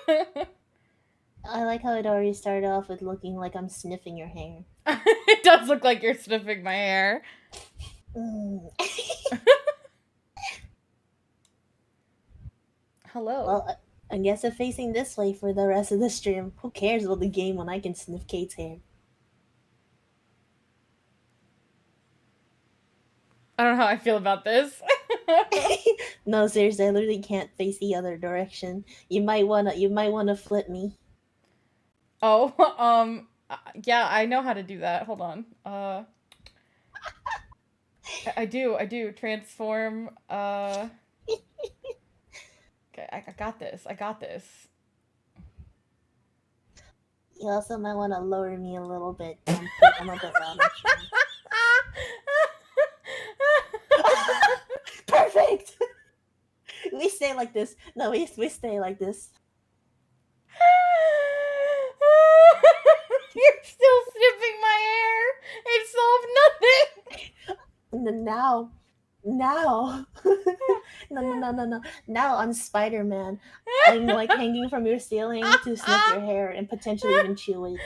I like how it already started off with looking like I'm sniffing your hair. It does look like you're sniffing my hair. Mm. Hello. Well, I guess I'm facing this way for the rest of the stream. Who cares about the game when I can sniff Kate's hair? I don't know how I feel about this. No, seriously, I literally can't face the other direction. You might wanna flip me. Oh, yeah, I know how to do that. Hold on. I do. Transform, okay, I got this. I got this. You also might want to lower me a little bit. I'm a bit loud. Perfect. We stay like this. No, we stay like this. You're still sniffing my hair. It solved nothing. Now, no, Now I'm Spider-Man. I'm like hanging from your ceiling to sniff your hair and potentially even chew it.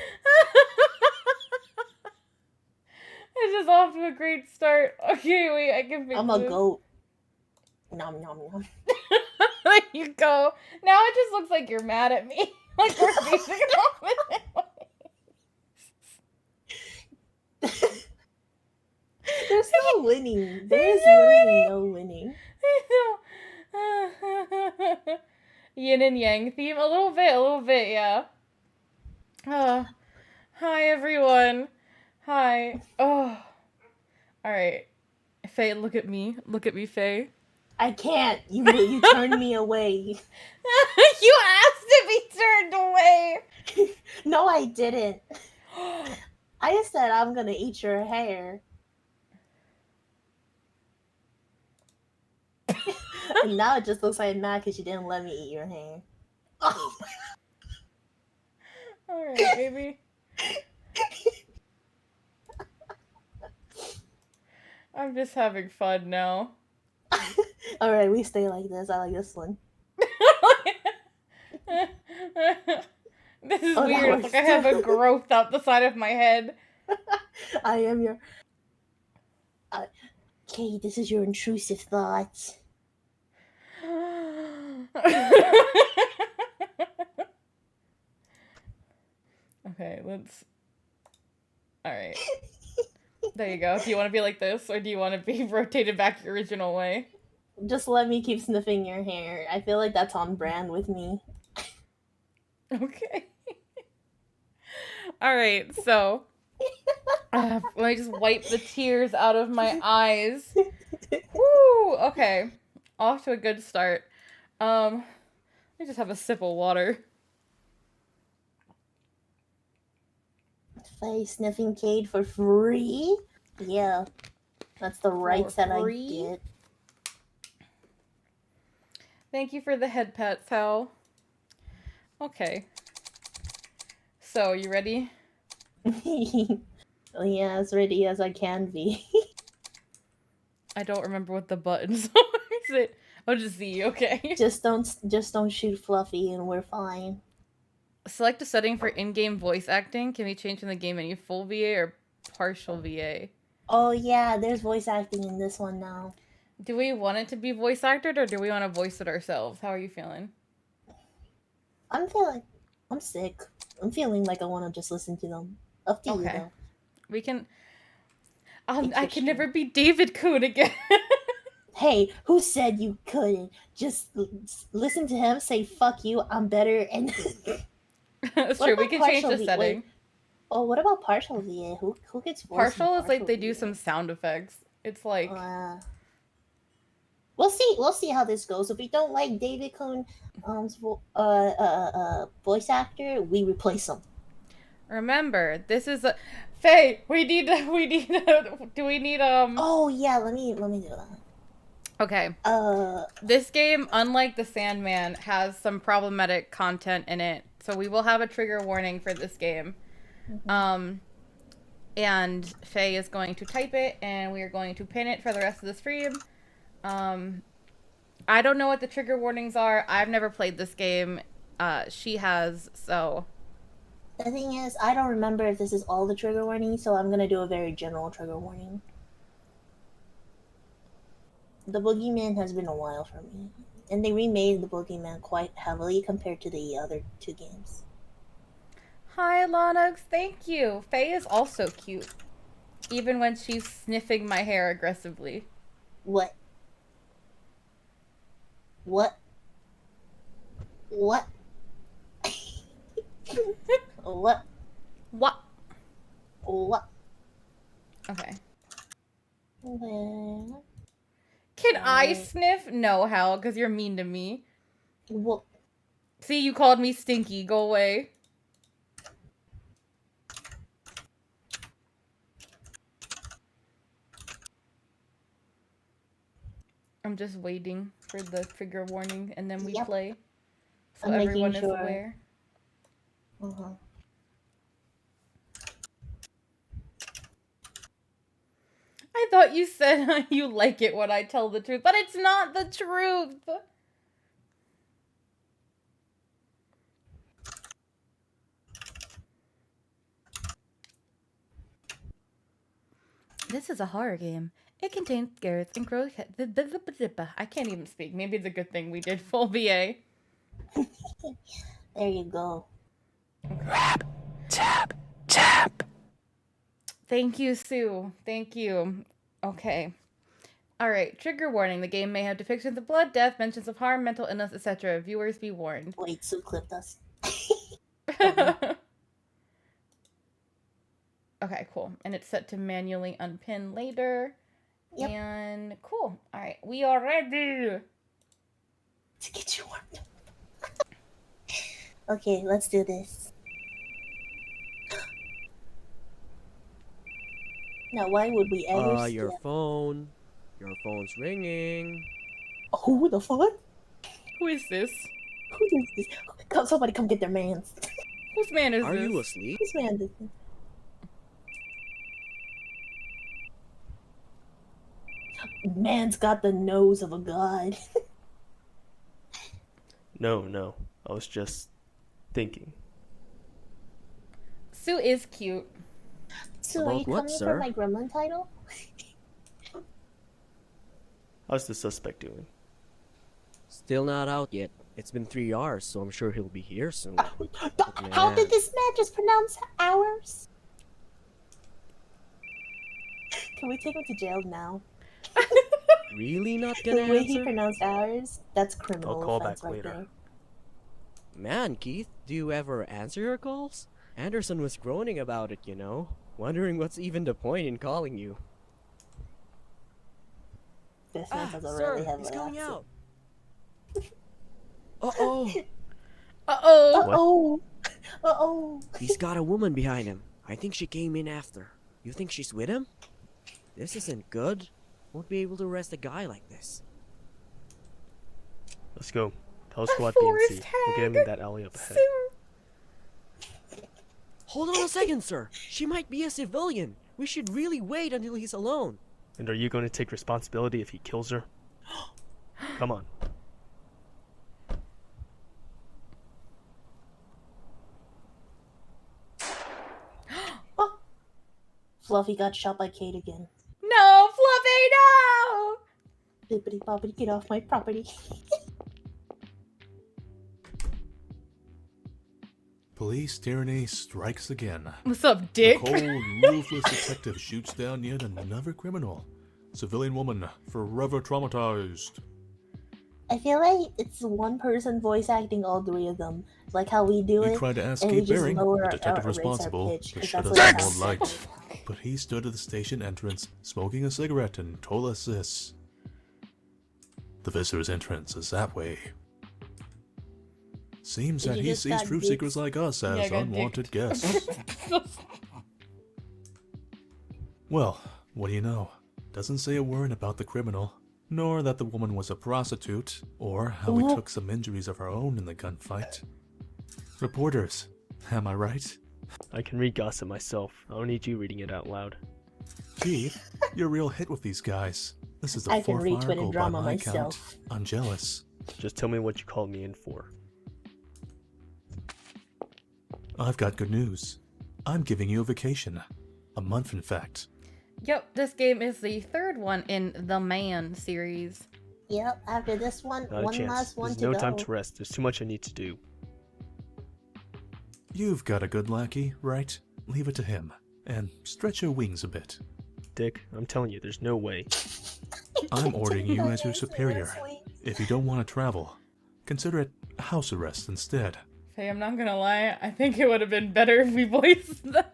It's just off to a great start. Okay, wait, I can fix I'm a this. goat. Nom nom nom. There you go. Now it just looks like you're mad at me. Like we're facing off. There's no winning. There's literally no winning. Yin and yang theme? A little bit, yeah. Hi, everyone. Hi. Oh. Alright. Faye, look at me. Look at me, Faye. I can't. You turned me away. You asked to be turned away. No, I didn't. I just said I'm gonna eat your hair. And now it just looks like I'm mad because you didn't let me eat your hair. Oh. Alright, baby. I'm just having fun now. Alright, we stay like this. I like this one. This is weird. It's like I have a growth out the side of my head. I am your... Kate, this is your intrusive thoughts. Okay, let's... Alright. There you go. Do you want to be like this, or do you want to be rotated back your original way? Just let me keep sniffing your hair. I feel like that's on brand with me. Okay. Alright, so... let me just wipe the tears out of my eyes. Woo! Okay. Off to a good start. Let me just have a sip of water. Faye sniffing Kate for free? Yeah. That's the rights that I get. Thank you for the head pet, Sal. Okay. So, you ready? Yeah, as ready as I can be. I don't remember what the buttons are. Is it? Oh, just Z, okay. Just don't shoot Fluffy and we're fine. Select a setting for in-game voice acting. Can we change in the game menu full VA or partial VA? Oh yeah, there's voice acting in this one now. Do we want it to be voice acted or do we want to voice it ourselves? How are you feeling? I'm sick. I'm feeling like I want to just listen to them. Up to you though. We can... I can never be David-kun again. Hey, who said you couldn't? Just listen to him say "fuck you," I'm better, and That's true. We can change the setting. Wait. Oh, what about partial VA? Who gets voice partial? Is like they do some sound effects. It's like we'll see how this goes. If we don't like David Kun, voice actor, we replace him. Remember, this is a Faye. Do we need Oh yeah, let me do that. Okay. This game, unlike the Sandman, has some problematic content in it, so we will have a trigger warning for this game. Mm-hmm. And Faye is going to type it, and we are going to pin it for the rest of the stream. I don't know what the trigger warnings are. I've never played this game. she has, so. The thing is, I don't remember if this is all the trigger warning, so I'm gonna do a very general trigger warning. The Boogeyman has been a while for me, and they remade the Boogeyman quite heavily compared to the other two games. Hi, Lonox. Thank you. Faye is also cute, even when she's sniffing my hair aggressively. What? What? What? What? What? What? Okay. Well, Can I sniff? No, Hal, because you're mean to me. what? See, you called me stinky. Go away. I'm just waiting for the trigger warning, and then we play. So everyone is aware. I thought you said you like it when I tell the truth, but it's not the truth. This is a horror game. It contains scares and growth. I can't even speak. Maybe it's a good thing we did full VA. There you go. Rap, tap, tap. Thank you, Sue. Thank you. Okay. Alright, trigger warning. The game may have depictions of blood, death, mentions of harm, mental illness, etc. Viewers be warned. Wait, Sue clipped us. Okay, cool. And it's set to manually unpin later. Yep. And cool. Alright, we are ready to get you warmed. Okay, let's do this. Now, why would we ever Your phone. Your phone's ringing. Who the fuck? Who is this? Who is this? Somebody come get their mans. Whose man is this? Are you asleep? Whose man is this? Man's got the nose of a god. No. I was just thinking. Sue is cute. Sue, are you coming for my gremlin title? How's the suspect doing? Still not out yet. It's been 3 hours, so I'm sure he'll be here soon. How did this man just pronounce hours? Can we take him to jail now? Really not gonna answer? The way he pronounced hours, that's criminal. I'll call offense back later. There. Man, Keith, do you ever answer your calls? Anderson was groaning about it, you know. Wondering what's even the point in calling you. This man doesn't sir, really have he's an going accent. out. Uh-oh. Uh-oh. Uh-oh. Uh-oh. He's got a woman behind him. I think she came in after. You think she's with him? This isn't good. Won't be able to arrest a guy like this. Let's go. Tell squad DMC. We'll get him in that alley up ahead. Hold on a second, sir. She might be a civilian. We should really wait until he's alone. And are you going to take responsibility if he kills her? Come on. Oh. Fluffy got shot by Kate again. No, Fluffy, no! Bippity boppity, get off my property. Police tyranny strikes again. What's up, dick? A cold, ruthless detective shoots down yet another criminal. Civilian woman forever traumatized. I feel like it's one person voice acting all three of them. Like how we do it. He tried to ask and we Kate just Baring, lower the our detective raise our responsible, pitch, to 'cause shed that's us what some more happens. light. But he stood at the station entrance, smoking a cigarette, and told us this. The visitor's entrance is that way. Seems that he sees truth seekers like us as unwanted guests. Well, what do you know? Doesn't say a word about the criminal, nor that the woman was a prostitute, or how we took some injuries of our own in the gunfight. Reporters, am I right? I can read gossip myself. I don't need you reading it out loud. Keith, you're a real hit with these guys. This is the I can fourth retweet article a drama by my count. myself. I'm jealous. Just tell me what you called me in for. I've got good news. I'm giving you a vacation. A month, in fact. Yep, this game is the third one in the Man series. Yep, after this one, Not a one chance. last one There's to no go. time to rest. There's too much I need to do. You've got a good lackey, right? Leave it to him. And stretch your wings a bit. Dick, I'm telling you, there's no way. I'm ordering you as your Nice, superior. sweet. If you don't want to travel, consider it house arrest instead. Hey, I'm not gonna lie, I think it would have been better if we voiced them.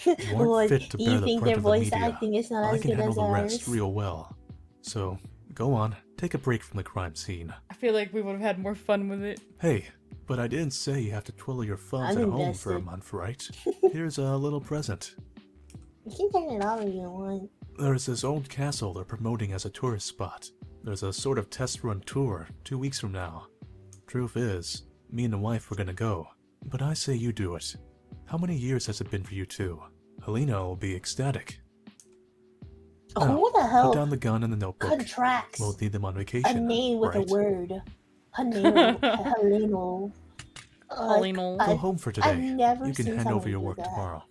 You aren't Lord, fit to bear you the think brunt their of the voice media. acting is not I as can good handle as the rest ours? real well. So, go on, take a break from the crime scene. I feel like we would have had more fun with it. Hey, but I didn't say you have to twiddle your thumbs I'm at home for a invested. month, right? Here's a little present. You can turn it off if you want. There's this old castle they're promoting as a tourist spot. There's a sort of test run tour 2 weeks from now. Truth is, me and the wife were gonna go, but I say you do it. How many years has it been for you two? Helena will be ecstatic. Oh, Now, what the hell? Put down the gun and the notebook. Contracts. We'll need them on A vacation. name with right? a word. Heleno. Heleno. Heleno. Go home for today. I've never You can seen hand over someone your do work that. tomorrow.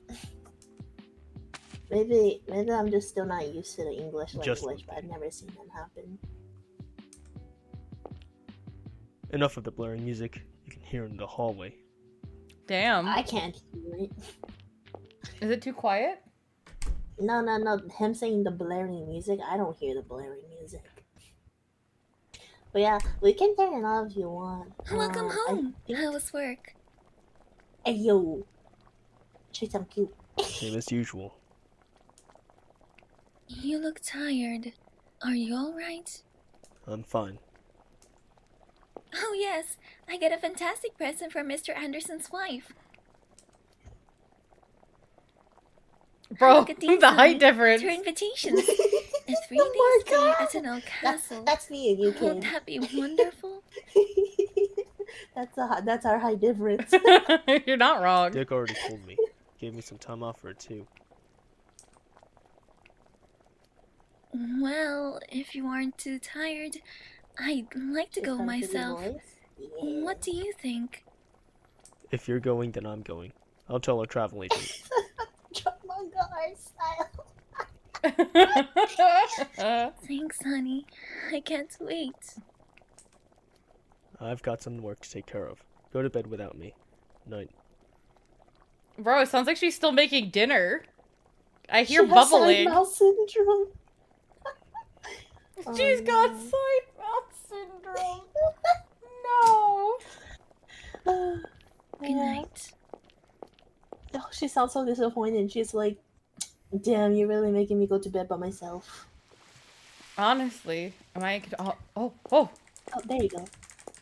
Maybe I'm just still not used to the English Just language, but I've never seen that happen. Enough of the blaring music. You can hear it in the hallway. Damn. I can't hear it. Is it too quiet? No. Him saying the blaring music, I don't hear the blaring music. But yeah, we can turn it off if you want. Welcome I home. think- How was work? Hey yo. She's so cute. Same as usual. You look tired. Are you alright? I'm fine. Oh yes, I get a fantastic present from Mr. Anderson's wife. Bro, Look at these, the height honey. difference. It's her invitations. A 3-day Oh my stay God. at an old castle. That's me and you, Won't kid. that be wonderful? That's our high difference. You're not wrong. Dick already told me. Gave me some time off for it too. Well, if you aren't too tired, I'd like to go myself. Yeah. What do you think? If you're going, then I'm going. I'll tell our travel agent. Drama guard style. Thanks, honey. I can't wait. I've got some work to take care of. Go to bed without me. Night. Bro, it sounds like she's still making dinner. I hear She has bubbling. side mouth syndrome. She's Oh, got no. side mouth syndrome. No. Good Yeah. night. Oh, she sounds so disappointed. She's like, "Damn, you're really making me go to bed by myself." Honestly, am I? Oh. Oh, there you go.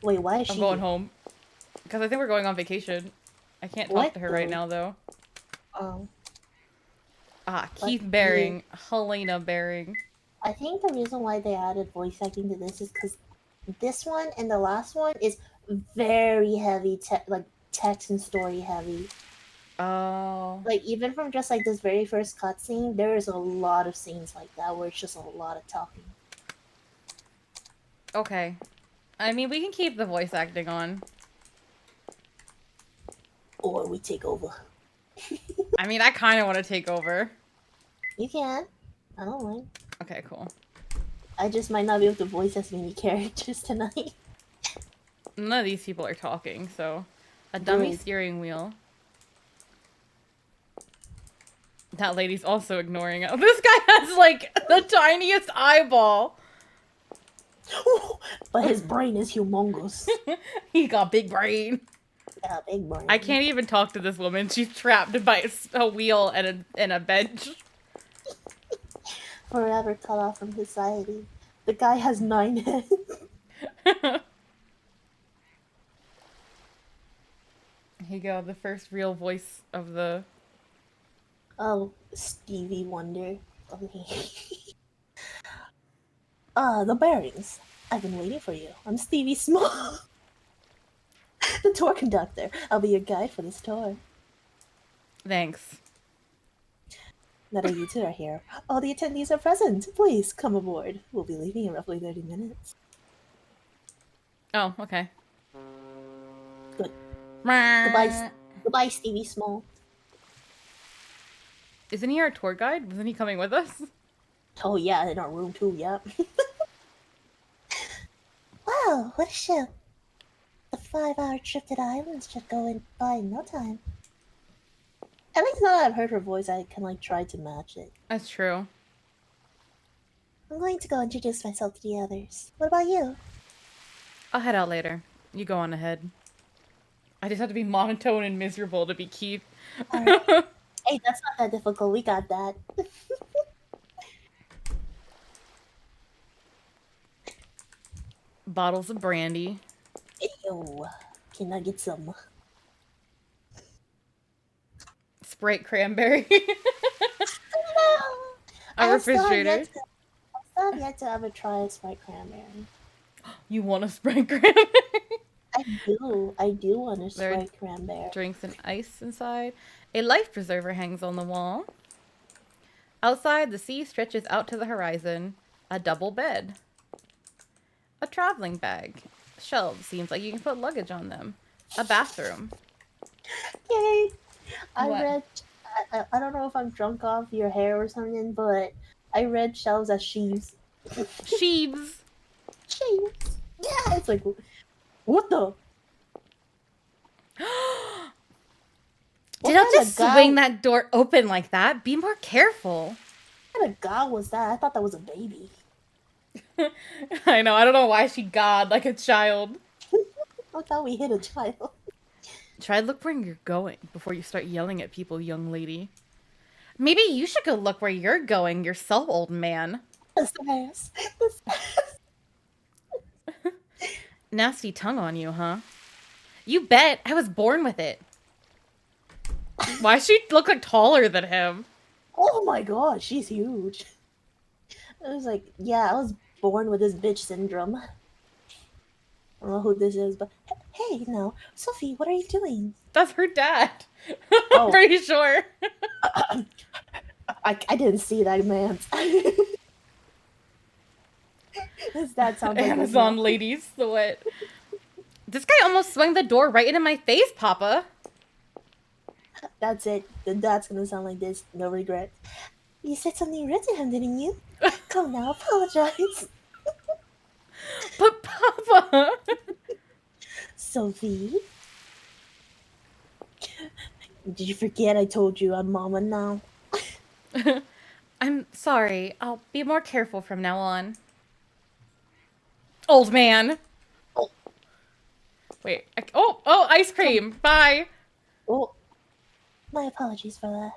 Wait, why is I'm she? going home. Because I think we're going on vacation. I can't talk What to her right the- now, though. Oh, Keith What? Baring. Helena Baring. I think the reason why they added voice acting to this is because this one and the last one is very heavy, like text and story heavy. Oh. Like even from just like this very first cutscene, there is a lot of scenes like that where it's just a lot of talking. Okay. I mean, we can keep the voice acting on. Or we take over. I mean, I kind of want to take over. You can. I don't mind. Okay, cool. I just might not be able to voice as many characters tonight. None of these people are talking, so... A dummy Good. steering wheel. That lady's also ignoring us. This guy has, like, the tiniest eyeball. But his brain is humongous. He got big brain. Yeah, big brain. I can't even talk to this woman. She's trapped by a wheel and a bench. Forever cut off from society. The guy has 9 heads. Here you go, the first real voice of the... Oh, Stevie Wonder. Okay. The bearings. I've been waiting for you. I'm Stevie Small. The tour conductor. I'll be your guide for this tour. Thanks. Now that you two are here, all the attendees are present. Please come aboard. We'll be leaving in roughly 30 minutes. Oh, okay. Good. Goodbye. Goodbye, Stevie Small. Isn't he our tour guide? Wasn't he coming with us? Oh yeah, in our room too, yep. Wow, what a show. The 5-hour trip to the islands should go in by in no time. At least now that I've heard her voice, I can like try to match it. That's true. I'm going to go introduce myself to the others. What about you? I'll head out later. You go on ahead. I just have to be monotone and miserable to be Keith. Alright. Hey, that's not that difficult. We got that. Bottles of brandy. Ew. Can I get some? Sprite cranberry. A I still have refrigerator. yet to ever try a Sprite cranberry. You want a Sprite cranberry? I do. I do want a There- Sprite cranberry. Drinks and ice inside. A life preserver hangs on the wall. Outside, the sea stretches out to the horizon. A double bed. A traveling bag. Shelves. Seems like you can put luggage on them. A bathroom. Yay! I What? read. I don't know if I'm drunk off your hair or something, but I read shelves as sheaves. Sheaves. Sheaves. Yeah, it's like, what the? Did I kind just of swing that door open like that? Be more careful. What kind of god was that? I thought that was a baby. I know. I don't know why she god like a child. I thought we hit a child. Try to look where you're going before you start yelling at people, young lady. Maybe you should go look where you're going yourself, old man. This ass. This ass. Nasty tongue on you, huh? You bet. I was born with it. Why she look like taller than him? Oh my god, she's huge. I was like, yeah, I was born with this bitch syndrome. I don't know who this is, but hey, no. Sophie, what are you doing? That's her dad. Oh. I'm pretty sure. I didn't see that man. His dad sounds like Amazon ladies. So what? This guy almost swung the door right into my face, Papa. That's it. The dad's gonna sound like this. No regrets. You said something rude to him, didn't you? Come now, apologize. But Papa. Sophie? Did you forget I told you I'm mama now? I'm sorry. I'll be more careful from now on. Old man. Oh. Wait. Oh, ice cream. Bye. Oh, my apologies for that.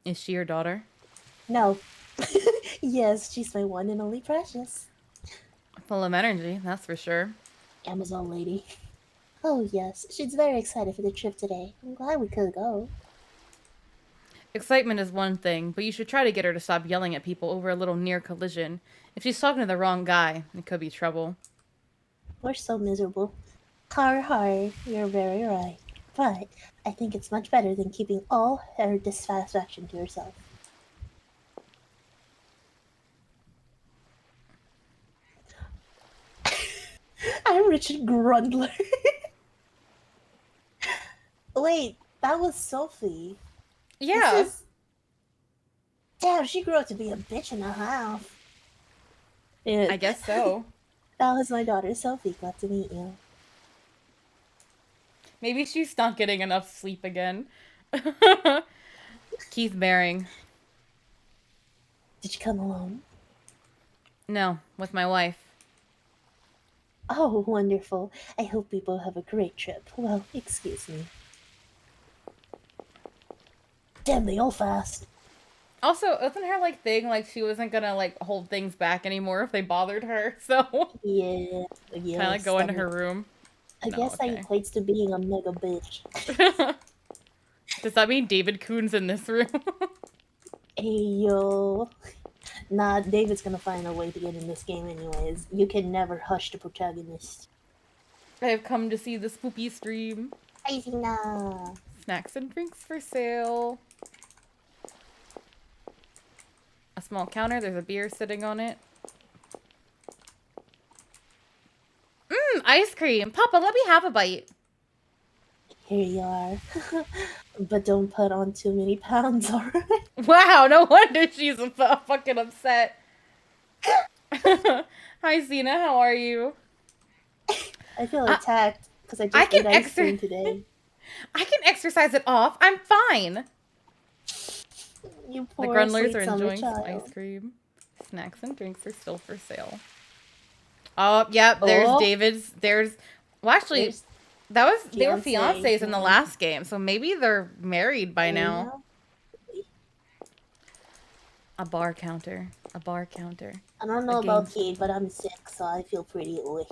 Is she your daughter? No. Yes, she's my one and only precious. Full of energy, that's for sure. Amazon lady. Oh yes, she's very excited for the trip today. I'm glad we could go. Excitement is one thing, but you should try to get her to stop yelling at people over a little near collision. If she's talking to the wrong guy, it could be trouble. We're so miserable. Har, you're very right. But I think it's much better than keeping all her dissatisfaction to herself. I'm Richard Grundler. Wait, that was Sophie. Yeah. This is... Damn, she grew up to be a bitch and a half. Yeah, I guess so. that was my daughter Sophie. Glad to meet you. Maybe she's not getting enough sleep again. Keith Baring. Did you come alone? No, with my wife. Oh, wonderful. I hope we both have a great trip. Well, excuse me. Damn, they all fast. Also, wasn't her like thing like she wasn't gonna like hold things back anymore if they bothered her? So Yeah. can I like go into her room? I No, guess okay. that equates to being a mega bitch. Does that mean David Coon's in this room? Hey, yo. Nah, David's gonna find a way to get in this game anyways. You can never hush the protagonist. I have come to see the spoopy stream. I nah. Snacks and drinks for sale. A small counter, there's a beer sitting on it. Ice cream. Papa, let me have a bite. Here you are. But don't put on too many pounds, alright? Wow, no wonder she's fucking upset. Hi, Zena, how are you? I feel attacked because I I just can ate ice cream today. I can exercise it off. I'm fine. You The poor Grundlers sweet are summer enjoying some child. ice cream. Snacks and drinks are still for sale. Oh, yep, there's David's. Well, actually, they were fiancés in the last game, so maybe they're married by now. A bar counter. A bar counter. I don't know about Kate, but I'm sick, so I feel pretty oi.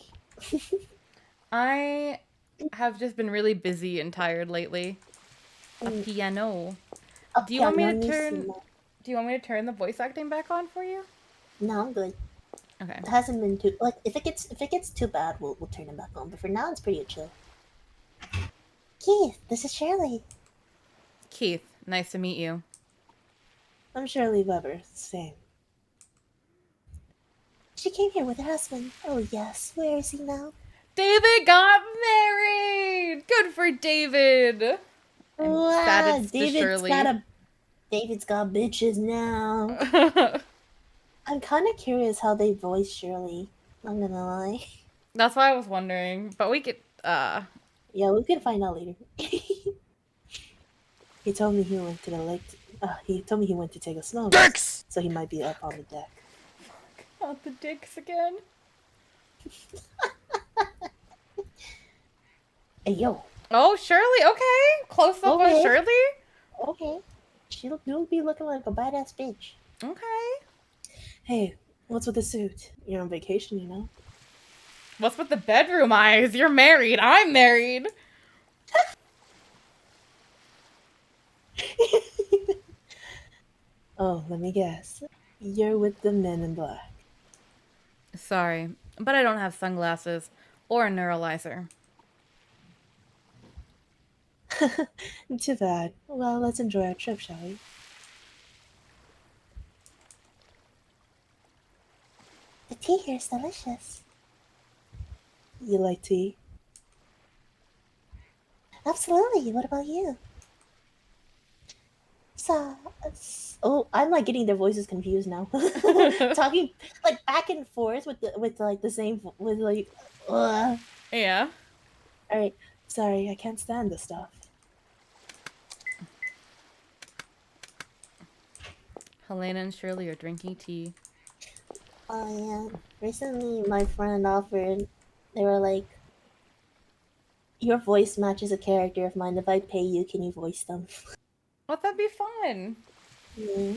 I have just been really busy and tired lately. A piano. Do you want me to turn the voice acting back on for you? No, I'm good. Okay. It hasn't been too like if it gets too bad, we'll turn it back on. But for now, it's pretty chill. Keith, this is Shirley. Keith, nice to meet you. I'm Shirley Weber. Same. She came here with her husband. Oh yes, where is he now? David got married. Good for David. Wow, David's got bitches now. I'm kind of curious how they voice Shirley. I'm gonna lie. That's why I was wondering, but we could. Yeah, we can find out later. He told me he went to the lake. He told me he went to take a snow rest, so he might be up on the deck. Not the dicks again. Hey yo. Oh, Shirley. Okay, close up on Shirley. Okay, you'll be looking like a badass bitch. Okay. Hey, what's with the suit? You're on vacation, you know? What's with the bedroom eyes? You're married. I'm married. Oh, let me guess. You're with the men in black. Sorry, but I don't have sunglasses or a neuralizer. Too bad. Well, let's enjoy our trip, shall we? The tea here is delicious. You like tea? Absolutely. What about you? I'm like getting their voices confused now. Talking like back and forth with like the same with like. Yeah. All right. Sorry, I can't stand this stuff. Helena and Shirley are drinking tea. Oh yeah. Recently, my friend offered. They were like, "Your voice matches a character of mine. If I pay you, can you voice them?" Oh, that'd be fun. Yeah.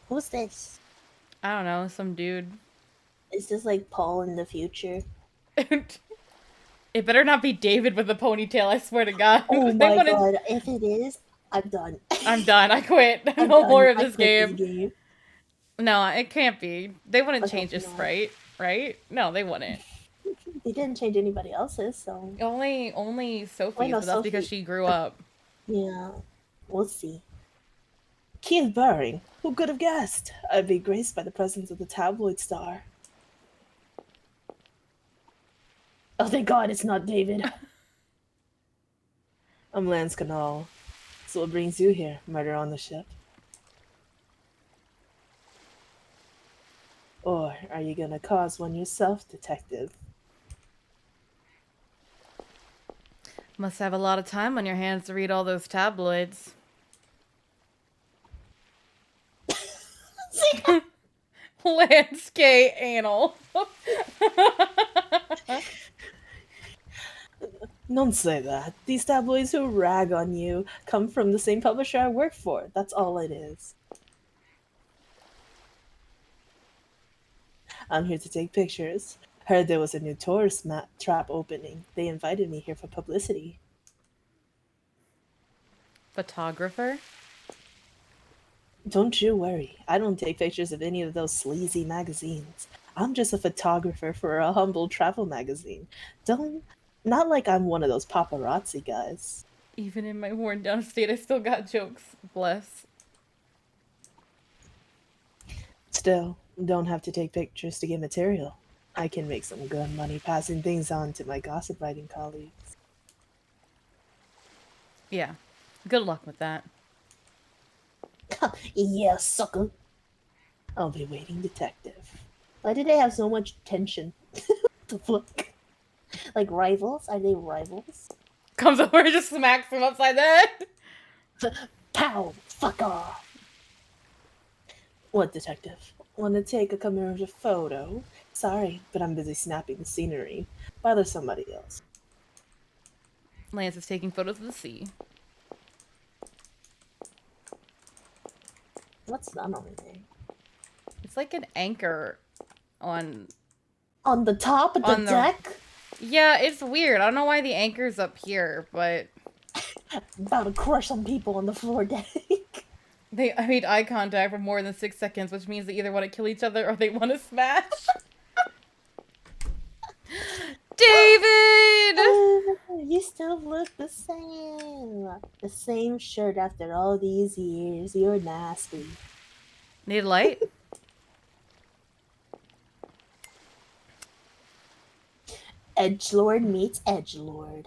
Who's this? I don't know, some dude. Is this like Paul in the future? It better not be David with a ponytail, I swear to God. Oh my god, if it is, I'm done. I'm done, I quit. No more of this game. No, it can't be. They wouldn't change his sprite, right? No, they wouldn't. They didn't change anybody else's, so... Only Sophie's, but that's because she grew up. Yeah, we'll see. Keith Baring, who could have guessed? I'd be graced by the presence of the tabloid star. Oh, thank God it's not David. I'm Lance Canal. So what brings you here? Murder on the ship? Or are you gonna cause one yourself, detective? Must have a lot of time on your hands to read all those tabloids. Lance K. Anal. Don't say that. These tabloids who rag on you come from the same publisher I work for. That's all it is. I'm here to take pictures. Heard there was a new tourist trap opening. They invited me here for publicity. Photographer? Don't you worry. I don't take pictures of any of those sleazy magazines. I'm just a photographer for a humble travel magazine. Not like I'm one of those paparazzi guys. Even in my worn down state, I still got jokes. Bless. Still, don't have to take pictures to get material. I can make some good money passing things on to my gossip writing colleagues. Yeah. Good luck with that. Yeah, sucker. I'll be waiting, detective. Why do they have so much tension? The fuck? Like rivals? Are they rivals? Comes over and just smacks him upside the head. Pow! Fuck off! What, detective? Want to take a commemorative photo? Sorry, but I'm busy snapping the scenery. Bother somebody else. Lance is taking photos of the sea. What's that on there? It's like an anchor on the top of the deck? Yeah, it's weird. I don't know why the anchor's up here, but about to crush some people on the floor deck. I made eye contact for more than 6 seconds, which means they either want to kill each other or they want to smash. David! You still look the same. The same shirt after all these years. You're nasty. Need a light? Edgelord meets edgelord.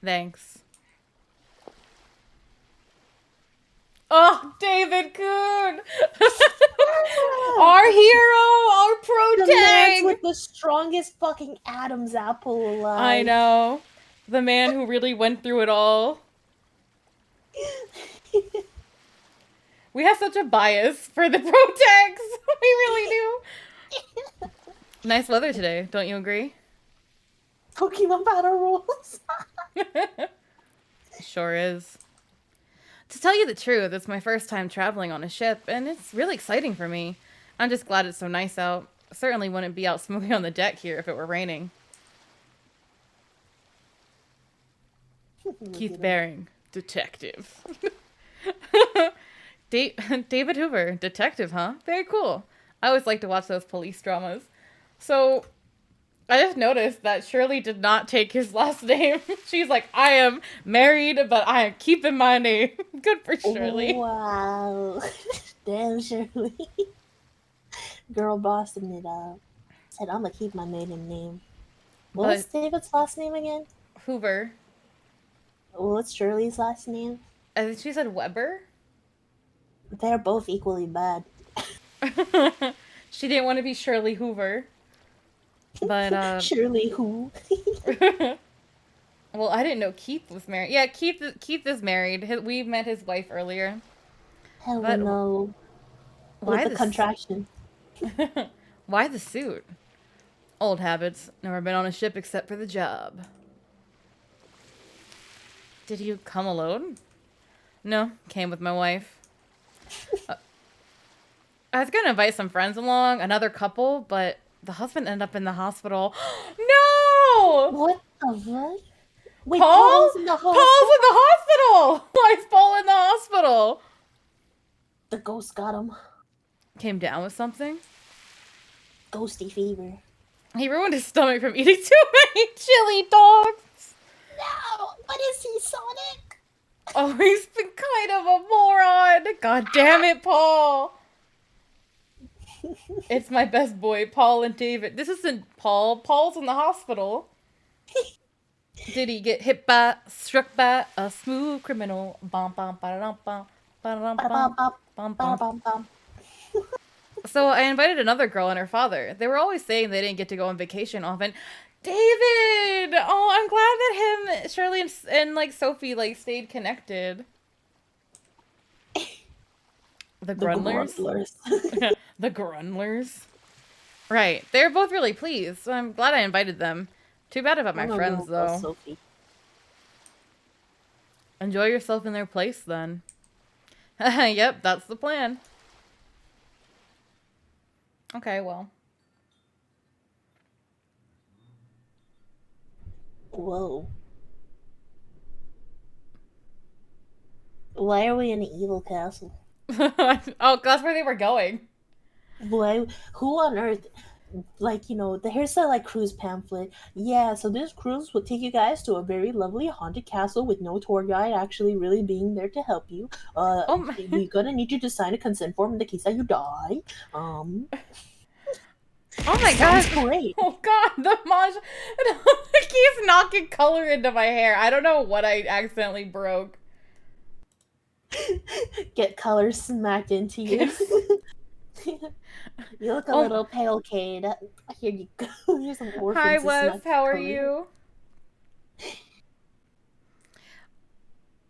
Thanks. Oh, David Kun! Our hero! Our pro The tag! man with the strongest fucking Adam's apple alive. I know. The man who really went through it all. We have such a bias for the pro tags. We really do. Nice weather today, don't you agree? Pokemon battle rules. Sure is. To tell you the truth, it's my first time traveling on a ship, and it's really exciting for me. I'm just glad it's so nice out. Certainly wouldn't be out smoking on the deck here if it were raining. Keith Baring, detective. David Hoover, detective, huh? Very cool. I always like to watch those police dramas. So, I just noticed that Shirley did not take his last name. She's like, I am married, but I am keeping my name. Good for Shirley. Wow. Damn, Shirley. Girl bossing it up. Said, I'm gonna keep my maiden name. What's David's last name again? Hoover. What's Shirley's last name? I think she said Weber. They're both equally bad. She didn't want to be Shirley Hoover. But, Shirley who? Well, I didn't know Keith was married. Yeah, Keith is married. We met his wife earlier. Hell no. Why the contraction? Why the suit? Old habits. Never been on a ship except for the job. Did you come alone? No, came with my wife. I was gonna invite some friends along, another couple, but the husband ended up in the hospital. No! What the fuck? Wait, Paul's in the hospital? Paul's in the hospital! Why is Paul in the hospital? The ghost got him. Came down with something? Ghosty fever. He ruined his stomach from eating too many chili dogs. No! What is he, Sonic? Oh, he's been kind of a moron. God damn it, Paul. It's my best boy, Paul and David. This isn't Paul. Paul's in the hospital. Did he get struck by a smooth criminal? Bum, bum, ba-da-dum, bum, ba-da-dum, bum, bum, bum. So I invited another girl and her father. They were always saying they didn't get to go on vacation often. David! Oh, I'm glad that him, Shirley, and like Sophie like stayed connected. The Grunlers? The Grunlers. Right. They're both really pleased, so I'm glad I invited them. Too bad about my friends, though. Sophie. Enjoy yourself in their place, then. Yep, that's the plan. Okay, well. Whoa. Why are we in an evil castle? Oh, that's where they were going. Why? Who on earth? Like, you know, here's the like cruise pamphlet. Yeah, so this cruise will take you guys to a very lovely haunted castle with no tour guide actually really being there to help you. We're gonna need you to sign a consent form in the case that you die. Oh my Sounds god. great. Oh god, the Maj keeps knocking color into my hair. I don't know what I accidentally broke. Get color smacked into you. You look a little pale, Cade. Here you go. Here's some orphans. Hi, to Wes. smack How are color. you?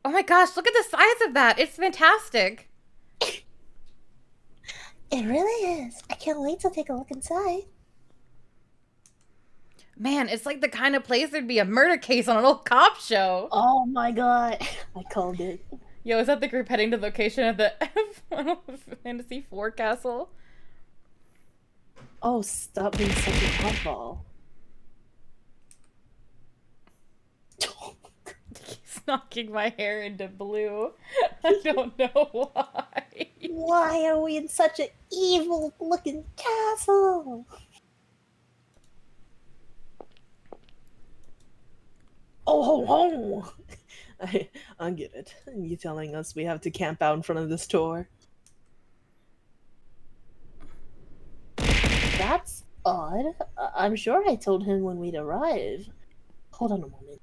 Oh my gosh, look at the size of that. It's fantastic. It really is. I can't wait to take a look inside. Man, it's like the kind of place there'd be a murder case on an old cop show. Oh my god. I called it. Yo, is that the group heading to the location of the Final Fantasy IV castle? Oh, stop being such a oddball. He's knocking my hair into blue. I don't know why. Why are we in such an evil looking castle? Oh ho ho! I get it. You telling us we have to camp out in front of this store? That's odd. I'm sure I told him when we'd arrive. Hold on a moment.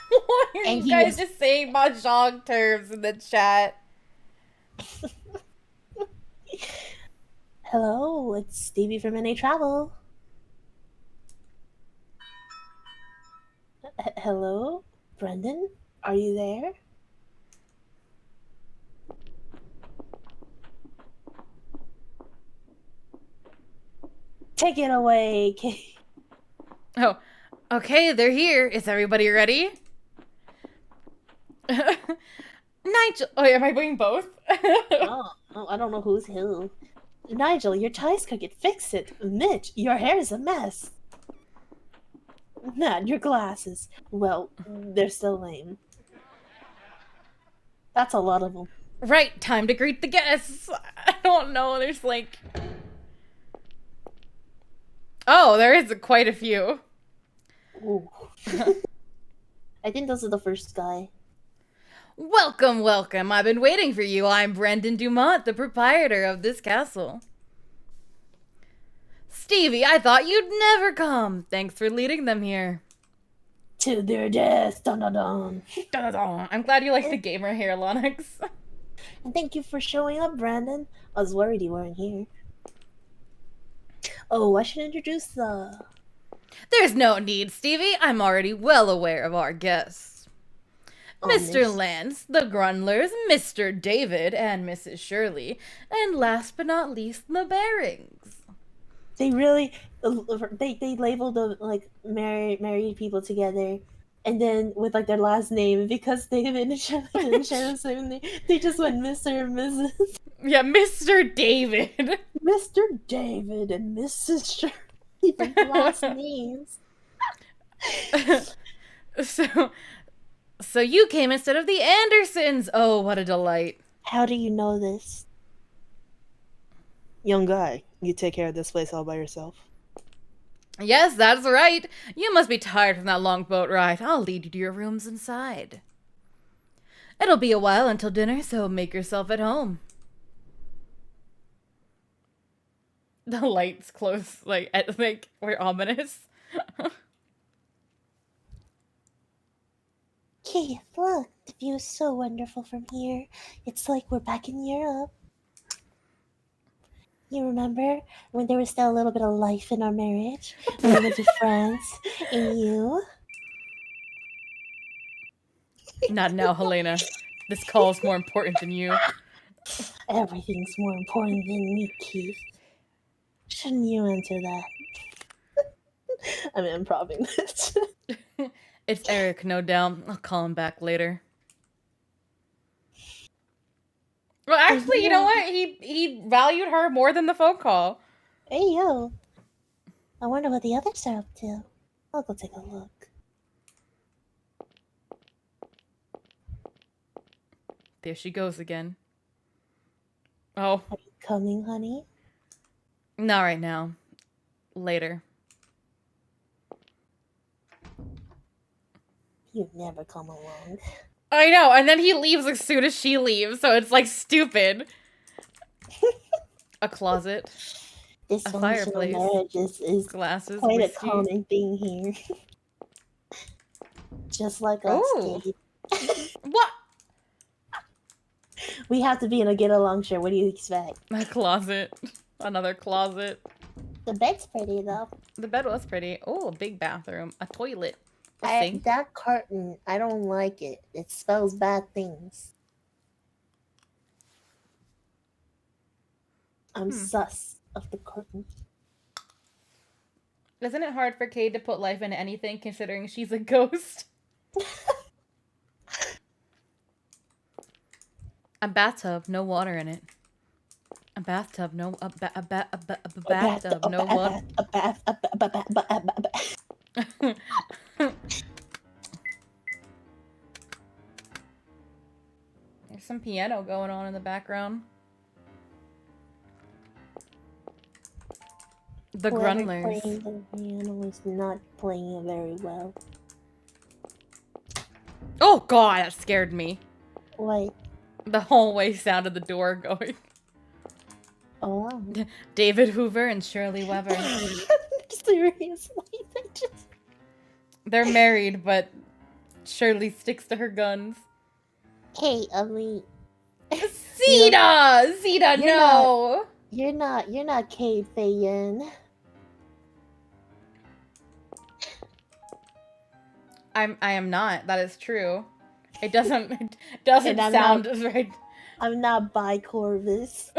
Why are And you he guys was- just saying mahjong terms in the chat? Hello, it's Stevie from NA Travel. Hello, Brendan? Are you there? Take it away, Kate. Oh, okay, they're here. Is everybody ready? Nigel. Oh, am I doing both? Oh, I don't know who's who. Nigel, your ties crooked. Fix it. Mitch, your hair is a mess. Matt, your glasses. Well, they're still lame. That's a lot of them. Right, time to greet the guests. I don't know. There's like... Oh, there is quite a few. Ooh. I think this is the first guy. Welcome, welcome. I've been waiting for you. I'm Brendan Dumont, the proprietor of this castle. Stevie, I thought you'd never come. Thanks for leading them here. To their death. Dun dun dun. Dun-dun-dun. I'm glad you like the gamer hair, Lonix. And thank you for showing up, Brandon. I was worried you weren't here. Oh, I should introduce the... There's no need, Stevie. I'm already well aware of our guests. Mr. Lance, the Grunlers, Mr. David, and Mrs. Shirley, and last but not least, the Bearings. They really... They labeled the, like, married people together. And then with, like, their last name, because they didn't share the same name, they just went Mr. and Mrs. Yeah, Mr. David. Mr. David and Mrs. Shirley for last names. So you came instead of the Andersons. Oh, what a delight. How do you know this? Young guy, you take care of this place all by yourself? Yes, that's right. You must be tired from that long boat ride. I'll lead you to your rooms inside. It'll be a while until dinner, so make yourself at home. The lights close, like we're ominous. Keith, look, the view is so wonderful from here. It's like we're back in Europe. You remember when there was still a little bit of life in our marriage? We went to France, and you... Not now, Helena. This call's more important than you. Everything's more important than me, Keith. Shouldn't you answer that? I'm improving this. It's Eric, no doubt. I'll call him back later. Well, actually, you know what? He valued her more than the phone call. Hey, yo. I wonder what the others are up to. I'll go take a look. There she goes again. Oh. Are you coming, honey? Not right now. Later. You never come along. I know, and then he leaves as soon as she leaves, so it's like stupid. A closet. Dysfunctional fireplace. marriage is Glasses. quite a Whiskey. common thing here. Just like us, Ooh. Kate. What? We have to be in a get along shirt. What do you expect? A closet. Another closet. The bed's pretty though. The bed was pretty. Oh, a big bathroom. A toilet. A sink. That curtain, I don't like it. It spells bad things. I'm sus of the curtain. Isn't it hard for Cade to put life into anything considering she's a ghost? A bathtub, no water in it. A bathtub, no bathtub, no water. There's some piano going on in the background. The Grunlers. Playing the piano is not playing it very well. Oh god, that scared me. What? The hallway sound of the door going. Oh wow. David Hoover and Shirley Weber. Seriously? They're married, but Shirley sticks to her guns. Hey, I mean, Zeta! Zeta, no! you're not Cade Fayen. I am not. That is true. It doesn't sound right. I'm not by Corvus.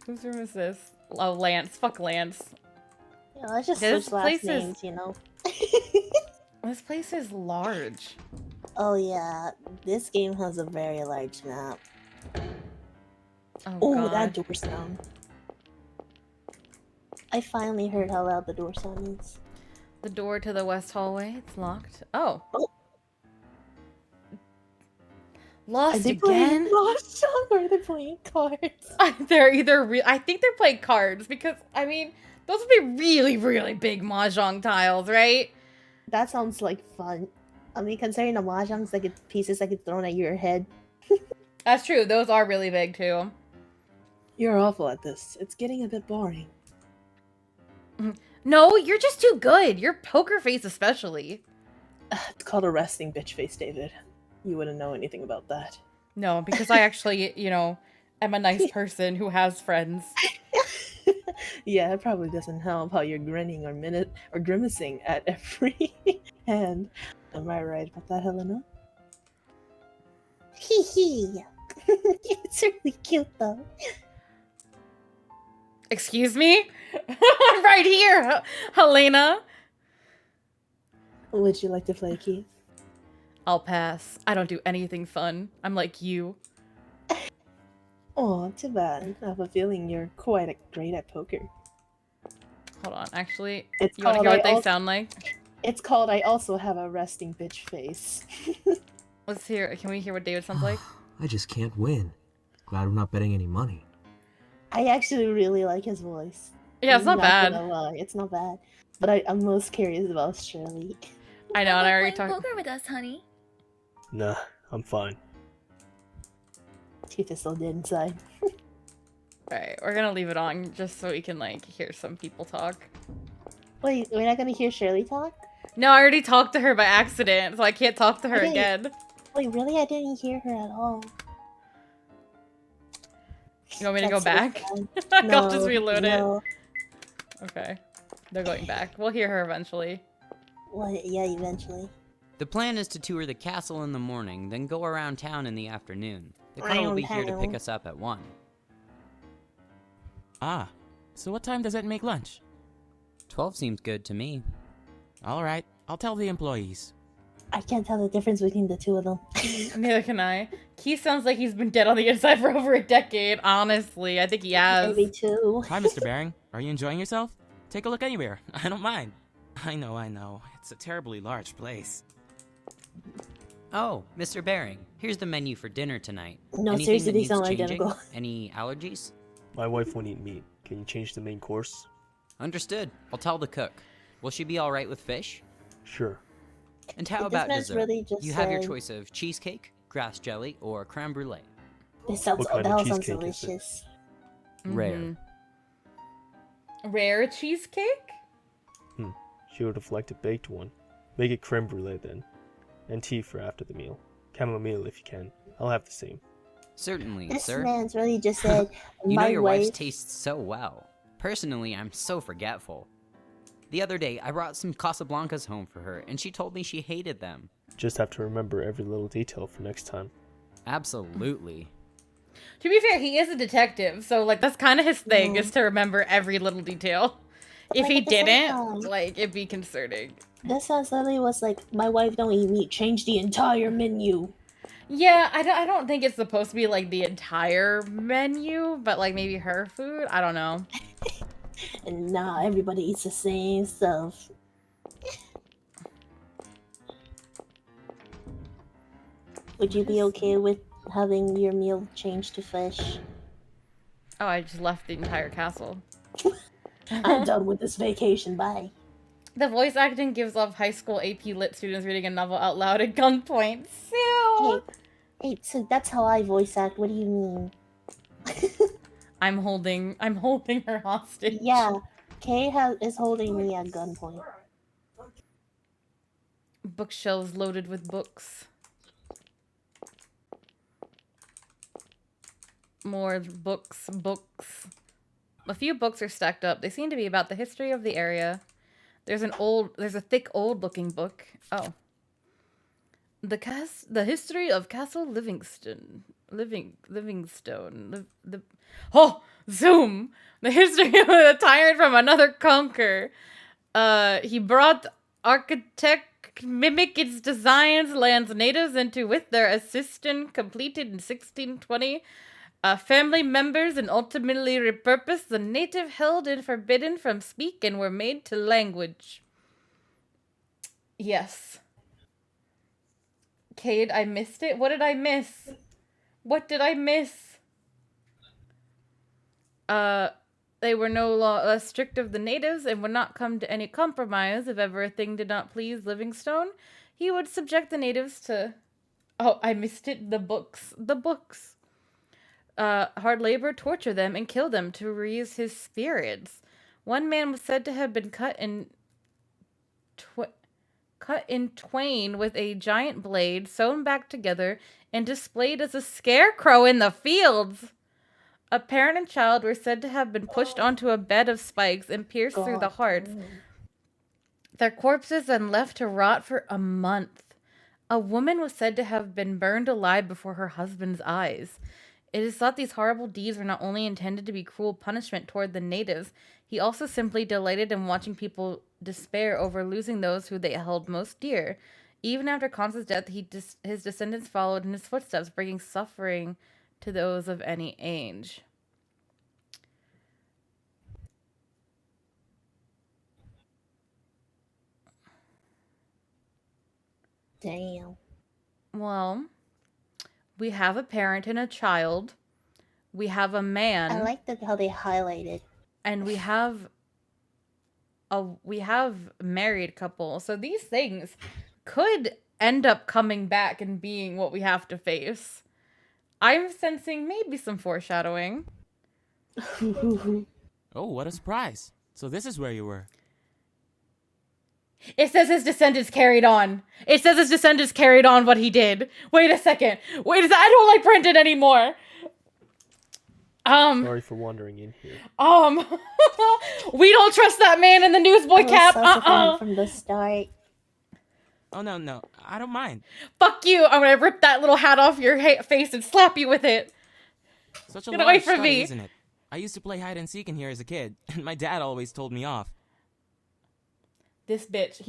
Whose room is this? Oh, Lance. Fuck Lance. Yeah, let's just This switch last place is- names, you know. This place is large. Oh yeah, this game has a very large map. Oh, Oh, god. that door sound. I finally heard how loud the door sound is. The door to the west hallway. It's locked. Oh. Oh. Lost Are they again? playing Mahjong or are they playing cards? They're either I think they're playing cards because, I mean, those would be really, really big mahjong tiles, right? That sounds like fun. I mean, considering the mahjong's like pieces that get thrown at your head. That's true. Those are really big, too. You're awful at this. It's getting a bit boring. No, you're just too good. Your poker face especially. It's called a resting bitch face, David. You wouldn't know anything about that. No, because I actually, you know, am a nice person who has friends. Yeah, it probably doesn't help how you're grinning or grimacing at every hand. Am I right about that, Helena? Hee hee. It's really cute though. Excuse me? I'm right here, Helena. Would you like to play, Keith? I'll pass. I don't do anything fun. I'm like you. Oh, too bad. I have a feeling you're quite great at poker. Hold on, actually. It's You want to called hear what I they al- sound like? It's called I also have a resting bitch face. Let's hear. Can we hear what David sounds like? I just can't win. Glad we're not betting any money. I actually really like his voice. Yeah, it's not bad. Gonna lie, it's not bad. But I'm most curious about Shirley. I know, and I already Playing talked. poker with us, honey. Nah, I'm fine. Keith is so dead inside. Alright, we're gonna leave it on just so we can, like, hear some people talk. Wait, we're not gonna hear Shirley talk? No, I already talked to her by accident, so I can't talk to her Okay. again. Wait, really? I didn't hear her at all. You want me to go That's so back? sad. I'll just reload no. it. Okay. They're going back. We'll hear her eventually. Well, yeah, eventually. The plan is to tour the castle in the morning, then go around town in the afternoon. The car will be here to pick us up at 1. Ah, so what time does it make lunch? 12 seems good to me. Alright, I'll tell the employees. I can't tell the difference between the two of them. Neither can I. Keith sounds like he's been dead on the inside for over a decade, honestly. I think he has. Maybe two. Hi, Mr. Baring. Are you enjoying yourself? Take a look anywhere. I don't mind. I know. It's a terribly large place. Oh, Mr. Baring, here's the menu for dinner tonight. No, Anything seriously, that these needs sound changing? identical. Any allergies? My wife won't eat meat. Can you change the main course? Understood. I'll tell the cook. Will she be alright with fish? Sure. And how This about man's dessert? really just You have your said- choice of cheesecake, grass jelly, or creme brulee. This sounds, What kind that of all sounds cheesecake is it? delicious. Rare. Rare cheesecake? She would have liked a baked one. Make it creme brulee then. And tea for after the meal. Chamomile if you can. I'll have the same. Certainly, This sir. man's really just said, You know my your wife... wife's tastes so well. Personally, I'm so forgetful. The other day, I brought some Casablancas home for her, and she told me she hated them. Just have to remember every little detail for next time. Absolutely. To be fair, he is a detective, so like that's kind of his thing, is to remember every little detail. If Like, he at the same didn't, time, like, it'd be concerning. That sounds literally was like, my wife don't eat meat, change the entire menu. Yeah, I don't think it's supposed to be like the entire menu, but like maybe her food. I don't know. And nah, everybody eats the same stuff. Would you be okay with having your meal changed to fish? Oh, I just left the entire castle. I'm done with this vacation, bye. The voice acting gives off high school AP Lit students reading a novel out loud at gunpoint. Sue! Hey, so that's how I voice act, what do you mean? I'm holding her hostage. Yeah, Kay is holding me at gunpoint. Bookshelves loaded with books. More books. A few books are stacked up. They seem to be about the history of the area. There's a thick old-looking book. Oh. The history of Castle Livingstone. Zoom! The history of a tyrant from another conquer. He brought architect mimic its designs, lands natives into with their assistance, completed in 1620. Family members and ultimately repurposed the native held and forbidden from speak and were made to language. Yes. Cade, I missed it? What did I miss? What did I miss? They were no less strict of the natives and would not come to any compromise. If ever a thing did not please Livingstone, he would subject the natives to... Oh, I missed it. The books. Hard labor, torture them, and kill them to raise his spirits. One man was said to have been cut in twain with a giant blade, sewn back together, and displayed as a scarecrow in the fields. A parent and child were said to have been pushed onto a bed of spikes and pierced through the hearts. Their corpses then left to rot for a month. A woman was said to have been burned alive before her husband's eyes. It is thought these horrible deeds were not only intended to be cruel punishment toward the natives, he also simply delighted in watching people despair over losing those who they held most dear. Even after Const's death, his descendants followed in his footsteps, bringing suffering to those of any age. Damn. Well, we have a parent and a child. We have a man. I like how they highlighted. And we have a married couple. So these things could end up coming back and being what we have to face. I'm sensing maybe some foreshadowing. Oh, what a surprise. So this is where you were. It says his descendants carried on. It says his descendants carried on what he did. Wait a second. I don't like Brendan anymore. Sorry for wandering in here. We don't trust that man in the newsboy cap. From the start. Oh, no, I don't mind. Fuck you. I'm gonna rip that little hat off your face and slap you with it. Such a Get away large from study, me. isn't it? I used to play hide and seek in here as a kid, and my dad always told me off. This bitch,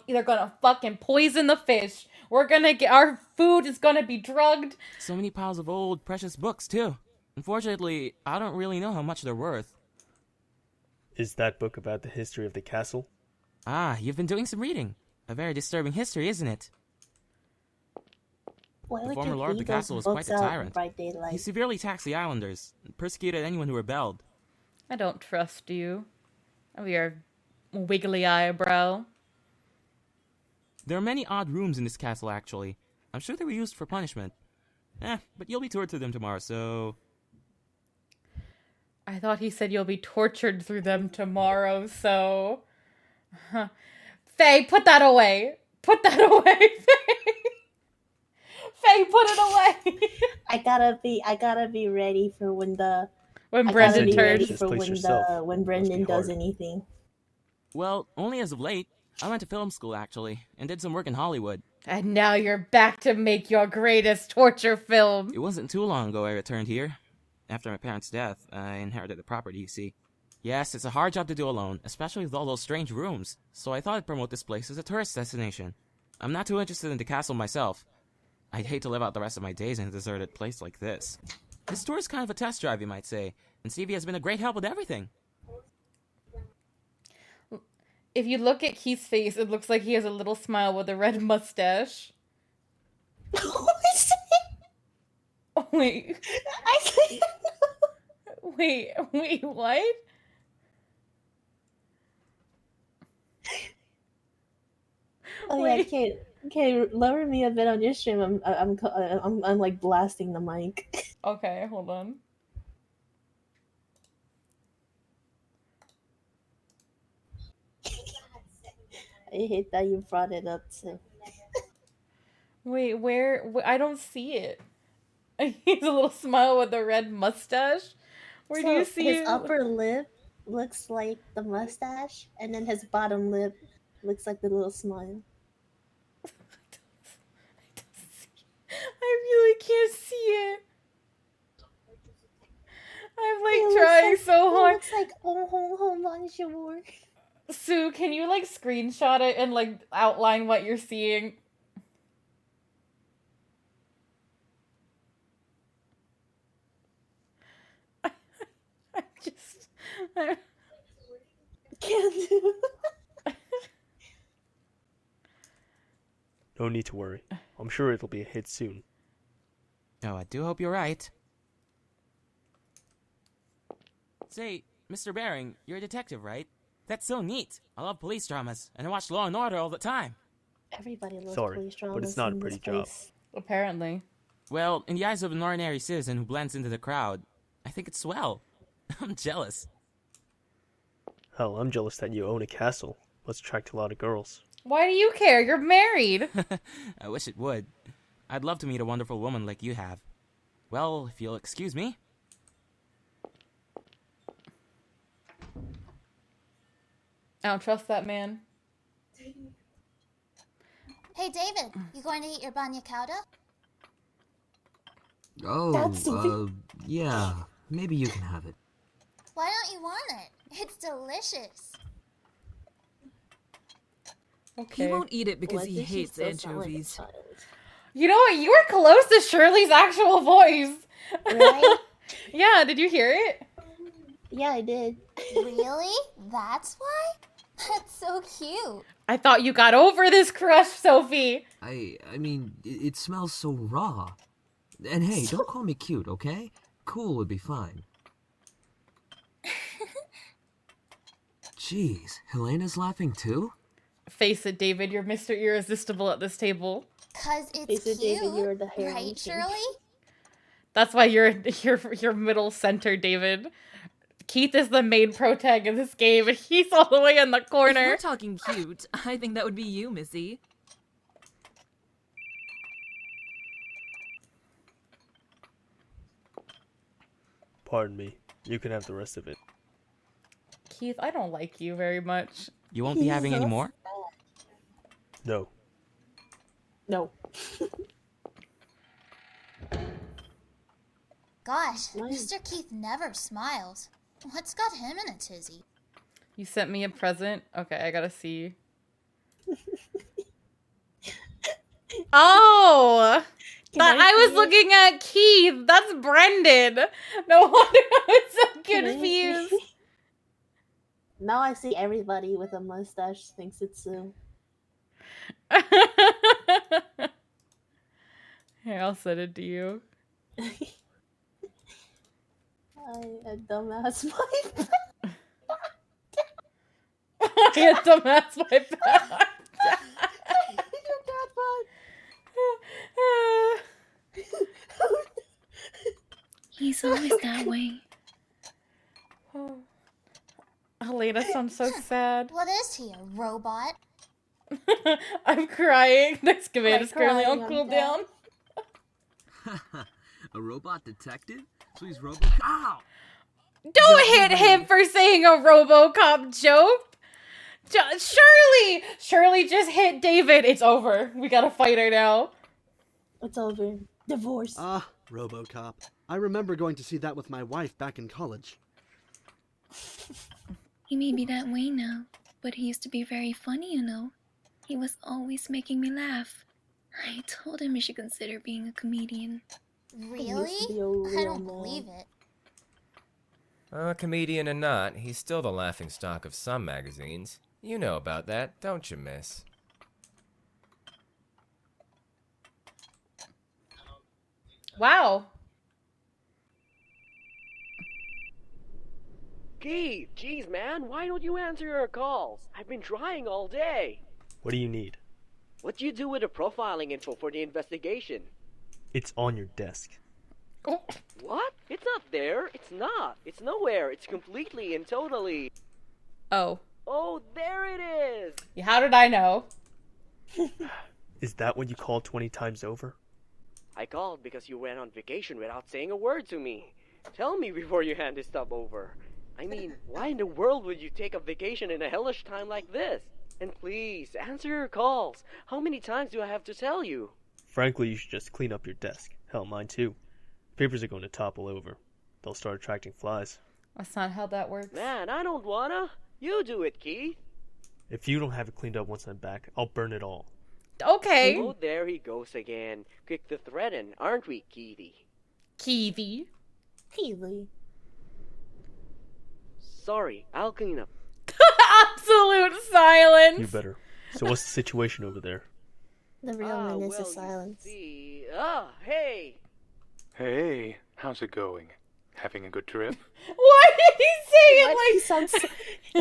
they're gonna fucking poison the fish. Our food is gonna be drugged. So many piles of old, precious books, too. Unfortunately, I don't really know how much they're worth. Is that book about the history of the castle? Ah, you've been doing some reading. A very disturbing history, isn't it? Why The former lord of the castle was quite a tyrant. He severely taxed the islanders, and persecuted anyone who rebelled. I don't trust you. Oh, your wiggly eyebrow. There are many odd rooms in this castle, actually. I'm sure they were used for punishment. But you'll be toured through them tomorrow, so... I thought he said you'll be tortured through them tomorrow, so... Faye, put that away! Put that away, Faye! Faye, put it away! I gotta be ready for when Brendan turns. turns. For when Brendan does anything. Well, only as of late. I went to film school, actually, and did some work in Hollywood. And now you're back to make your greatest torture film. It wasn't too long ago I returned here. After my parents' death, I inherited the property, you see. Yes, it's a hard job to do alone, especially with all those strange rooms. So I thought I'd promote this place as a tourist destination. I'm not too interested in the castle myself. I'd hate to live out the rest of my days in a deserted place like this. This tour is kind of a test drive, you might say, and Stevie has been a great help with everything. If you look at Keith's face, it looks like he has a little smile with a red mustache. Wait. Wait, what? Oh yeah, okay, lower me a bit on your stream. I'm like blasting the mic. Okay, hold on. I hate that you brought it up too. Wait, where? I don't see it. He's a little smile with a red mustache. Where do you see his it? upper lip looks like the mustache, and then his bottom lip looks like the little smile. I really can't see it. I'm like trying so hard. It looks like oh bonjour. Sue, can you like screenshot it and like outline what you're seeing? I can't do. No need to worry. I'm sure it'll be a hit soon. Oh, I do hope you're right. Say, Mr. Baring, you're a detective, right? That's so neat. I love police dramas, and I watch Law & Order all the time. Everybody loves Sorry, police dramas, but it's not a in pretty this job. place. Apparently. Well, in the eyes of an ordinary citizen who blends into the crowd, I think it's swell. I'm jealous. Hell, I'm jealous that you own a castle. Must attract a lot of girls. Why do you care? You're married. I wish it would. I'd love to meet a wonderful woman like you have. Well, if you'll excuse me. I don't trust that man. Hey, David, you going to eat your banya cauda? Oh, yeah. Maybe you can have it. Why don't you want it? It's delicious. Okay. He won't eat it because he hates anchovies. You know what? You were close to Shirley's actual voice. Right? Yeah, did you hear it? Yeah, I did. Really? That's why? That's so cute. I thought you got over this crush, Sophie. I mean, it smells so raw. And hey, don't call me cute, okay? Cool would be fine. Jeez, Helena's laughing too? Face it, David, you're Mr. Irresistible at this table. 'Cause it's Face it, cute, David, you're the hair right, ancient. Shirley? That's why you're middle center, David. Keith is the main protag of this game, and he's all the way in the If corner. we're talking cute, I think that would be you, Missy. Pardon me. You can have the rest of it. Keith, I don't like you very much. You won't be having any more? No. No. Gosh, Mr. Keith never smiles. What's got him in a tizzy? You sent me a present? Okay, I gotta see. Oh! I was looking at Keith. That's Brendan. No wonder I was so confused. Now I see everybody with a mustache thinks it's Sue. Here, I'll send it to you. A dumbass wife. A dumbass wife. He's always that way. Oh. Elena sounds so sad. What is he, a robot? I'm crying. Next command is currently on crying, cooldown. A robot detective? So he's RoboCop. Ow! Don't hit him for saying a RoboCop joke. Shirley just hit David. It's over. We gotta fight her now. It's over. Divorce. Ah, RoboCop. I remember going to see that with my wife back in college. He may be that way now, but he used to be very funny, you know. He was always making me laugh. I told him he should consider being a comedian. Really? I don't believe it. Comedian or not, he's still the laughingstock of some magazines. You know about that, don't you, miss? Wow. Keith, jeez, man, why don't you answer your calls? I've been trying all day. What do you need? What do you do with the profiling info for the investigation? It's on your desk. Oh. What? It's not there. It's not. It's nowhere. It's completely and totally... Oh. Oh, there it is! Yeah, how did I know? Is that what you called 20 times over? I called because you went on vacation without saying a word to me. Tell me before you hand this stuff over. I mean, why in the world would you take a vacation in a hellish time like this? And please, answer your calls. How many times do I have to tell you? Frankly, you should just clean up your desk. Hell, mine too. Papers are going to topple over. They'll start attracting flies. That's not how that works. Man, I don't wanna. You do it, Keith. If you don't have it cleaned up once I'm back, I'll burn it all. Okay. Oh, there he goes again. Quick to threaten, aren't we, Keithy? Keithy. Sorry, I'll clean up. Absolute silence. You better. So what's the situation over there? The real menace is silence. See. Hey! Hey, how's it going? Having a good trip? Why did he say it like... He sounds so...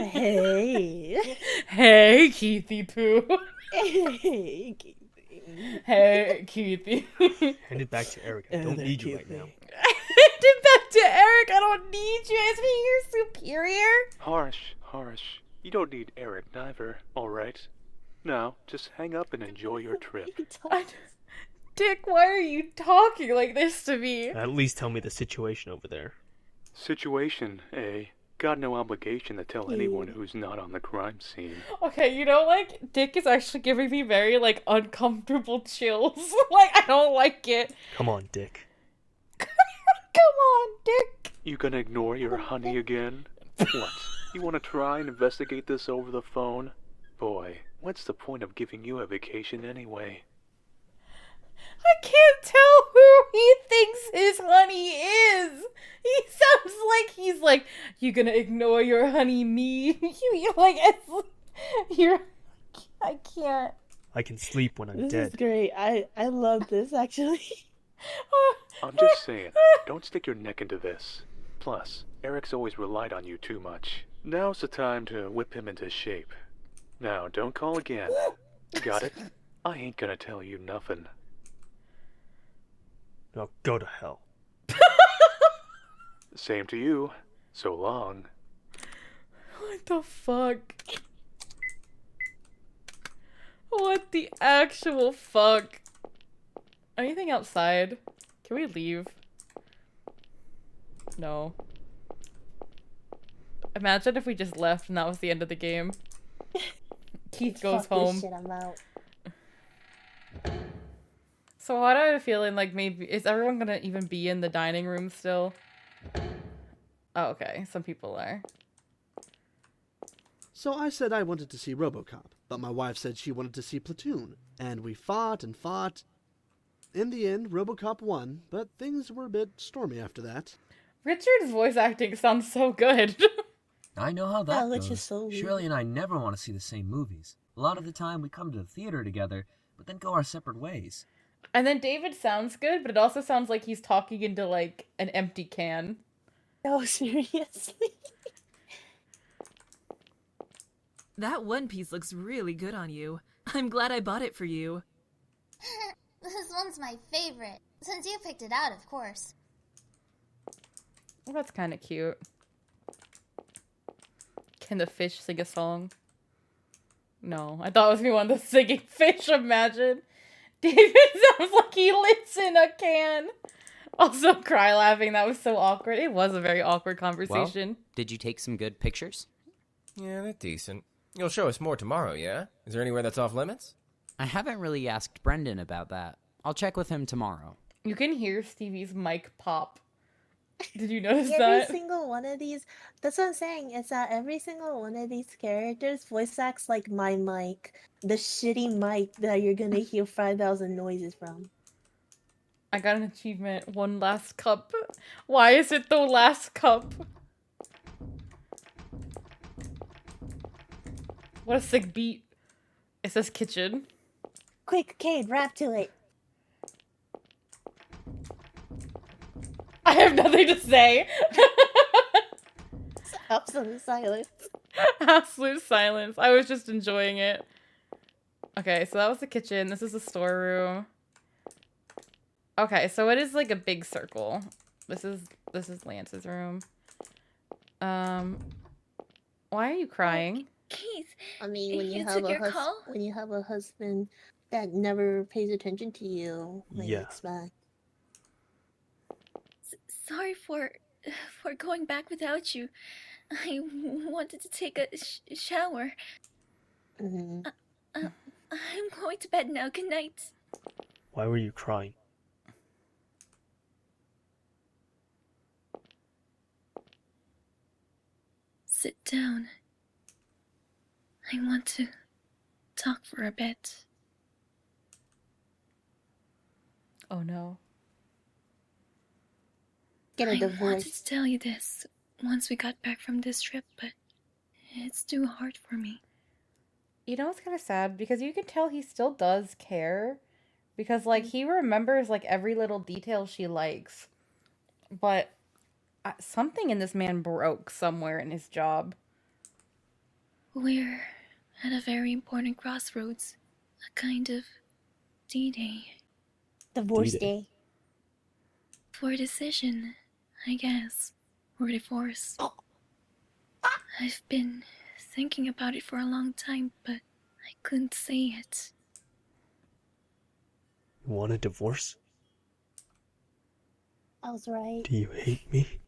Hey. Hey, Keithy Poo. Hey, Keithy. Hey, Keithy. Hand it back to Eric. I don't need you right now. Hand it back to Eric. I don't need you. Is he your superior? Harsh. You don't need Eric neither, alright? Now, just hang up and enjoy your trip. Dick, why are you talking like this to me? At least tell me the situation over there. Situation, eh? Got no obligation to tell anyone who's not on the crime scene. Okay, you know, like, Dick is actually giving me very, like, uncomfortable chills. Like, I don't like it. Come on, Dick. Come on, Dick. You gonna ignore your honey again? What? You wanna try and investigate this over the phone? Boy, what's the point of giving you a vacation anyway? I can't tell who he thinks his honey is. He sounds like he's like, you gonna ignore your honey me? You're like, I can't. I can sleep when I'm This dead. is great. I love this, actually. I'm just saying, don't stick your neck into this. Plus, Eric's always relied on you too much. Now's the time to whip him into shape. Now, don't call again. Got it? I ain't gonna tell you nothing. Now go to hell. Same to you. So long. What the fuck? What the actual fuck? Anything outside? Can we leave? No. Imagine if we just left and that was the end of the game. Keith goes home. This shit, I'm out. So I have a feeling like maybe is everyone gonna even be in the dining room still? Oh, okay, some people are. So I said I wanted to see RoboCop, but my wife said she wanted to see Platoon, and we fought and fought. In the end, RoboCop won, but things were a bit stormy after that. Richard's voice acting sounds so good. I know how that Which goes. is so weird. Shirley and I never want to see the same movies. A lot of the time we come to the theater together, but then go our separate ways. And then David sounds good, but it also sounds like he's talking into like an empty can. No, seriously. That one piece looks really good on you. I'm glad I bought it for you. This one's my favorite. Since you picked it out, of course. Well, that's kind of cute. Can the fish sing a song? No, I thought it was me one of the singing fish. Imagine. David sounds like he lives in a can. Also, cry laughing. That was so awkward. It was a very awkward conversation. Well, did you take some good pictures? Yeah, they're decent. You'll show us more tomorrow, yeah? Is there anywhere that's off limits? I haven't really asked Brendan about that. I'll check with him tomorrow. You can hear Stevie's mic pop. Did you notice Every that? single one of these, that's what I'm saying, is that every single one of these characters voice acts like my mic. The shitty mic that you're gonna hear 5,000 noises from. I got an achievement. One last cup. Why is it the last cup? What a sick beat. It says kitchen. Quick, Cade, rap to it. I have nothing to say. Absolute silence. Absolute silence. I was just enjoying it. Okay, so that was the kitchen. This is the storeroom. Okay, so it is like a big circle. This is Lance's room. Why are you crying? Keith, I mean, when you have a husband that never pays attention to you, what do you expect? Sorry for going back without you. I wanted to take a shower. I'm going to bed now. Good night. Why were you crying? Sit down. I want to talk for a bit. Oh no. Get a I divorce. wanted to tell you this once we got back from this trip, but it's too hard for me. You know, it's kind of sad because you can tell he still does care. Because, like, he remembers, like, every little detail she likes. But something in this man broke somewhere in his job. We're at a very important crossroads. A kind of D-Day. Divorce day. For a decision, I guess. Or divorce. I've been thinking about it for a long time, but I couldn't say it. You want a divorce? I was right. Do you hate me?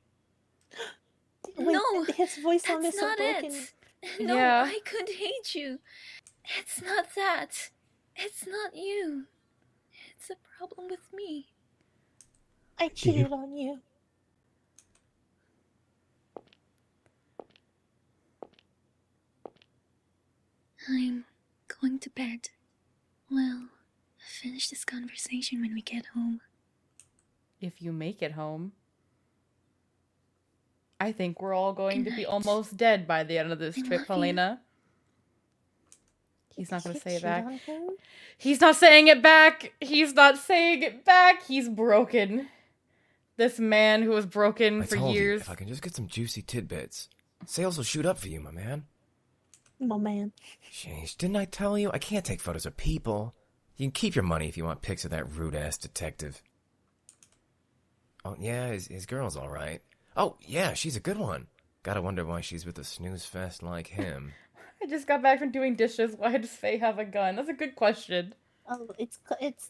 Wait, no! His voice sounded That's so not broken. it! No, Yeah. I couldn't hate you. It's not that. It's not you. It's a problem with me. I cheated on you. I'm going to bed. We'll finish this conversation when we get home. If you make it home. I think we're all going to be Good night. almost dead by the end of this I trip, love you. Helena. He's not going to say it Cheat back. on him? He's not saying it back. He's not saying it back. He's broken. This man who was broken I for told you, years. if I can just get some juicy tidbits, sales will shoot up for you, my man. My man. Sheesh, didn't I tell you? I can't take photos of people. You can keep your money if you want pics of that rude-ass detective. Oh, yeah, his girl's all right. Oh, yeah, she's a good one. Gotta wonder why she's with a snooze fest like him. I just got back from doing dishes. Why does Faye have a gun? That's a good question. Oh, it's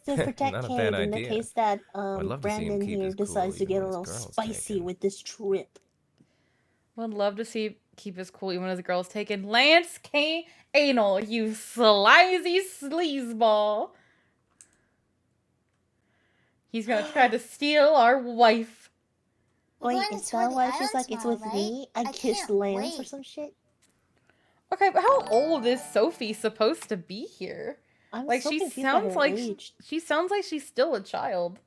to protect Not a Cade bad in the idea. case that I'd love to see him Brandon keep here his cool decides to even get a when his little girl's spicy taken. with this trip. Would love to see keep his cool even as the girl's taken. Lance K. Anal, you sleazy sleazeball. He's gonna try to steal our wife. Wait, going to is tour that the why she's island like, it's tomorrow, with right? me? I kissed can't Lance or wait. some shit? Okay, but how old is Sophie supposed to be here? I'm Like so she confused by sounds her like age. she sounds like she's still a child.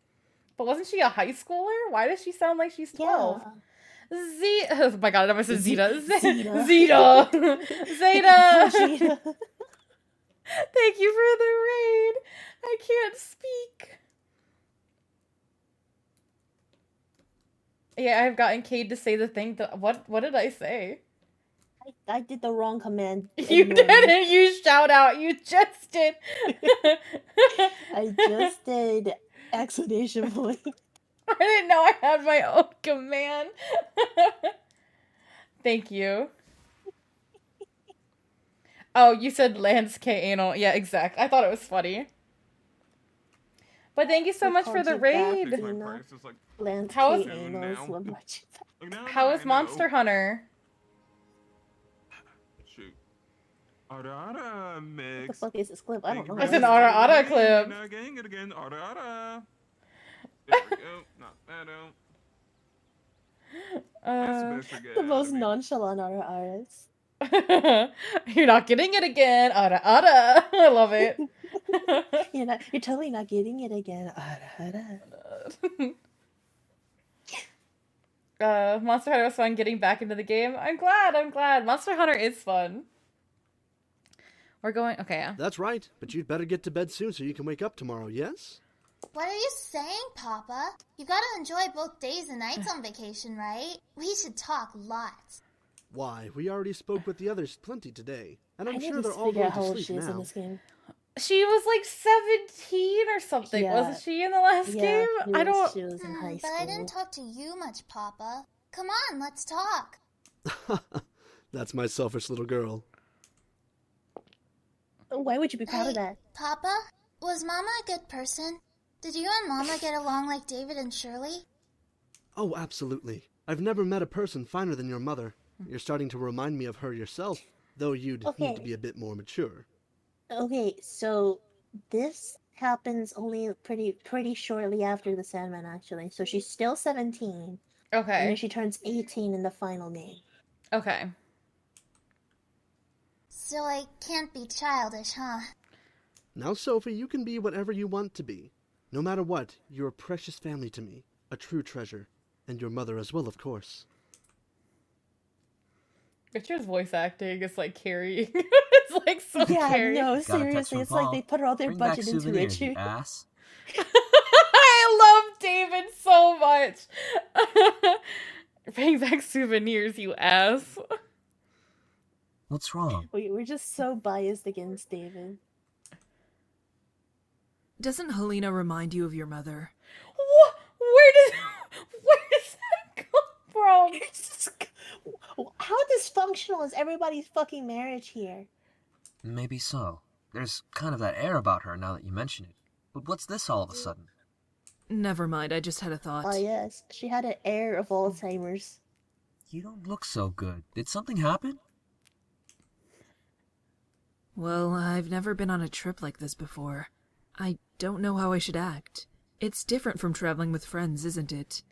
But wasn't she a high schooler? Why does she sound like she's 12? Oh my god, I never said Zeta. Zeta. Zeta. Zeta. Zeta. Thank you for the raid. I can't speak. Yeah, I've gotten Cade to say the thing that what did I say? I did the wrong command. You Ignore me. didn't. You shout out. You just did. I just did exclamation point. I didn't know I had my own command. Thank you. Oh, you said Lance K. Anal. Yeah, exact. I thought it was funny. But thank you so much for the raid. Lance How is, K. Anals will watch you back. how is Monster Hunter? What the fuck is this clip? I don't know. It's an Ara Ara clip. The most nonchalant Ara Aras. You're not getting it again. Ara Ara. I love it. You're totally not getting it again. Ara Ara. Monster Hunter was fun getting back into the game. I'm glad. Monster Hunter is fun. We're going, okay. That's right, but you'd better get to bed soon so you can wake up tomorrow, yes? What are you saying, Papa? You gotta enjoy both days and nights on vacation, right? We should talk lots. Why, we already spoke with the others plenty today, and I'm I need sure to they're all figure out going how to old sleep she is in now. this game. She was like 17 or something. Yeah. Wasn't she in the last game? I don't. She was in high But school. I didn't talk to you much, Papa. Come on, let's talk. That's my selfish little girl. Why would you be proud of that? Papa, was Mama a good person? Did you and Mama get along like David and Shirley? Oh, absolutely. I've never met a person finer than your mother. You're starting to remind me of her yourself, though you'd need to be a bit more mature. Okay, so this happens only pretty shortly after the Sandman, actually. So she's still 17. Okay. And then she turns 18 in the final game. Okay. So I can't be childish, huh? Now, Sophie, you can be whatever you want to be. No matter what, you're a precious family to me, a true treasure, and your mother as well, of course. Richard's voice acting is like carrying. It's like so carrying. No, seriously, it's like they put all their budget into Richard. Ass. I love David so much. Bring back souvenirs, you ass. What's wrong? We're just so biased against David. Doesn't Helena remind you of your mother? Where does that come from? How dysfunctional is everybody's fucking marriage here? Maybe so. There's kind of that air about her now that you mention it. But what's this all of a sudden? Never mind, I just had a thought. Oh yes, she had an air of Alzheimer's. You don't look so good. Did something happen? Well, I've never been on a trip like this before. I don't know how I should act. It's different from traveling with friends, isn't it?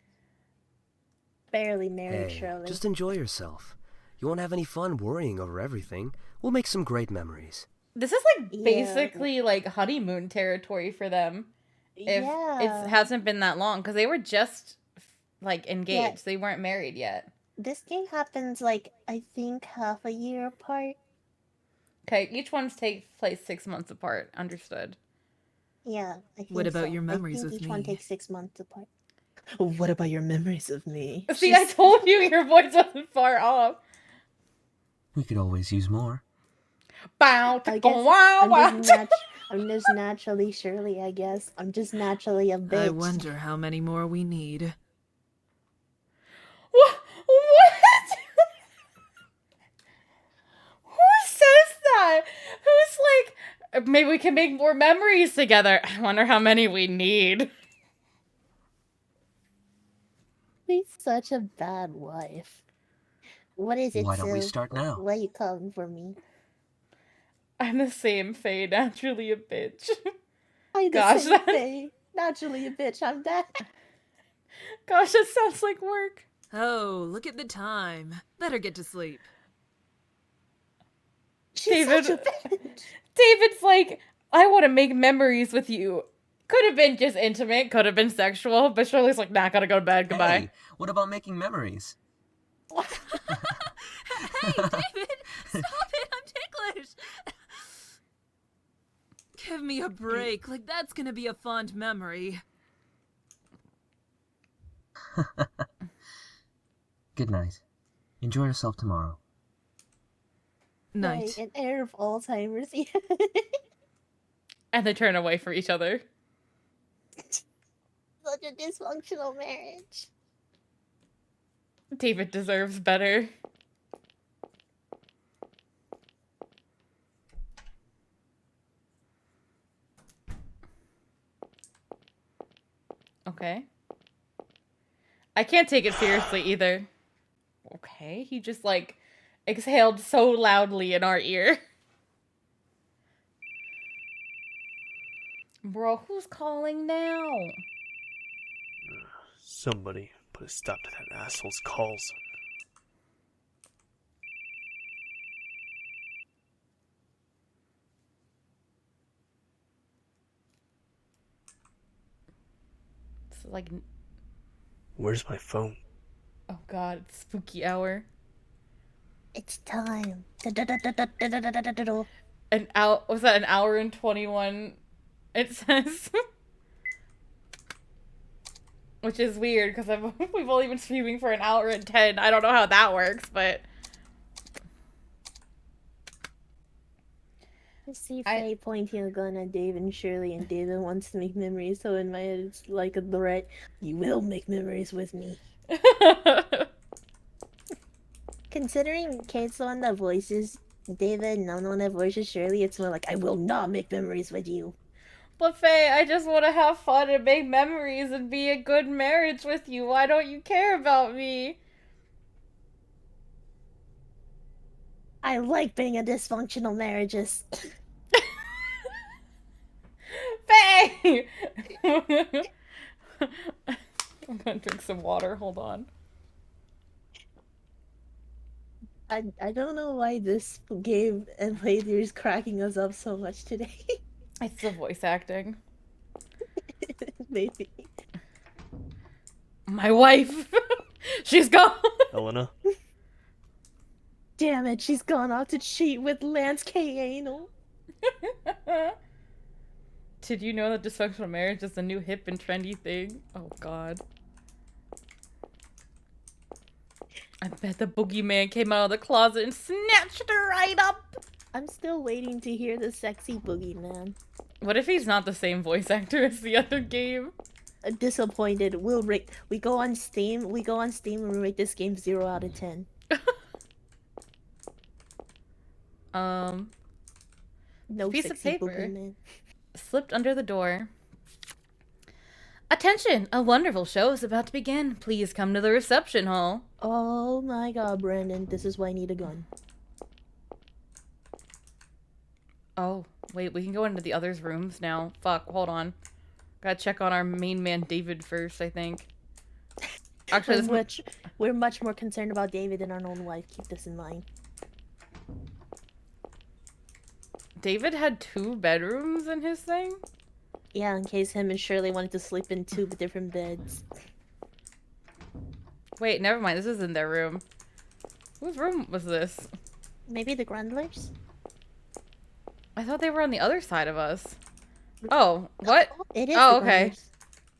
Barely married, Hey, Shirley. just enjoy yourself. You won't have any fun worrying over everything. We'll make some great memories. This is like basically like honeymoon territory for them. If it hasn't been that long, because they were just like engaged. Yeah. They weren't married yet. This game happens like, I think, half a year apart. Okay, each one's take place 6 months apart. Understood. Yeah, I think What about so. your memories I think with each me? one takes 6 months apart. What about your memories of me? See, I told you your voice wasn't far off. We could always use more. Bow, I guess I'm just naturally Shirley, I guess. I'm just naturally a bitch. I wonder how many more we need. What? Who says that? Who's like, maybe we can make more memories together. I wonder how many we need. He's such a bad wife. What is it, Why don't we Sil? start now? Why are you calling for me? I'm the same Faye, naturally a bitch. I'm the Gosh, same thing. Naturally a bitch, I'm that. Gosh, that sounds like work. Oh, look at the time. Better get to sleep. She's David, such a bitch. David's like, I want to make memories with you. Could have been just intimate, could have been sexual, but Shirley's like, nah, gotta go to bed, goodbye. Hey, what about making memories? Hey, David! Stop it! I'm ticklish! Give me a break. Like, that's gonna be a fond memory. Good night. Enjoy yourself tomorrow. Night. Like, an air of Alzheimer's. And they turn away from each other. Look, such a dysfunctional marriage. David deserves better. Okay. I can't take it seriously either. Okay, he just like exhaled so loudly in our ear. Bro, who's calling now? Somebody put a stop to that asshole's calls. It's like... Where's my phone? Oh god, it's spooky hour. It's time. An hour... Was that an hour and 21? It says... Which is weird, because we've only been streaming for an hour and 10. I don't know how that works, but... I see Faye pointing a gun at Dave and Shirley, and David wants to make memories, so in my head it's like a threat. You will make memories with me. Considering Kate's the one that voices David and I'm the one that voices Shirley, it's more like, I will not make memories with you. But Faye, I just want to have fun and make memories and be a good marriage with you. Why don't you care about me? I like being a dysfunctional marriages. Faye! I'm gonna drink some water, hold on. I don't know why this game and playthrough is cracking us up so much today. It's the voice acting. Maybe. My wife! She's gone! Elena? Damn it, she's gone off to cheat with Lance K. Anal. Did you know that dysfunctional marriage is a new hip and trendy thing? Oh god. I bet the boogeyman came out of the closet and snatched her right up! I'm still waiting to hear the sexy boogeyman. What if he's not the same voice actor as the other game? Disappointed. We go on Steam and we rate this game 0 out of 10. No piece of sexy paper boogeyman. slipped under the door. Attention! A wonderful show is about to begin. Please come to the reception hall. Oh my god, Brandon. This is why I need a gun. Oh, wait, we can go into the others' rooms now. Fuck, hold on. Gotta check on our main man David first, I think. Actually, we're much more concerned about David than our own wife. Keep this in mind. David had 2 bedrooms in his thing? Yeah, in case him and Shirley wanted to sleep in 2 different beds. Wait, never mind. This isn't their room. Whose room was this? Maybe the Grundlers? I thought they were on the other side of us. Oh, what? It is. Oh, okay.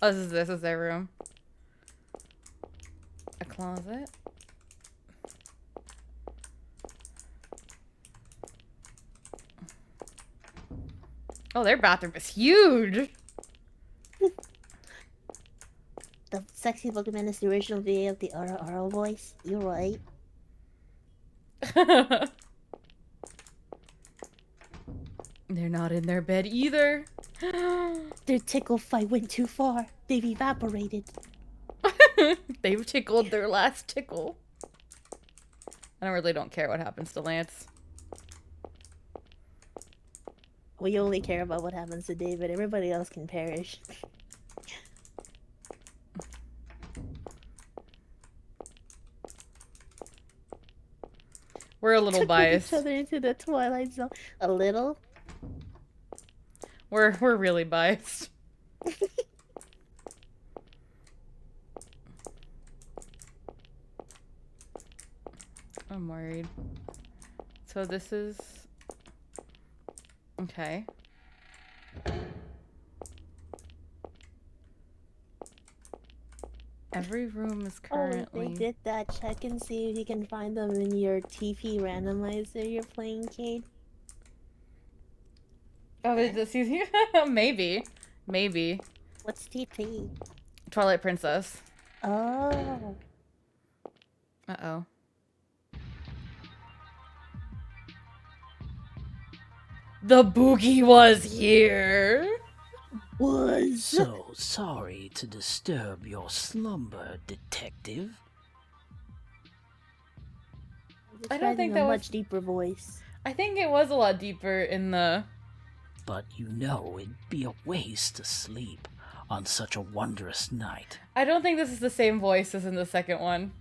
Oh, this is their room. A closet. Oh, their bathroom is huge. The sexy boogeyman is the original video of the RRL voice. You're right. They're not in their bed either. Their tickle fight went too far. They've evaporated. They've tickled their last tickle. I really don't care what happens to Lance. We only care about what happens to David. Everybody else can perish. We're a little biased. Each other into the Twilight Zone. A little. We're really biased. I'm worried. So this is... Okay. Every room is currently... Oh, they did that. Check and see if you can find them in your TP randomizer you're playing, Kate. Oh, is this easy? Maybe. Maybe. What's TP? Twilight Princess. Oh. Uh-oh. The boogie was here. So sorry to disturb your slumber, detective. I don't think that was much deeper voice. I think it was a lot deeper in the. But you know it'd be a waste to sleep on such a wondrous night. I don't think this is the same voice as in the second one.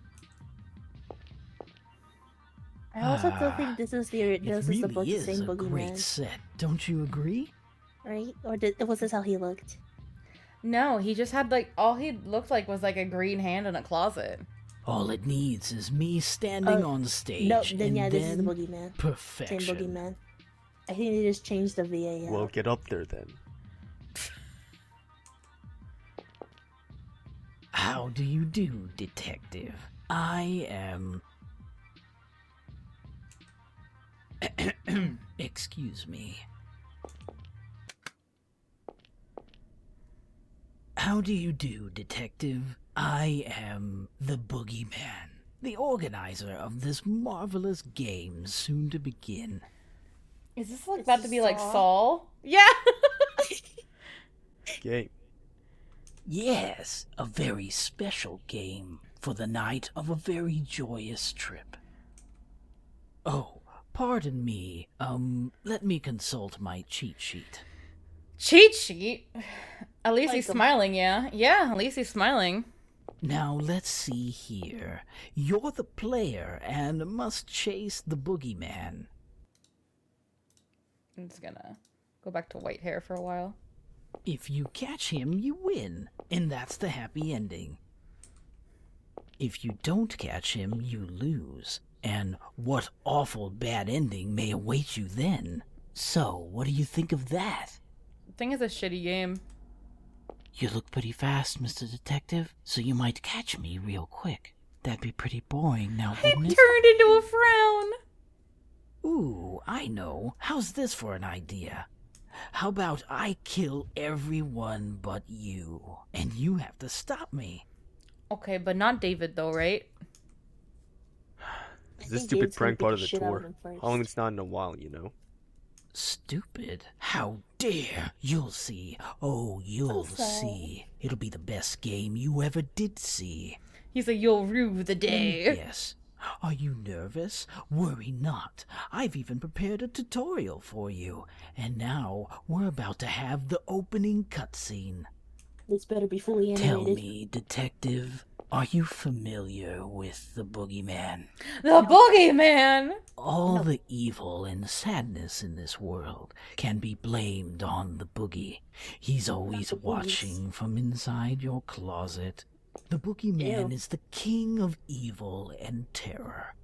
I also still think this is the It really the is same a great boogeyman, set, don't you agree? right? Or was this how he looked? No, he just had like all he looked like was like a green hand in a closet. All it needs is me standing on stage. No, then and yeah, this is the then boogeyman. perfection. Same boogeyman. I think they just changed the VA out. Well, get up there then. How do you do, detective? I am... Excuse me. How do you do, detective? I am the boogeyman, the organizer of this marvelous game soon to begin. Is this like about to be like Saul? Yeah. Game. Yes, a very special game for the night of a very joyous trip. Oh, pardon me. Let me consult my cheat sheet. Cheat sheet? At least he's smiling, yeah. Yeah, at least he's smiling. Now let's see here. You're the player and must chase the boogeyman. I'm just gonna go back to white hair for a while. If you catch him, you win, and that's the happy ending. If you don't catch him, you lose, and what awful bad ending may await you then. So, what do you think of that? I think it's a shitty game. You look pretty fast, Mr. Detective, so you might catch me real quick. That'd be pretty boring now, wouldn't it? Turned into a frown! Ooh, I know. How's this for an idea? How about I kill everyone but you, and you have to stop me? Okay, but not David though, right? This stupid prank part of the tour. How long it's not in a while, you know? Stupid? How dare! You'll see. Oh, you'll see. It'll be the best game you ever did see. He's like, you'll rue the day. Yes. Are you nervous? Worry not. I've even prepared a tutorial for you. And now we're about to have the opening cutscene. This better be fully animated. Tell me, detective, are you familiar with the boogeyman? The boogeyman! All the evil and sadness in this world can be blamed on the boogie. He's always watching from inside your closet. The boogeyman is the king of evil and terror.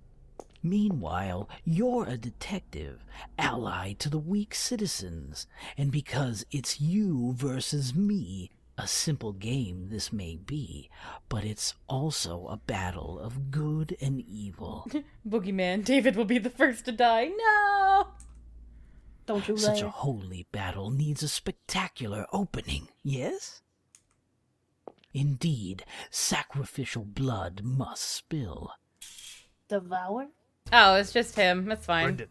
Meanwhile, you're a detective, allied to the weak citizens, and because it's you versus me, a simple game this may be, but it's also a battle of good and evil. Boogeyman, David will be the first to die. No! Don't you Such a holy battle needs a spectacular opening, yes? Indeed, sacrificial blood must spill. Devour? Oh, it's just him. That's fine. Brendan.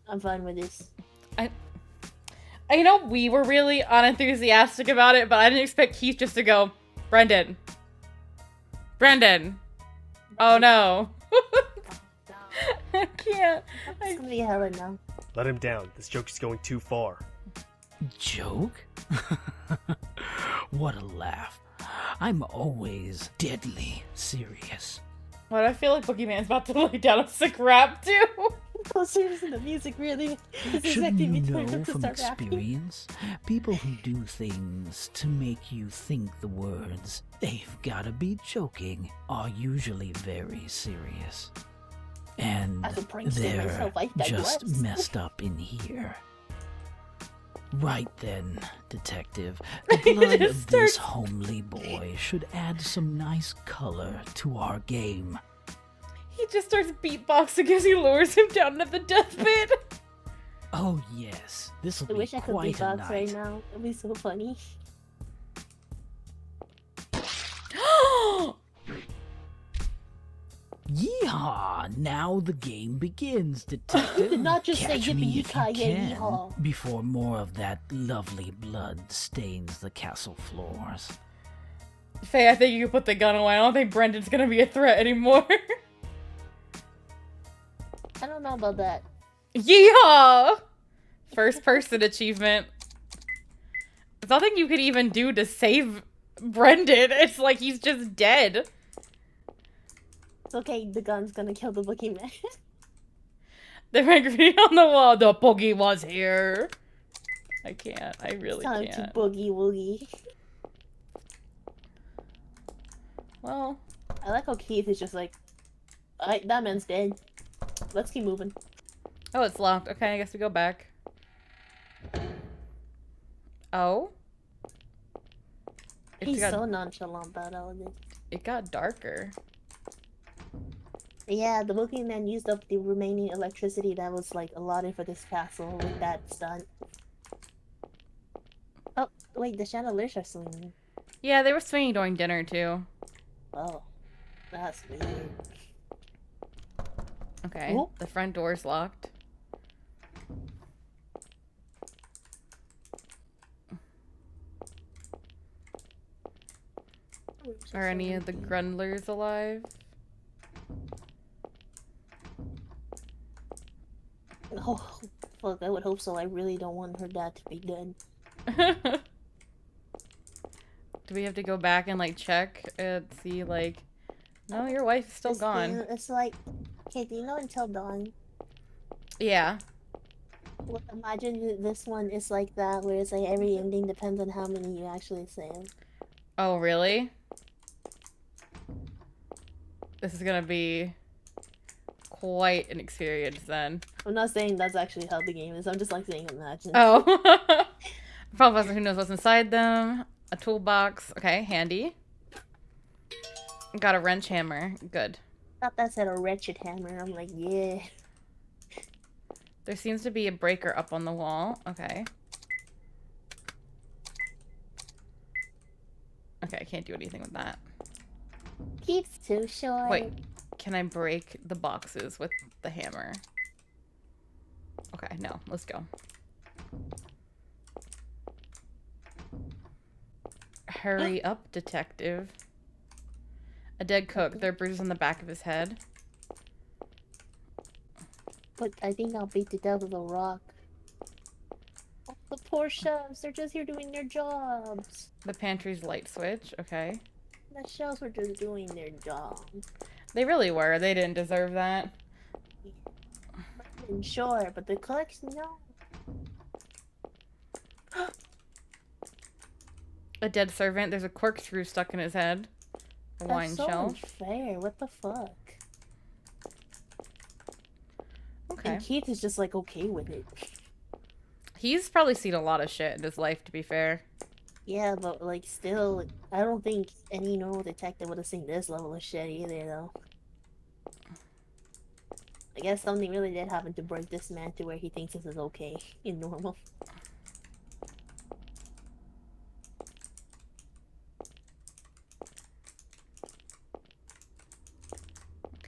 I'm fine with this. You know, we were really unenthusiastic about it, but I didn't expect Keith just to go, Brendan. Brendan. Oh no. I can't. It's gonna be Helen now. Let him down. This joke is going too far. Joke? What a laugh. I'm always deadly serious. Why do I feel like Boogeyman's about to lay down a sick rap too? Oh, seriously, the music really is Shouldn't expecting you me to know to from start rapping. experience? People who do things to make you think the words "they've gotta be joking" are usually very serious. And As a prankster they're myself, I just digress. messed up in here. Right then, detective, the blood of this homely boy should add some nice color to our game. He just starts beatboxing as he lowers him down to the death pit. Oh yes, this'll I be wish I could quite a beatbox night. right now. It'd be so funny. Yeehaw! Now the game begins, detective. Did not just say Catch me yippee if you ki yay can, yeehaw. before more of that lovely blood stains the castle floors. Faye, I think you can put the gun away. I don't think Brendan's gonna be a threat anymore. I don't know about that. Yeehaw! First person achievement. There's nothing you could even do to save Brendan. It's like he's just dead. It's okay, the gun's gonna kill the boogeyman. They're graffiti on the wall. The boogie was here. I can't. I really It's time can't. to boogie woogie. Well, I like how Keith is just like, alright, that man's dead. Let's keep moving. oh, it's locked. Okay, I guess we go back. Oh? He's so nonchalant about all of this. It got darker. Yeah, the boogeyman used up the remaining electricity that was like allotted for this castle with that stunt. Oh, wait, the chandeliers are swinging. Yeah, they were swinging during dinner too. Oh, that's weird. Okay, Oh. the front door's locked. Are any of the Grundlers alive? Oh, fuck, I would hope so. I really don't want her dad to be dead. Do we have to go back and like check and see like, no, your wife is still gone. It's like, okay, do you know Until Dawn? Yeah. Well, imagine this one is like that, where it's like every ending depends on how many you actually save. Oh, really? This is gonna be quite an experience then. I'm not saying that's actually how the game is. I'm just like saying imagine. Oh. Professor who knows what's inside them. A toolbox. Okay, handy. Got a wrench hammer. Good. Thought that said a wretched hammer. I'm like, yeah. There seems to be a breaker up on the wall. Okay. Okay, I can't do anything with that. Keeps too short. Wait, can I break the boxes with the hammer? Okay, no, let's go. Hurry up, detective. A dead cook. There are bruises on the back of his head. But I think I'll beat to death with a rock. Oh, the poor chefs, they're just here doing their jobs. The pantry's light switch. Okay. The chefs were just doing their job. They really were. They didn't deserve that. Sure, but the cooks, no. A dead servant. There's a corkscrew stuck in his head. A wine That's so shelf. unfair. What the fuck? Okay. And Keith is just like okay with it. He's probably seen a lot of shit in his life, to be fair. Yeah, but like still, I don't think any normal detective would have seen this level of shit either, though. I guess something really did happen to break this man to where he thinks this is okay in normal.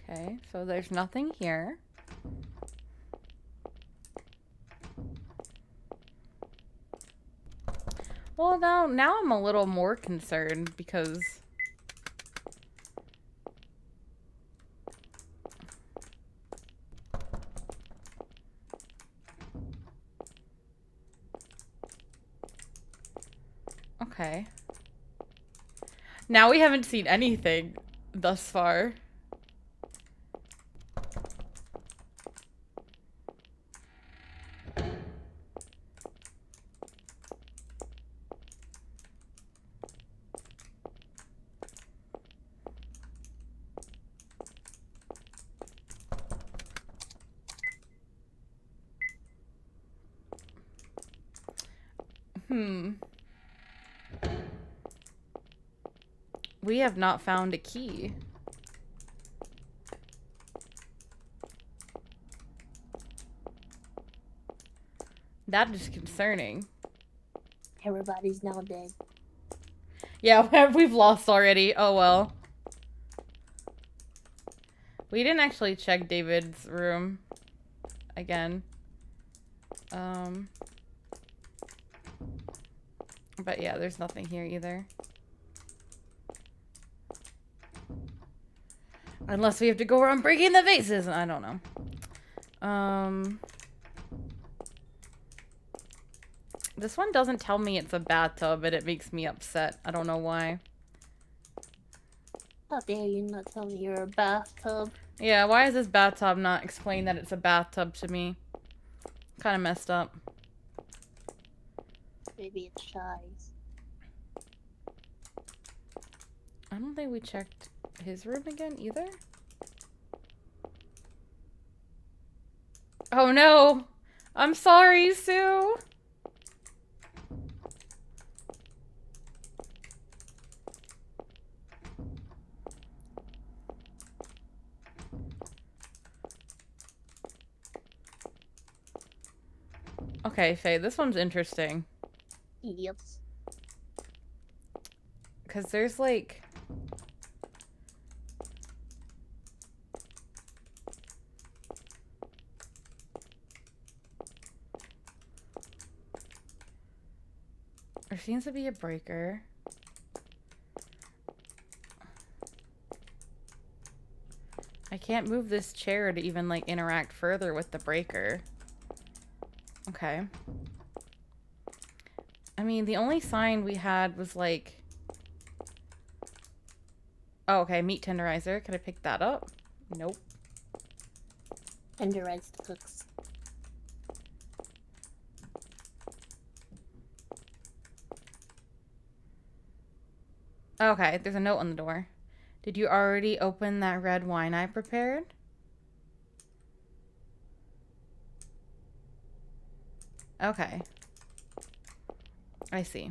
Okay, so there's nothing here. Well, now I'm a little more concerned because... Okay. Now we haven't seen anything thus far. We have not found a key. That is concerning. Everybody's now dead. Yeah, we've lost already. Oh well. We didn't actually check David's room again. But yeah, there's nothing here either. Unless we have to go around breaking the vases. I don't know. This one doesn't tell me it's a bathtub, but it makes me upset. I don't know why. How dare you not tell me you're a bathtub? Yeah, why is this bathtub not explain that it's a bathtub to me? Kind of messed up. Maybe it's Shy's. I don't think we checked his room again either. Oh no! I'm sorry, Sue! Okay, Faye, this one's interesting. Yep. Because there's like... There seems to be a breaker. I can't move this chair to even like interact further with the breaker. Okay. I mean, the only sign we had was like... Oh, okay, meat tenderizer. Can I pick that up? Nope. Tenderized cooks. Okay, there's a note on the door. Did you already open that red wine I prepared? Okay. I see.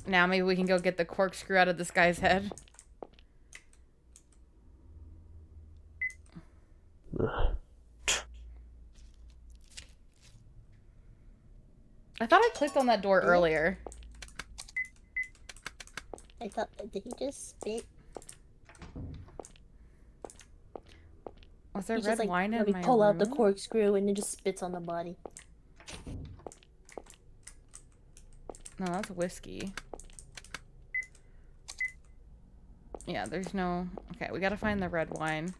Now maybe we can go get the corkscrew out of this guy's head. I thought I clicked on that door earlier. I thought, did he just spit? Was there He red just, like, wine in let me my pull out the room? corkscrew and it just spits on the body. No, that's whiskey. Yeah, there's no... Okay, we gotta find the red wine.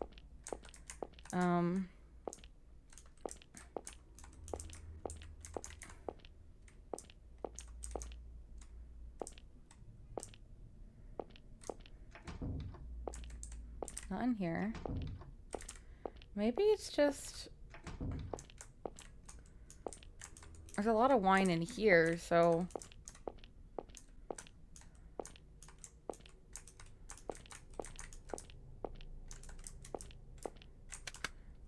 Not in here. Maybe it's just... There's a lot of wine in here, so...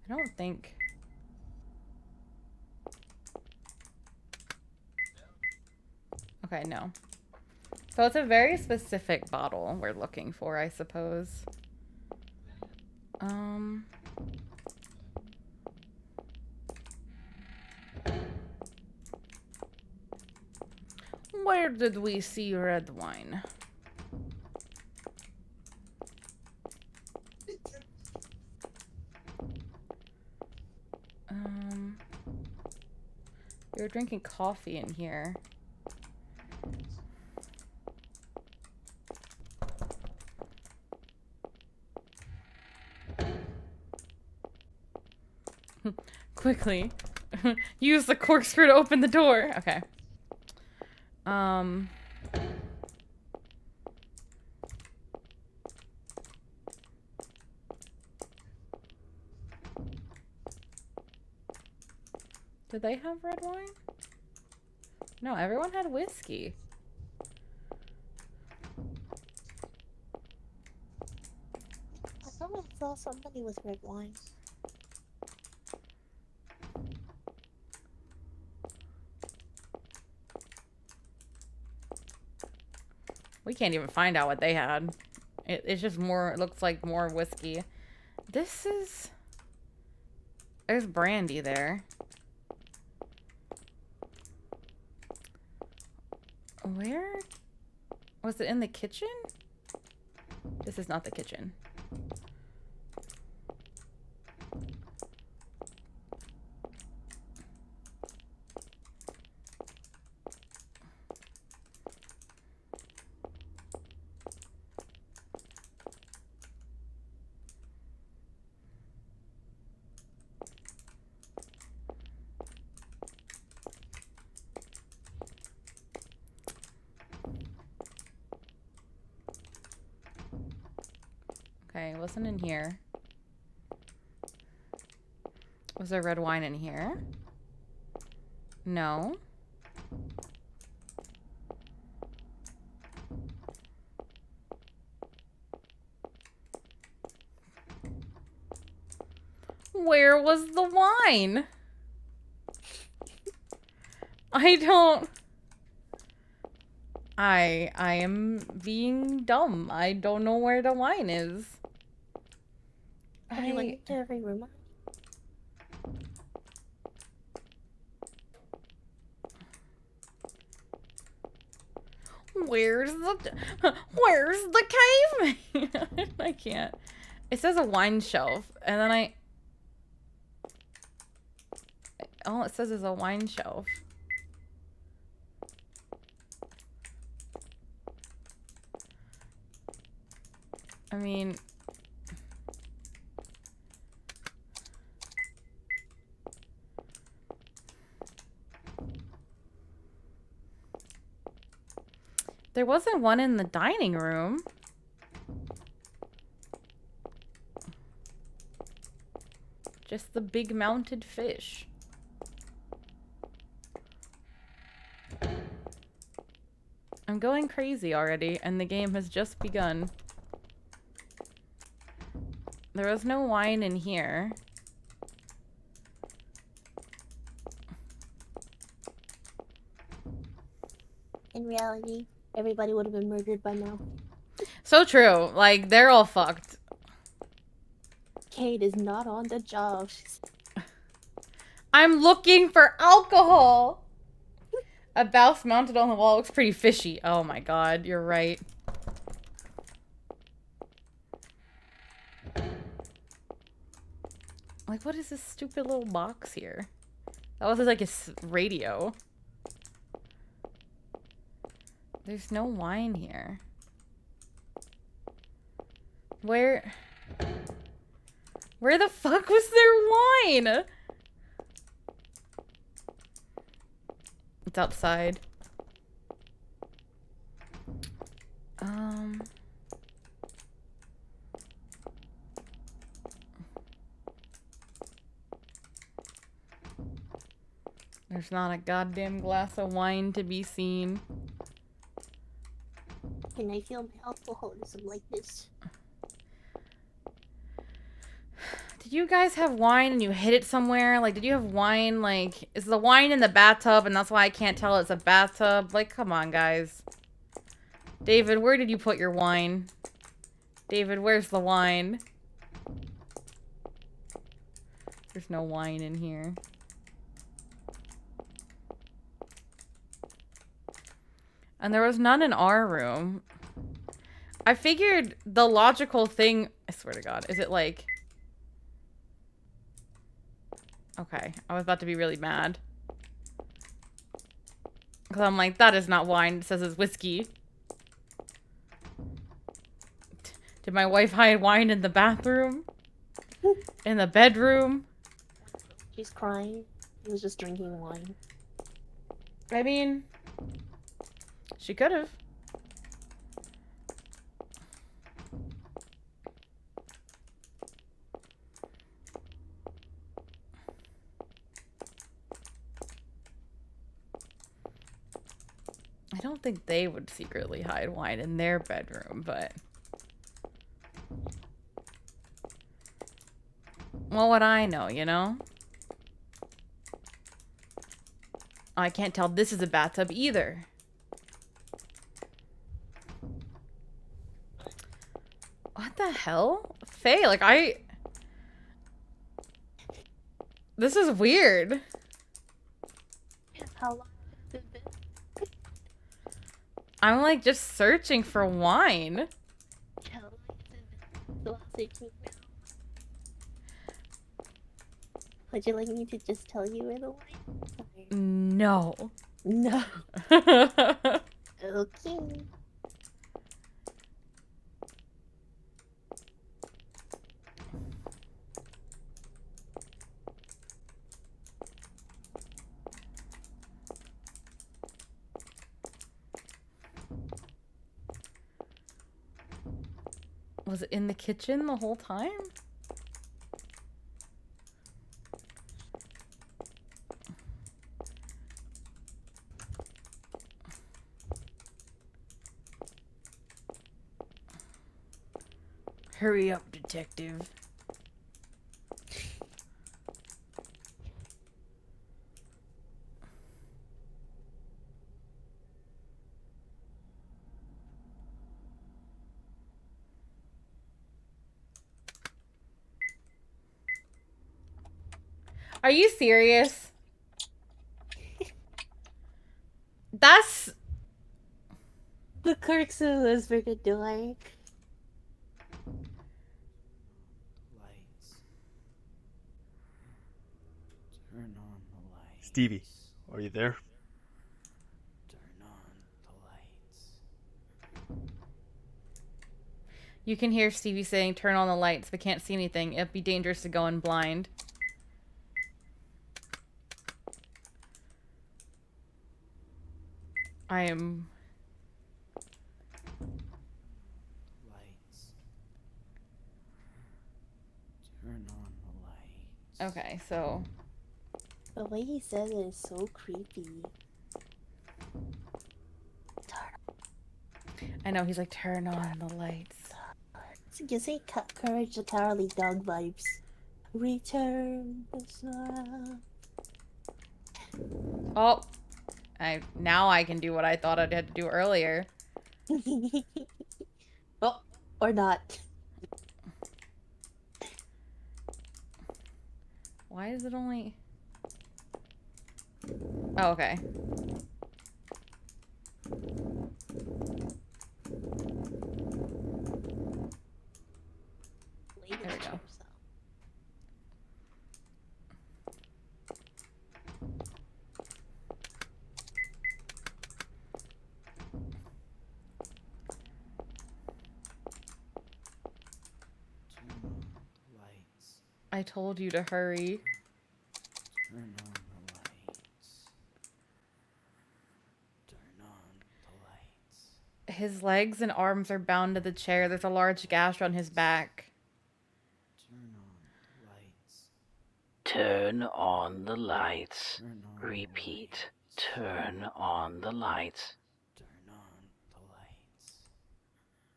I don't think... Okay, no. So it's a very specific bottle we're looking for, I suppose. Where did we see red wine? You're drinking coffee in here. Quickly. Use the corkscrew to open the door. Okay. Did they have red wine? No, everyone had whiskey. I thought I saw somebody with red wine. We can't even find out what they had. It's just more, it looks like more whiskey. This is... There's brandy there. Where? Was it in the kitchen? This is not the kitchen. Okay, wasn't in here. Was there red wine in here? No. Where was the wine? I don't... I am being dumb. I don't know where the wine is. I went to every room. Where's the cave? I can't. It says a wine shelf, and then all it says is a wine shelf. I mean, there wasn't one in the dining room. Just the big mounted fish. I'm going crazy already, and the game has just begun. There was no wine in here. In reality, everybody would have been murdered by now. So true. Like, they're all fucked. Kate is not on the job. I'm looking for alcohol! A mouse mounted on the wall looks pretty fishy. Oh my god, you're right. Like, what is this stupid little box here? That was like a radio. There's no wine here. Where the fuck was there wine? It's outside. There's not a goddamn glass of wine to be seen. Can I feel my alcoholism like this? Did you guys have wine and you hid it somewhere? Like, did you have wine, like, is the wine in the bathtub and that's why I can't tell it's a bathtub? Like, come on, guys. David, where did you put your wine? David, where's the wine? There's no wine in here. And there was none in our room. I figured the logical thing... I swear to God. Is it like... Okay. I was about to be really mad. Because I'm like, that is not wine. It says it's whiskey. Did my wife hide wine in the bathroom? In the bedroom? She's crying. He was just drinking wine. I mean... She could have. I don't think they would secretly hide wine in their bedroom, but... What would I know, you know? I can't tell this is a bathtub either. What the hell? Faye, like This is weird. How long has it been? I'm like just searching for wine. How long has it been? The last 18 now. Would you like me to just tell you where the wine? Sorry. No. No. Okay. Was it in the kitchen the whole time? Hurry up, detective. Are you serious? That's... The clerk's was freaking dark. Turn on the lights. Stevie, are you there? Turn on the lights. You can hear Stevie saying, turn on the lights, but can't see anything. It'd be dangerous to go in blind. I am... Lights. Turn on the lights. Okay, so... The way he says it is so creepy. I know, he's like, turn on the lights. It gives me Courage the Cowardly Dog vibes. Return the sun. Oh! Now I can do what I thought I'd had to do earlier. Oh, or not. Why is it only... Oh, okay. There we go. I told you to hurry. Turn on the lights. Turn on the lights. His legs and arms are bound to the chair. There's a large gash on his back. Turn on the lights. Repeat. Turn on the lights.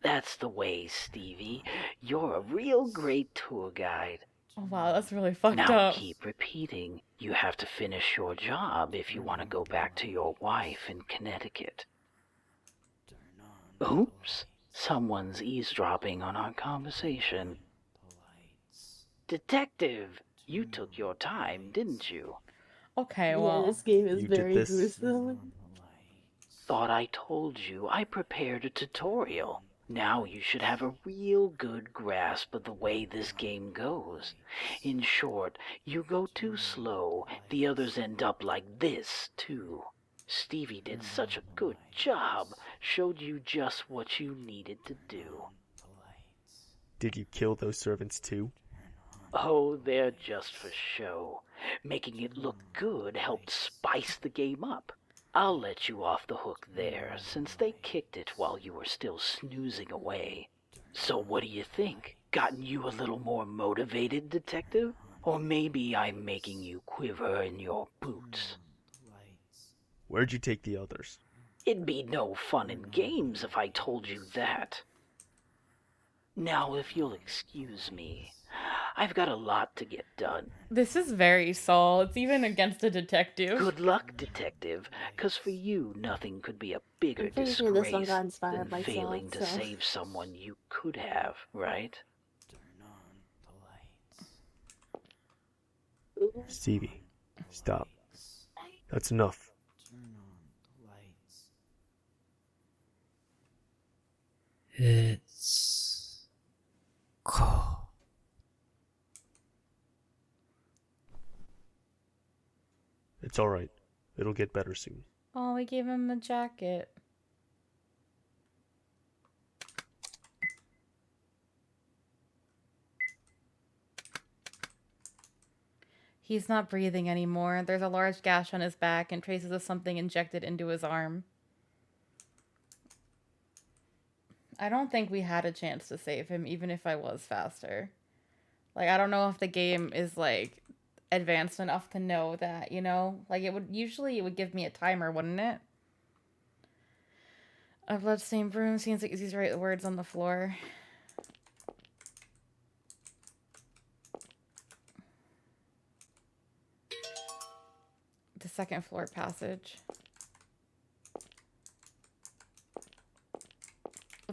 That's the way, Stevie. You're a real great tour guide. Oh wow, that's really fucked Now up. keep repeating. You have to finish your job if you want to go back to your wife in Connecticut. Oops. Someone's eavesdropping on our conversation. Detective, you took your time, didn't you? Okay, well. Yeah, this game is very gruesome. Thought I told you I prepared a tutorial. Now you should have a real good grasp of the way this game goes. In short, you go too slow, the others end up like this, too. Stevie did such a good job, showed you just what you needed to do. Did you kill those servants too? Oh, they're just for show. Making it look good helped spice the game up. I'll let you off the hook there, since they kicked it while you were still snoozing away. So what do you think? Gotten you a little more motivated, Detective? Or maybe I'm making you quiver in your boots. Where'd you take the others? It'd be no fun and games if I told you that. Now, if you'll excuse me, I've got a lot to get done. This is very Saul. It's even against a detective. Good luck, Detective, because for you, nothing could be a bigger disgrace than failing to save someone you could have, right? Stevie, stop. That's enough. It's cold. It's alright. It'll get better soon. Oh, we gave him a jacket. He's not breathing anymore. There's a large gash on his back and traces of something injected into his arm. I don't think we had a chance to save him, even if I was faster. Like, I don't know if the game is, like, advanced enough to know that, you know? Like, it would give me a timer, wouldn't it? A bloodstained broom seems like these right words on the floor. The second floor passage.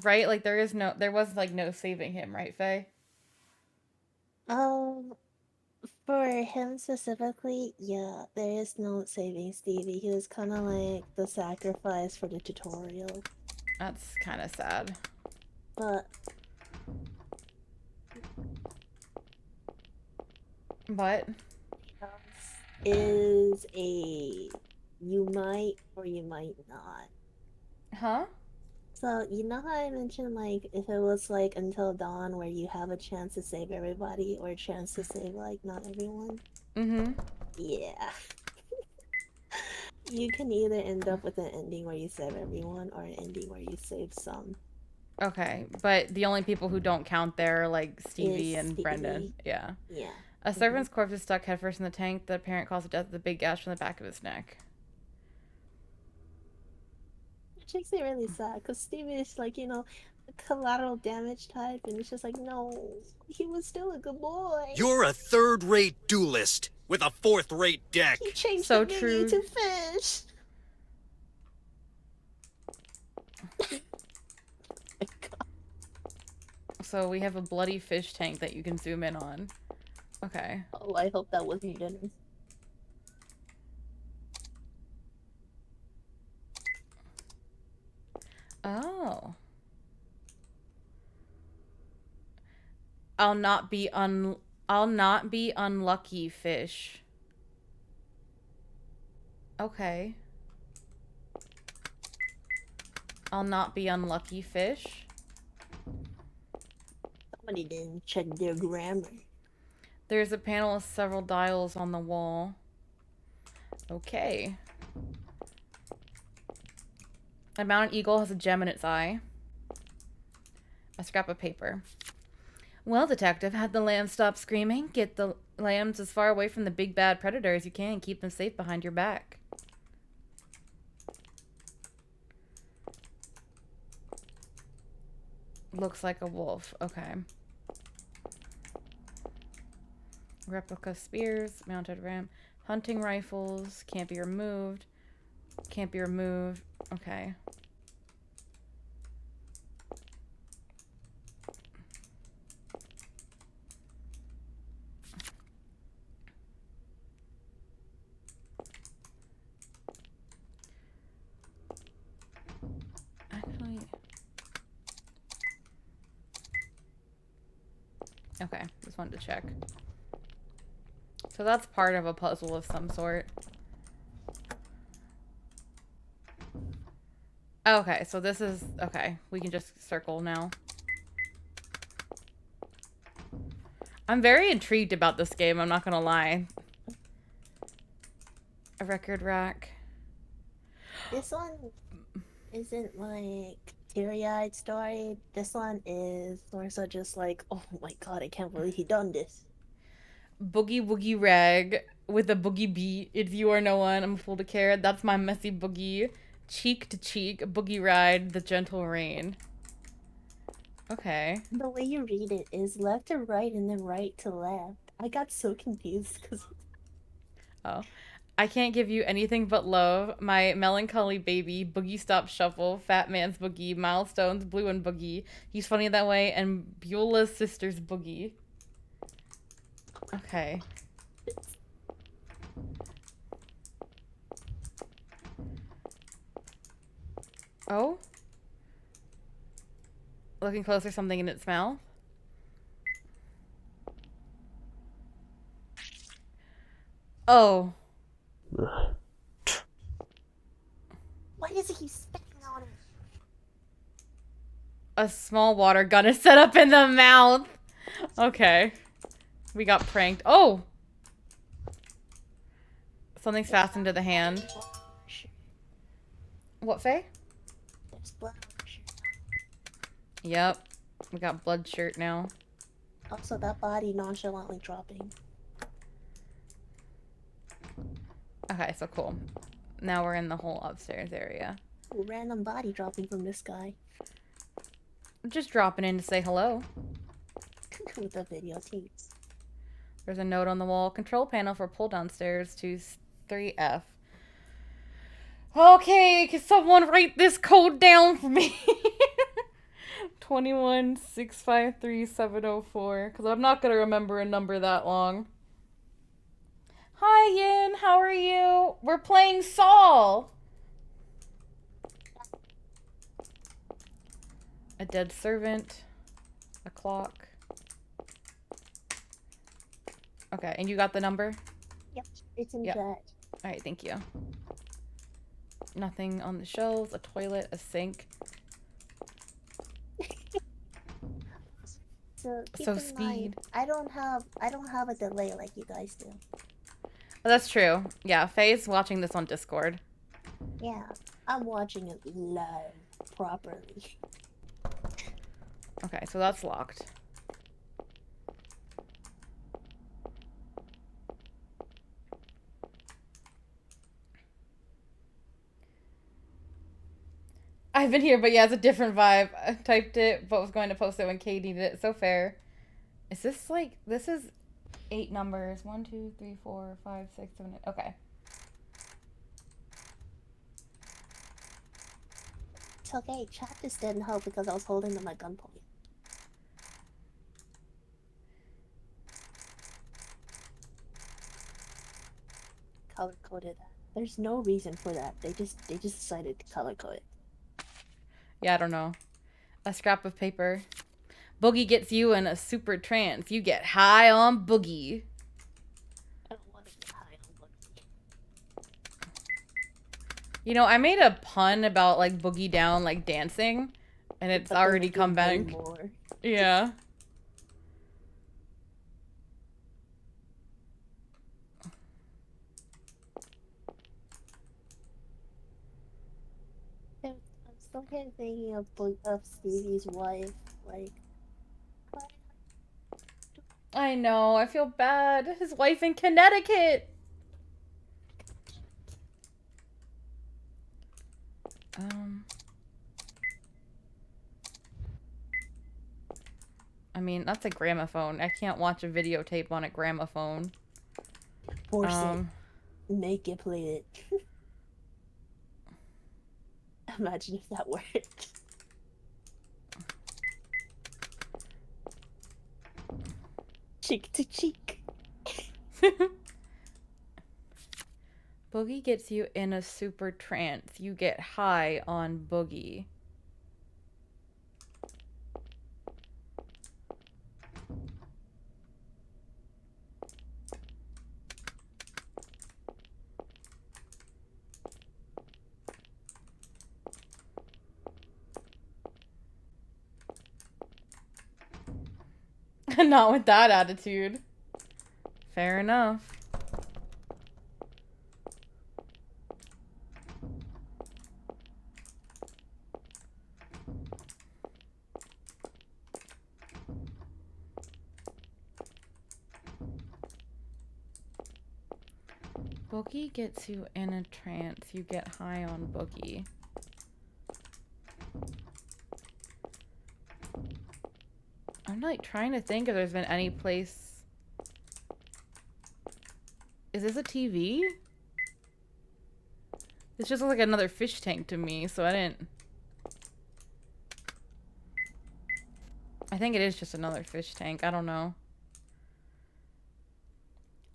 Right? Like, there was, like, no saving him, right, Faye? For him specifically, yeah, there is no saving Stevie. He was kind of like the sacrifice for the tutorial. That's kind of sad. But What? Is a you might or you might not. Huh? So, you know how I mentioned, like, if it was, like, until dawn where you have a chance to save everybody or a chance to save, like, not everyone? Mm-hmm. Yeah. You can either end up with an ending where you save everyone or an ending where you save some. Okay, but the only people who don't count there are, like, Stevie Is and Stevie. Brendan. Yeah. Yeah. A servant's corpse is stuck headfirst in the tank. The parent calls it death with a big gash from the back of his neck. Which makes me really sad, because Stevie is, like, you know, a collateral damage type, and it's just like, no, he was still a good boy. You're a third-rate duelist with a fourth-rate deck. He changed So the menu true. to fish. So we have a bloody fish tank that you can zoom in on. Okay. Oh, I hope that wasn't Dennis. Oh. I'll not be unlucky, fish. Okay. I'll not be unlucky, fish. Somebody didn't check their grammar. There's a panel with several dials on the wall. Okay. A mounted eagle has a gem in its eye. A scrap of paper. Well, detective, had the lambs stop screaming? Get the lambs as far away from the big bad predator as you can and keep them safe behind your back. Looks like a wolf. Okay. Replica spears, mounted ram, hunting rifles, can't be removed. Can't be removed. Okay. Actually. Okay, just wanted to check. So that's part of a puzzle of some sort. Okay, so this is... Okay, we can just circle now. I'm very intrigued about this game, I'm not gonna lie. A record rack. This one isn't like teary-eyed story. This one is more so just like, oh my god, I can't believe he done this. Boogie Woogie Rag with a boogie beat. It's you or no one. I'm full to care. That's my messy boogie. Cheek to cheek. Boogie ride. The gentle rain. Okay. The way you read it is left to right and then right to left. I got so confused because... Oh. I can't give you anything but love. My melancholy baby. Boogie Stop Shuffle. Fat Man's Boogie. Milestones. Blue and Boogie. He's funny that way. And Beulah's Sister's Boogie. Okay. Oh? Looking closer, something in its mouth. Oh. Why does he keep spitting on it? A small water gun is set up in the mouth. Okay. We got pranked. Oh! Something's fastened to the hand. What, Faye? There's blood on her shirt. Yep. We got blood shirt now. Also, that body nonchalantly dropping. Okay, so cool. Now we're in the whole upstairs area. Ooh, random body dropping from this guy. Just dropping in to say hello. With the videotapes. There's a note on the wall. Control panel for pull downstairs to 3F. Okay, can someone write this code down for me? 21653704. Because I'm not going to remember a number that long. Hi, Yin. How are you? We're playing Saul. A dead servant. A clock. Okay, and you got the number? Yep, it's in Yep. that. Alright, thank you. Nothing on the shelves. A toilet. A sink. So keep So in speed. mind, I don't have a delay like you guys do. Oh, that's true. Yeah, Faye's watching this on Discord. Yeah, I'm watching it live, properly. Okay, so that's locked. I've been here, but yeah, it's a different vibe. I typed it, but was going to post it when Kate needed it. So fair. Is this like, this is 8 numbers. 1, 2, 3, 4, 5, 6, 7, 8. Okay. It's okay, chat just didn't help because I was holding them at gunpoint. Color coded that. There's no reason for that. They just decided to color code it. Yeah, I don't know. A scrap of paper. Boogie gets you in a super trance. You get high on Boogie. I don't want to get high on Boogie. You know, I made a pun about like Boogie Down like dancing, and it's But already then come back. more. Yeah. I'm still kind of thinking of Stevie's wife, like. I know. I feel bad. His wife in Connecticut. I mean, that's a gramophone. I can't watch a videotape on a gramophone. Force it. Make it play it. Imagine if that worked. Cheek to cheek. Boogie gets you in a super trance. You get high on Boogie. Not with that attitude. Fair enough. Boogie gets you in a trance. You get high on Boogie. I'm like trying to think if there's been any place. Is this a TV? This just looks like another fish tank to me, so I didn't. I think it is just another fish tank. I don't know.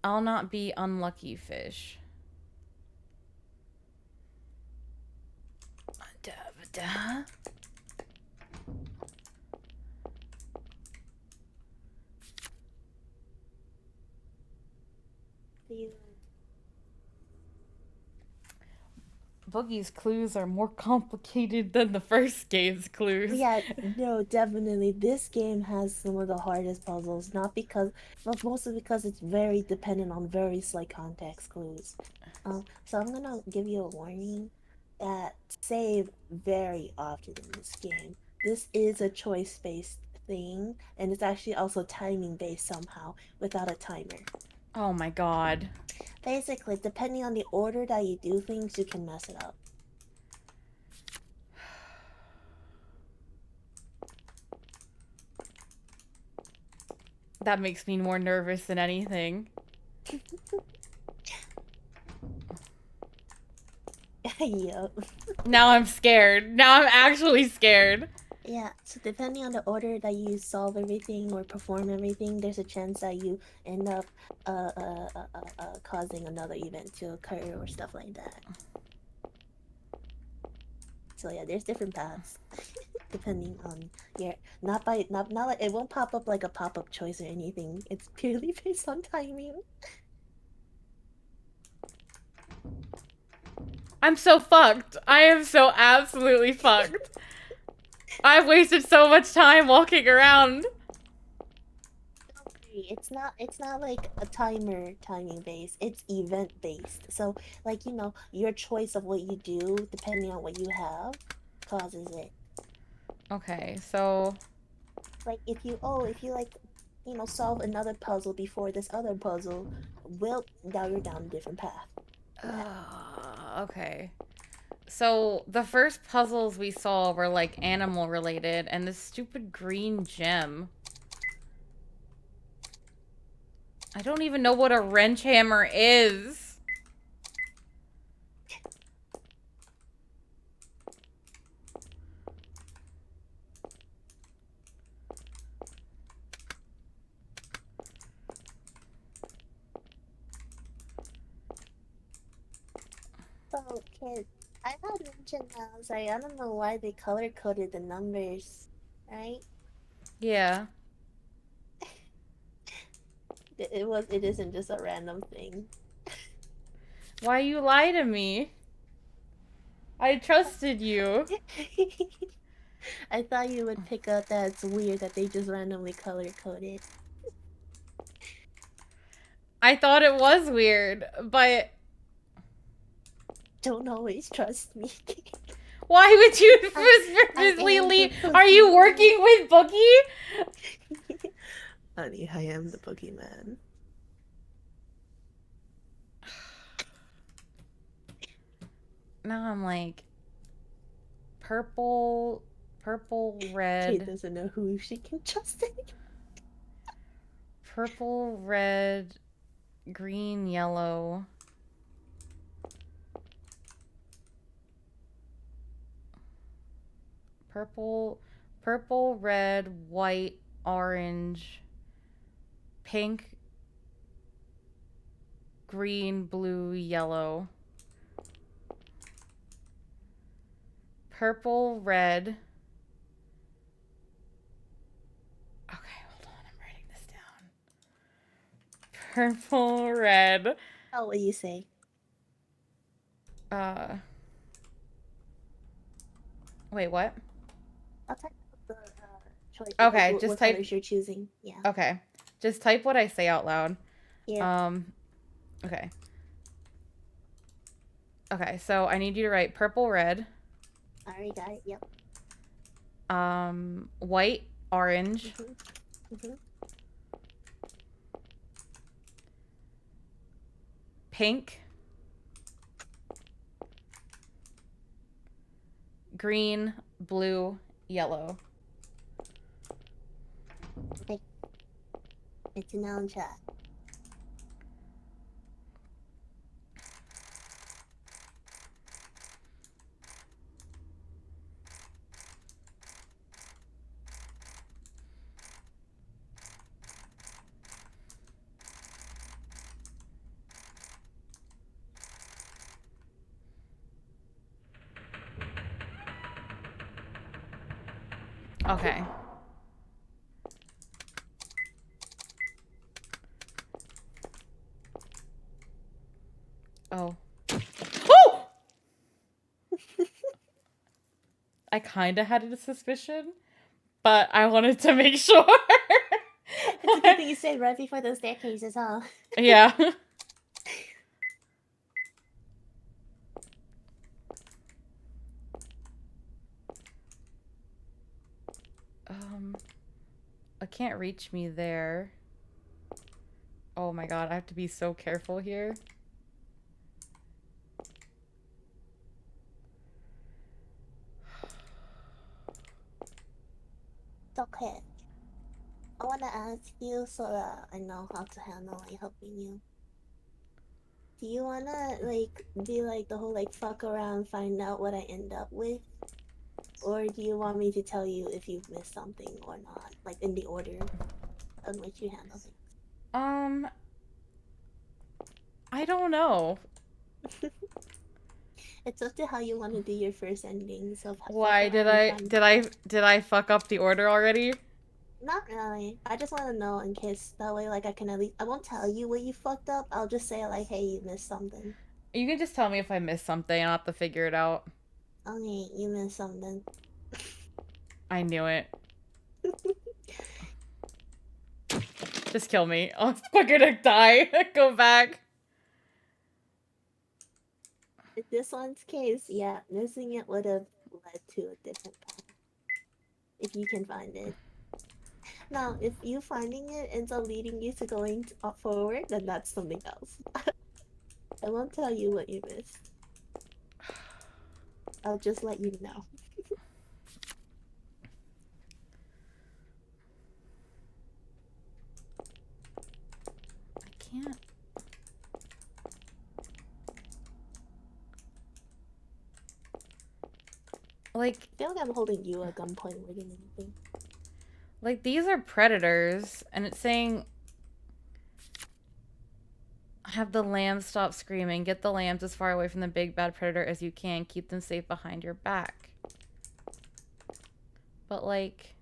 I'll not be unlucky fish. Da-ba-da. Boogie's clues are more complicated than the first game's clues. Yeah, no, definitely. This game has some of the hardest puzzles, not because, but mostly because it's very dependent on very slight context clues. So I'm gonna give you a warning that save very often in this game. this is a choice-based thing, and it's actually also timing-based somehow, without a timer. Oh my god. Basically, depending on the order that you do things, you can mess it up. That makes me more nervous than anything. Yep. Now I'm scared. Now I'm actually scared. Yeah, so depending on the order that you solve everything or perform everything, there's a chance that you end up causing another event to occur or stuff like that. So yeah, there's different paths depending on your not like it won't pop up like a pop-up choice or anything. It's purely based on timing. I'm so fucked. I am so absolutely fucked. I've wasted so much time walking around. It's not like a timing based. It's event based. So like, you know, your choice of what you do depending on what you have causes it. Okay, so like if you like, you know, solve another puzzle before this other puzzle, well, now you're down a different path. Okay. So the first puzzles we saw were like animal related, and this stupid green gem. I don't even know what a wrench hammer is. So kid, I had mentioned that I was like, I don't know why they color coded the numbers, right? Yeah. It isn't just a random thing. Why you lie to me? I trusted you. I thought you would pick up that it's weird that they just randomly color coded. I thought it was weird, but don't always trust me. Why would you purposely leave? Are you working with Boogie? Honey, I am the boogeyman. Now I'm like purple, red. Kate doesn't know who she can trust. Purple, red, green, yellow. Purple, red, white, orange, pink, green, blue, yellow. Purple, red. Okay, hold on. I'm writing this down. Purple, red. Oh, what do you say? Wait, what? I'll type the choice. Okay, what just type. colors you're choosing. Yeah. Okay, just type what I say out loud. Yeah. Okay. Okay, so I need you to write purple, red. I already got it. Yep. White, orange. Pink. Green, blue, yellow. Okay. It's now in chat. Okay. Oh. Oh! I kind of had a suspicion, but I wanted to make sure. It's a good thing you said right before those staircases, huh? Yeah. It can't reach me there. Oh my god, I have to be so careful here. It's okay. I want to ask you so that I know how to handle like helping you. Do you want to like be like the whole like fuck around, find out what I end up with? Or do you want me to tell you if you've missed something or not? Like in the order in which you handle things. I don't know. It's up to how you want to do your first ending. So Why did I fuck up the order already? Not really. I just want to know in case that way, like I can at least. I won't tell you what you fucked up. I'll just say like, hey, you missed something. You can just tell me if I missed something. I'll have to figure it out. Okay, you missed something. I knew it. Just kill me. I'm quicker to die. Go back. In this one's case, yeah, missing it would have led to a different path. If you can find it. Now, if you finding it ends up leading you to going forward, then that's something else. I won't tell you what you missed. I'll just let you know. I can't. Like, I feel like I'm holding you at gunpoint more than anything. Like, these are predators, and it's saying, have the lambs stop screaming. Get the lambs as far away from the big bad predator as you can. Keep them safe behind your back. But, like,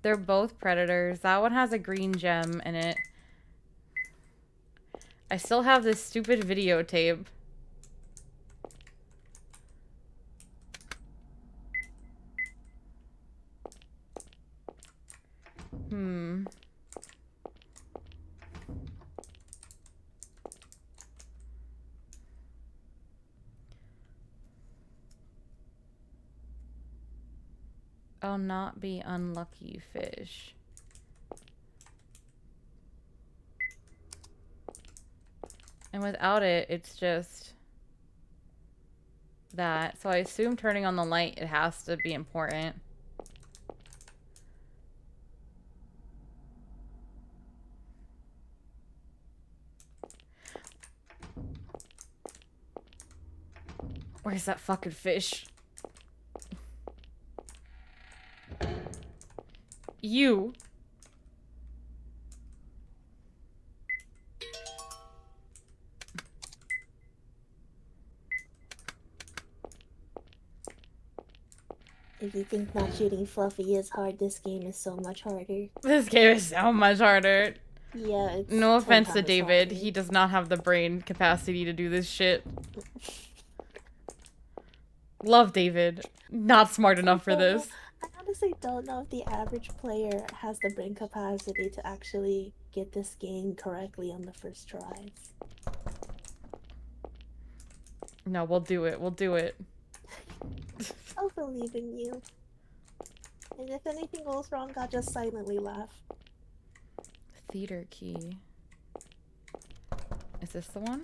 they're both predators. That one has a green gem in it. I still have this stupid videotape. I'll not be unlucky, fish. And without it, it's just that. So I assume turning on the light, it has to be important. Where's that fucking fish? You. If you think not shooting Fluffy is hard, this game is so much harder. This game is so much harder. Yeah, it's no 10 offense to times David. harder. He does not have the brain capacity to do this shit. Love David. Not smart enough for this. I honestly don't know if the average player has the brain capacity to actually get this game correctly on the first tries. No, we'll do it. We'll do it. I'll believe in you. And if anything goes wrong, I'll just silently laugh. Theater key. Is this the one?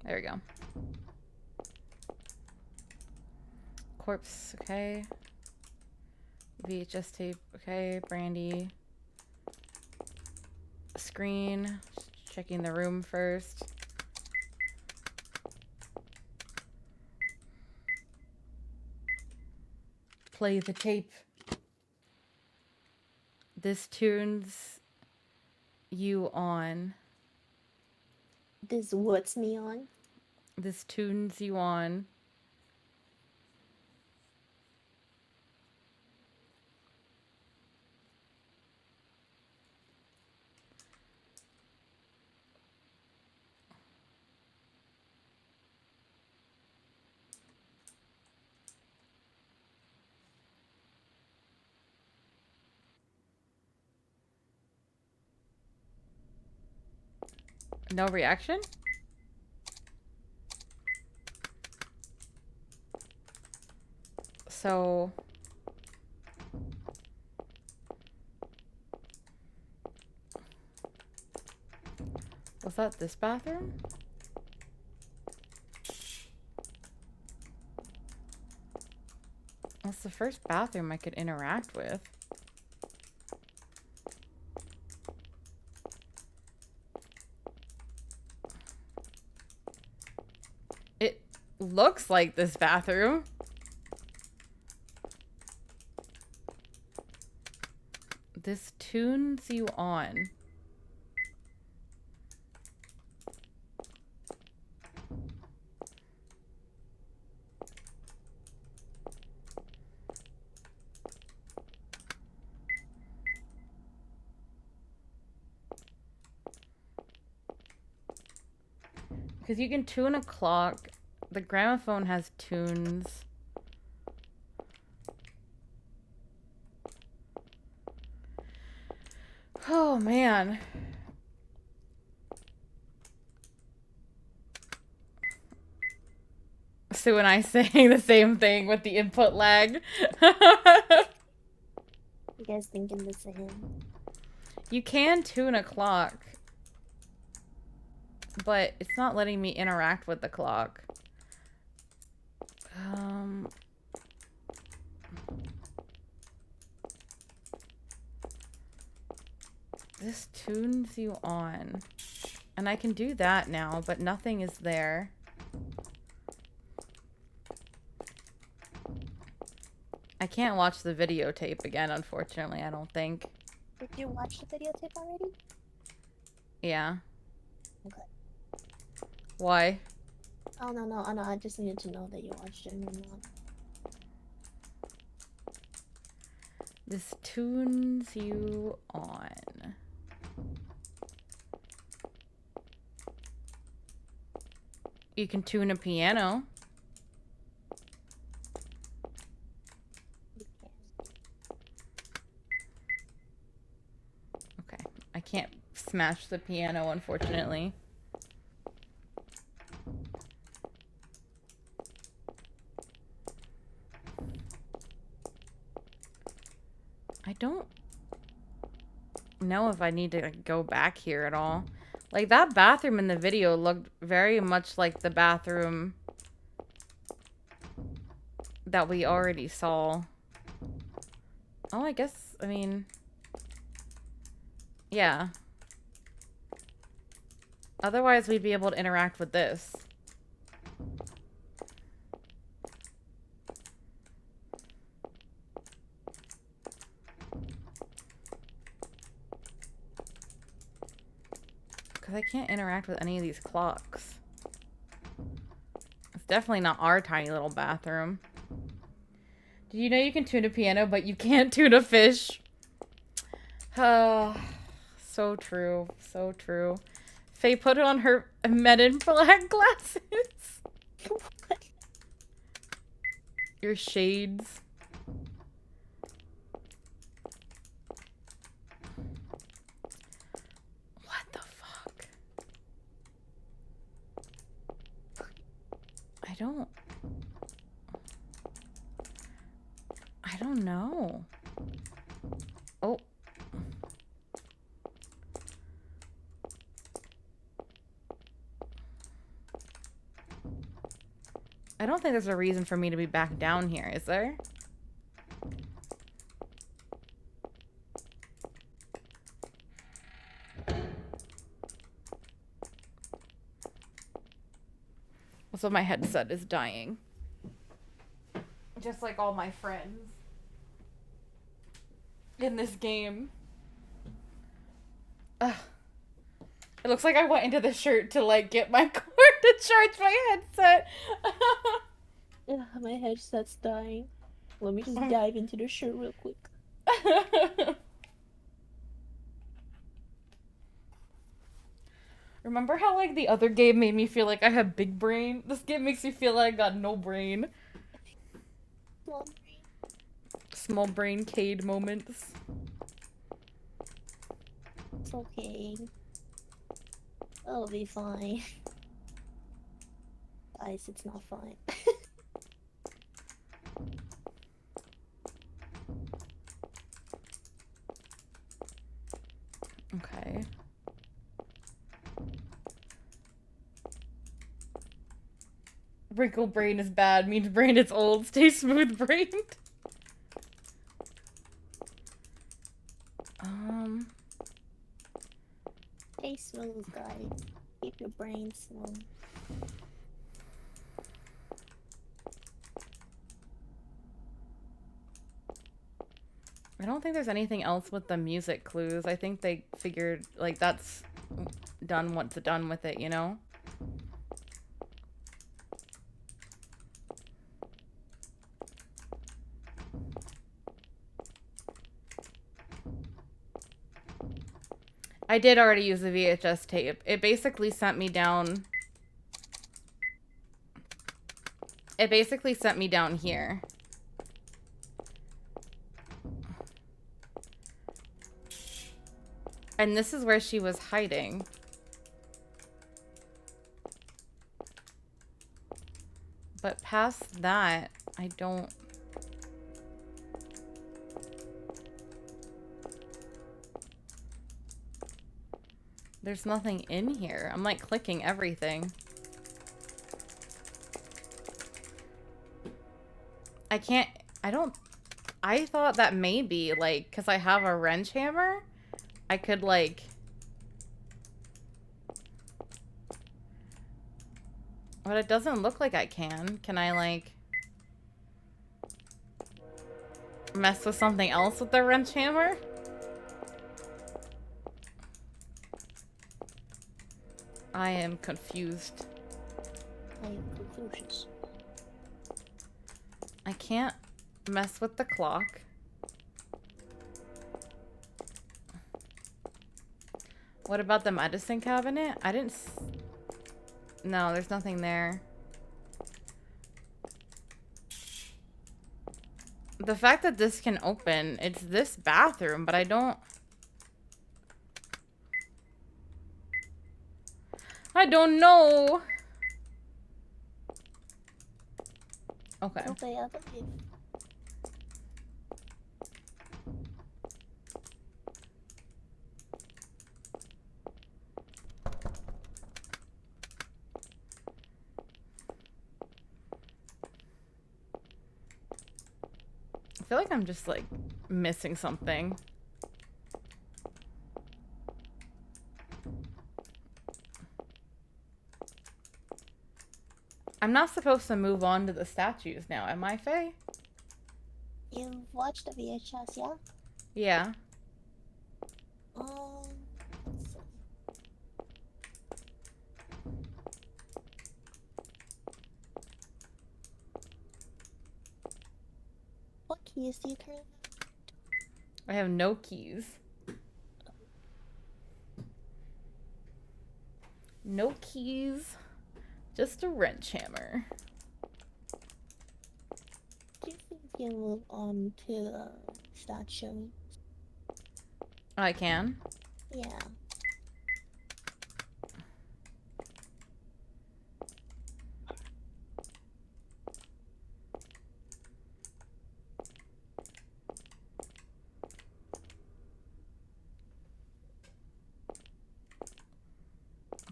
There we go. Corpse, okay. VHS tape, okay. Brandy. Screen. Checking the room first. Play the tape. This tunes you on. This what's me on? This tunes you on. No reaction? So... Was that this bathroom? That's the first bathroom I could interact with. It looks like this bathroom. This tunes you on. Because you can tune a clock. The gramophone has tunes. Oh, man. Sue and I saying the same thing with the input lag. You guys thinking the same? You can tune a clock. But it's not letting me interact with the clock. This tunes you on. And I can do that now, but nothing is there. I can't watch the videotape again, unfortunately, I don't think. Did you watch the videotape already? Yeah. Okay. Why? Oh, no, no, no, I just needed to know that you watched it or not. This tunes you on. You can tune a piano. Okay, I can't smash the piano, unfortunately. I don't know if I need to go back here at all. Like, that bathroom in the video looked very much like the bathroom that we already saw. Oh, I guess, I mean... Yeah. Otherwise, we'd be able to interact with this. Because I can't interact with any of these clocks. It's definitely not our tiny little bathroom. Did you know you can tune a piano, but you can't tune a fish? So true. So true. Faye put on her Men in Black glasses. Your shades. What the fuck? I don't know. Oh. I don't think there's a reason for me to be back down here, is there? Also, my headset is dying. Just like all my friends in this game. Ugh. It looks like I went into the shirt to, like, get my cord to charge my headset. Yeah, my headset's dying. Let me just dive into the shirt real quick. Remember how, like, the other game made me feel like I have big brain? This game makes me feel like I got no brain. Small brain. Small brain Cade moments. It's okay. It'll be fine. Guys, it's not fine. Wrinkle brain is bad, means brain is old. Stay smooth brained. Stay smooth, guys. Keep your brain smooth. I don't think there's anything else with the music clues. I think they figured, like, that's done what's done with it, you know? I did already use the VHS tape. It basically sent me down... It basically sent me down here. And this is where she was hiding. But past that, I don't... There's nothing in here. I'm like clicking everything. I can't... I thought that maybe, like, because I have a wrench hammer, I could, like... But it doesn't look like I can. Can I, like... mess with something else with the wrench hammer? I am confused. I am confused. I can't mess with the clock. What about the medicine cabinet? I didn't... No, there's nothing there. The fact that this can open, it's this bathroom, but I don't... I don't know. Okay. Okay, I believe. I feel like I'm just like missing something. I'm not supposed to move on to the statues now, am I, Faye? You watched the VHS, yeah? Yeah. Let's see. What keys do you currently have? I have no keys. No keys. Just a wrench hammer. Do you think you can move on to the statue? I can. Yeah.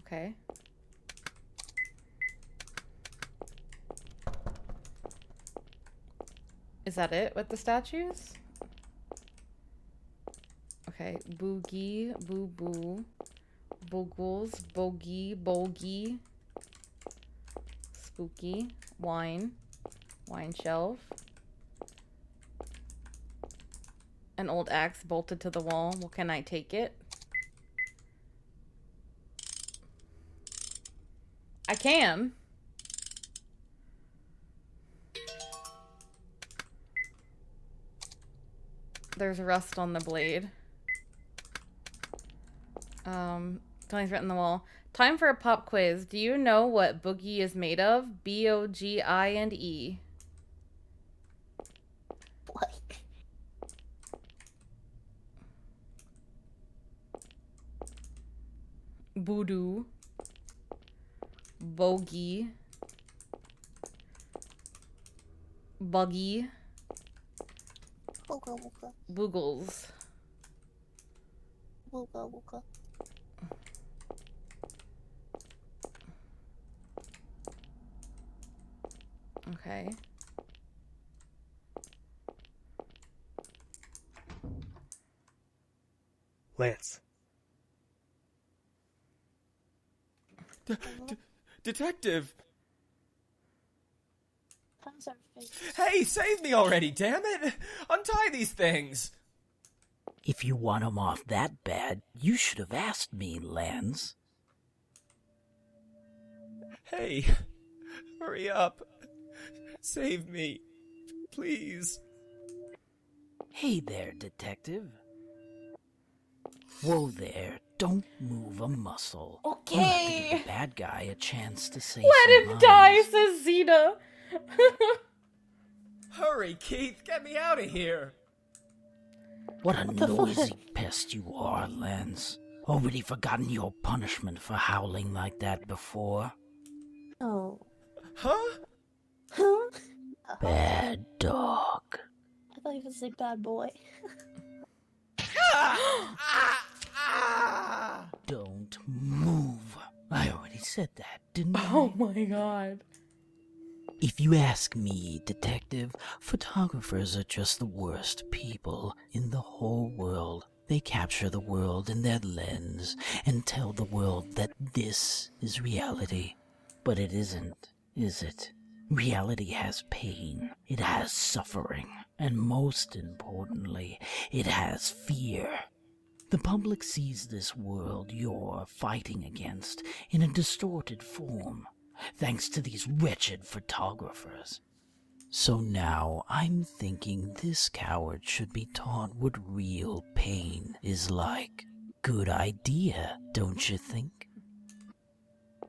Okay. Is that it with the statues? Okay, boogie, boo boo, boogles, bogey, bogey, spooky, wine shelf, an old axe bolted to the wall. Well, can I take it? I can. There's rust on the blade. Something's written on the wall. Time for a pop quiz. Do you know what boogie is made of? B-O-G-I-E. What? Voodoo. Bogey. Buggy. Wooka wooka. Boogles. Wooka wooka. Okay. Lance. Detective! How's our face? Hey, save me already, damn it! Untie these things! If you want him off that bad, you should have asked me, Lance. Hey, hurry up. Save me. Please. Hey there, detective. Whoa there, don't move a muscle. Okay. I'm about to give the bad guy a chance to say Let some him die, lines. says Zena. Hurry, Keith, get me out of here. What a the fuck? noisy pest you are, Lance. Already forgotten your punishment for howling like that before? Oh. Huh? Huh? Bad dog. I thought you were gonna say bad boy. Don't move. I already said that, didn't I? Oh my god. If you ask me, detective, photographers are just the worst people in the whole world. They capture the world in their lens and tell the world that this is reality. But it isn't, is it? Reality has pain, it has suffering, and most importantly, it has fear. The public sees this world you're fighting against in a distorted form, thanks to these wretched photographers. So now I'm thinking this coward should be taught what real pain is like. Good idea, don't you think?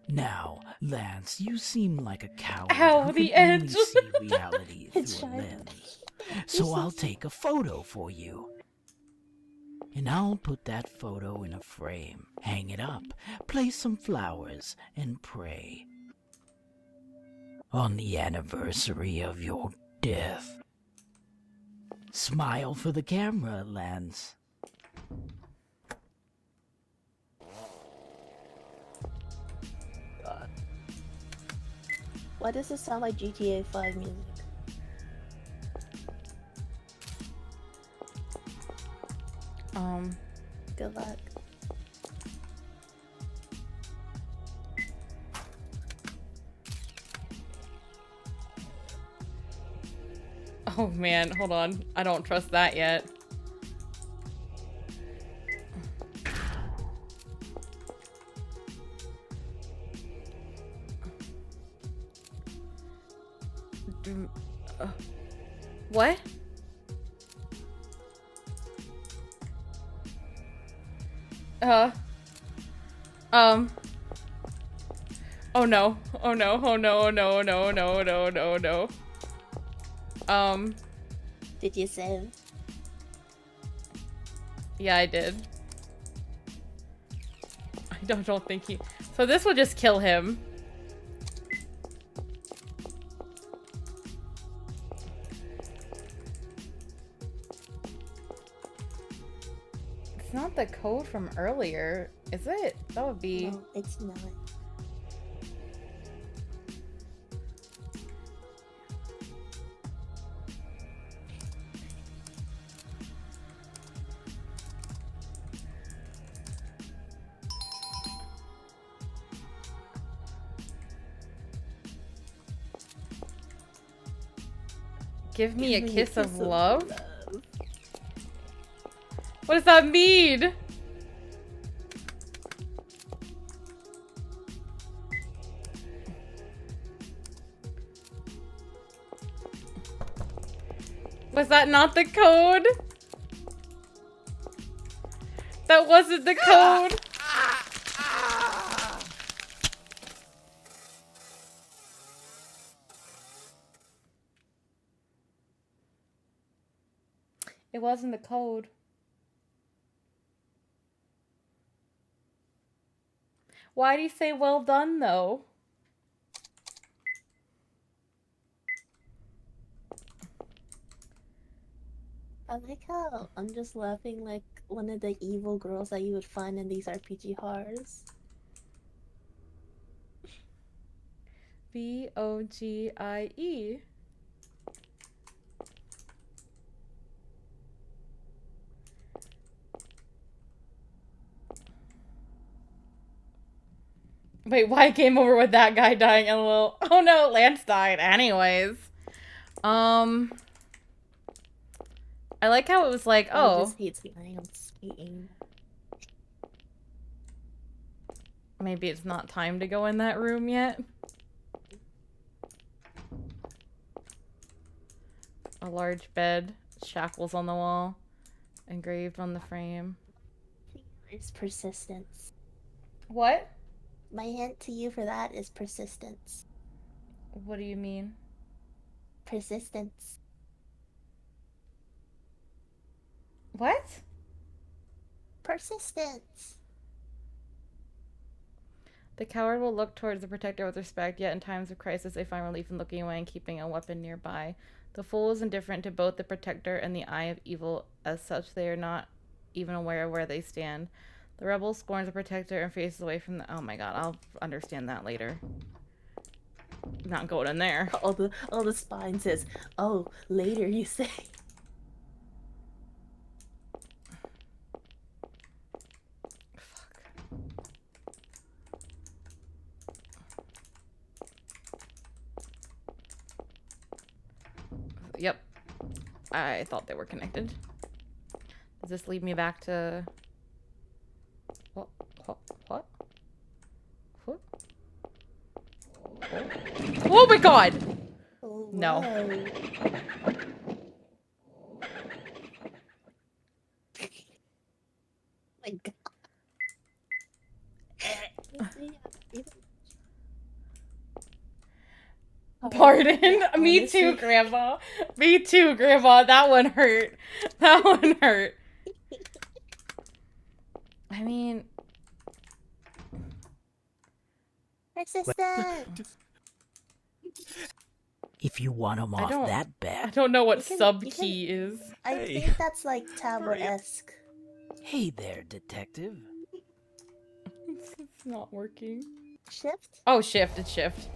Now, Lance, you seem like a coward Ow, who the can only edge. see reality through It's a sharp. lens. So I'll take a photo for you. And I'll put that photo in a frame, hang it up, place some flowers, and pray. On the anniversary of your death. Smile for the camera, Lance. God. Why does it sound like GTA 5 music? Good luck. Oh man, hold on. I don't trust that yet. What? Oh no. Oh no. Oh no. Oh no. No. No. No. No. No. Did you save? Yeah, I did. I don't think he... So this will just kill him. It's not the code from earlier, is it? That would be... No, it's not. Give me a kiss of love? What does that mean? Was that not the code? That wasn't the code. It wasn't the code. Why do you say well done though? I like how I'm just laughing like one of the evil girls that you would find in these RPG horrors. BOOGIE. Wait, why game over with that guy dying? LOL. Oh no, Lance died. Anyways. I like how it was like, oh. Just hates lying on skating. Maybe it's not time to go in that room yet. A large bed, shackles on the wall, engraved on the frame. It's persistence. What? My hint to you for that is persistence. What do you mean? Persistence. What? Persistence. The coward will look towards the protector with respect, yet in times of crisis they find relief in looking away and keeping a weapon nearby. The fool is indifferent to both the protector and the eye of evil. As such, they are not even aware of where they stand. The rebel scorns the protector and faces away from the... Oh my god, I'll understand that later. Not going in there. All the spine says, oh, later you say. Yep. I thought they were connected. Does this lead me back to... What? Oh my god! Oh, no. My god. Pardon? Yeah, Me too, Grandma. Me too, Grandma. That one hurt. That one hurt. I mean... Persistence. If you want him off that I bad. don't know what sub-key is. I think that's like Tabor-esque. Hey there, detective. It's not working. Shift? Oh, shift. It's shift.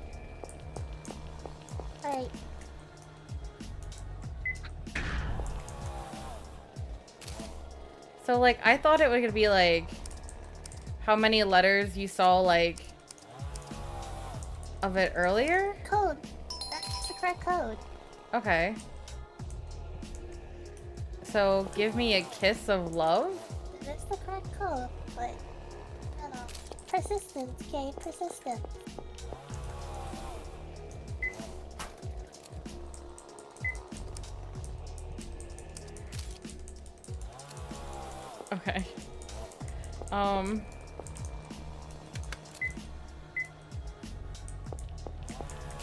Alright. So, like, I thought it was gonna be, like, how many letters you saw, like, of it earlier? Code. That's the correct code. Okay. So, give me a kiss of love? That's the correct code, but, I don't know. Persistence, okay? Persistence. Okay. Are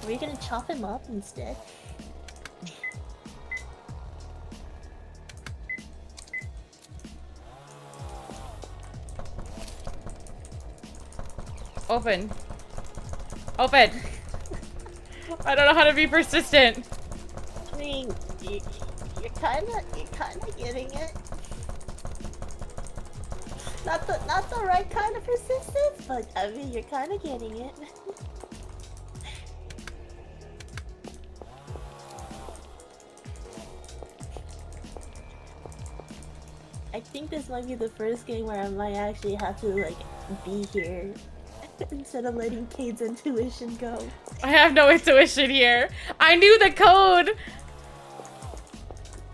we gonna chop him up instead? Open. Open! I don't know how to be persistent. I mean, you're kinda getting it. Not the right kind of persistence, but I mean, you're kinda getting it. I think this might be the first game where I might actually have to, like, be here instead of letting Cade's intuition go. I have no intuition here. I knew the code!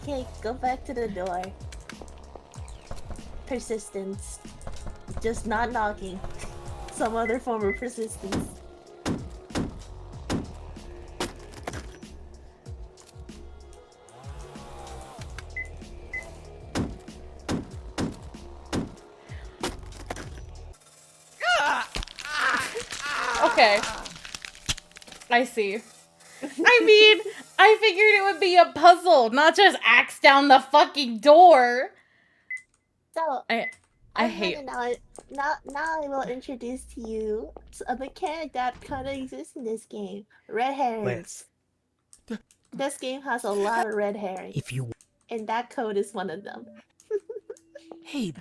Okay, go back to the door. Persistence. Just not knocking. Some other form of persistence. Okay. I see. I mean, I figured it would be a puzzle, not just axe down the fucking door. So, I hate... Now I will introduce to you a mechanic that kind of exists in this game. Red herrings. This game has a lot of red herrings. If you... And that code is one of them. Hey.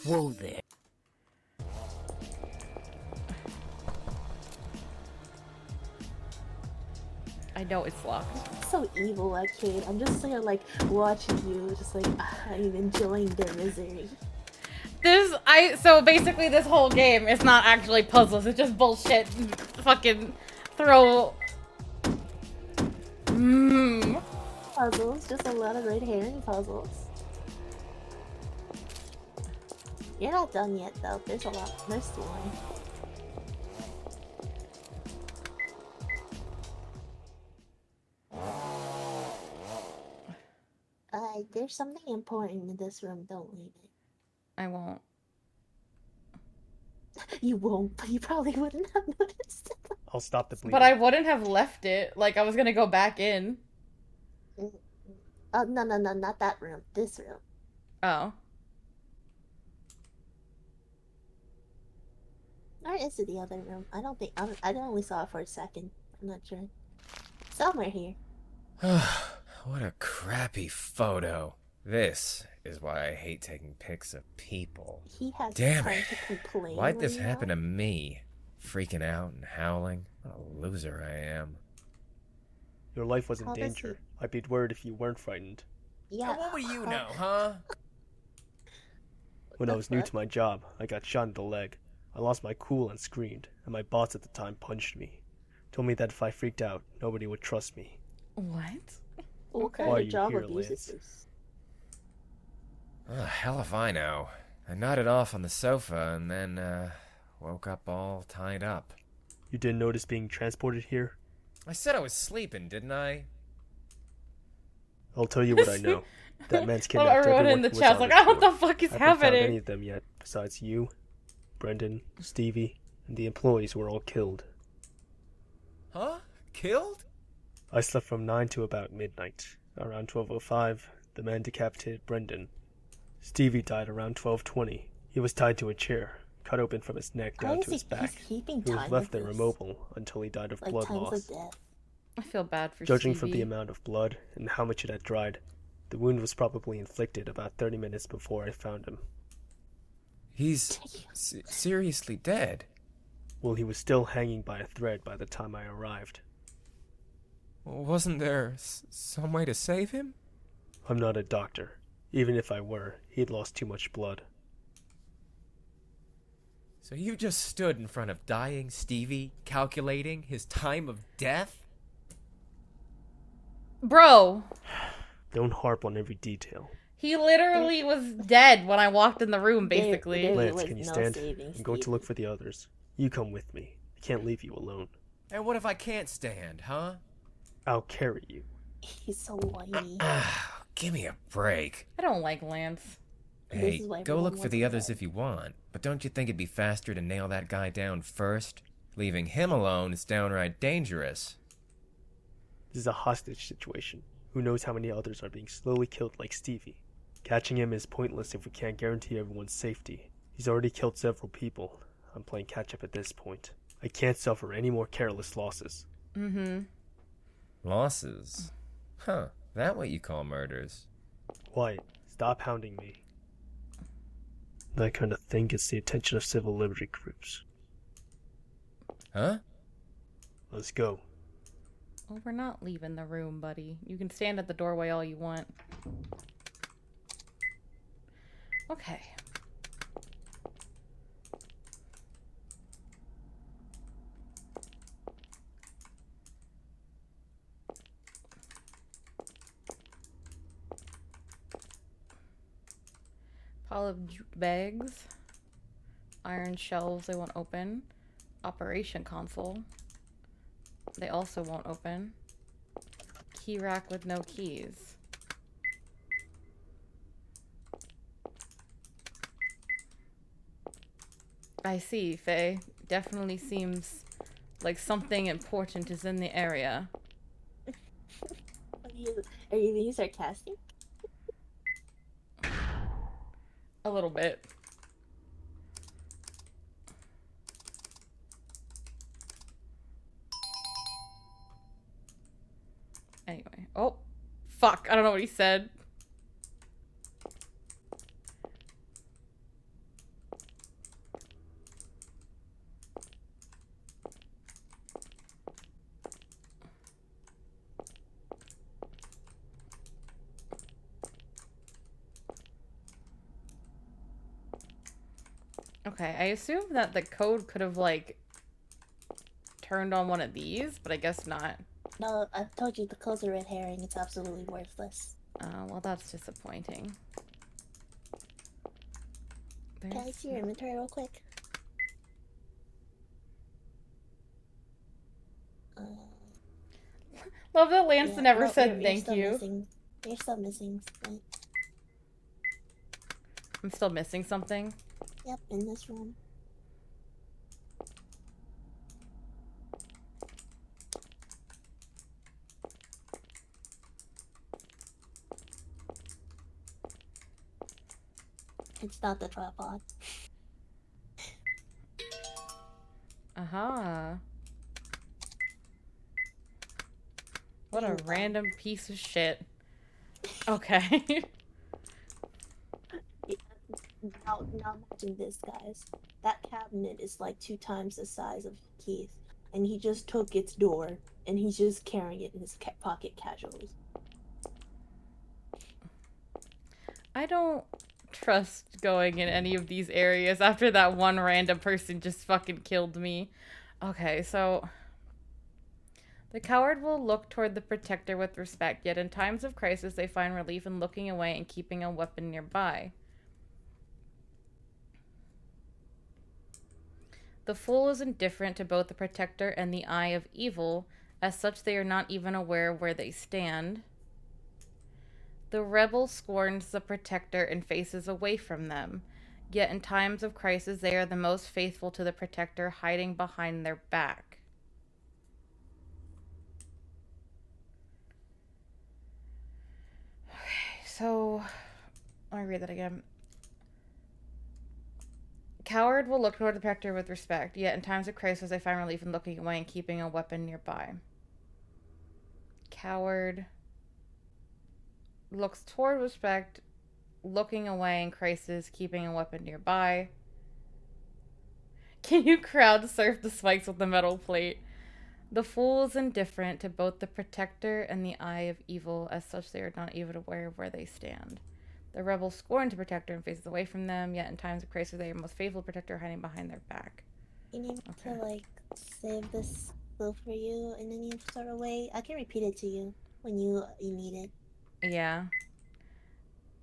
Whoa there. I know it's locked. So evil, that kid. I'm just there, like, watching you, just like, I'm enjoying their misery. So basically this whole game is not actually puzzles, it's just bullshit. Fucking throw... Puzzles, just a lot of red herring puzzles. You're not done yet, though. There's a lot. There's one. There's something important in this room. Don't leave it. I won't. You won't, but you probably wouldn't have noticed. I'll stop the bleeding. But I wouldn't have left it. Like, I was gonna go back in. No, not that room. This room. Oh. Or is it the other room? I don't think. I only saw it for a second. I'm not sure. Somewhere here. What a crappy photo. This is why I hate taking pics of people. He has Damn time it. to complain. Why'd this right happen now. to me? Freaking out and howling. What a loser I am. Your life was in How does danger. I'd be worried if you weren't frightened. Yeah. Now, what would you know, huh? When I was new to my job, I got shot in the leg. I lost my cool and screamed, and my boss at the time punched me. Told me that if I freaked out, nobody would trust me. What? What kind Why are of you job here, abuse is Lance? this? Oh, hell if I know. I nodded off on the sofa and then, woke up all tied up. You didn't notice being transported here? I said I was sleeping, didn't I? I'll tell you what I know. That man's Well, kidnapped everyone everyone in the who was chat's on like, his "Oh, what the board. fuck is I haven't found happening?" any of them yet, besides you, Brendan, Stevie, and the employees were all killed. Huh? Killed? I slept from 9 to about midnight. Around 12:05, the man decapitated Brendan. Stevie died around 12:20. He was tied to a chair, cut open from his neck How down is to his back. he's keeping He was time left with there this? immobile until he died of Like blood times loss. of death. I feel bad for Judging Stevie. from the amount of blood and how much it had dried, the wound was probably inflicted about 30 minutes before I found him. He's seriously dead. Well, he was still hanging by a thread by the time I arrived. Wasn't there some way to save him? I'm not a doctor. Even if I were, he'd lost too much blood. So you just stood in front of dying Stevie, calculating his time of death? Bro, Don't harp on every detail. he literally was dead when I walked in the room, basically. There Lance, was can you no stand? saving I'm going to look for the others. You come with me. I can't leave you alone. And what if I can't stand, huh? I'll carry you. He's so whiny. Give me a break. I don't like Lance. Hey, is why go everyone look for wants the to others if you want, but don't you think it'd be faster to nail that guy down first? Leaving him alone is downright dangerous. This is a hostage situation. Who knows how many others are being slowly killed like Stevie? Catching him is pointless if we can't guarantee everyone's safety. He's already killed several people. I'm playing catch-up at this point. I can't suffer any more careless losses. Mm-hmm. Losses? Huh, that what you call murders? Wyatt, stop hounding me. That kind of thing gets the attention of civil liberty groups. Huh? Let's go. Well, we're not leaving the room, buddy. You can stand at the doorway all you want. Okay. Pile of jute bags. Iron shelves they won't open. Operation console. They also won't open. Key rack with no keys. I see, Faye. Definitely seems like something important is in the area. Are you being sarcastic? A little bit. Anyway. Oh, fuck. I don't know what he said. Okay, I assume that the code could have, like, turned on one of these, but I guess not. No, I told you the code's a red herring. It's absolutely worthless. Oh, well, that's disappointing. Can I see your inventory real quick? Love that Lance never no, said you're thank still you. Missing. You're still missing. Right? I'm still missing something. Yep, in this room. It's not the tripod. Aha. What a random piece of shit. Okay. Now imagine this, guys. That cabinet is like 2 times the size of Keith, and he just took its door, and he's just carrying it in his pocket casually. I don't trust going in any of these areas after that one random person just fucking killed me. Okay, so... The coward will look toward the protector with respect, yet in times of crisis they find relief in looking away and keeping a weapon nearby. The fool is indifferent to both the protector and the eye of evil. As such, they are not even aware of where they stand. The rebel scorns the protector and faces away from them. Yet in times of crisis, they are the most faithful to the protector, hiding behind their back. Okay, so... Let me read that again. Coward will look toward the protector with respect, yet in times of crisis they find relief in looking away and keeping a weapon nearby. Coward looks toward respect, looking away in crisis, keeping a weapon nearby. Can you crowd surf the spikes with the metal plate? The fool is indifferent to both the protector and the eye of evil. As such, they are not even aware of where they stand. The rebel scorns the protector and faces away from them, yet in times of crisis they are most faithful protector, hiding behind their back. You need to, like, save this clue for you in any sort of way. I can repeat it to you when you need it. Yeah.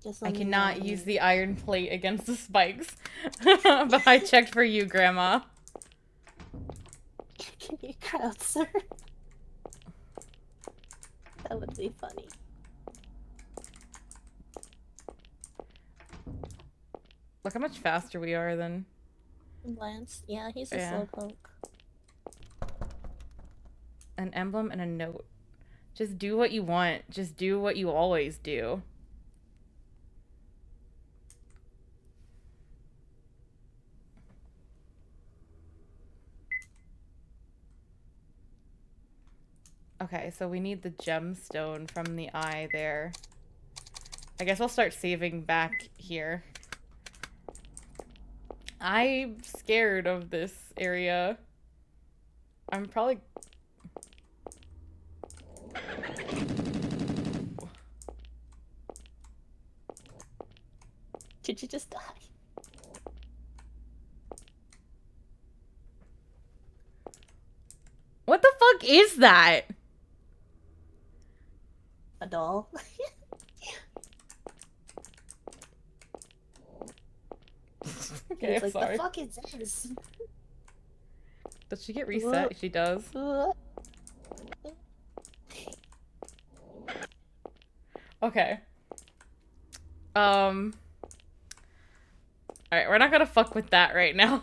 Just I let me cannot know. use the iron plate against the spikes. But I checked for you, Grandma. Can you crowd surf? That would be funny. Look how much faster we are than... Lance? Yeah, he's a slowpoke. An emblem and a note. Just do what you want. Just do what you always do. Okay, so we need the gemstone from the eye there. I guess I'll start saving back here. I'm scared of this area. I'm probably... Did you just die? What the fuck is that? A doll? Okay, It's I'm like, sorry. the fuck is this? Does she get reset? She does. Okay. Alright, we're not gonna fuck with that right now.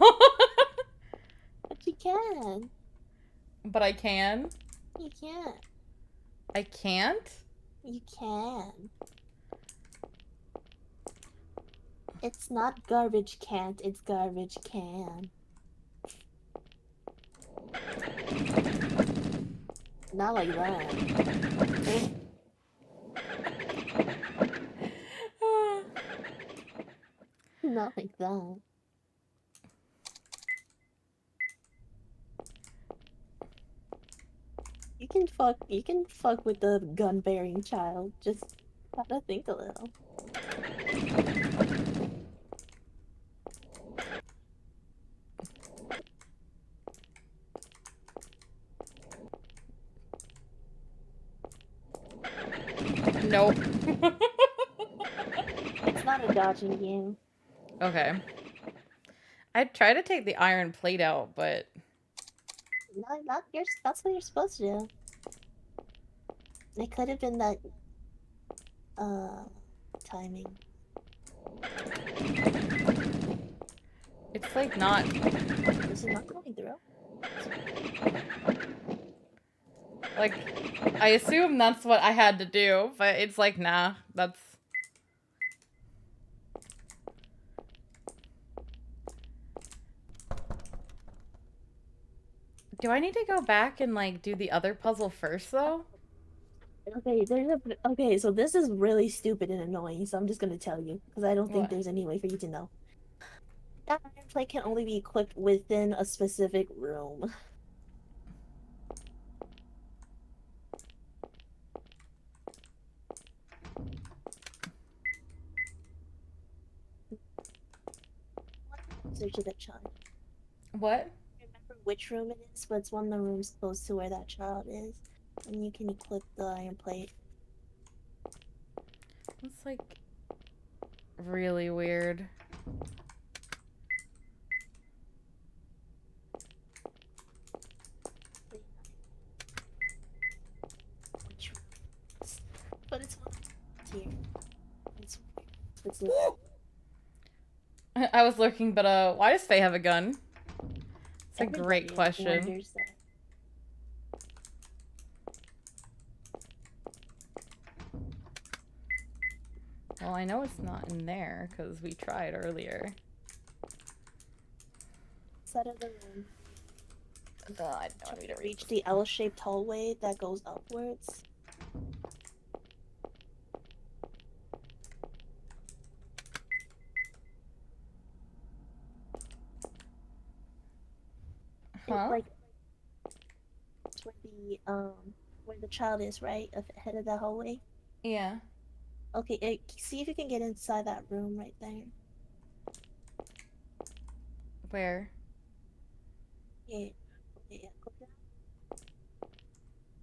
But you can. But I can? You can't. I can't? You can. It's not garbage can't, it's garbage can. Not like that. Not like that. You can fuck with the gun-bearing child. Just gotta think a little. It's not a dodging game. Okay. I'd try to take the iron plate out, but Not yours. That's what you're supposed to do. It could have been that timing. It's like not. This is not going through. Like, I assume that's what I had to do, but it's like, nah, that's. Do I need to go back and like do the other puzzle first though? Okay, okay, so this is really stupid and annoying, so I'm just gonna tell you, because I don't think What? there's any way for you to know. That iron plate can only be equipped within a specific room. Search of that child. What? Remember which room it is, but it's one of the rooms close to where that child is. And you can equip the iron plate. It's like really weird. Which room? But it's one here. It's I was lurking, but why does Faye have a gun? It's a great everybody question. wonders that. Well, I know it's not in there because we tried earlier. Side of the room. I don't need to Reach the L-shaped hallway that goes upwards. Huh? It's like it's where the child is, right? Ahead of the hallway. Yeah. Okay, see if you can get inside that room right there. Where? Yeah. Yeah.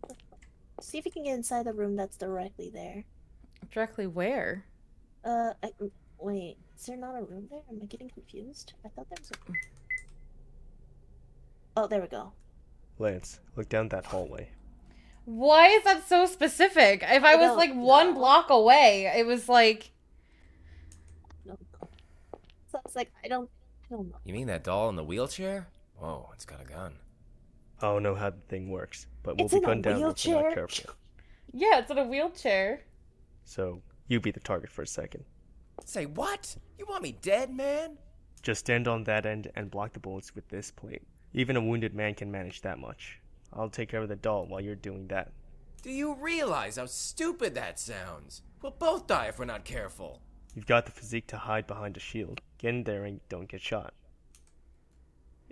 Click that. See if you can get inside the room that's directly there. Directly where? Wait. Is there not a room there? Am I getting confused? I thought there was a. Oh, there we go. Lance, look down that hallway. Why is that so specific? If I was like one block away, it was like. So it's like I don't know. You mean that doll in the wheelchair? Whoa, it's got a gun. I don't know how the thing works, but we'll It's be in a gunned down if we're wheelchair. not careful. Yeah, it's in a wheelchair. So, you be the target for a second. Say what? You want me dead, man? Just stand on that end and block the bullets with this plate. Even a wounded man can manage that much. I'll take care of the doll while you're doing that. Do you realize how stupid that sounds? We'll both die if we're not careful. You've got the physique to hide behind a shield. Get in there and don't get shot.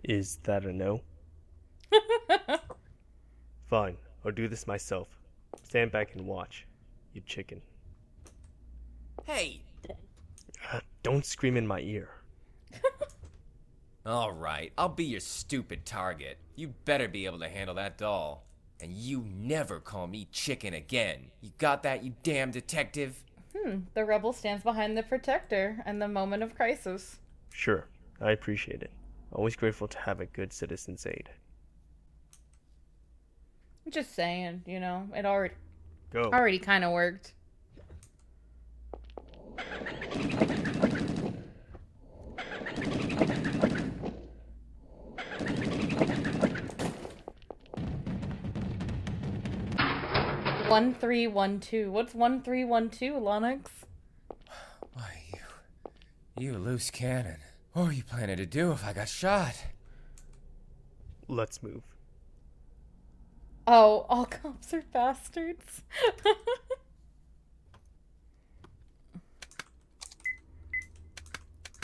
Is that a no? Fine, I'll do this myself. Stand back and watch, you chicken. Hey! Don't scream in my ear. Alright, I'll be your stupid target. You better be able to handle that doll. And you never call me chicken again. You got that, you damn detective? The rebel stands behind the protector in the moment of crisis. Sure, I appreciate it. Always grateful to have a good citizen's aid. Just saying, you know, it Go. already kind of worked. One 1312. What's 1312, Lonix? Why, you loose cannon. What were you planning to do if I got shot? Let's move. Oh, all cops are bastards.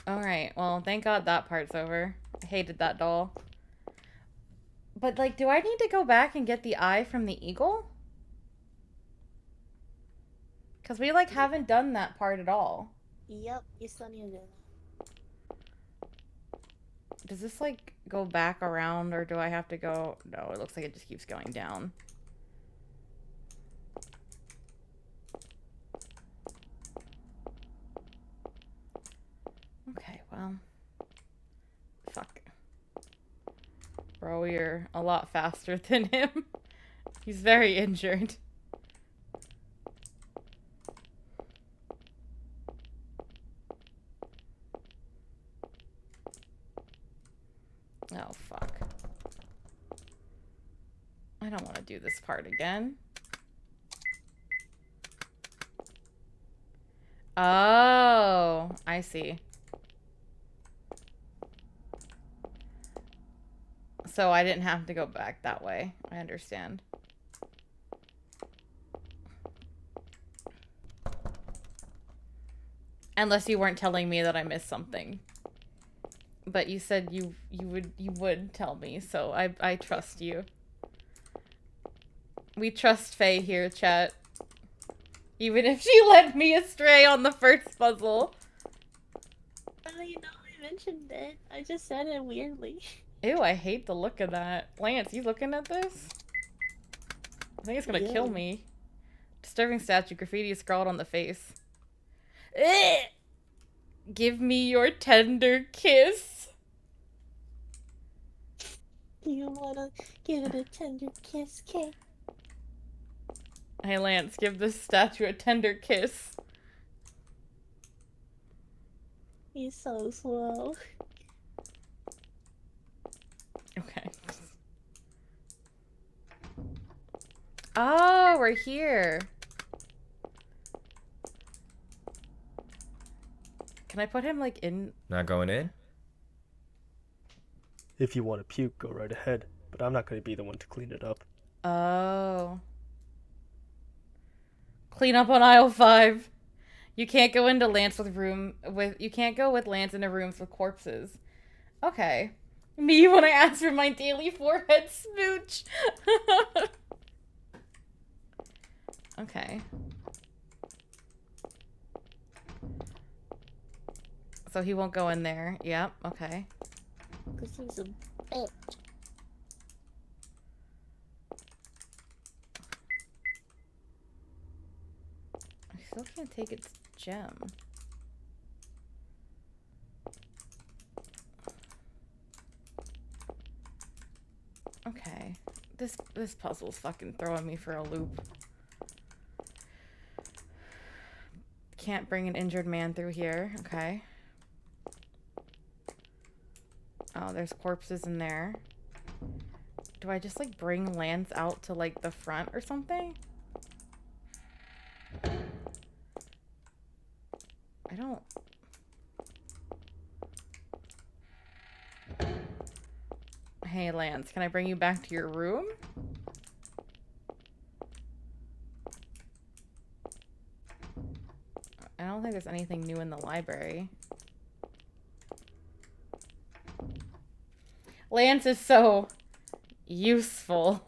Alright, well, thank God that part's over. I hated that doll. But, like, do I need to go back and get the eye from the eagle? Because we, like, haven't done that part at all. Yep, you still need to do that. Does this, like, go back around, or do I have to go... No, it looks like it just keeps going down. Well, fuck. Bro, you're a lot faster than him. He's very injured. Oh, fuck. I don't want to do this part again. Oh, I see. So I didn't have to go back that way. I understand. Unless you weren't telling me that I missed something. But you said you would tell me, so I trust you. We trust Faye here, chat. Even if she led me astray on the first puzzle. Oh, you know, I mentioned it. I just said it weirdly. Ew, I hate the look of that. Lance, you looking at this? I think it's gonna kill me. Disturbing statue, graffiti scrawled on the face. Ugh! Give me your tender kiss. You wanna give it a tender kiss, Kay? Hey Lance, give this statue a tender kiss. He's so slow. Okay. Oh, we're here. Can I put him, like, in? Not going in? If you want to puke, go right ahead. But I'm not going to be the one to clean it up. Oh. Clean up on aisle 5. You can't go into Lance you can't go with Lance into rooms with corpses. Okay. Me when I ask for my daily forehead smooch. Okay. So he won't go in there. Yep, okay. Because he's a bitch. I still can't take its gem. Okay. This puzzle's fucking throwing me for a loop. Can't bring an injured man through here. Okay. Oh, there's corpses in there. Do I just, like, bring Lance out to, like, the front or something? I don't... Hey, Lance, can I bring you back to your room? I don't think there's anything new in the library. Lance is so useful.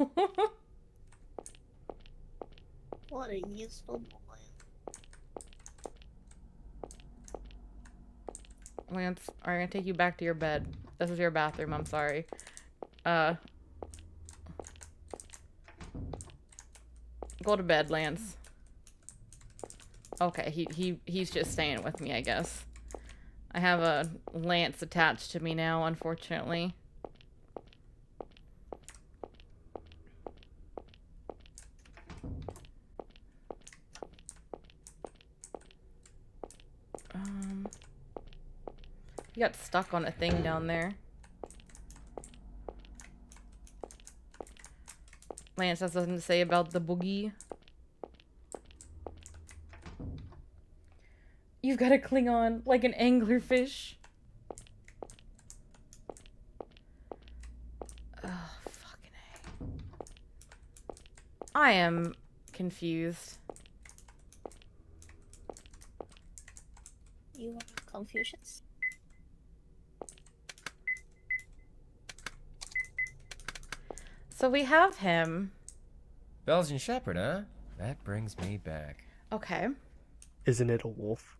What a useful boy. Lance, I'm gonna take you back to your bed. This is your bathroom, I'm sorry. Go to bed, Lance. Okay, he's just staying with me, I guess. I have a Lance attached to me now, unfortunately. You got stuck on a thing down there. Lance has something to say about the boogie. You've got to cling on like an anglerfish. Oh, fucking A. I am confused. You are Confucius? So we have him. Belgian Shepherd, huh? That brings me back. Okay. Isn't it a wolf?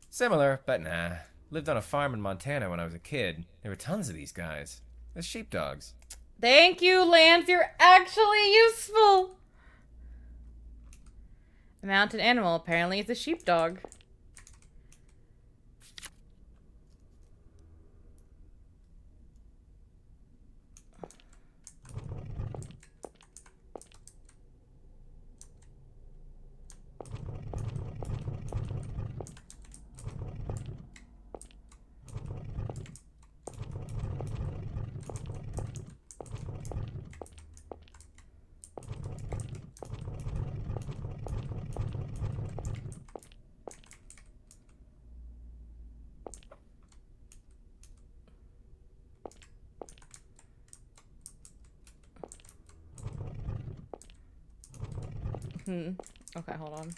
Similar, but nah. Lived on a farm in Montana when I was a kid. There were tons of these guys. The sheepdogs. Thank you, Lance. You're actually useful. A mountain animal. Apparently it's a sheepdog. Okay, hold on.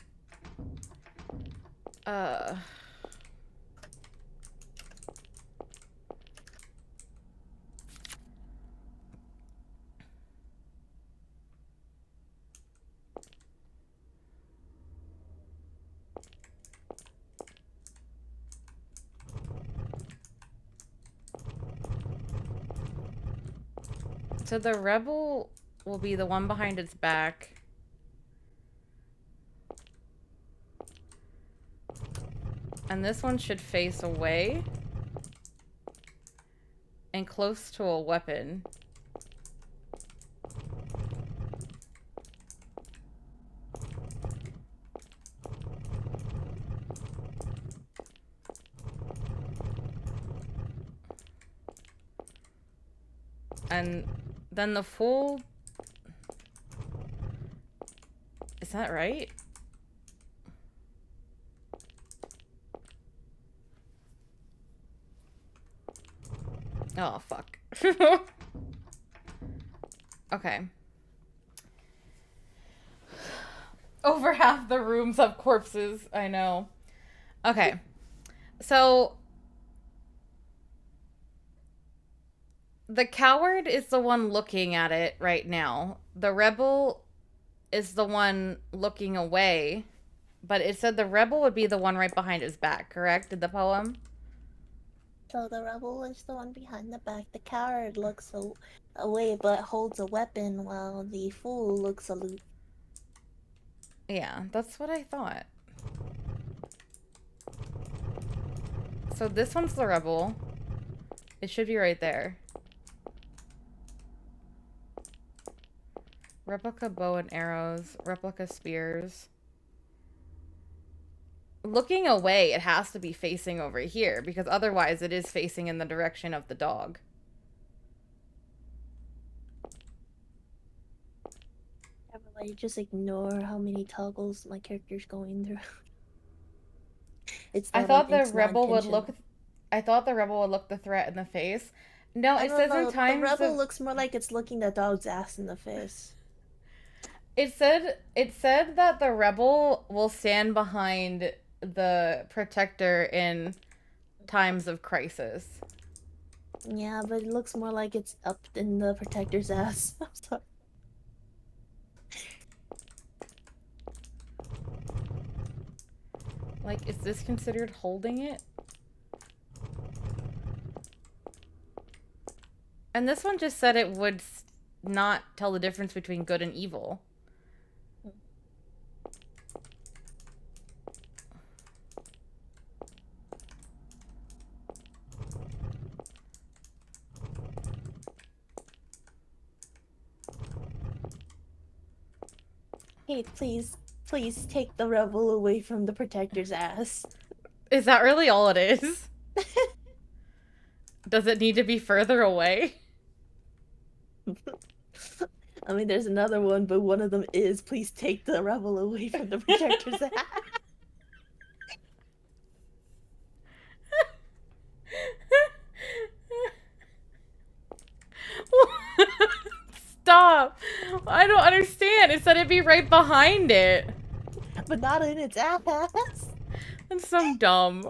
So the rebel will be the one behind its back. And this one should face away. And close to a weapon. And then the full... Is that right? Oh, fuck. Okay. Over half the rooms have corpses. I know. Okay. So... The coward is the one looking at it right now. The rebel is the one looking away. But it said the rebel would be the one right behind his back, correct? Did the poem? So the rebel is the one behind the back. The coward looks away but holds a weapon while the fool looks aloof. Yeah, that's what I thought. So this one's the rebel. It should be right there. Replica bow and arrows. Replica spears. Looking away, it has to be facing over here, because otherwise it is facing in the direction of the dog. Yeah, but like, just ignore how many toggles my character's going through. I thought the rebel would look... I thought the rebel would look the threat in the face. No, it says in times the rebel looks more like it's looking the dog's ass in the face. It said that the rebel will stand behind the protector in times of crisis. Yeah, but it looks more like it's up in the protector's ass. I'm sorry. Like, is this considered holding it? And this one just said it would not tell the difference between good and evil. Hey, please take the rebel away from the protector's ass. Is that really all it is? Does it need to be further away? I mean, there's another one, but one of them is, please take the rebel away from the protector's ass. Stop! I don't understand. It said it'd be right behind it. But not in its ass. That's so dumb.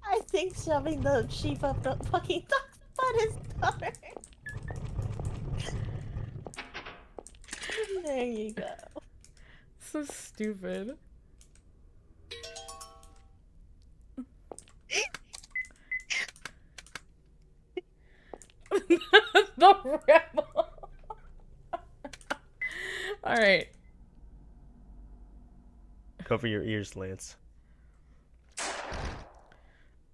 I think shoving the sheep up the fucking dog's butt is better. There you go. So stupid. The rebel. Alright. Cover your ears, Lance.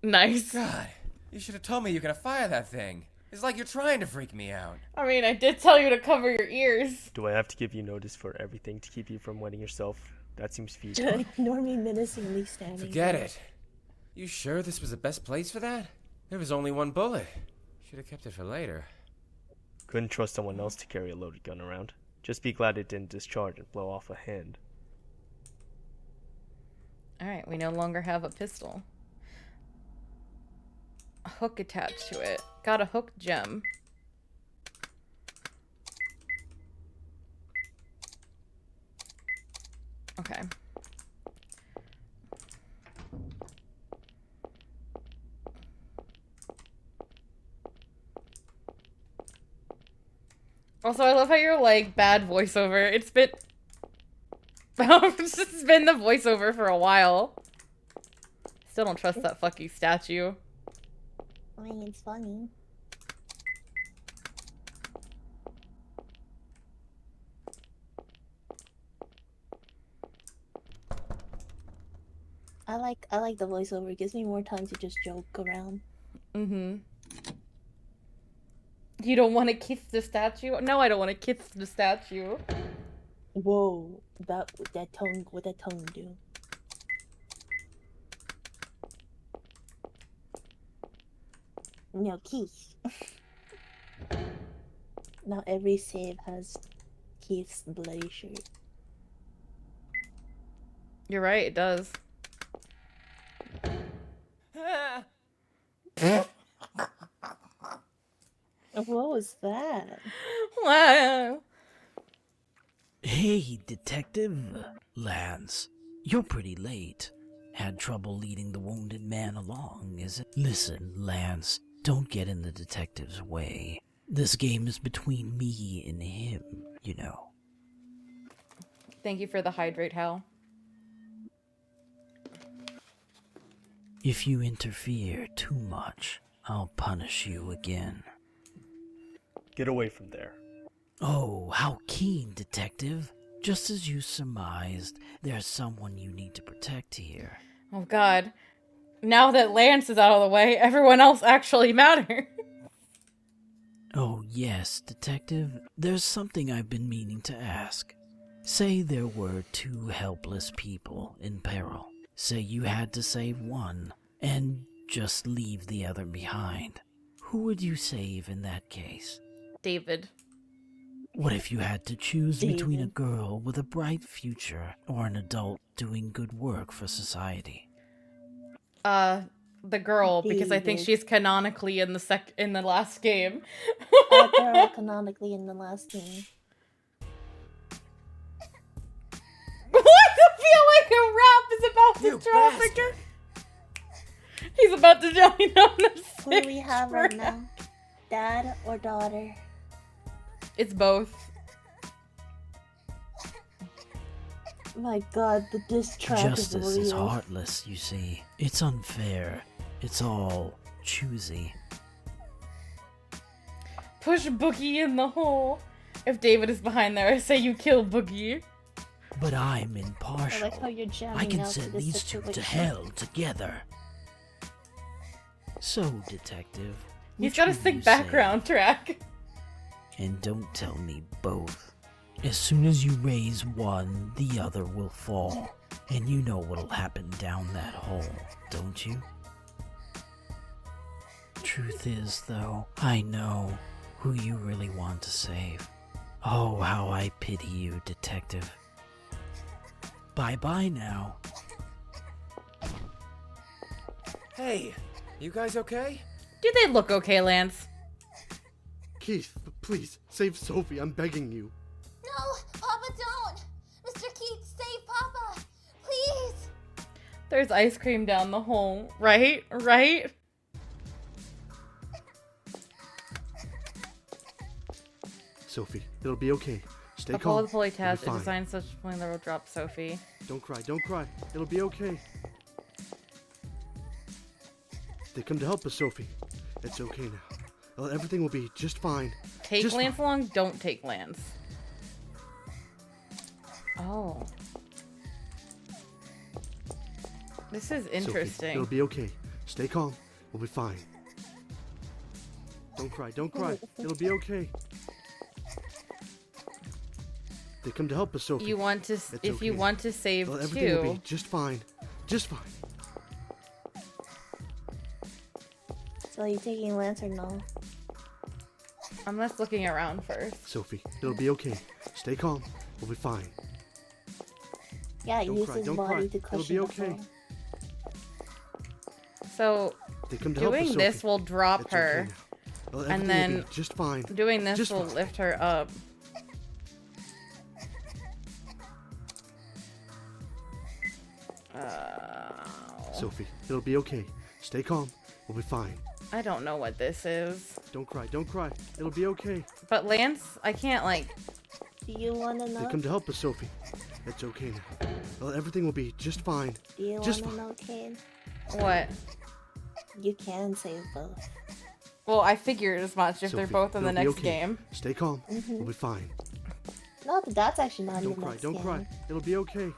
Nice. God, you should have told me you're gonna fire that thing. It's like you're trying to freak me out. I mean, I did tell you to cover your ears. Do I have to give you notice for everything to keep you from wetting yourself? That seems feasible. Ignore me menacingly standing. Forget it. You sure this was the best place for that? There was only one bullet. Should have kept it for later. Couldn't trust someone else to carry a loaded gun around. Just be glad it didn't discharge and blow off a hand. Alright, we no longer have a pistol. A hook attached to it. Got a hook gem. Okay. Also, I love how you're like bad voiceover. It's been it's been the voiceover for a while. Still don't trust that fucking statue. I mean, it's funny. I like the voiceover. It gives me more time to just joke around. Mm-hmm. You don't want to kiss the statue? No, I don't want to kiss the statue. Whoa, that tongue, what that tongue do? No, Keith. Not every save has Keith's bloody shirt. You're right, it does. What was that? Wow. Hey, Detective. Lance, you're pretty late. Had trouble leading the wounded man along, is it? Listen, Lance, don't get in the detective's way. This game is between me and him, you know. Thank you for the hydrate, Hal. If you interfere too much, I'll punish you again. Get away from there. Oh, how keen, Detective. Just as you surmised, there's someone you need to protect here. Oh god. Now that Lance is out of the way, everyone else actually matters. Oh yes, Detective, there's something I've been meaning to ask. Say there were two helpless people in peril. Say you had to save one, and just leave the other behind. Who would you save in that case? David. What if you had to choose between a girl with a bright future or an adult doing good work for society? The girl, because I think she's canonically in the last game. Girl canonically in the last game. I feel like a rap is about to drop again. He's about to join on the Who do we have right now? Dad or daughter? It's both. My god, the diss track Justice is real. is heartless, you see. It's unfair. It's all choosy. Push Boogie in the hole. If David is behind there, I say you kill Boogie. But I'm impartial. I like how you're jamming I can out to send this these two to situation. hell together. So, Detective, He's which got a would you sick background track. And don't tell me both. As soon as you raise one, the other will fall. And you know what'll happen down that hole, don't you? Truth is, though, I know who you really want to save. Oh, how I pity you, Detective. Bye-bye now. Hey, you guys okay? Do they look okay, Lance? Keith, please, save Sophie, I'm begging you. No, Papa, don't! Mr. Keith, save Papa! Please! There's ice cream down the hole. Right? Right? Sophie, it'll be okay. Stay Apollo calm. the Pulley It'll be Taz fine. designed such a plan that will drop Sophie. Don't cry, don't cry. It'll be okay. They come to help us, Sophie. It's okay now. Everything will be just fine. Take just Lance fine. along, don't take Lance. Oh. This is interesting. Sophie, it'll be okay. Stay calm. We'll be fine. Don't cry, don't cry. It'll be okay. They come to help us, Sophie. You want to, It's if you okay. want to save Everything will two, be just fine. Just fine. So are you taking Lance or no? I'm just looking around first. Sophie, it'll be okay. Stay calm. We'll be fine. Yeah, Don't use cry, his don't body cry. to It'll cushion be the okay. fall. So, They come to help us, doing this Sophie. will drop It's her, okay now. Everything and will then be just fine. doing this Just will fine. lift her up. Sophie, it'll be okay. Stay calm. We'll be fine. I don't know what this is. Don't cry, don't cry. It'll be okay. But Lance, I can't like... Do you want to know? They come to help us, Sophie. It's okay now. Well, everything will be just fine. Do you just want to fine. know, Kane? What? You can save both. Well, I figured as much if they're Sophie, both in the it'll be next okay. game. Stay calm. We'll be fine. No, but that's actually not Don't even cry, next don't game. cry. It'll be okay.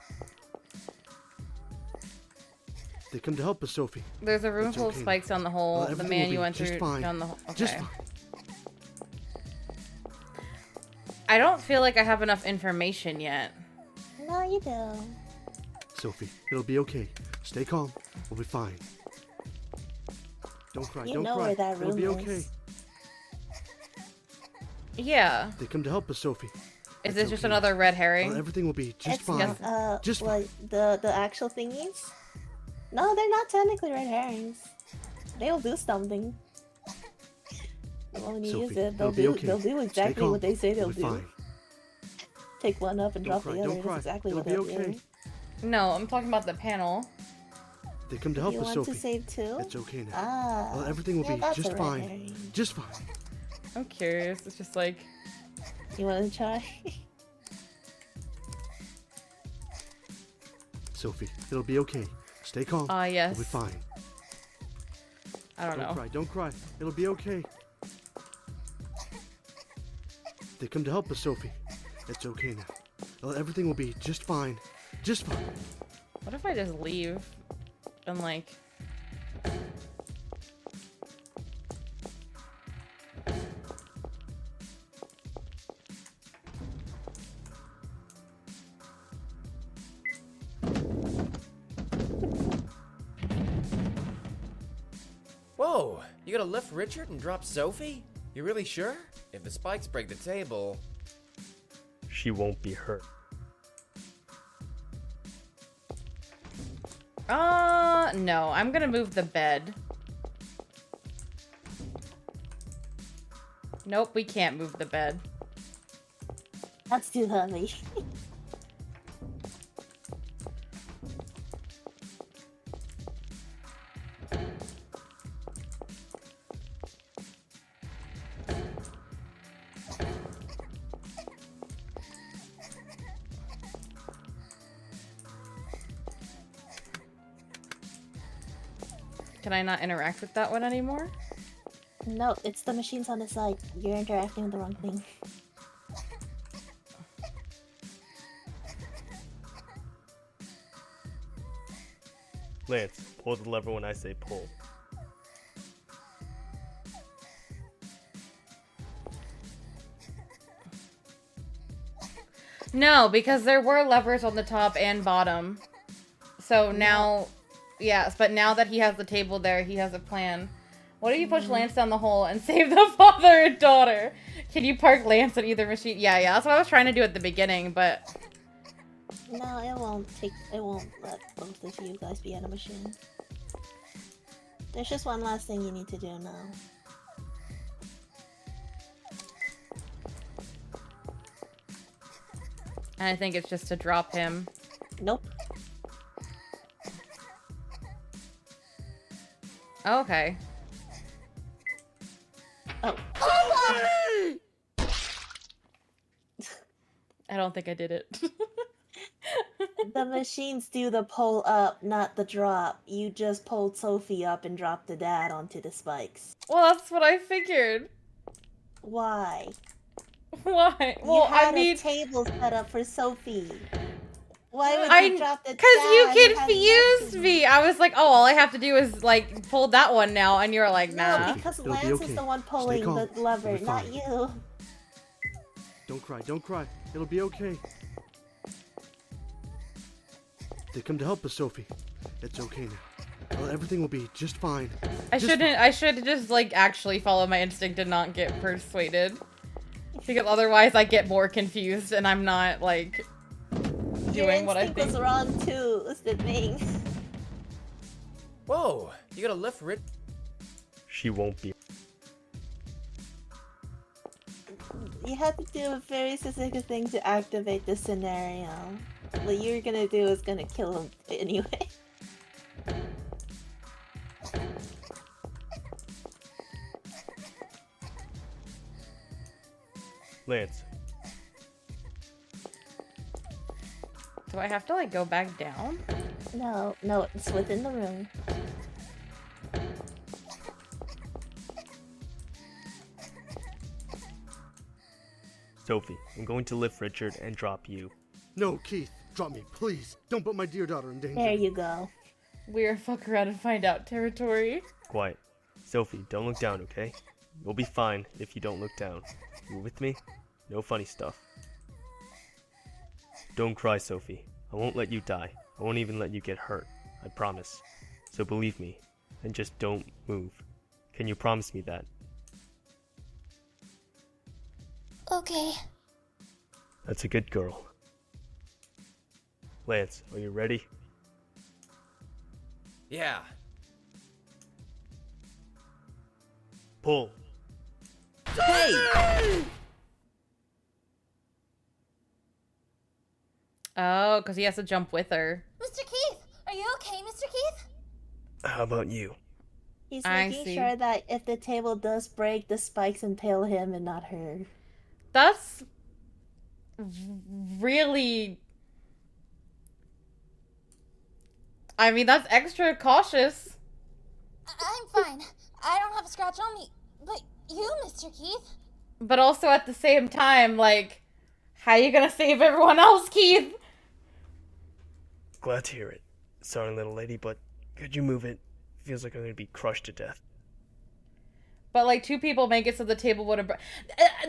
They come to help us, Sophie. There's a room It's full of okay spikes now. down the hole. Well, The everything man will you be went just through fine. down the hole. Okay. Just fine. I don't feel like I have enough information yet. No, you do. Sophie, it'll be okay. Stay calm. We'll be fine. Don't cry, You don't know cry. where that It'll room be is. okay. Yeah. They come to help us, Sophie. Is It's this just okay. another red herring? Well, everything will be just It's fine. Just what, the actual thingies? No, they're not technically red herrings. They'll do something. When you use Sophie, it, it'll be okay. they'll do Stay exactly calm. what they say they'll We'll be do. fine. Take one up and Don't drop cry, the other. don't That's cry. exactly It'll what be they'll okay. do. No, I'm talking about the panel. They come to help You us, want Sophie. to save too? It's okay now. Ah. Well, everything will yeah, be that's just a red fine. herring. Just fine. I'm curious. It's just like... You want to try? Sophie, it'll be okay. Stay calm. yes. We'll be fine. I don't know. Don't cry, don't cry. It'll be okay. They come to help us, Sophie. It's okay now. Well, everything will be just fine. Just fine. What if I just leave and like... Whoa! You gonna lift Richard and drop Sophie? You really sure? If the spikes break the table... She won't be hurt. No. I'm gonna move the bed. Nope, we can't move the bed. That's too heavy. Can I not interact with that one anymore? No, it's the machines on the side. You're interacting with the wrong thing. Lance, pull the lever when I say pull. No, because there were levers on the top and bottom. So now, yes, but now that he has the table there, he has a plan. What if you push Lance down the hole and save the father and daughter? Can you park Lance on either machine? Yeah, that's what I was trying to do at the beginning, but... No, it won't let both of you guys be on a machine. There's just one last thing you need to do now. And I think it's just to drop him. Nope. Oh, okay. Oh. I don't think I did it. The machines do the pull up, not the drop. You just pulled Sophie up and dropped the dad onto the spikes. Well, that's what I figured. Why? Why? You Well, had I mean... a table set up for Sophie. Why would you drop the dad? Because you had confused me. I was like, oh, all I have to do is, like, pull that one now. And you're like, nah. No, because Lance is the one pulling the lever, not you. Don't cry, don't cry. It'll be okay. They come to help us, Sophie. It's okay now. Well, everything will be just fine. I should just, like, actually follow my instinct and not get persuaded. Because otherwise I get more confused and I'm not, like, doing what I think. Your instinct was wrong, too, is the thing. Whoa! You gonna lift Richard? She won't be. You have to do a very specific thing to activate the scenario. What you're gonna do is gonna kill him anyway. Lance. Do I have to like go back down? No, it's within the room. Sophie, I'm going to lift Richard and drop you. No, Keith, drop me, please. Don't put my dear daughter in danger. There you go. We're fuck around and find out territory. Quiet. Sophie, don't look down, okay? You'll be fine if you don't look down. You with me? No funny stuff. Don't cry, Sophie. I won't let you die. I won't even let you get hurt. I promise. So believe me, and just don't move. Can you promise me that? Okay. That's a good girl. Lance, are you ready? Yeah. Pull. Hey! Oh, because he has to jump with her. Mr. Keith, are you okay, Mr. Keith? How about you? He's I making see. sure that if the table does break, the spikes impale him and not her. That's really... I mean, that's extra cautious. I'm fine. I don't have a scratch on me. But you, Mr. Keith? But also at the same time, like, how you gonna save everyone else, Keith? Glad to hear it. Sorry, little lady, but could you move it? Feels like I'm gonna be crushed to death. But, like, 2 people make it so the table would have... That's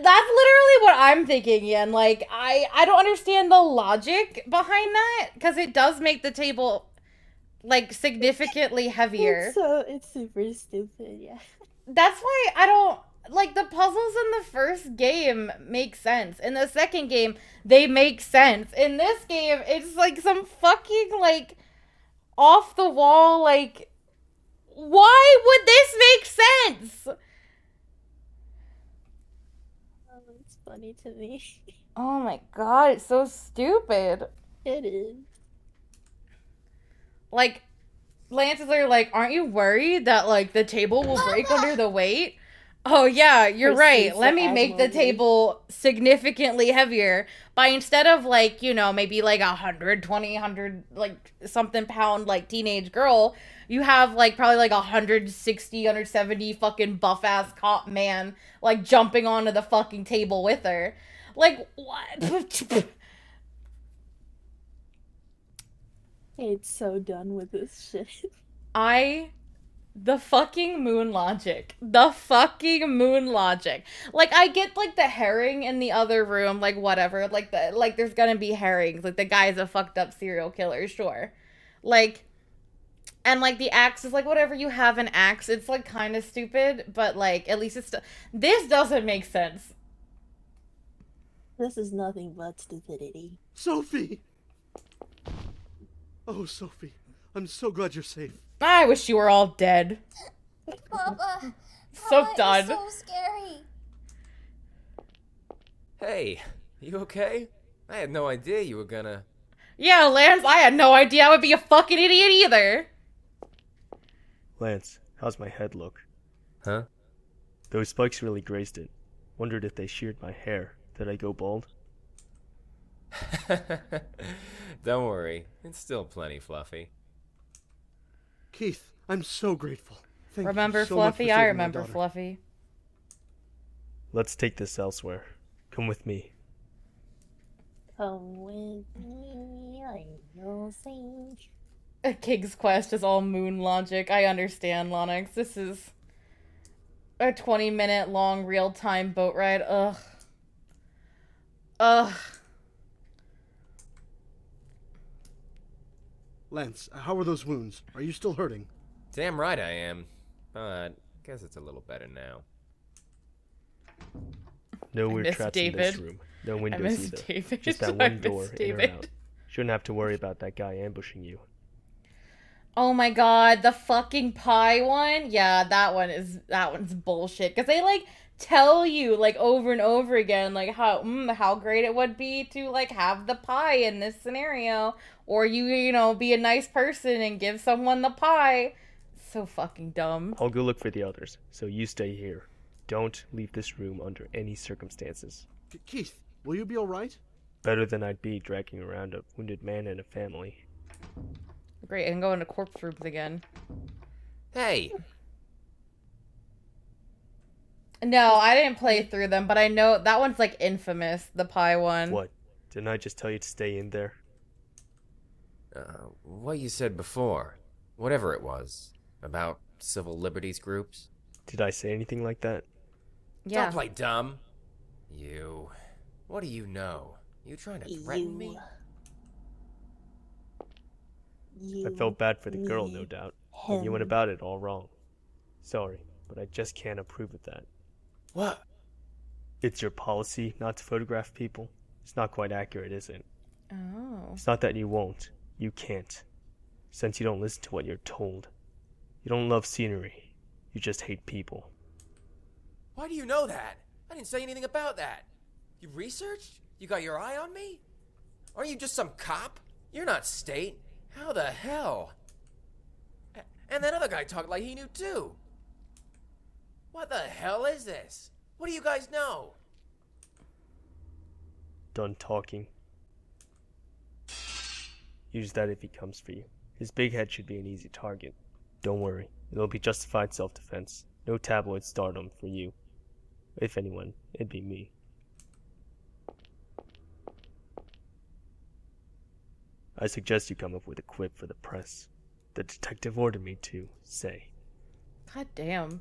literally what I'm thinking, Ian. Like, I don't understand the logic behind that, because it does make the table, like, significantly heavier. It's super stupid, yeah. That's why I don't... Like, the puzzles in the first game make sense. In the second game, they make sense. In this game, it's, like, some fucking, like, off-the-wall, like... Why would this make sense? Oh, it's funny to me. Oh my god, it's so stupid. It is. Like, Lance is like, aren't you worried that, like, the table will break under the weight? Oh yeah, you're right. Let me make the table significantly heavier by instead of, like, you know, maybe like 100, like, something pound, like, teenage girl, you have, like, probably like 160, 170 fucking buff-ass cop man, like, jumping onto the fucking table with her. Like, what? It's so done with this shit. The fucking moon logic. The fucking moon logic. Like, I get, like, the herring in the other room, like, whatever. Like, there's gonna be herrings. Like, the guy's a fucked up serial killer, sure. Like, and, like, the axe is, like, whatever, you have an axe. It's, like, kind of stupid, but, like, at least it's... This doesn't make sense. This is nothing but stupidity. Sophie! Oh, Sophie, I'm so glad you're safe. I wish you were all dead. Papa, So Papa, done. it's so scary. Hey, you okay? I had no idea you were gonna... Yeah, Lance, I had no idea I would be a fucking idiot either. Lance, how's my head look? Huh? Those spikes really grazed it. Wondered if they sheared my hair. Did I go bald? Don't worry, it's still plenty fluffy. Keith, I'm so grateful. Thank Remember you so much for Fluffy? saving I my remember daughter. Fluffy. Let's take this elsewhere. Come with me. Come with me, I will sing. A King's Quest is all moon logic. I understand, Lonix. This is a 20-minute long real-time boat ride. Ugh. Ugh. Lance, how are those wounds? Are you still hurting? Damn right I am. But guess it's a little better now. No I weird miss traps in this David. room. No I windows miss either. David. Just that I one miss door in or David. out. Shouldn't have to worry about that guy ambushing you. Oh my god, the fucking pie one? Yeah, that one's bullshit. Cause they like tell you like over and over again like how great it would be to like have the pie in this scenario, or you know, be a nice person and give someone the pie. So fucking dumb. I'll go look for the others, so you stay here. Don't leave this room under any circumstances. Keith, will you be alright? Better than I'd be dragging around a wounded man and a family. Great, I can go into corpse rooms again. Hey! No, I didn't play through them, but I know that one's like infamous, the pie one. What? Didn't I just tell you to stay in there? What you said before. Whatever it was. About civil liberties groups. Did I say anything like that? Yeah. Don't play dumb. You. What do you know? You trying to threaten me? I felt bad for the girl, no doubt. And you went about it all wrong. Sorry, but I just can't approve of that. What? It's your policy not to photograph people. It's not quite accurate, is it? Oh. It's not that you won't. You can't. Since you don't listen to what you're told. You don't love scenery. You just hate people. Why do you know that? I didn't say anything about that. You researched? You got your eye on me? Aren't you just some cop? You're not state. How the hell? And that other guy talked like he knew too. What the hell is this? What do you guys know? Done talking. Use that if he comes for you. His big head should be an easy target. Don't worry, it'll be justified self-defense. No tabloid stardom for you. If anyone, it'd be me. I suggest you come up with a quip for the press. The detective ordered me to, say. God damn.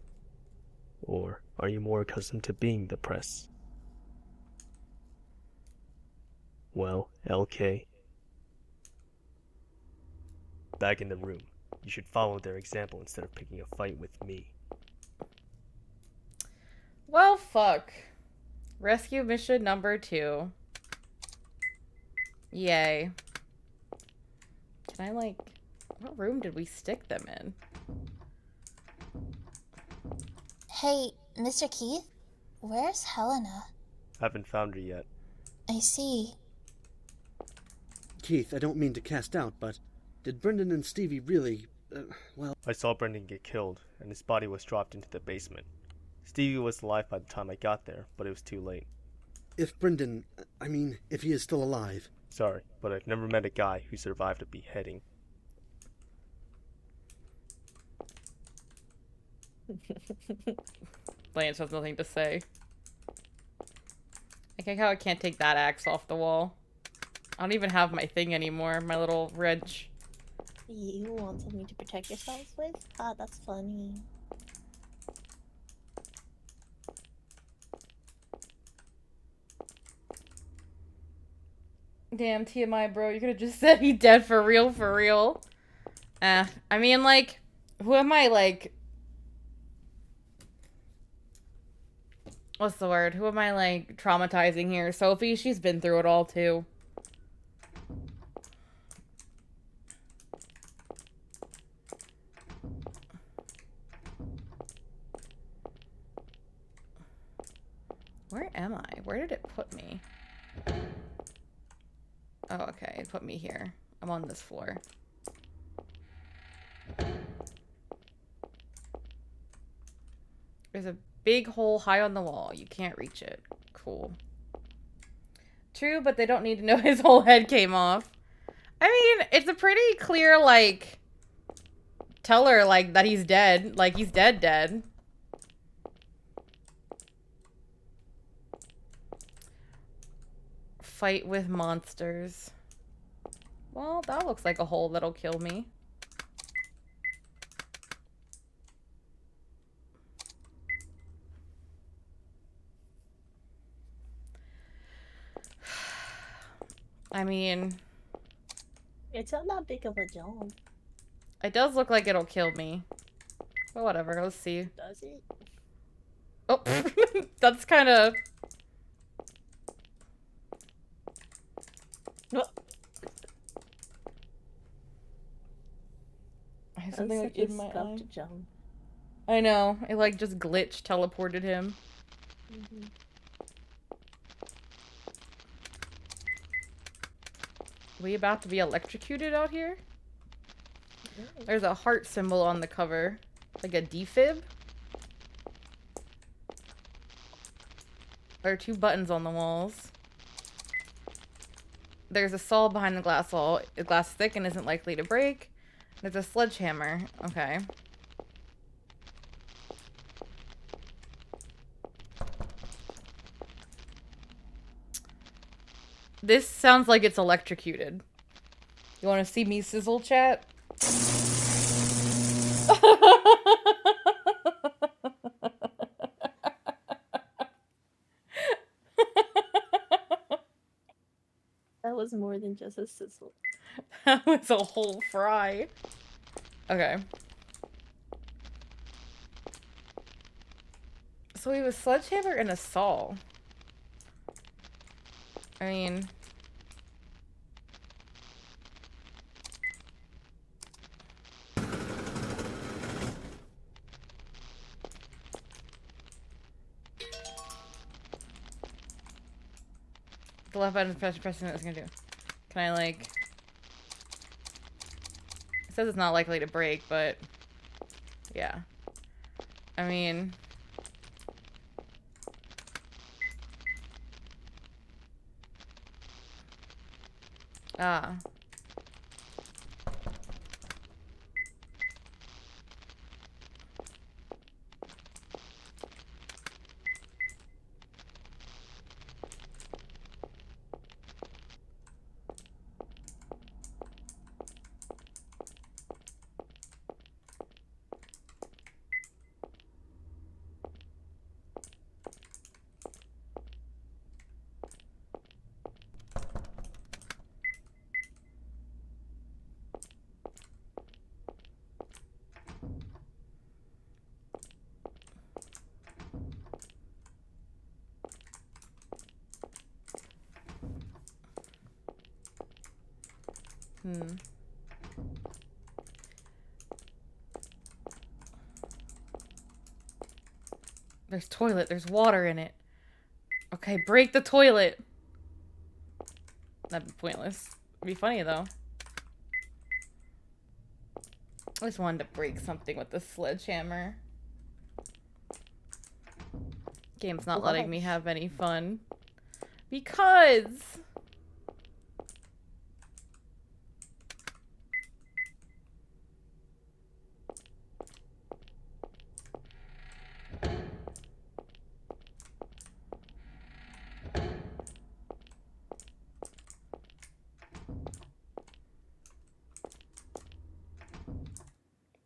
Or are you more accustomed to being the press? Well, LK. Back in the room. You should follow their example instead of picking a fight with me. Well, fuck. Rescue mission number 2. Yay. Can I, like... What room did we stick them in? Hey, Mr. Keith? Where's Helena? Haven't found her yet. I see. Keith, I don't mean to cast doubt, but did Brendan and Stevie really, well... I saw Brendan get killed, and his body was dropped into the basement. Stevie was alive by the time I got there, but it was too late. If Brendan, if he is still alive. Sorry, but I've never met a guy who survived a beheading. Lance has nothing to say. I like how I can't take that axe off the wall. I don't even have my thing anymore, my little wrench. You want something to protect yourselves with? Ah, that's funny. Damn, TMI, bro. You could have just said he dead for real, for real. I mean, like, who am I, like... What's the word? Who am I, like, traumatizing here? Sophie, she's been through it all, too. Where am I? Where did it put me? Oh, okay. It put me here. I'm on this floor. There's a big hole high on the wall. You can't reach it. Cool. True, but they don't need to know his whole head came off. I mean, it's a pretty clear, like, tell her, like, that he's dead. Like, he's dead. Fight with monsters. Well, that looks like a hole that'll kill me. I mean... It's not that big of a jump. It does look like it'll kill me. But whatever, let's see. Does it? Oh, that's kind of... I have something like in my eye. To jump. I know. It like just glitched, teleported him. Mm-hmm. We about to be electrocuted out here? There's a heart symbol on the cover. Like a defib? There are 2 buttons on the walls. There's a saw behind the glass wall. The glass is thick and isn't likely to break. There's a sledgehammer. Okay. This sounds like it's electrocuted. You want to see me sizzle, chat? That was more than just a sizzle. That was a whole fry. Okay. So we have a sledgehammer and a saw. I mean... The left button is pressing what it's gonna do. Can I, like... It says it's not likely to break, but... Yeah. I mean... Ah. There's toilet. There's water in it. Okay, break the toilet. That'd be pointless. It'd be funny, though. I just wanted to break something with the sledgehammer. Game's not letting me have any fun. Because...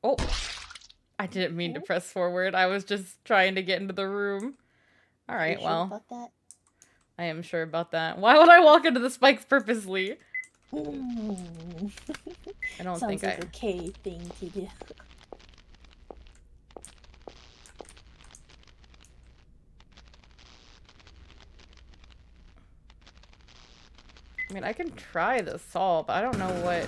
Oh, I didn't mean to press forward. I was just trying to get into the room. All right, Sure well. about that? I am sure about that. Why would I walk into the spikes purposely? I don't Sounds think like a K thing to do. I mean, I can try the saw, but I don't know what...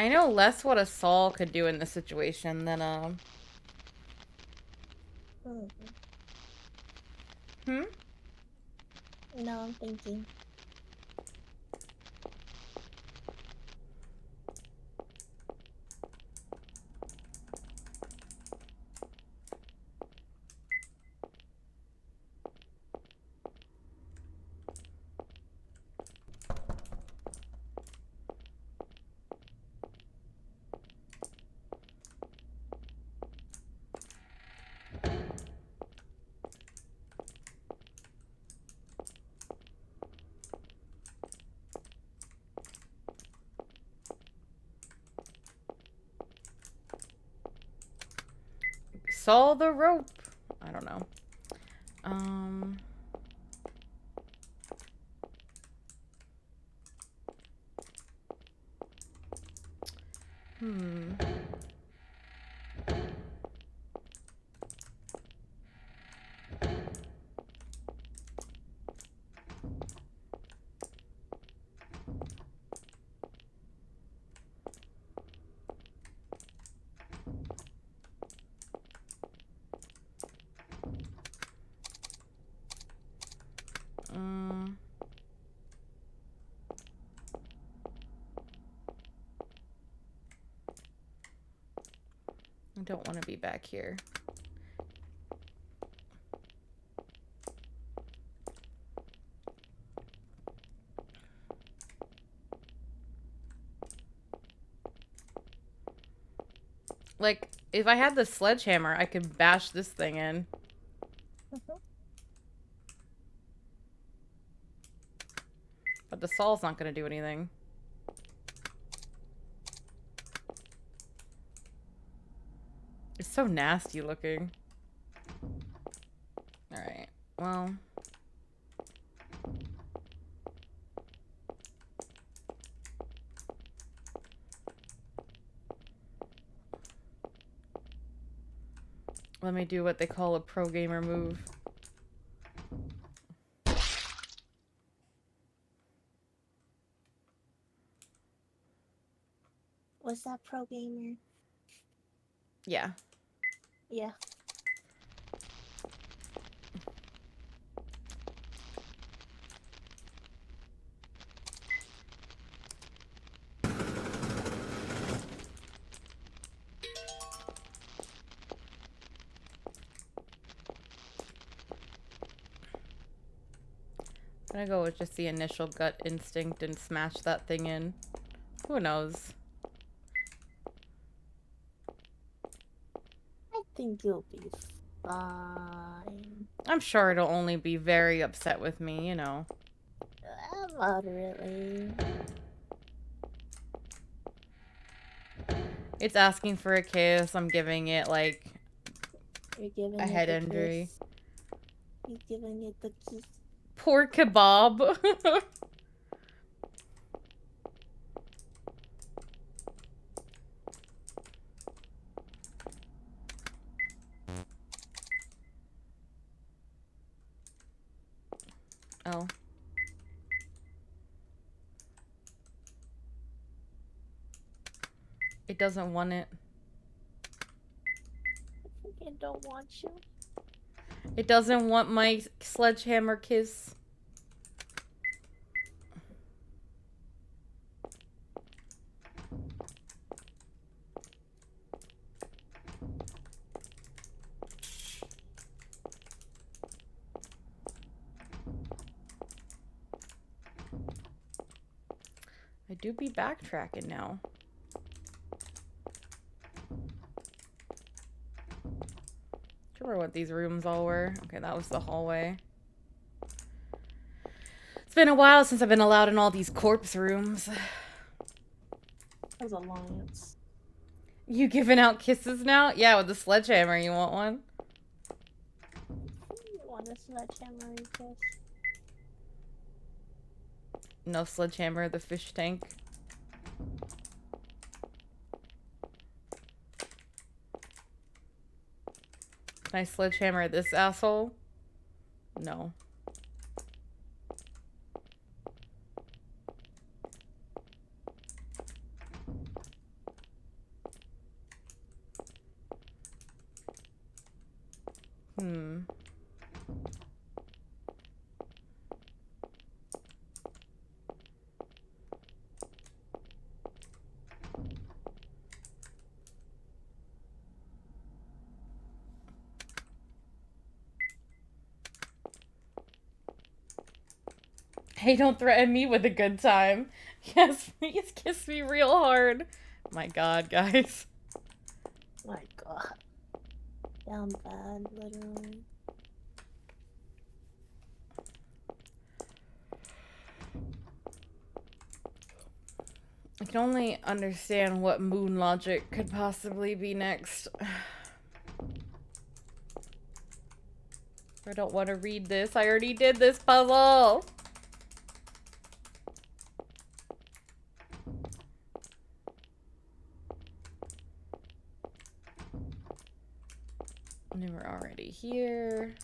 I know less what a saw could do in this situation than Hmm? No, I'm thinking. Saw the rope. I don't know. I don't want to be back here. Like, if I had the sledgehammer, I could bash this thing in. But the saw's not going to do anything. It's so nasty looking. Alright, well... Let me do what they call a pro gamer move. Was that pro gamer? Yeah. Yeah. I'm gonna go with just the initial gut instinct and smash that thing in. Who knows? I think you'll be fine. I'm sure it'll only be very upset with me, you know. Moderately. It's asking for a kiss. I'm giving it, like, You're giving a it head the injury. kiss. You're giving it the kiss. Poor kebab. Oh. It doesn't want it. I don't want you. It doesn't want my sledgehammer kiss. I do be backtracking now. I remember what these rooms all were. Okay, that was the hallway. It's been a while since I've been allowed in all these corpse rooms. That was Alliance. You giving out kisses now? Yeah, with the sledgehammer. You want one? You want a sledgehammer kiss? No sledgehammer, the fish tank. Can I sledgehammer this asshole? No. Hmm. Hey, don't threaten me with a good time. Yes, please kiss me real hard. My God, guys. My God. Down bad, literally. I can only understand what moon logic could possibly be next. I don't want to read this. I already did this puzzle. And then we're already here.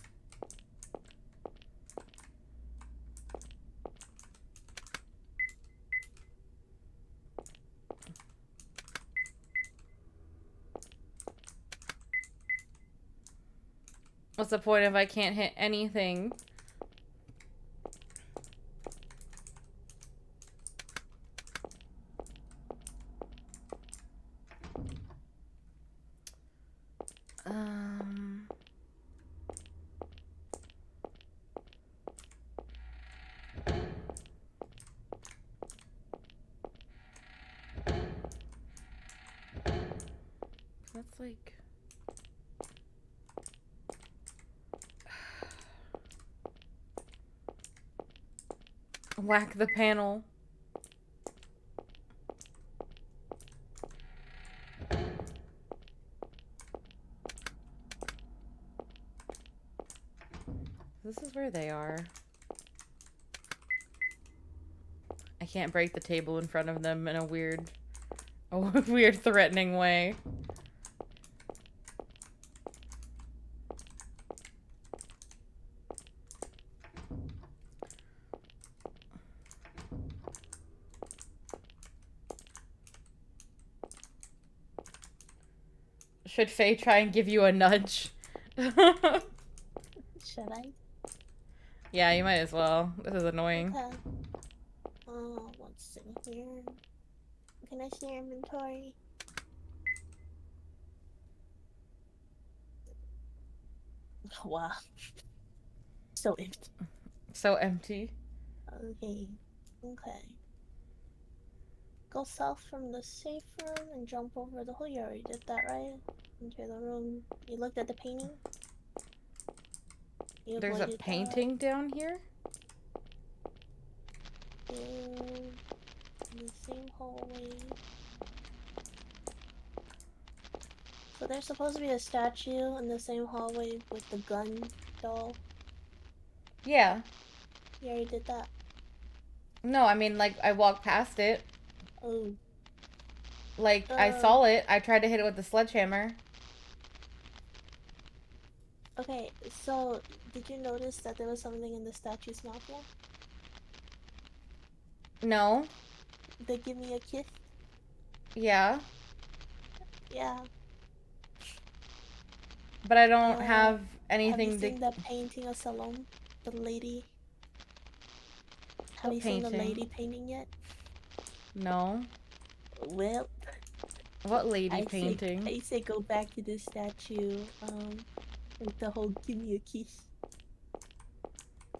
What's the point if I can't hit anything? It's like... Whack the panel. This is where they are. I can't break the table in front of them in a weird threatening way. Should Faye try and give you a nudge? Should I? Yeah, you might as well. This is annoying. Okay. What's in here? Can I see your inventory? Wow. So empty. So empty. Okay. Okay. Go south from the safe room and jump over the hole. You already did that, right? Into the room. You looked at the painting? You There's a avoided painting down here? in the same hallway. So there's supposed to be a statue in the same hallway with the gun doll. Yeah. You already did that. No, I mean, like, I walked past it. Oh. Like, I saw it. I tried to hit it with the sledgehammer. Okay, so did you notice that there was something in the statue's mouth yet? No. They give me a kiss? Yeah. Yeah. But I don't have anything Have you seen the painting of Salome? The lady? Have What you seen the painting? lady painting yet? No. Well... What lady painting? I say go back to the statue, with the whole give me a kiss.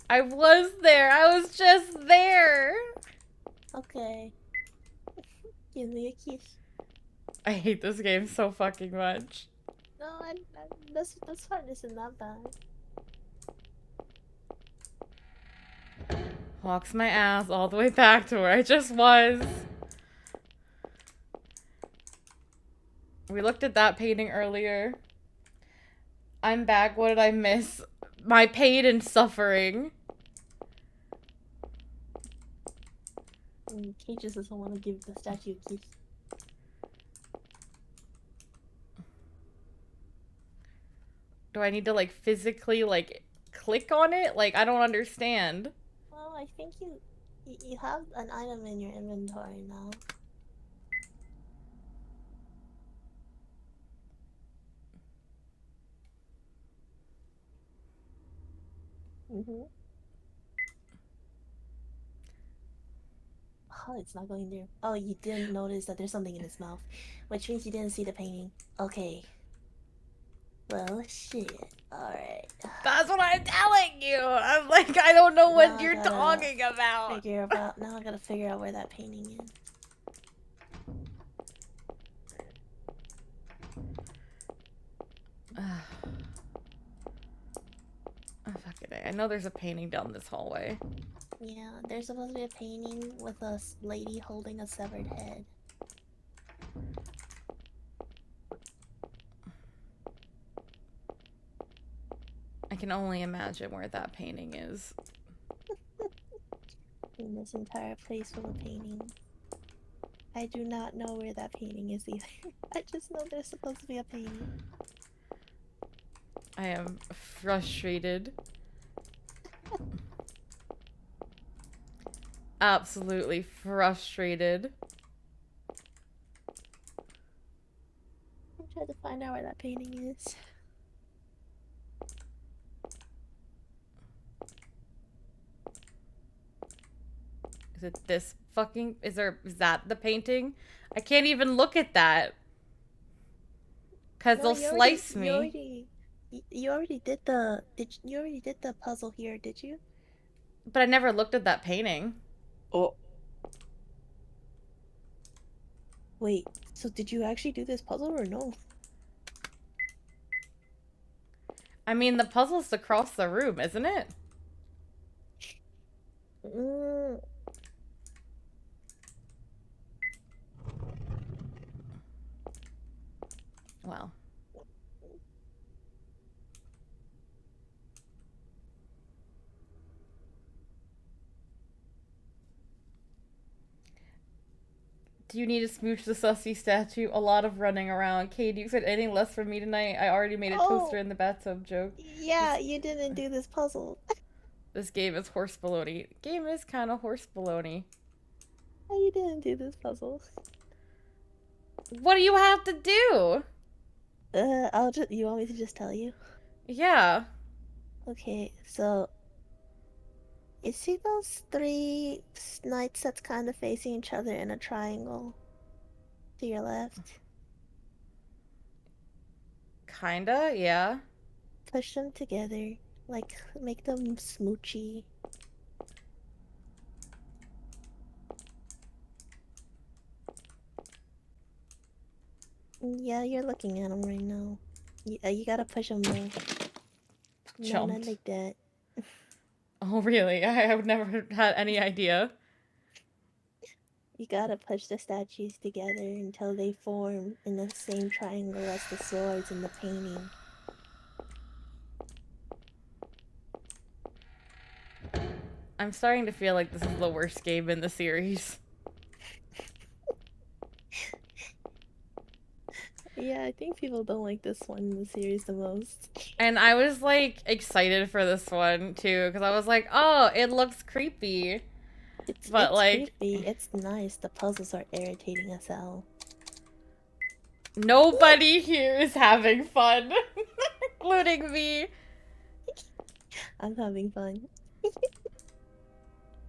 I was there. I was just there. Okay. Give me a kiss. I hate this game so fucking much. No, this part isn't that bad. Walks my ass all the way back to where I just was. We looked at that painting earlier. I'm back. What did I miss? My pain and suffering. Kate just doesn't want to give the statue a kiss. Do I need to, like, physically, like, click on it? Like, I don't understand. Well, I think you have an item in your inventory now. Oh, it's not going there. Oh, you didn't notice that there's something in his mouth, which means you didn't see the painting. Okay. Well, shit. Alright. That's what I'm telling you! I'm like, I don't know what you're talking about! Now I gotta figure out where that painting is. Oh, fuck it. I know there's a painting down this hallway. Yeah, there's supposed to be a painting with a lady holding a severed head. I can only imagine where that painting is. In this entire place full of paintings. I do not know where that painting is either. I just know there's supposed to be a painting. I am frustrated. Absolutely frustrated. I'm trying to find out where that painting is. Is it this fucking... Is that the painting? I can't even look at that. Cause No, they'll slice me. You already did the... You already did the puzzle here, did you? But I never looked at that painting. Oh. Wait, so did you actually do this puzzle or no? I mean, the puzzle's across the room, isn't it? Well. Do you need to smooch the sussy statue? A lot of running around. Kate, you said anything less for me tonight? I already made a toaster in the bathtub joke. Yeah, you didn't do this puzzle. This game is horse baloney. Game is kind of horse baloney. Oh, you didn't do this puzzle. What do you have to do? I'll just. You want me to just tell you? Yeah. Okay, so you see those 3 knights that's kind of facing each other in a triangle to your left? Kinda, yeah. Push them together, like make them smoochy. Yeah, you're looking at them right now. You gotta push them more. No, not like that. Oh, really? I would never had any idea. You gotta push the statues together until they form in the same triangle as the swords in the painting. I'm starting to feel like this is the worst game in the series. Yeah, I think people don't like this one in the series the most. And I was like excited for this one too, because I was like, oh, it looks creepy. It's like creepy. It's nice. The puzzles are irritating as hell. Nobody here is having fun, including me. I'm having fun.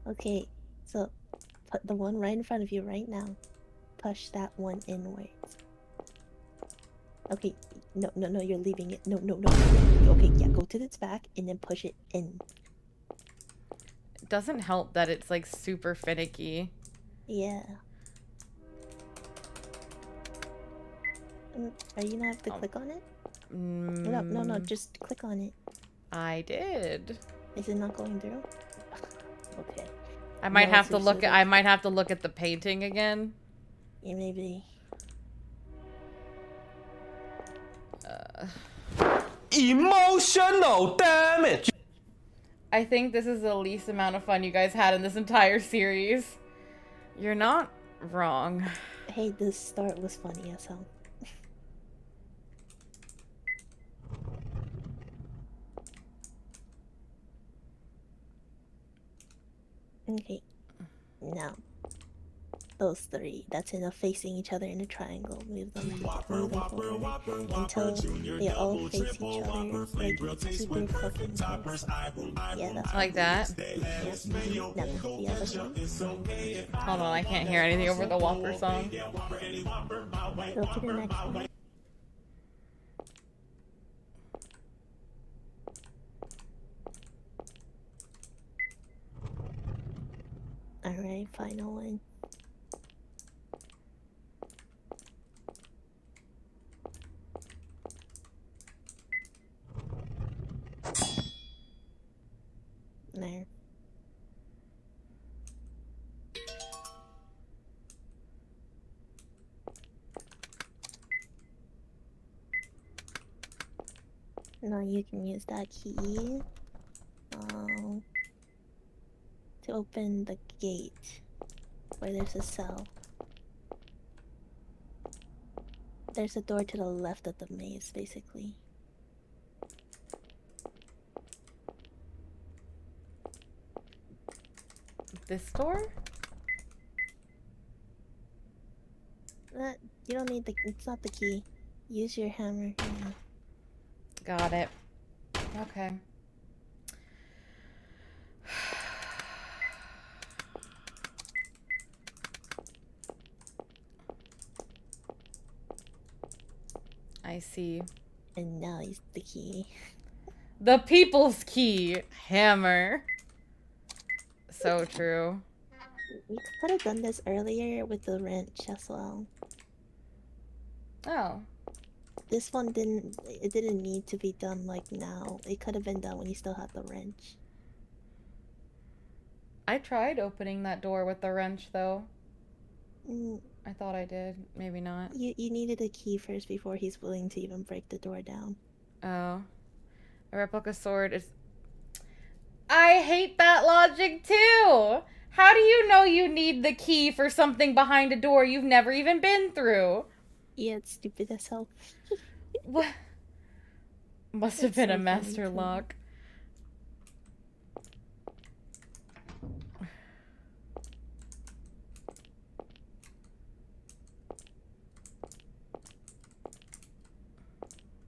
Okay, so put the one right in front of you right now. Push that one inwards. Okay, no, you're leaving it. No. Okay, yeah, go to its back and then push it in. It doesn't help that it's like super finicky. Yeah. Are you gonna have to click on it? No, just click on it. I did. Is it not going through? Okay. I might have to look at the painting again. Yeah, maybe. Emotional damage. I think this is the least amount of fun you guys had in this entire series. You're not wrong. Hey, the start was funny as hell. Okay. Now, those 3 that's facing each other in a triangle. Move them forward until they all face each other like super fucking close. Yeah, that's like that. Yeah. Now the other one. Hold on, I can't hear anything over the Whopper song. Go to the next one. Alright, final one. There. Now you can use that key to open the gate where there's a cell. There's a door to the left of the maze, basically. This door? You don't need it's not the key. Use your hammer. Yeah. Got it. Okay. I see. And now he's the key. The people's key! Hammer. So true. We could have done this earlier with the wrench as well. Oh. This one didn't. It didn't need to be done like now. It could have been done when you still had the wrench. I tried opening that door with the wrench, though. Mm, I thought I did. Maybe not. you needed a key first before he's willing to even break the door down. Oh. A replica sword is... I hate that logic, too! How do you know you need the key for something behind a door you've never even been through? Yeah, it's stupid as hell. What? Must have been a master lock.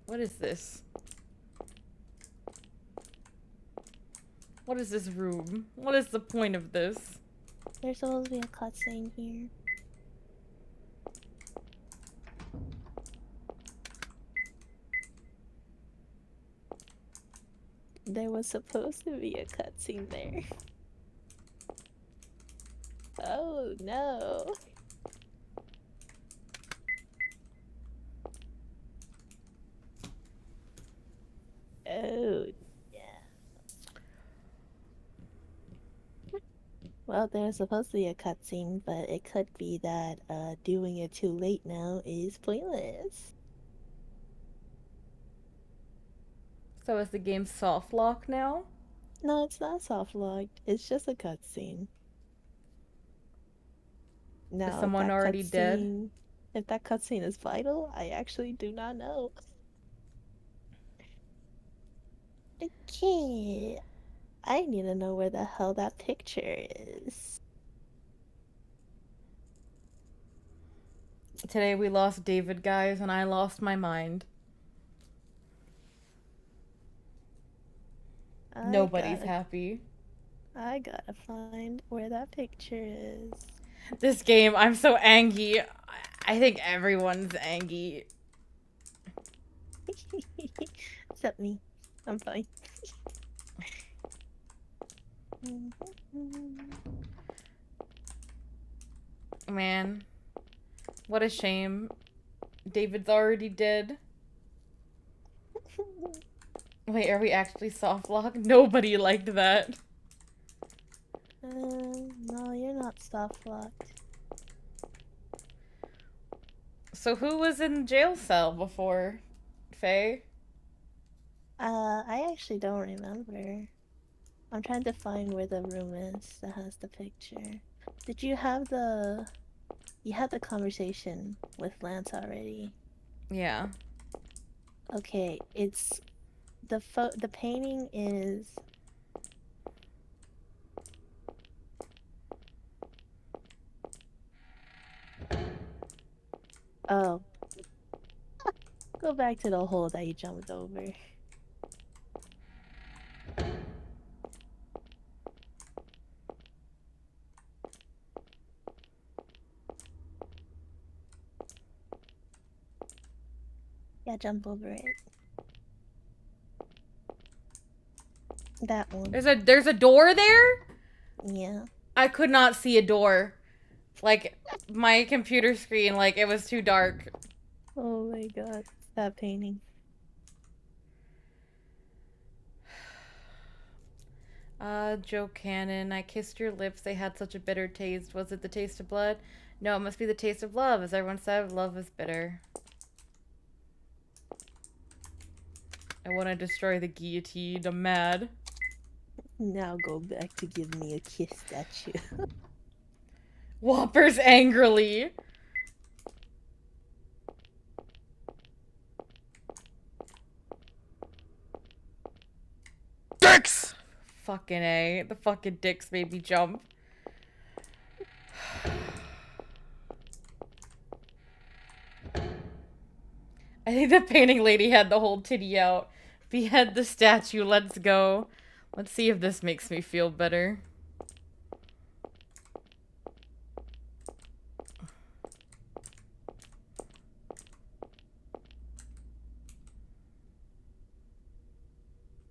What is this? What is this room? What is the point of this? There's supposed to be a cutscene here. There was supposed to be a cutscene there. Oh no. Oh yeah. Well, there's supposed to be a cutscene, but it could be that doing it too late now is pointless. So is the game soft lock now? No, it's not soft locked. It's just a cutscene. Now, Is someone already dead? If that cutscene is vital, I actually do not know. Okay. I need to know where the hell that picture is. Today we lost David, guys, and I lost my mind. Nobody's happy. I gotta find where that picture is. This game, I'm so angry. I think everyone's angry. Except me. I'm fine. Man, what a shame. David's already dead. Wait, are we actually soft locked? Nobody liked that. No, you're not soft locked. So who was in jail cell before? Faye? I actually don't remember. I'm trying to find where the room is that has the picture. Did you have the... You had the conversation with Lance already? Yeah. Okay, it's... The painting is... Oh. Go back to the hole that you jumped over. Yeah, jump over it. That one. There's a door there? Yeah. I could not see a door. Like, my computer screen, like, it was too dark. Oh my god. That painting. Joe Cannon, I kissed your lips, they had such a bitter taste. Was it the taste of blood? No, it must be the taste of love. As everyone said, love is bitter. I want to destroy the guillotine. I'm mad. Now go back to give me a kiss statue. Whoppers angrily. Dicks! Fucking A. The fucking dicks made me jump. I think the painting lady had the whole titty out. Behead the statue, let's go. Let's see if this makes me feel better.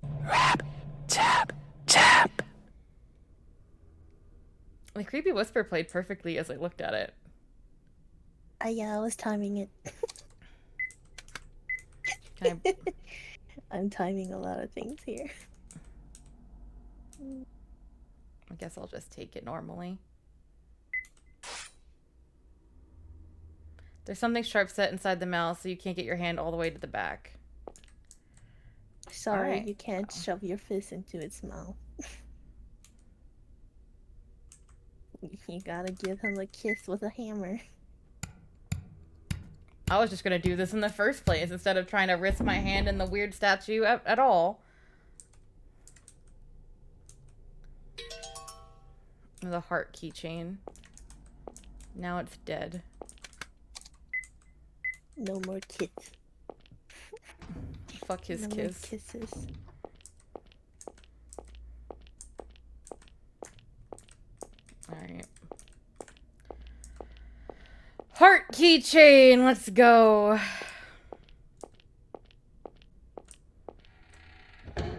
Rap, tap, tap. The creepy whisper played perfectly as I looked at it. Yeah, I was timing it. I'm timing a lot of things here. I guess I'll just take it normally. There's something sharp set inside the mouth, so you can't get your hand all the way to the back. Sorry, Alright. you can't shove your fist into its mouth. You gotta give him a kiss with a hammer. I was just gonna do this in the first place instead of trying to risk my hand in the weird statue at all. The heart keychain. Now it's dead. No more kiss. Fuck his no kiss. More kisses. Alright. Heart keychain! Let's go.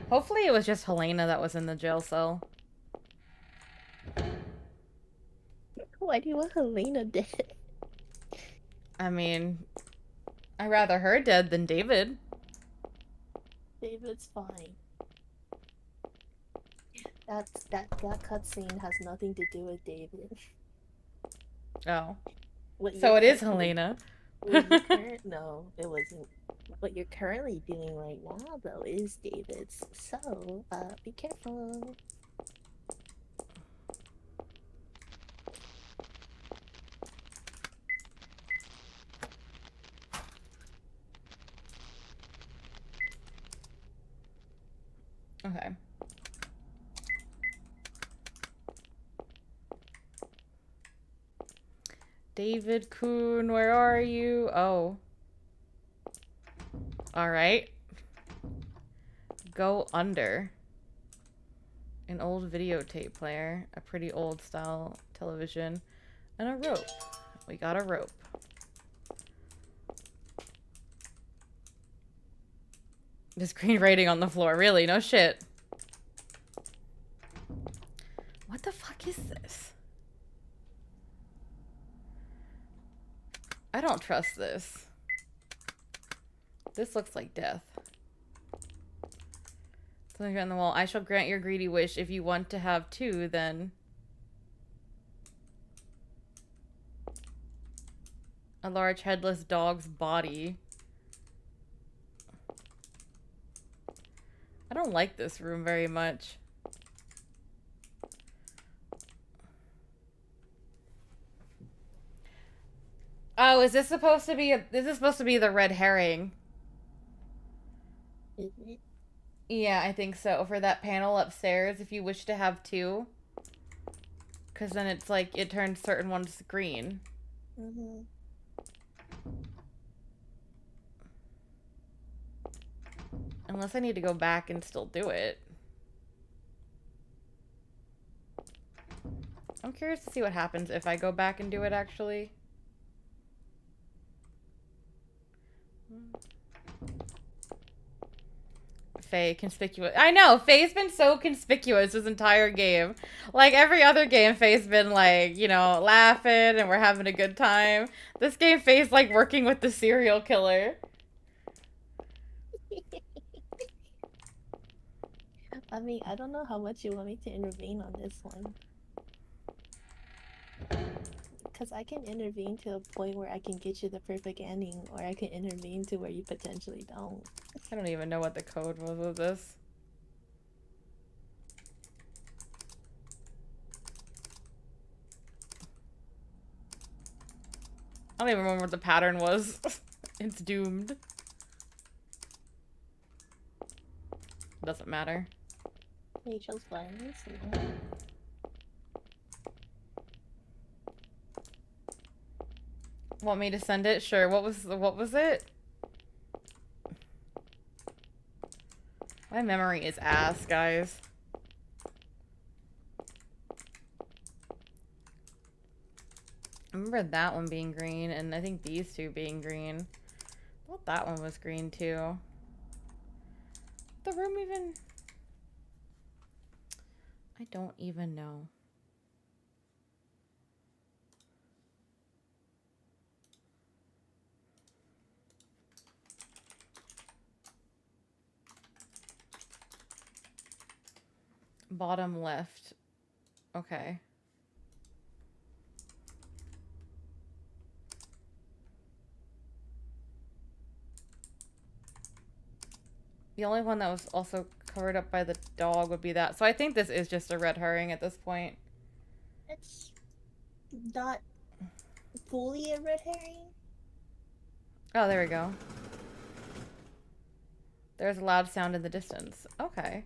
Hopefully it was just Helena that was in the jail cell. Why do you want Helena dead? I mean, I'd rather her dead than David. David's fine. That cutscene has nothing to do with David. Oh. What So it is Helena. No, it wasn't. What you're currently doing right now, though, is David's. So, be careful. Okay. David-kun, where are you? Oh. Alright. Go under. An old videotape player. A pretty old style television. And a rope. We got a rope. There's green writing on the floor. Really? No shit. What the fuck is this? I don't trust this. This looks like death. Something on the wall. I shall grant your greedy wish. If you want to have two, then... A large headless dog's body. I don't like this room very much. Oh, is this supposed to be the red herring? Is it? Yeah, I think so. For that panel upstairs, if you wish to have two. Because then it's like, it turns certain ones green. Mm-hmm. Unless I need to go back and still do it. I'm curious to see what happens if I go back and do it, actually. Faye, conspicuous. I know, Faye's been so conspicuous this entire game. Like, every other game, Faye's been, like, you know, laughing and we're having a good time. This game, Faye's, like, working with the serial killer. I mean, I don't know how much you want me to intervene on this one. Because I can intervene to a point where I can get you the perfect ending, or I can intervene to where you potentially don't. I don't even know what the code was of this. I don't even remember what the pattern was. It's doomed. Doesn't matter. You chose violence? Want me to send it? Sure. What was it? My memory is ass, guys. I remember that one being green, and I think these two being green. I thought that one was green too. The room even... I don't even know. Bottom left. Okay. The only one that was also covered up by the dog would be that. So I think this is just a red herring at this point. It's not fully a red herring. Oh, there we go. There's a loud sound in the distance. Okay.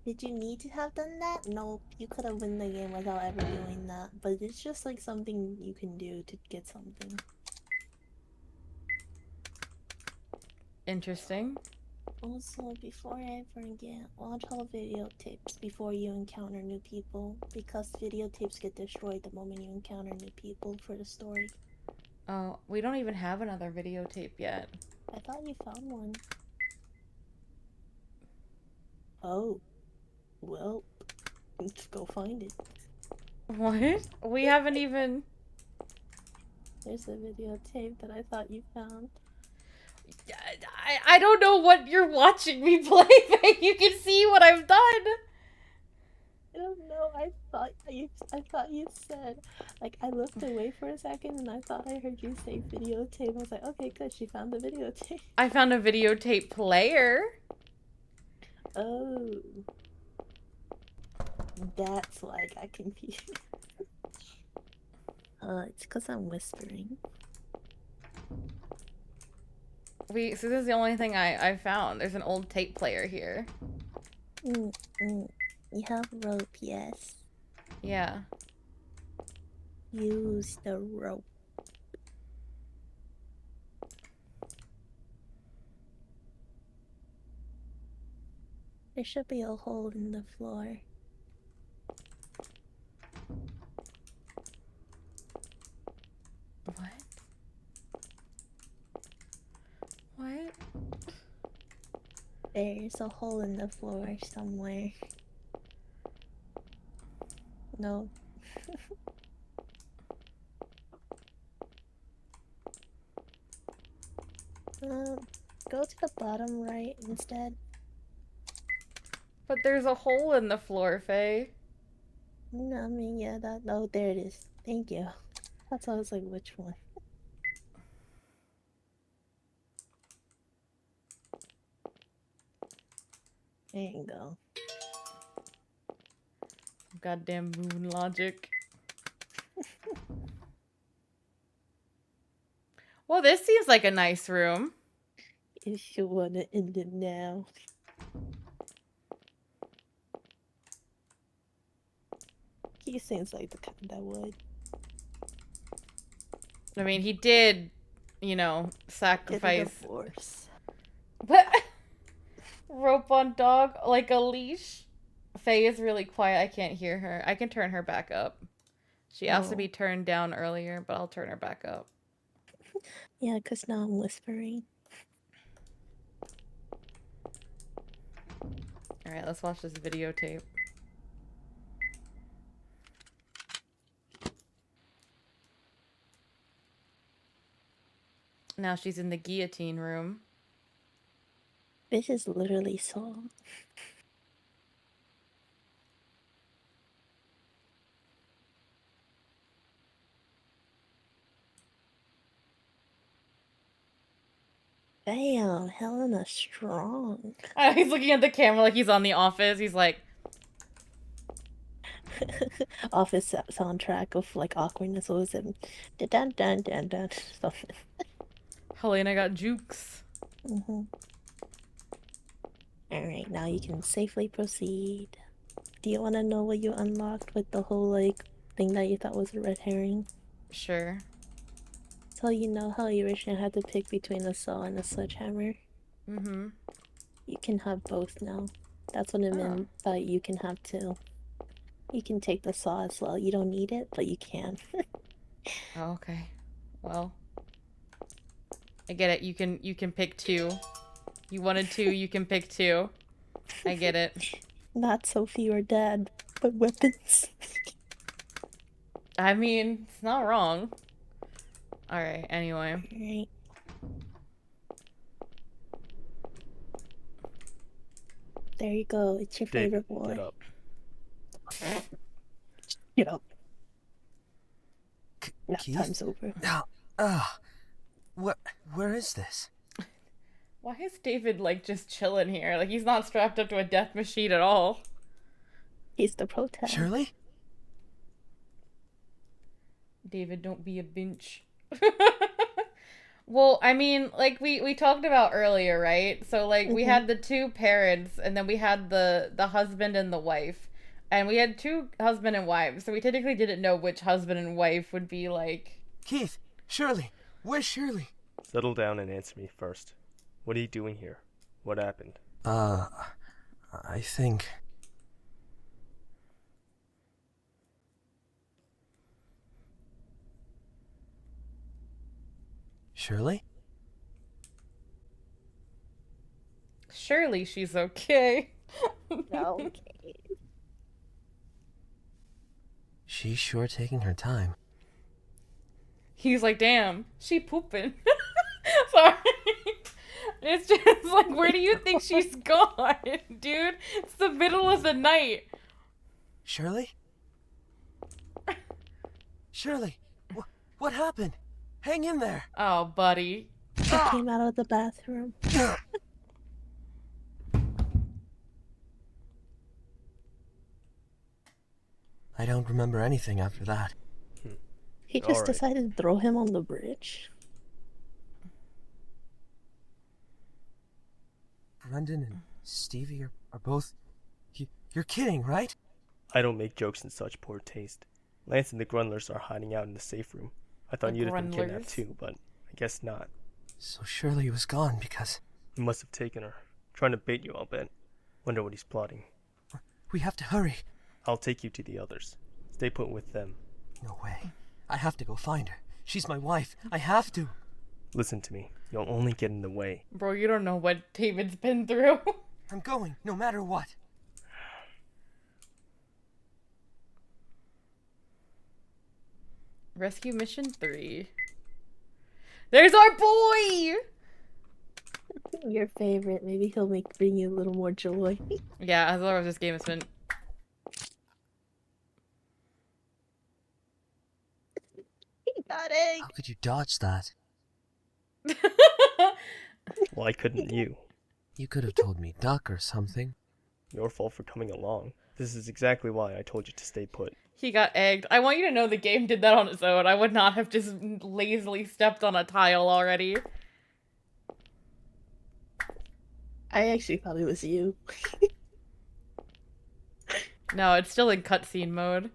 Did you need to have done that? No, you could have won the game without ever doing that. But it's just like something you can do to get something. Interesting. Also, before I forget, watch all videotapes before you encounter new people, because videotapes get destroyed the moment you encounter new people for the story. Oh, we don't even have another videotape yet. I thought you found one. Oh. Well, let's go find it. What? We haven't even... There's a videotape that I thought you found. I don't know what you're watching me play, but you can see what I've done. I don't know. I thought you said, like, I looked away for a second and I thought I heard you say videotape. I was like, okay, good. She found the videotape. I found a videotape player. Oh. That's why I got confused. It's because I'm whispering. So this is the only thing I found. There's an old tape player here. You have rope, yes. Yeah. Use the rope. There should be a hole in the floor. What? What? There's a hole in the floor somewhere. No. Go to the bottom right instead. But there's a hole in the floor, Faye. No, I mean, yeah, that. Oh, there it is. Thank you. That's why I was like, which one? There you go. Goddamn moon logic. Well, this seems like a nice room. If you want to end it now. He seems like the kind that would. I mean, he did, you know, sacrifice. Get a divorce. But rope on dog like a leash. Faye is really quiet. I can't hear her. I can turn her back up. She asked to be turned down earlier, but I'll turn her back up. Yeah, because now I'm whispering. Alright, let's watch this videotape. Now she's in the guillotine room. This is literally so. Damn, Helena strong. He's looking at the camera like he's on The Office. He's like... Office soundtrack of like awkwardness. What was it? Dun dun dun dun. Something. Helena got jukes. Alright, now you can safely proceed. Do you want to know what you unlocked with the whole like thing that you thought was a red herring? Sure. So you know how you originally had to pick between a saw and a sledgehammer? You can have both now. That's what it meant by you can have two. You can take the saw as well. You don't need it, but you can. Oh, okay. Well, I get it. You can pick two. You wanted two, you can pick two. I get it. Not Sophie or Dad, but weapons. I mean, it's not wrong. Alright, anyway. There you go. It's your favorite boy. Get up. Get up. Nap Keith? time's over. Where is this? Why is David, like, just chilling here? Like, he's not strapped up to a death machine at all. He's the protest. Shirley? David, don't be a bitch. Well, I mean, like, we talked about earlier, right? So, like, we had the two parents, and then we had the husband and the wife. And we had two husband and wives, so we technically didn't know which husband and wife would be, like... Keith, Shirley, where's Shirley? Settle down and answer me first. What are you doing here? What happened? I think... Shirley? Surely she's okay. No, okay. She's sure taking her time. He's like, damn, she pooping. Sorry. It's just like, where do you think she's gone, dude? It's the middle of the night. Shirley? Shirley, what happened? Hang in there. Oh, buddy. She came out of the bathroom. I don't remember anything after that. He just decided to throw him on the bridge. Brendan and Stevie are both... You're kidding, right? I don't make jokes in such poor taste. Lance and the Grundlers are hiding out in the safe room. I thought you'd have been kidnapped too, but I guess not. So Shirley was gone because... He must have taken her. Trying to bait you, I'll bet. Wonder what he's plotting. We have to hurry. I'll take you to the others. Stay put with them. No way. I have to go find her. She's my wife. I have to. Listen to me. You'll only get in the way. Bro, you don't know what David's been through. I'm going, no matter what. Rescue mission 3. There's our boy! Your favorite. Maybe he'll bring you a little more joy. Yeah, as long as this game has been... He got it. How could you dodge that? Why couldn't you? You could have told me duck or something. Your fault for coming along. This is exactly why I told you to stay put. He got egged. I want you to know the game did that on its own. I would not have just lazily stepped on a tile already. I actually thought it was you. No, it's still in cutscene mode.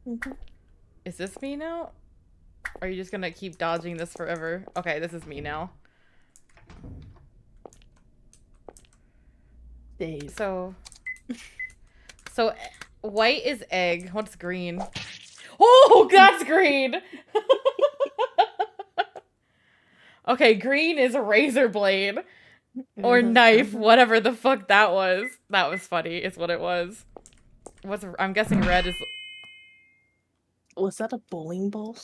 Mm-hmm. Is this me now? Or are you just gonna keep dodging this forever? Okay, this is me now. Dave. So white is egg. What's green? Oh, that's green! Okay, green is a razor blade. Or knife, whatever the fuck that was. That was funny, is what it was. I'm guessing red is... Was that a bowling ball?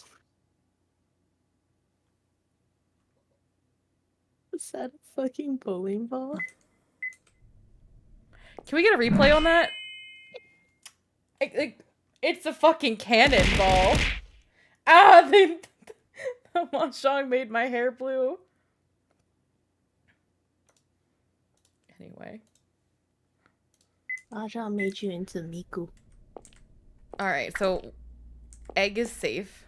Was that a fucking bowling ball? Can we get a replay on that? It's a fucking cannonball. Ah, the Mahjong made my hair blue. Anyway. Mahjong made you into Miku. Alright, so egg is safe.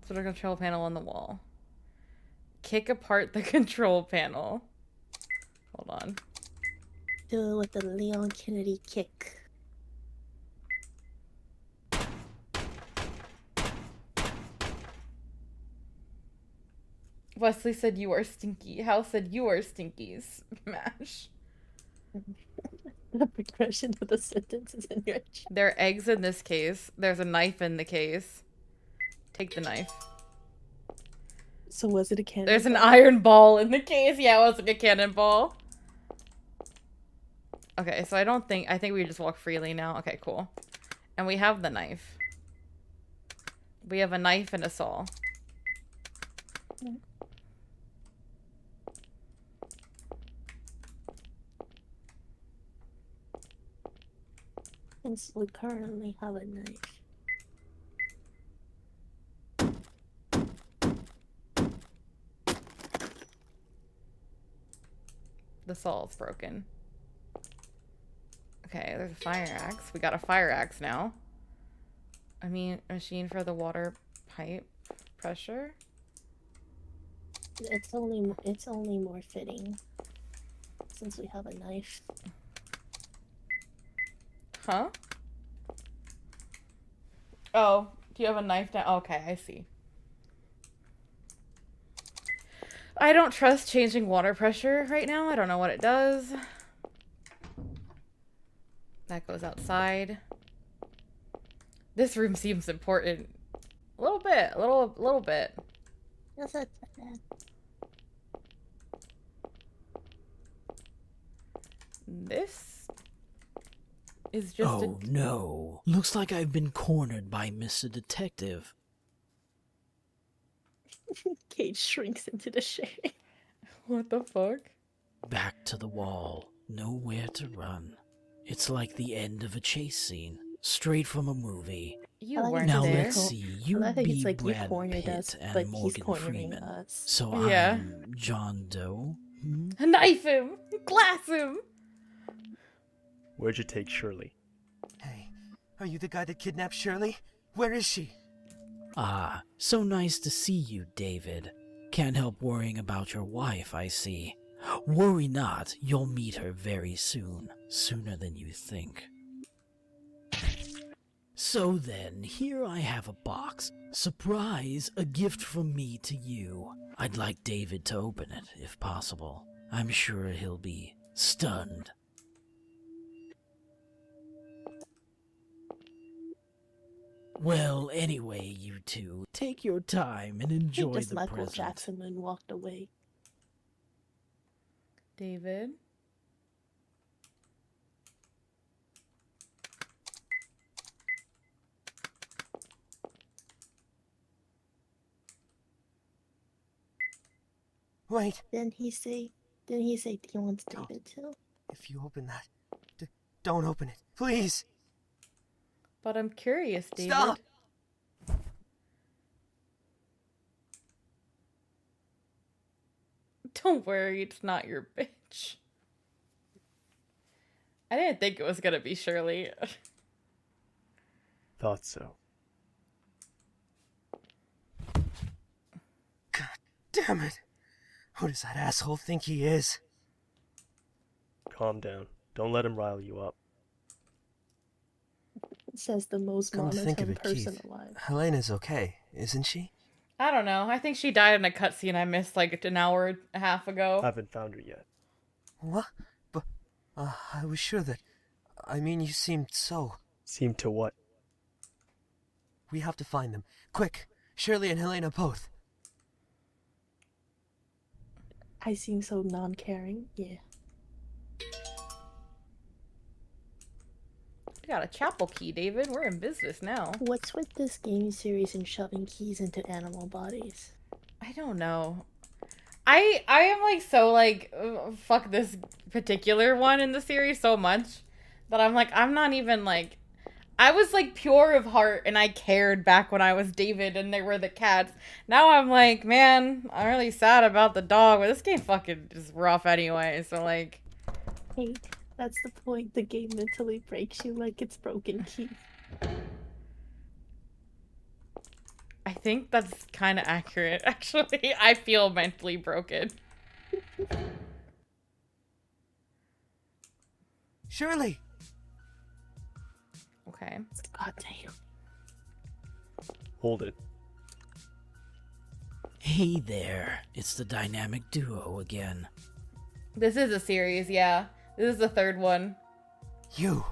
So the control panel on the wall. Kick apart the control panel. Hold on. Do it with the Leon Kennedy kick. Wesley said you are stinky. Hal said you are stinky. Smash. The progression of the sentences in your chat. There are eggs in this case. There's a knife in the case. Take the knife. So was it a cannon? There's an iron ball in the case. Yeah, it was like a cannonball. Okay, so I think we just walk freely now. Okay, cool. And we have the knife. We have a knife and a saw. Since we currently have a knife. The saw is broken. Okay, there's a fire axe. We got a fire axe now. I mean, machine for the water pipe pressure. It's only more fitting since we have a knife. Huh? Oh, do you have a knife now? Okay, I see. I don't trust changing water pressure right now. I don't know what it does. That goes outside. This room seems important. A little bit. A little bit. Yes, that's bad. This is just Oh no. Looks like I've been cornered by Mr. Detective. Cage shrinks into the shape. What the fuck? Back to the wall. Nowhere to run. It's like the end of a chase scene. Straight from a movie. You like weren't now there. let's see. You I think be it's like you Brad cornered Pitt us, and but he's Morgan cornering Freeman. us. So Yeah. I'm John Doe. Hmm? Knife him! Glass him! Where'd you take Shirley? Hey, are you the guy that kidnapped Shirley? Where is she? Ah, so nice to see you, David. Can't help worrying about your wife, I see. Worry not, you'll meet her very soon. Sooner than you think. So then, here I have a box. Surprise, a gift from me to you. I'd like David to open it, if possible. I'm sure he'll be stunned. Well, anyway, you two, take your time and He enjoy just the Michael present. Jackson and walked away. David? Wait. Didn't he say he wants David too? If you open that, don't open it, please. But I'm curious, David. Stop. Don't worry, it's not your bitch. I didn't think it was gonna be Shirley. Thought so. Damn it. Who does that asshole think he is? Calm down. Don't let him rile you up. Says the most Come to think of monotone it, person Keith, alive. Helena's okay, isn't she? I don't know. I think she died in a cutscene I missed like an hour and a half ago. I haven't found her yet. What? But I was sure that... I mean, you seemed so... Seemed to what? We have to find them. Quick! Shirley and Helena both. I seem so non-caring. Yeah. We got a chapel key, David. We're in business now. What's with this game series and shoving keys into animal bodies? I don't know. I am like so like fuck this particular one in the series so much that I'm like I'm not even like I was like pure of heart and I cared back when I was David and they were the cats. Now I'm like, man, I'm really sad about the dog, but this game fucking is rough anyway. So like, Hey, that's the point. The game mentally breaks you like it's broken key. I think that's kind of accurate. Actually, I feel mentally broken. Shirley! Okay. God damn. Hold it. Hey there, it's the dynamic duo again. This is a series, yeah. This is the third one. You!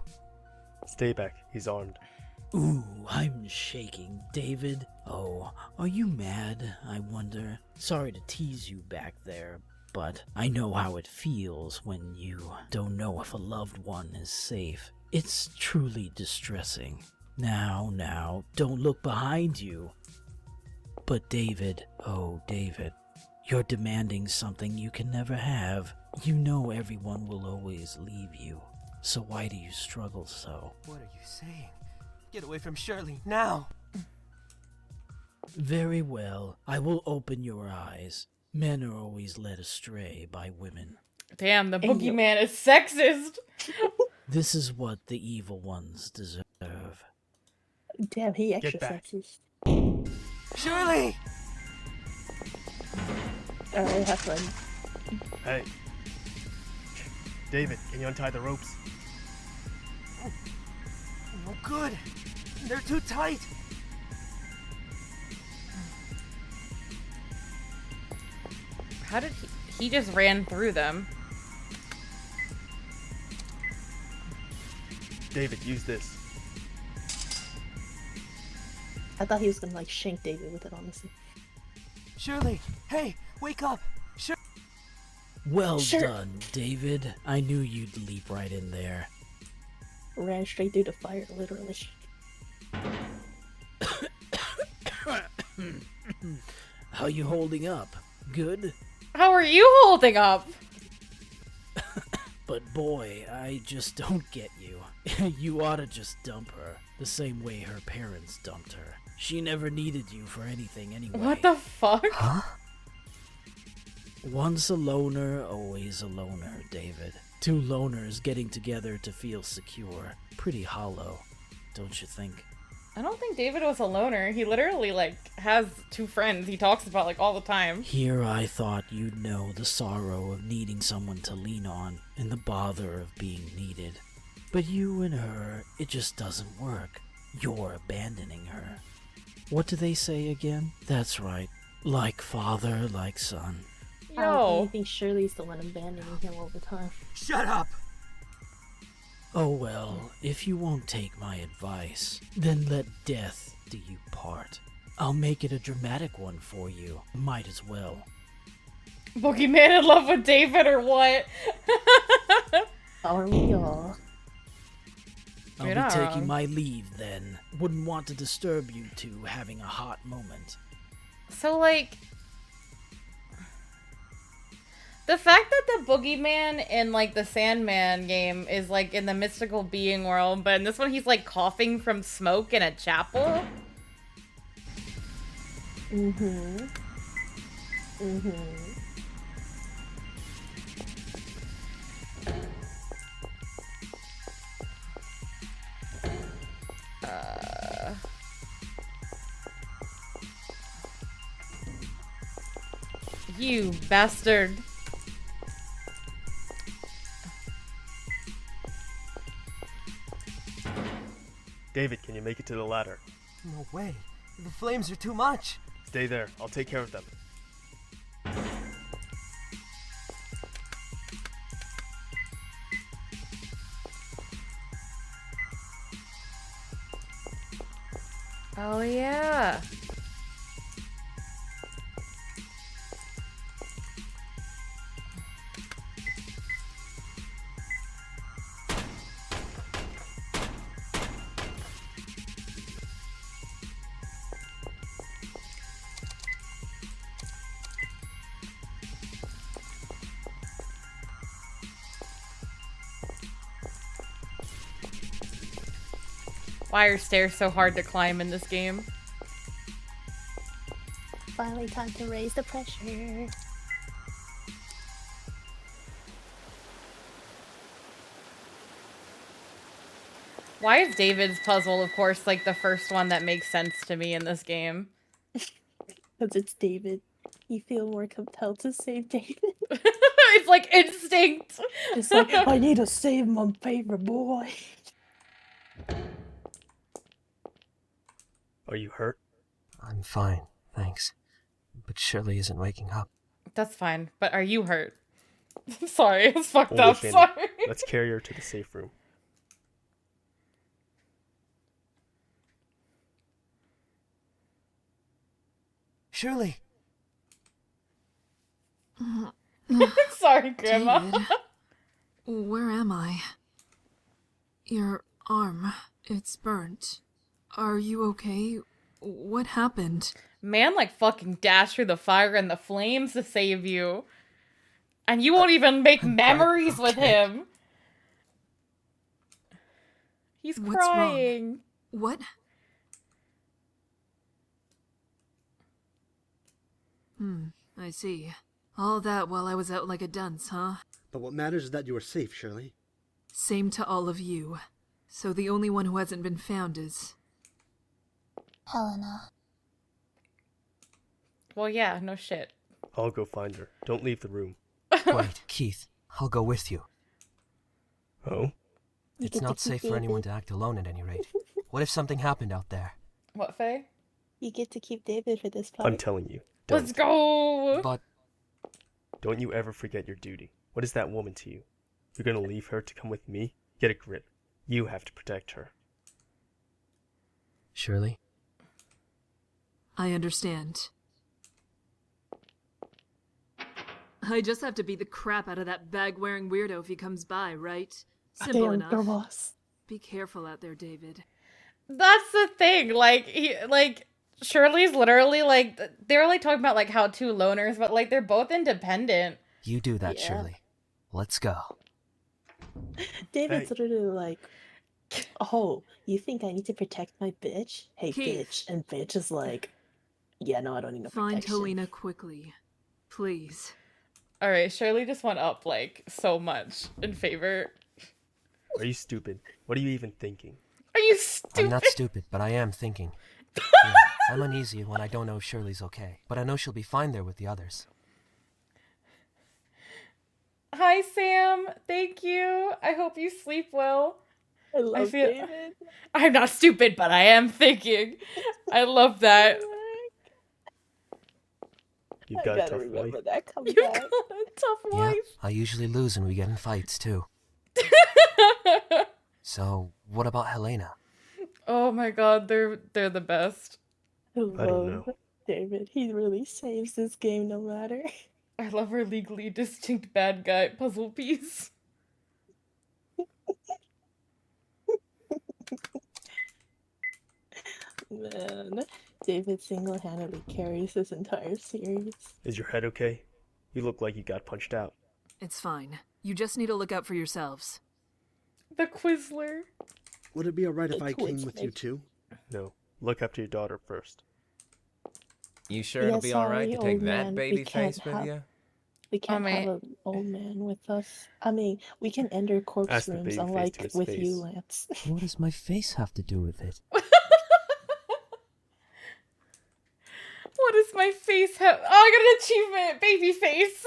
Stay back. He's armed. Ooh, I'm shaking. David? Oh, are you mad, I wonder? Sorry to tease you back there, but I know how it feels when you don't know if a loved one is safe. It's truly distressing. Now, don't look behind you. But David, oh David, you're demanding something you can never have. You know everyone will always leave you. So why do you struggle so? What are you saying? Get away from Shirley, now! Very well. I will open your eyes. Men are always led astray by women. Damn, the boogeyman is sexist. This is what the evil ones deserve. Damn, he extra sexist. Shirley! Alright, have fun. Hey. David, can you untie the ropes? No good. They're too tight. How did he just ran through them? David, use this. I thought he was gonna like shank David with it, honestly. Shirley, hey, wake up. Well done, David. I knew you'd leap right in there. Ran straight through the fire, literally. How you holding up? Good? How are you holding up? But boy, I just don't get you. You oughta just dump her, the same way her parents dumped her. She never needed you for anything anyway. What the fuck? Huh? Once a loner, always a loner, David. Two loners getting together to feel secure. Pretty hollow, don't you think? I don't think David was a loner. He literally, like, has two friends he talks about, like, all the time. Here I thought you'd know the sorrow of needing someone to lean on and the bother of being needed. But you and her, it just doesn't work. You're abandoning her. What do they say again? That's right. Like father, like son. I think Shirley's the one abandoning him all the time. Shut up! Oh well, if you won't take my advice, then let death do you part. I'll make it a dramatic one for you. Might as well. Boogeyman in love with David or what? Are we all? I'll You're be not taking wrong. my leave then. Wouldn't want to disturb you two having a hot moment. So, like, the fact that the boogeyman in, like, the Sandman game is, like, in the mystical being world, but in this one he's, like, coughing from smoke in a chapel? Mm-hmm. Mm-hmm. You bastard. David, can you make it to the ladder? No way. The flames are too much. Stay there. I'll take care of them. Oh, yeah. Why are stairs so hard to climb in this game? Finally time to raise the pressure. Why is David's puzzle, of course, like the first one that makes sense to me in this game? Because it's David. You feel more compelled to save David. It's like instinct. It's like, I need to save my favorite boy. Are you hurt? I'm fine, thanks. But Shirley isn't waking up. That's fine, but are you hurt? Sorry, it's fucked Only up. Finny. Sorry. Let's carry her to the safe room. Shirley. Sorry, Grandma. David, where am I? Your arm, it's burnt. Are you okay? What happened? Man, like, fucking dash through the fire and the flames to save you. And you won't even make memories with him. He's What's crying. Wrong? What? I see. All that while I was out like a dunce, huh? But what matters is that you are safe, Shirley. Same to all of you. So the only one who hasn't been found is... Helena. Well, yeah, no shit. I'll go find her. Don't leave the room. Wait, Keith. I'll go with you. Oh? It's not safe for anyone to act alone at any rate. What if something happened out there? What, Faye? You get to keep David for this part. I'm telling you. Don't. Let's go! But... Don't you ever forget your duty. What is that woman to you? You're gonna leave her to come with me? Get a grip. You have to protect her. Shirley? I understand. I just have to beat the crap out of that bag-wearing weirdo if he comes by, right? Simple enough. Girl boss. Be careful out there, David. That's the thing. Like, Shirley's literally, like, they're, like, talking about, like, how two loners, but, like, they're both independent. You do that, Yeah. Shirley. Let's go. David's literally like, oh, you think I need to protect my bitch? Hey, Keith. bitch. And bitch is like, yeah, no, I don't need no Find protection. Helena quickly. Please. Alright, Shirley just went up, like, so much in favor. Are you stupid? What are you even thinking? Are you stupid? I'm not stupid, but I am thinking. Yeah, I'm uneasy when I don't know if Shirley's okay, but I know she'll be fine there with the others. Hi, Sam. Thank you. I hope you sleep well. I love feel- David. I'm not stupid, but I am thinking. I love that. You've I got a gotta tough remember life. that comes You back. got a tough Yeah, life. I usually lose when we get in fights, too. So, what about Helena? Oh my god, they're the best. I don't love know. David. He really saves this game no matter. I love her legally distinct bad guy puzzle piece. Man, David single-handedly carries this entire series. Is your head okay? You look like you got punched out. It's fine. You just need to look out for yourselves. The Quizler. Would it be alright if I Twitch came with you too? No. Look after your daughter first. You sure it'll be alright to sorry, take old that man, baby we can't face with have- you? We can't mean- have an old man with us. I mean, we can enter corpse Ask the rooms, baby face unlike to his with face. you, Lance. What does my face have to do with it? What does my face have? Oh, I got an achievement! Baby face!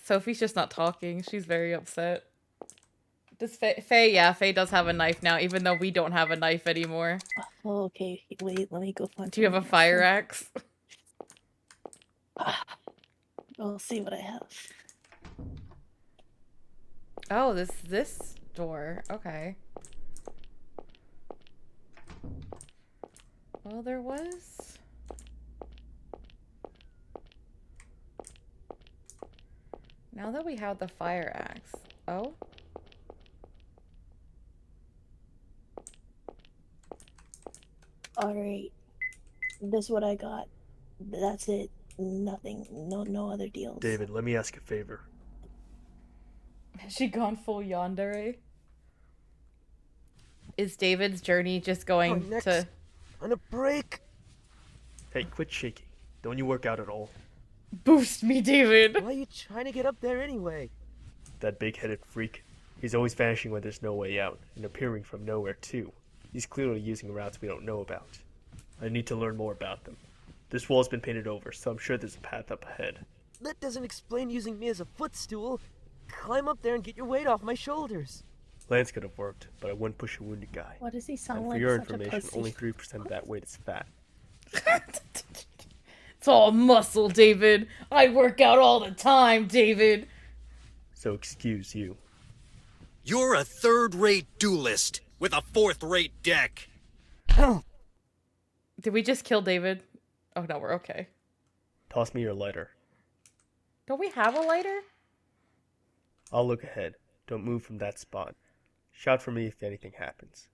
Sophie's just not talking. She's very upset. Does Faye, yeah, Faye does have a knife now, even though we don't have a knife anymore. Oh, okay. Wait, let me go find. Do you have a fire axe? I'll see what I have. Oh, this door. Okay. Well, there was... Now that we have the fire axe. Oh? Alright. This is what I got. That's it. Nothing. No other deals. David, let me ask a favor. Has she gone full yandere? Is David's journey just going to... On a break! Hey, quit shaking. Don't you work out at all? Boost me, David! Why are you trying to get up there anyway? That big-headed freak. He's always vanishing when there's no way out, and appearing from nowhere too. He's clearly using routes we don't know about. I need to learn more about them. This wall's been painted over, so I'm sure there's a path up ahead. That doesn't explain using me as a footstool. Climb up there and get your weight off my shoulders. Lance could have worked, but I wouldn't push a wounded guy. Why does he sound And for like your such a information, pussy? only 3% of that weight is fat. It's all muscle, David. I work out all the time, David. So excuse you. You're a third-rate duelist with a fourth-rate deck. Did we just kill David? Oh no, we're okay. Toss me your lighter. Don't we have a lighter? I'll look ahead. Don't move from that spot. Shout for me if anything happens.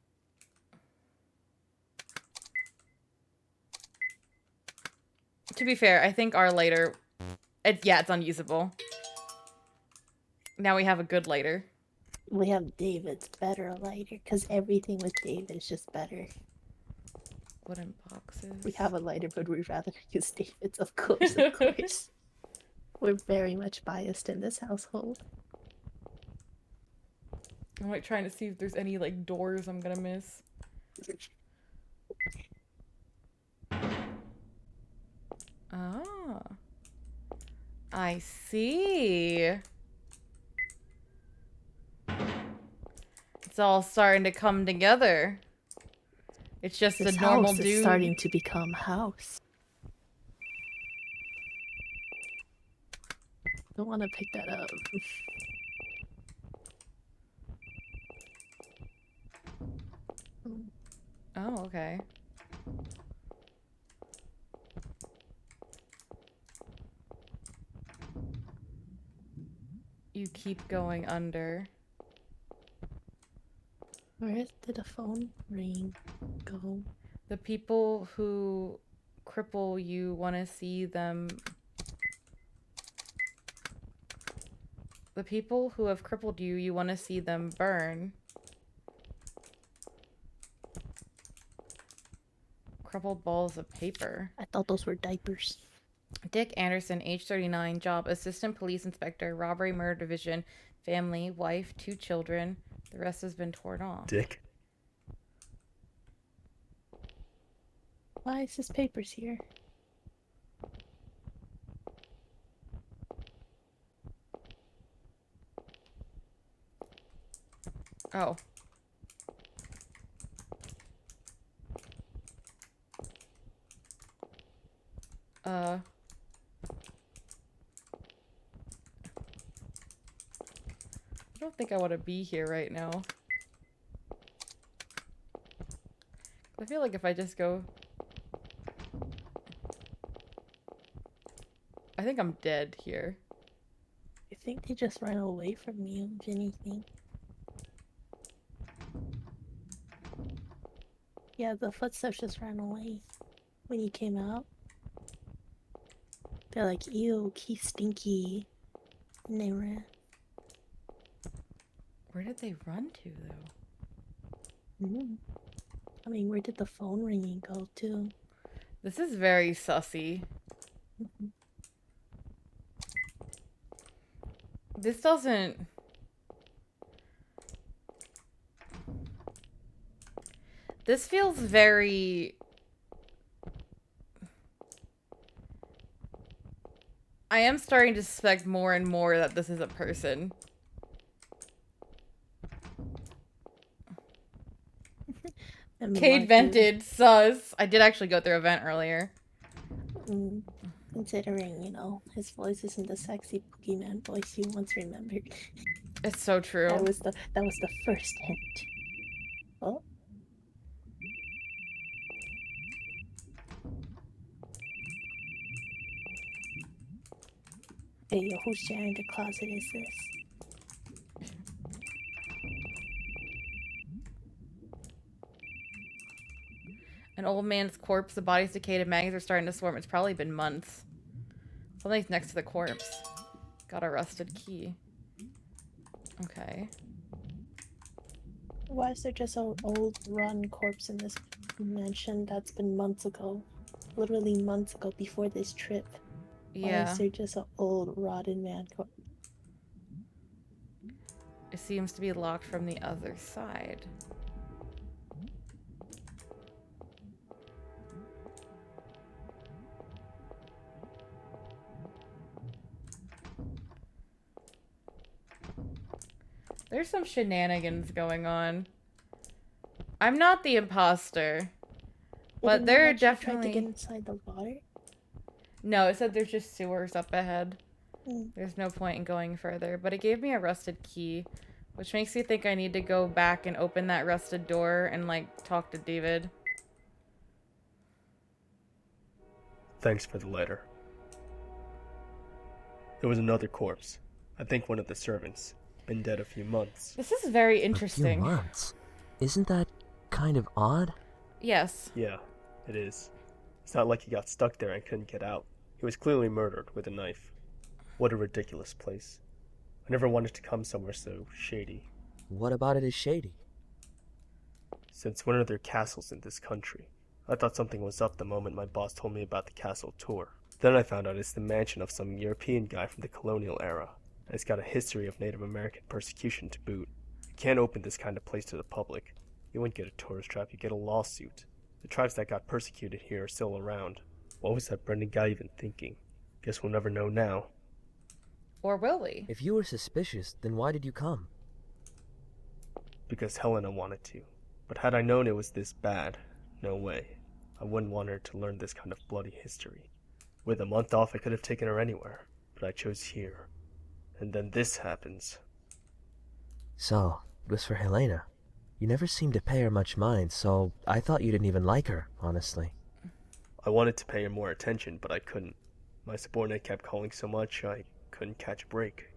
To be fair, I think our lighter... it's unusable. Now we have a good lighter. We have David's better lighter, because everything with David is just better. Wooden boxes. We have a lighter, but we'd rather use David's, of course, of course. We're very much biased in this household. I'm like trying to see if there's any like doors I'm gonna miss. Ah. I see. It's all starting to come together. It's just This a normal house dude. is starting to become house. Don't want to pick that up. Oh, okay. You keep going under. Where did the phone ring go? The people who cripple you want to see them. The people who have crippled you, you want to see them burn. Crumpled balls of paper. I thought those were diapers. Dick Anderson, age 39, job assistant police inspector, robbery, murder division, family, wife, 2 children. The rest has been torn off. Dick? Why is his papers here? Oh. I don't think I want to be here right now. I feel like if I just go... I think I'm dead here. I think they just ran away from you, if anything. Yeah, the footsteps just ran away when you came out. They're like, ew, he's stinky. And they ran. Where did they run to, though? I mean, where did the phone ringing go to? This is very sussy. This doesn't... This feels very... I am starting to suspect more and more that this is a person. Cade vented, sus. I did actually go through a vent earlier. Considering, you know, his voice isn't the sexy boogeyman voice you once remembered. It's so true. That was the first hint. Oh. Hey, yo, whose janitor closet is this? An old man's corpse, the body's decayed, and maggots are starting to swarm. It's probably been months. Something's next to the corpse. Got a rusted key. Okay. Why is there just an old run corpse in this mansion that's been months ago? Literally months ago, before this trip. Yeah. Why is there just an old rotten man corpse? It seems to be locked from the other side. There's some shenanigans going on. I'm not the imposter, but there are definitely... tried to get inside the water? No, it said there's just sewers up ahead. There's no point in going further, but it gave me a rusted key, which makes me think I need to go back and open that rusted door and, like, talk to David. Thanks for the letter. There was another corpse. I think one of the servants. Been dead a few months. This is very A interesting. few months? Isn't that kind of odd? Yes. Yeah, it is. It's not like he got stuck there and couldn't get out. He was clearly murdered with a knife. What a ridiculous place. I never wanted to come somewhere so shady. What about it is shady? Since when are there castles in this country? I thought something was up the moment my boss told me about the castle tour. Then I found out it's the mansion of some European guy from the colonial era. And it's got a history of Native American persecution to boot. You can't open this kind of place to the public. You wouldn't get a tourist trap, you get a lawsuit. The tribes that got persecuted here are still around. What was that Brendan guy even thinking? Guess we'll never know now. Or will we? If you were suspicious, then why did you come? Because Helena wanted to. But had I known it was this bad, no way. I wouldn't want her to learn this kind of bloody history. With a month off, I could have taken her anywhere, but I chose here. And then this happens. So, it was for Helena. You never seemed to pay her much mind, so I thought you didn't even like her, honestly. I wanted to pay her more attention, but I couldn't. My subordinate kept calling so much, I couldn't catch a break.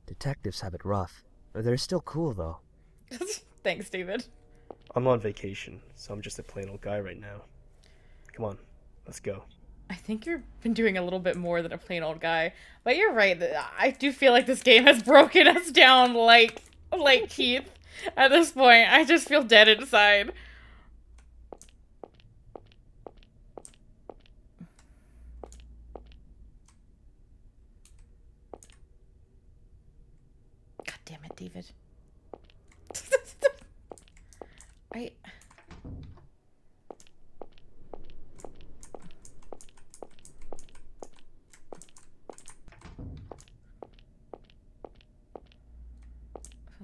Detectives have it rough. They're still cool, though. Thanks, David. I'm on vacation, so I'm just a plain old guy right now. Come on, let's go. I think you've been doing a little bit more than a plain old guy. But you're right. I do feel like this game has broken us down like teeth at this point. I just feel dead inside. God damn it, David.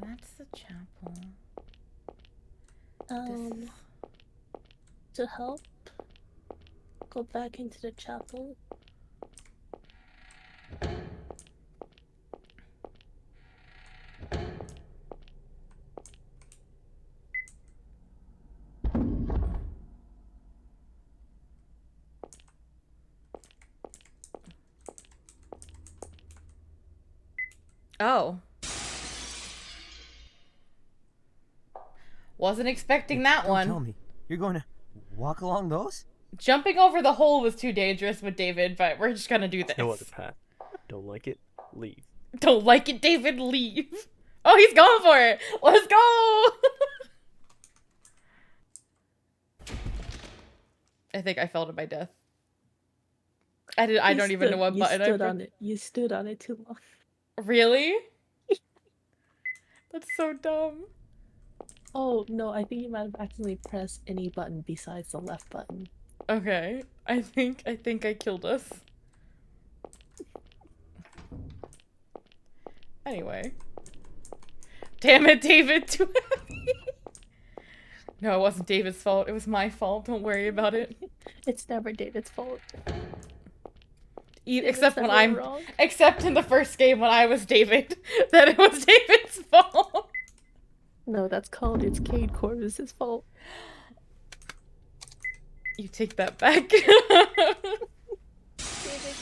That's the chapel. To help, go back into the chapel. Oh. Wasn't expecting that one. Don't tell me. You're going to walk along those? Jumping over the hole was too dangerous with David, but we're just gonna do this. No other path. Don't like it? Leave. Don't like it, David? Leave. Oh, he's going for it. Let's go. I think I fell to my death. I don't even know what button I stood on it. You stood on it too long. Really? That's so dumb. Oh no, I think you might have accidentally pressed any button besides the left button. Okay. I think I killed us. Anyway. Damn it, David, too heavy. No, it wasn't David's fault. It was my fault. Don't worry about it. It's never David's fault. Except when I'm wrong. Except in the first game when I was David, that it was David's fault. No, that's called it's Cade Corvus' fault. You take that back. David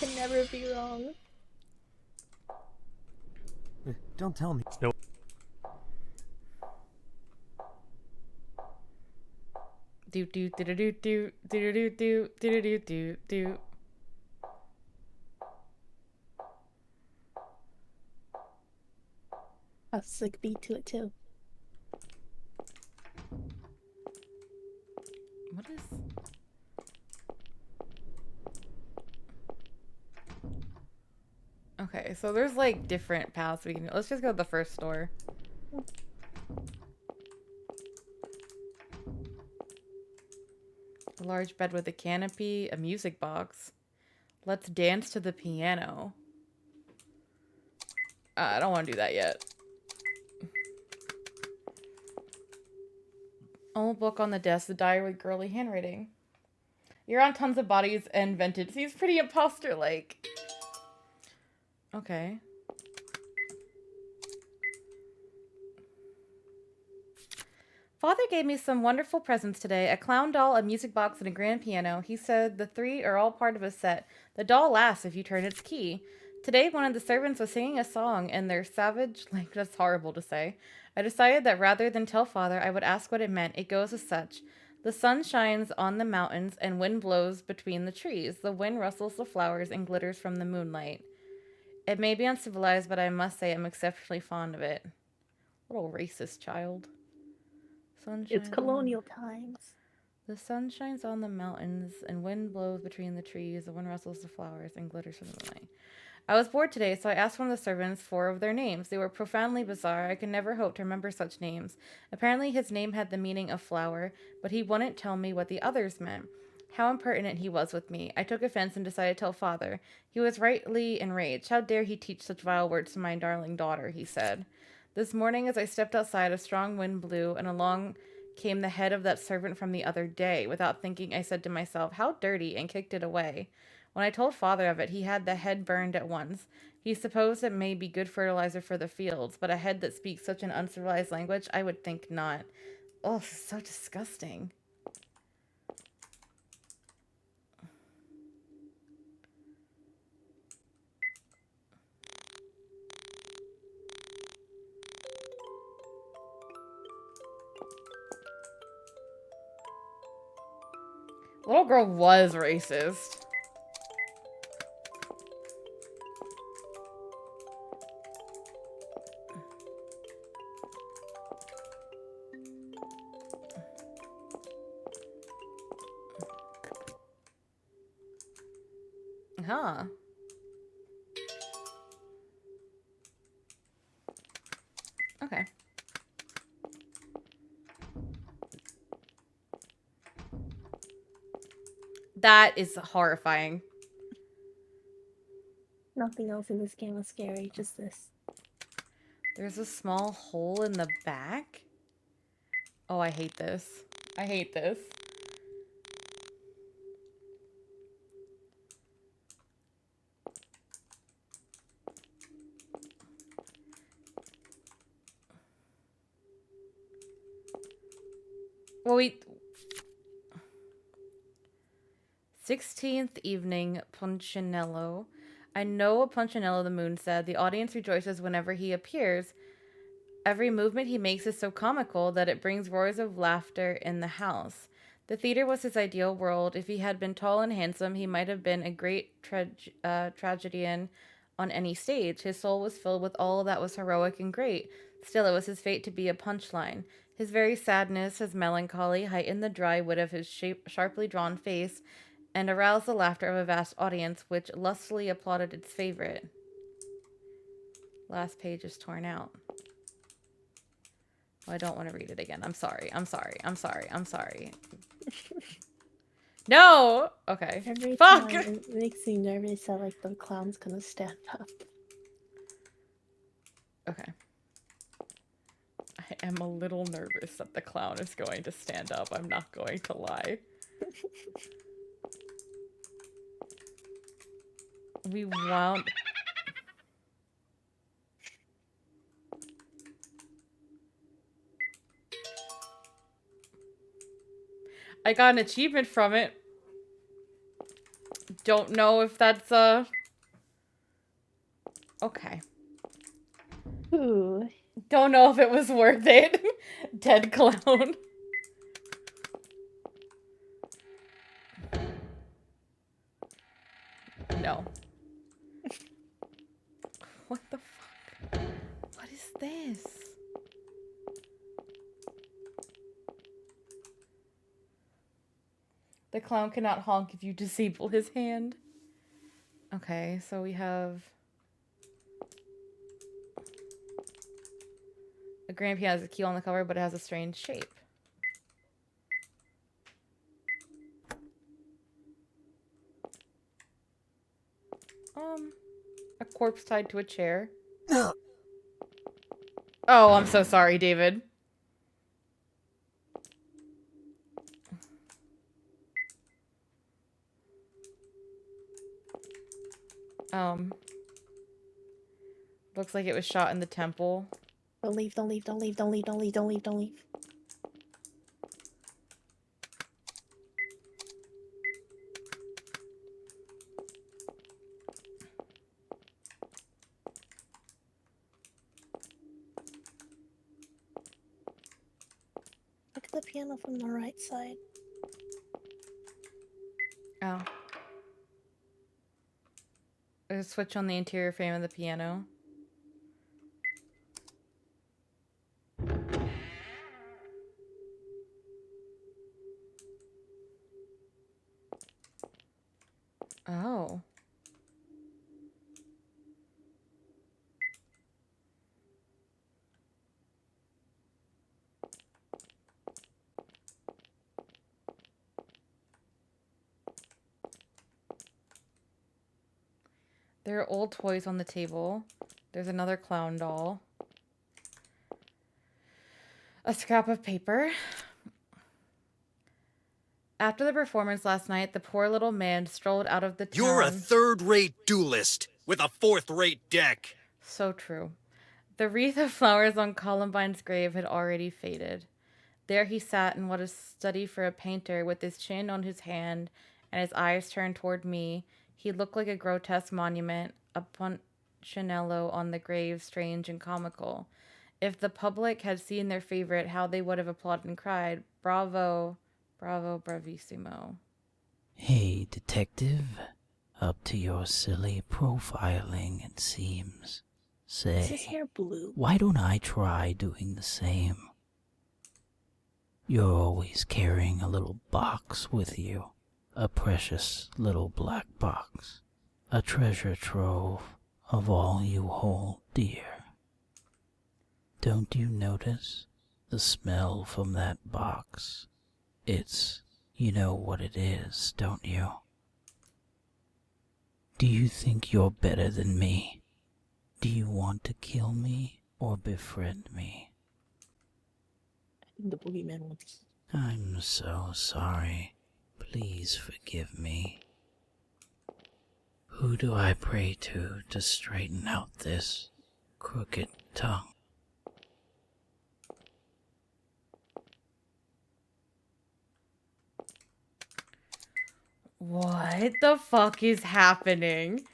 can never be wrong. Don't tell me. No. Do do do do do do do do do do do do do. A sick beat to it too. What is? Okay, so there's like different paths we can. Let's just go to the first store. A large bed with a canopy, a music box. Let's dance to the piano. I don't want to do that yet. Old book on the desk, the diary with girly handwriting. You're on tons of bodies and vented. Seems pretty imposter-like. Okay. Father gave me some wonderful presents today. A clown doll, a music box, and a grand piano. He said the three are all part of a set. The doll laughs if you turn its key. Today, one of the servants was singing a song in their savage language. That's horrible to say. I decided that rather than tell Father, I would ask what it meant. It goes as such. The sun shines on the mountains and wind blows between the trees. The wind rustles the flowers and glitters from the moonlight. It may be uncivilized, but I must say I'm exceptionally fond of it. Little racist child. It's colonial times. The sun shines on the mountains and wind blows between the trees. The wind rustles the flowers and glitters from the moonlight. I was bored today, so I asked one of the servants 4 of their names. They were profoundly bizarre. I could never hope to remember such names. Apparently his name had the meaning of flower, but he wouldn't tell me what the others meant. How impertinent he was with me. I took offense and decided to tell Father. He was rightly enraged. How dare he teach such vile words to my darling daughter, he said. This morning as I stepped outside, a strong wind blew, and along came the head of that servant from the other day. Without thinking, I said to myself, how dirty, and kicked it away. When I told Father of it, he had the head burned at once. He supposed it may be good fertilizer for the fields, but a head that speaks such an uncivilized language, I would think not. Oh, so disgusting. Little girl was racist. Huh. Okay. That is horrifying. Nothing else in this game was scary, just this. There's a small hole in the back. Oh, I hate this. I hate this. Well, 16th evening, Punchinello. I know a Punchinello, the moon said. The audience rejoices whenever he appears. Every movement he makes is so comical that it brings roars of laughter in the house. The theater was his ideal world. If he had been tall and handsome, he might have been a great tragedian on any stage. His soul was filled with all that was heroic and great. Still, it was his fate to be a punchline. His very sadness, his melancholy, heightened the dry wit of his sharply drawn face and aroused the laughter of a vast audience, which lustily applauded its favorite. Last page is torn out. Oh, I don't want to read it again. I'm sorry. I'm sorry. I'm sorry. I'm sorry. No! Okay. Every Fuck! time it makes me nervous that like the clown's gonna stand up. Okay. I am a little nervous that the clown is going to stand up. I'm not going to lie. We wound... I got an achievement from it. Don't know if that's, okay. Ooh. Don't know if it was worth it. Dead clown. No. What the fuck? What is this? The clown cannot honk if you disable his hand. Okay, so we have... A grand piano has a key on the cover, but it has a strange shape. A corpse tied to a chair. Oh, I'm so sorry, David. Looks like it was shot in the temple. Don't leave, don't leave, don't leave, don't leave, don't leave, don't leave, don't leave. the piano from the right side. Oh. There's a switch on the interior frame of the piano. Oh. There are old toys on the table. There's another clown doll. A scrap of paper. After the performance last night, the poor little man strolled out of the town. You're a third-rate duelist with a fourth-rate deck. So true. The wreath of flowers on Columbine's grave had already faded. There he sat in what is study for a painter, with his chin on his hand and his eyes turned toward me. He looked like a grotesque monument, a punchinello on the grave, strange and comical. If the public had seen their favorite, how they would have applauded and cried, "Bravo, bravo, bravissimo." Hey, detective. Up to your silly profiling, it seems. Say, Is his hair blue? why don't I try doing the same? You're always carrying a little box with you. A precious little black box. A treasure trove of all you hold dear. Don't you notice the smell from that box? You know what it is, don't you? Do you think you're better than me? Do you want to kill me or befriend me? I think the boogeyman wants. I'm so sorry. Please forgive me. Who do I pray to straighten out this crooked tongue? What the fuck is happening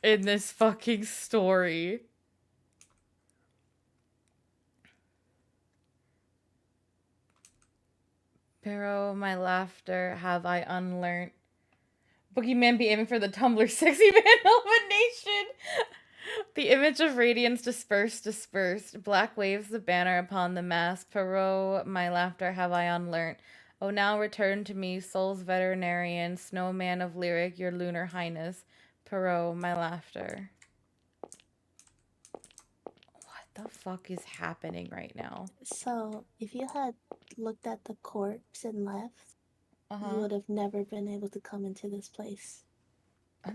in this fucking story? Pero my laughter have I unlearnt. Boogeyman be aiming for the Tumblr sexy man elimination. The image of radiance dispersed. Black waves the banner upon the mast. Pero my laughter have I unlearnt. Oh, now return to me, soul's veterinarian, snowman of lyric, your lunar highness. Pero my laughter. What the fuck is happening right now? So, if you had looked at the corpse and left, you would have never been able to come into this place.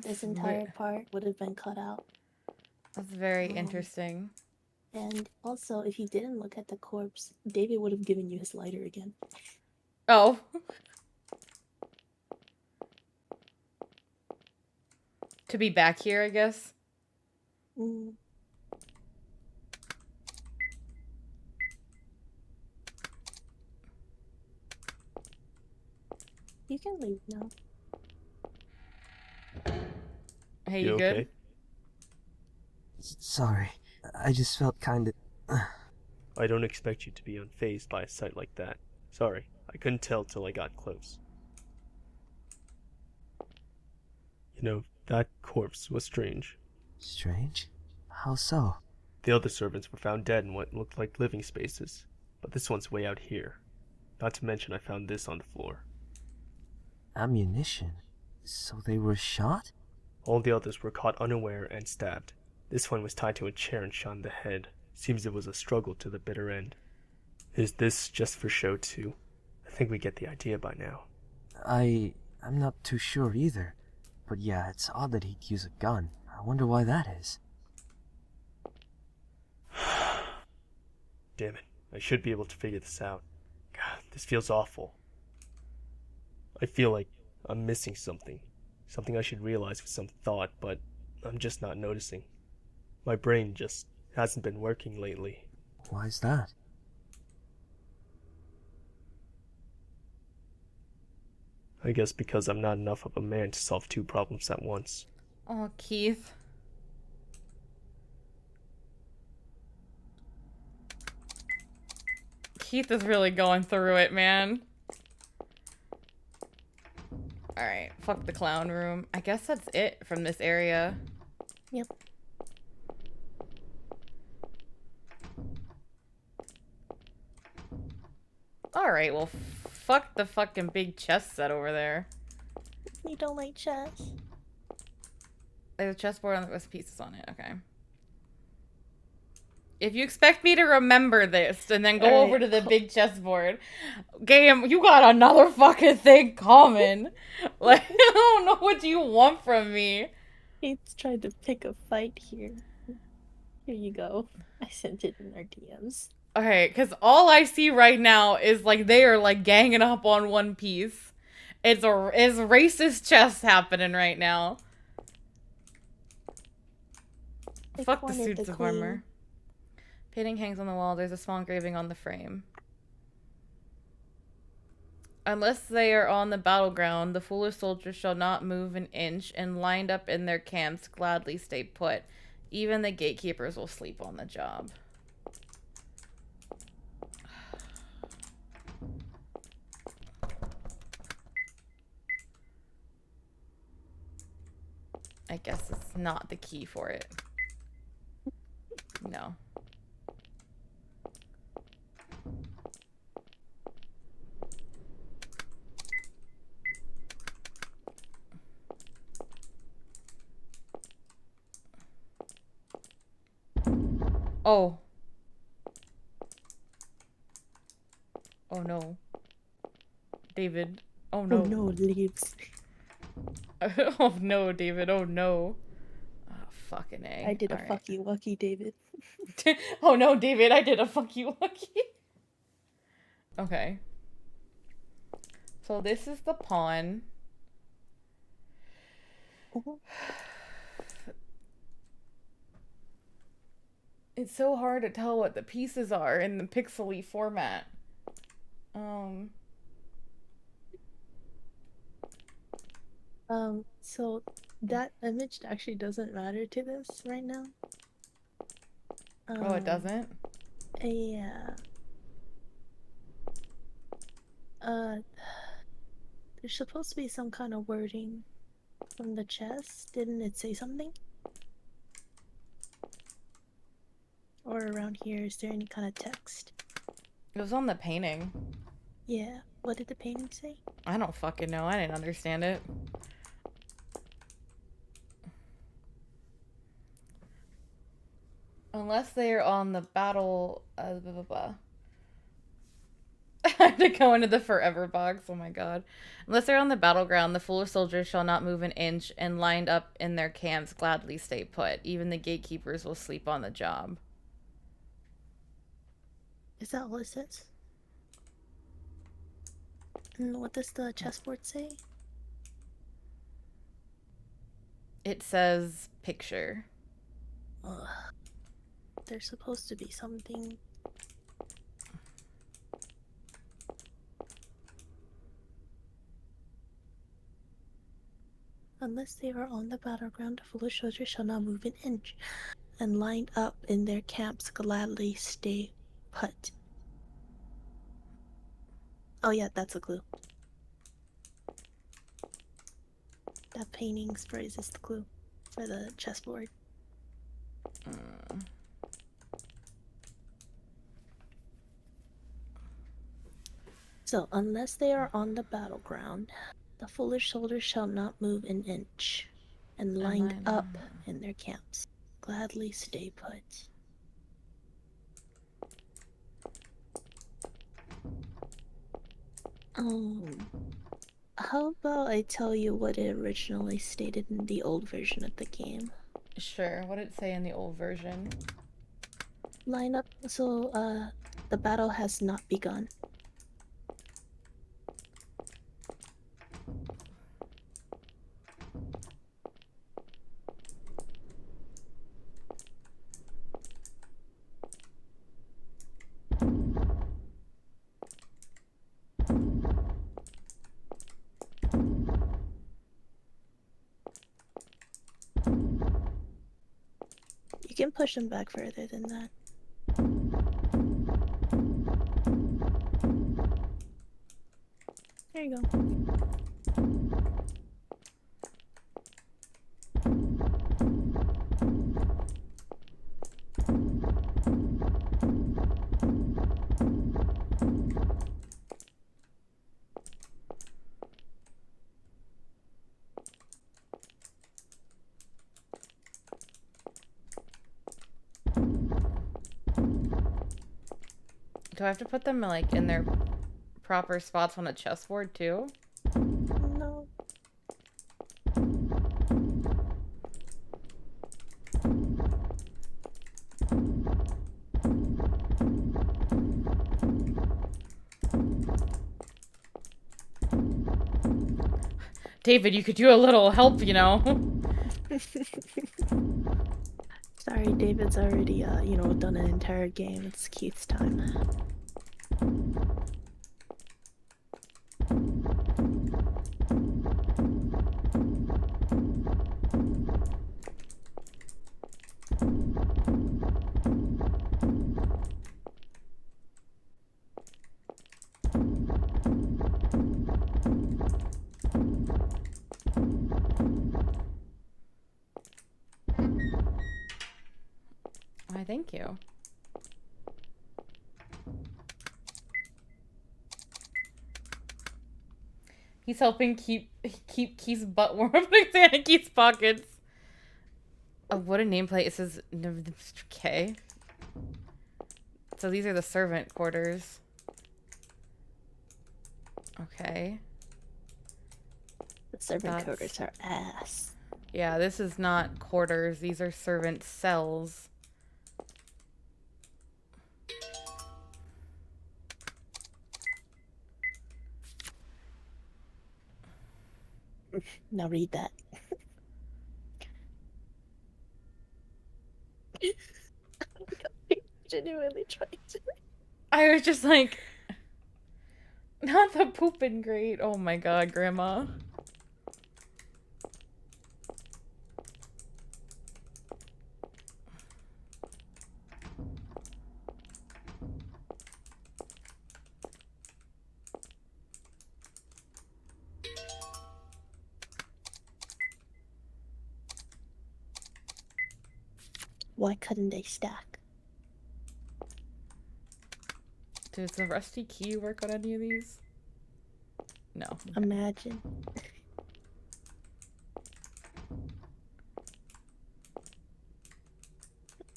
This entire part would have been cut out. That's very interesting. And also, if you didn't look at the corpse, David would have given you his lighter again. Oh. To be back here, I guess. Mm. You can leave now. Hey, you good? Okay? Sorry, I just felt kinda... I don't expect you to be unfazed by a sight like that. Sorry, I couldn't tell till I got close. You know, that corpse was strange. Strange? How so? The other servants were found dead in what looked like living spaces, but this one's way out here. Not to mention I found this on the floor. Ammunition? So they were shot? All the others were caught unaware and stabbed. This one was tied to a chair and shot in the head. Seems it was a struggle to the bitter end. Is this just for show too? I think we get the idea by now. I'm not too sure either. But yeah, it's odd that he'd use a gun. I wonder why that is. Damn it. I should be able to figure this out. God, this feels awful. I feel like I'm missing something. Something I should realize with some thought, but I'm just not noticing. My brain just hasn't been working lately. Why's that? I guess because I'm not enough of a man to solve two problems at once. Oh, Keith. Keith is really going through it, man. Alright, fuck the clown room. I guess that's it from this area. Yep. Alright, well, fuck the fucking big chess set over there. You don't like chess? There's a chessboard with pieces on it, okay. If you expect me to remember this and then go over to the big chessboard, game, you got another fucking thing coming. Like, I don't know what you want from me. He's trying to pick a fight here. Here you go. I sent it in our DMs. Okay, because all I see right now is like they are like ganging up on One Piece. It's racist chess happening right now. Fuck the suits of armor. Painting hangs on the wall. There's a small engraving on the frame. Unless they are on the battleground, the foolish soldiers shall not move an inch, and lined up in their camps gladly stay put. Even the gatekeepers will sleep on the job. I guess it's not the key for it. No. Oh. Oh no. David. Oh no. Oh no, leaves. Oh no, David. Oh no. Oh, fucking A. I did a fuck you lucky, David. Oh no, David. I did a fuck you lucky. Okay. So this is the pawn. It's so hard to tell what the pieces are in the pixely format. So that image actually doesn't matter to this right now. Oh, it doesn't? Yeah. There's supposed to be some kind of wording from the chest. Didn't it say something? Or around here, is there any kind of text? It was on the painting. Yeah. What did the painting say? I don't fucking know. I didn't understand it. Unless they are on the battle... blah, blah, blah. I had to go into the forever box. Oh my god. Unless they're on the battleground, the foolish soldiers shall not move an inch, and lined up in their camps gladly stay put. Even the gatekeepers will sleep on the job. Is that all it says? And what does the chessboard say? It says picture. Ugh. There's supposed to be something. Unless they are on the battleground, the foolish soldiers shall not move an inch, and lined up in their camps gladly stay put. Oh yeah, that's a clue. That painting's phrase is the clue for the chessboard. So, unless they are on the battleground, the foolish soldiers shall not move an inch, and lined up in their camps gladly stay put. How about I tell you what it originally stated in the old version of the game? Sure. What did it say in the old version? Line up. So, the battle has not begun. You can push them back further than that. There you go. Do I have to put them like in their proper spots on the chessboard too? No. David, you could do a little help, you know? Sorry, David's already, done an entire game. It's Keith's time. Why, thank you. He's helping keep Keith's butt warm in Keith's pockets. Oh, what a nameplate. It says K. So these are the servant quarters. Okay. The servant quarters are ass. Yeah, this is not quarters. These are servant cells. Now read that. Genuinely trying to. I was just like, not the pooping grate. Oh my god, Grandma. Why couldn't they stack? Does the rusty key work on any of these? No. Imagine.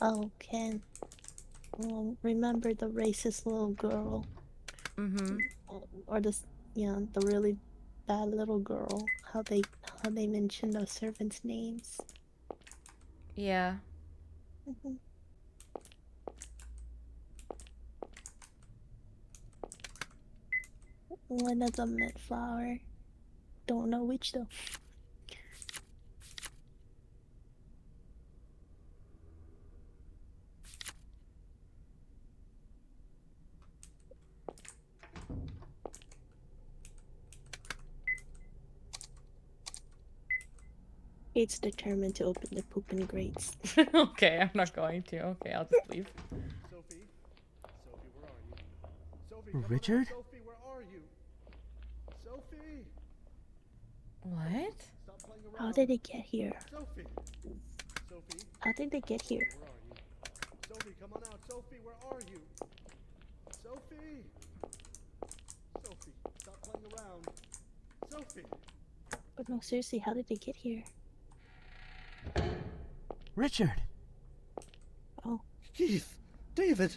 Oh, Ken. Remember the racist little girl? Mm-hmm. Or the really bad little girl. How they mention those servants' names. Yeah. Mm-hmm. One of them meant flower. Don't know which though. It's determined to open the pooping grates. Okay, I'm not going to. Okay, I'll just leave. Sophie? Sophie, where are you? Sophie, come on out. Richard? Sophie, where are you? Sophie! What? Stop playing around. How did it get here? Sophie! Sophie? How did they get here? Where are you? Sophie, come on out. Sophie, where are you? Sophie! Sophie, stop playing around. Sophie! But no, seriously, how did they get here? Richard! Oh. Keith! David!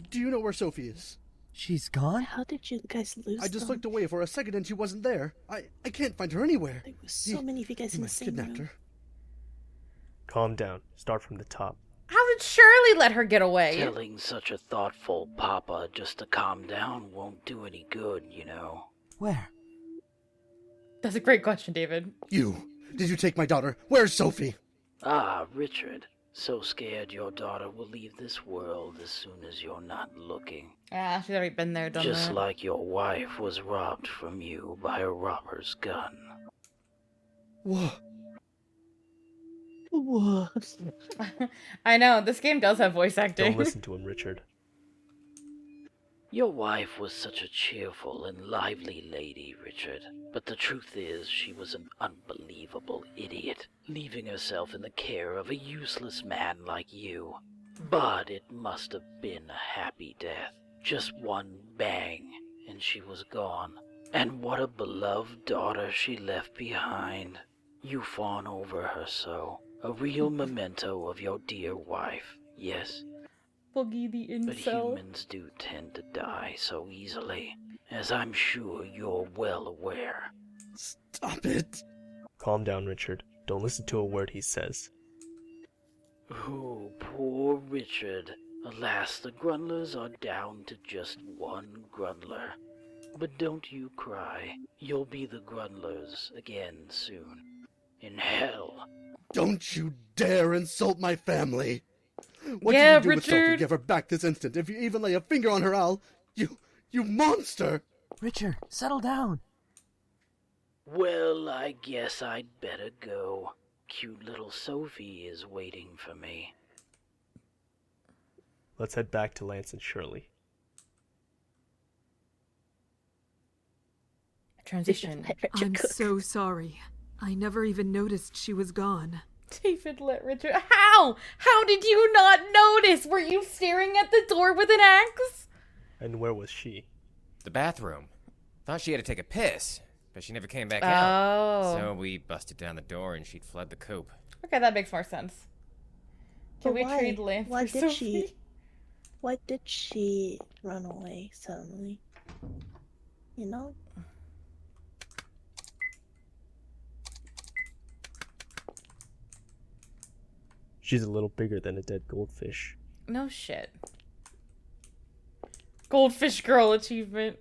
Do you know where Sophie is? She's gone? How did you guys lose I just them? looked away for a second and she wasn't there. I can't find her anywhere. There was so many of you guys He in the must same have kidnapped room. her. Calm down. Start from the top. How did Shirley let her get away? Telling such a thoughtful papa just to calm down won't do any good, you know. Where? That's a great question, David. You! Did you take my daughter? Where's Sophie? Ah, Richard. So scared your daughter will leave this world as soon as you're not looking. Ah, she's already been there, done Just that. like your wife was robbed from you by a robber's gun. Whoa. What? I know, this game does have voice acting. Don't listen to him, Richard. Your wife was such a cheerful and lively lady, Richard. But the truth is, she was an unbelievable idiot, leaving herself in the care of a useless man like you. But it must have been a happy death. Just one bang, and she was gone. And what a beloved daughter she left behind. You fawn over her so. A real memento of your dear wife, yes? Boogie the incel. But humans do tend to die so easily, as I'm sure you're well aware. Stop it! Calm down, Richard. Don't listen to a word he says. Oh, poor Richard. Alas, the Grundlers are down to just one Grundler. But don't you cry. You'll be the Grundlers again soon. In hell. Don't you dare insult my family! What Yeah, did you do with Sophie? Richard! Give her back this instant. If you even lay a finger on her, You monster! Richard, settle down. Well, I guess I'd better go. Cute little Sophie is waiting for me. Let's head back to Lance and Shirley. Transition. I'm so sorry. I never even noticed she was gone. David let Richard. How? How did you not notice? Were you staring at the door with an axe? And where was she? The bathroom. Thought she had to take a piss, but she never came back Oh. out. So we busted down the door and she'd fled the coop. Okay, that makes more sense. Can But we why? trade Lance Why for did Sophie? Why did she run away suddenly? You know? She's a little bigger than a dead goldfish. No shit. Goldfish girl achievement.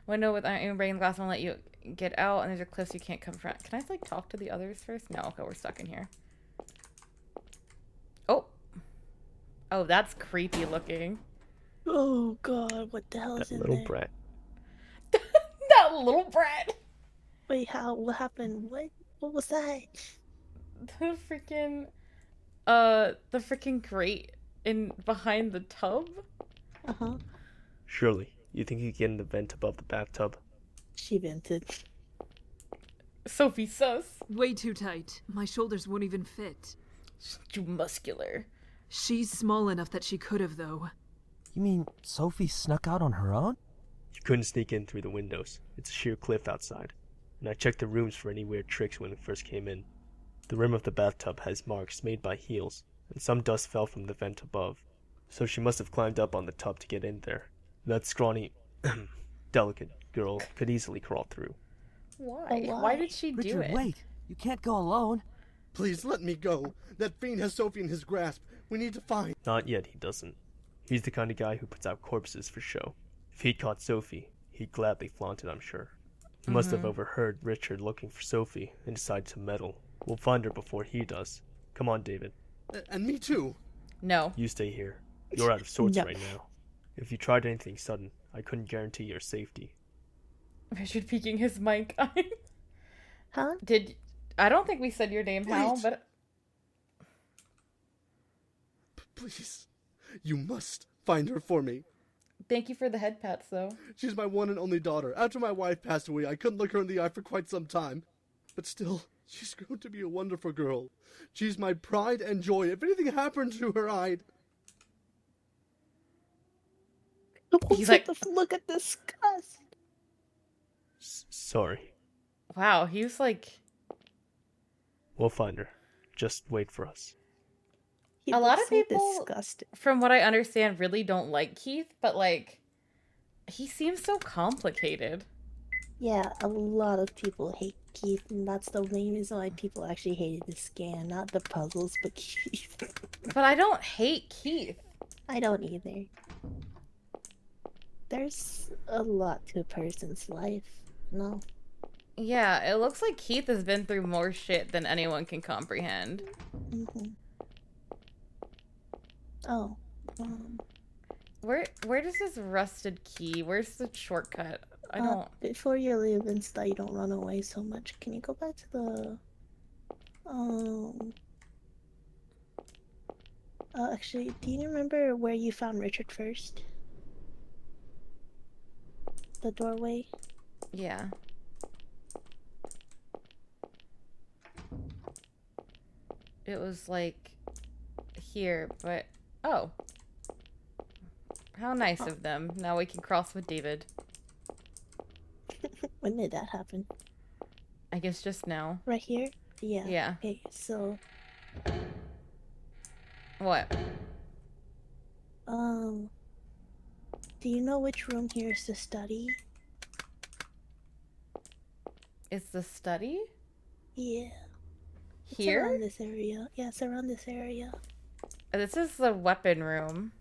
Window with iron brain glass won't let you get out, and there's a cliff you can't come from. Can I like talk to the others first? No, okay, we're stuck in here. Oh. Oh, that's creepy looking. Oh god, what the hell is That in little there? brat. That little brat. Wait, how? What happened? What was that? The freaking grate in behind the tub. Uh-huh. Shirley, you think you can get in the vent above the bathtub? She vented. Sophie sus. Way too tight. My shoulders won't even fit. She's too muscular. She's small enough that she could have, though. You mean Sophie snuck out on her own? You couldn't sneak in through the windows. It's a sheer cliff outside. And I checked the rooms for any weird tricks when we first came in. The rim of the bathtub has marks made by heels, and some dust fell from the vent above. So she must have climbed up on the tub to get in there. That scrawny, delicate girl could easily crawl through. Why? Why did she do Richard, it? wait. You can't go alone. Please let me go. That fiend has Sophie in his grasp. We need to find... Not yet, he doesn't. He's the kind of guy who puts out corpses for show. If he'd caught Sophie, he'd gladly flaunt it, I'm sure. He must have overheard Richard looking for Sophie and decided to meddle. We'll find her before he does. Come on, David. And me too. No. You stay here. You're out of sorts No. right now. If you tried anything sudden, I couldn't guarantee your safety. Richard peeking his mic. Huh? I don't think we said your name, Hal, Wait. but Please. You must find her for me. thank you for the head pats, though. She's my one and only daughter. After my wife passed away, I couldn't look her in the eye for quite some time. But still, she's grown to be a wonderful girl. She's my pride and joy. If anything happened to her, I'd... He's like, Look at disgust. Sorry. wow, he was like, We'll find her. Just wait for us. He a lot looks of so people, disgusted. from what I understand, really don't like Keith, but like, he seems so complicated. Yeah, a lot of people hate Keith, and that's the main reason why people actually hated the scan, not the puzzles, but Keith. But I don't hate Keith. I don't either. There's a lot to a person's life, no? Yeah, it looks like Keith has been through more shit than anyone can comprehend. Mm-hmm. Oh. Where does this rusted key? Where's the shortcut? I don't. Before you leave and so you don't run away so much, can you go back to the... actually, do you remember where you found Richard first? the doorway. Yeah. It was like here, but oh. How nice of them. Now we can cross with David. When did that happen? I guess just now. Right here? Yeah. Yeah. Okay, so What? do you know which room here is the study? It's the study? Yeah. It's Here? around this area. Yeah, it's around this area. This is the weapon room.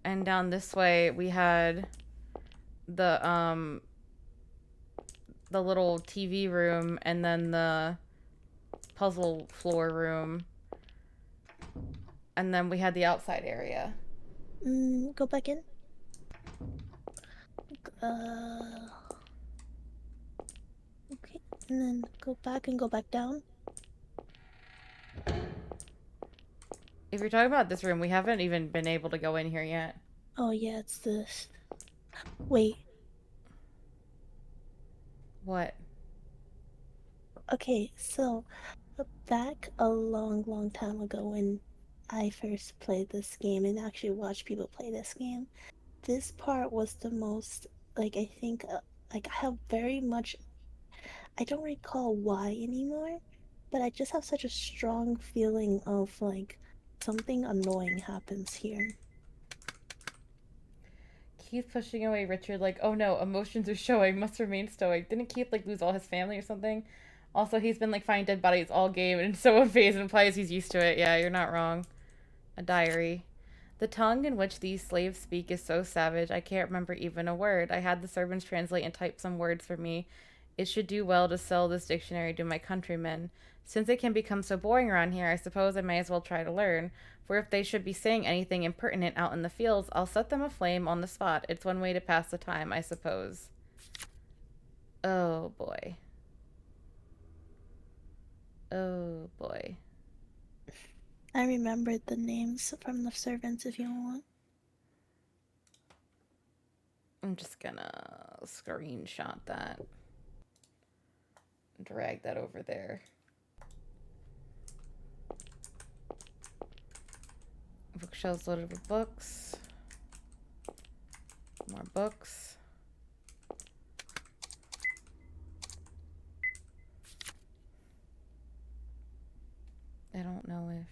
And down this way we had the little TV room and then the puzzle floor room. And then we had the outside area. Go back in. Okay, and then go back and go back down. If you're talking about this room, we haven't even been able to go in here yet. Oh yeah, it's this. Wait. What? Okay, so back a long time ago when I first played this game and actually watched people play this game, this part was the most, like, I think, like, I have very much, I don't recall why anymore, but I just have such a strong feeling of, like, something annoying happens here. Keith pushing away Richard like, oh no, emotions are showing, must remain stoic. Didn't Keith, like, lose all his family or something? Also, he's been, like, finding dead bodies all game and so unfazed and implies he's used to it. Yeah, you're not wrong. A diary. The tongue in which these slaves speak is so savage, I can't remember even a word. I had the servants translate and type some words for me. It should do well to sell this dictionary to my countrymen. Since it can become so boring around here, I suppose I may as well try to learn. For if they should be saying anything impertinent out in the fields, I'll set them aflame on the spot. It's one way to pass the time, I suppose. Oh, boy. Oh, boy. I remembered the names from the servants if you want. I'm just gonna screenshot that. Drag that over there. Bookshelves loaded with books. More books. I don't know if...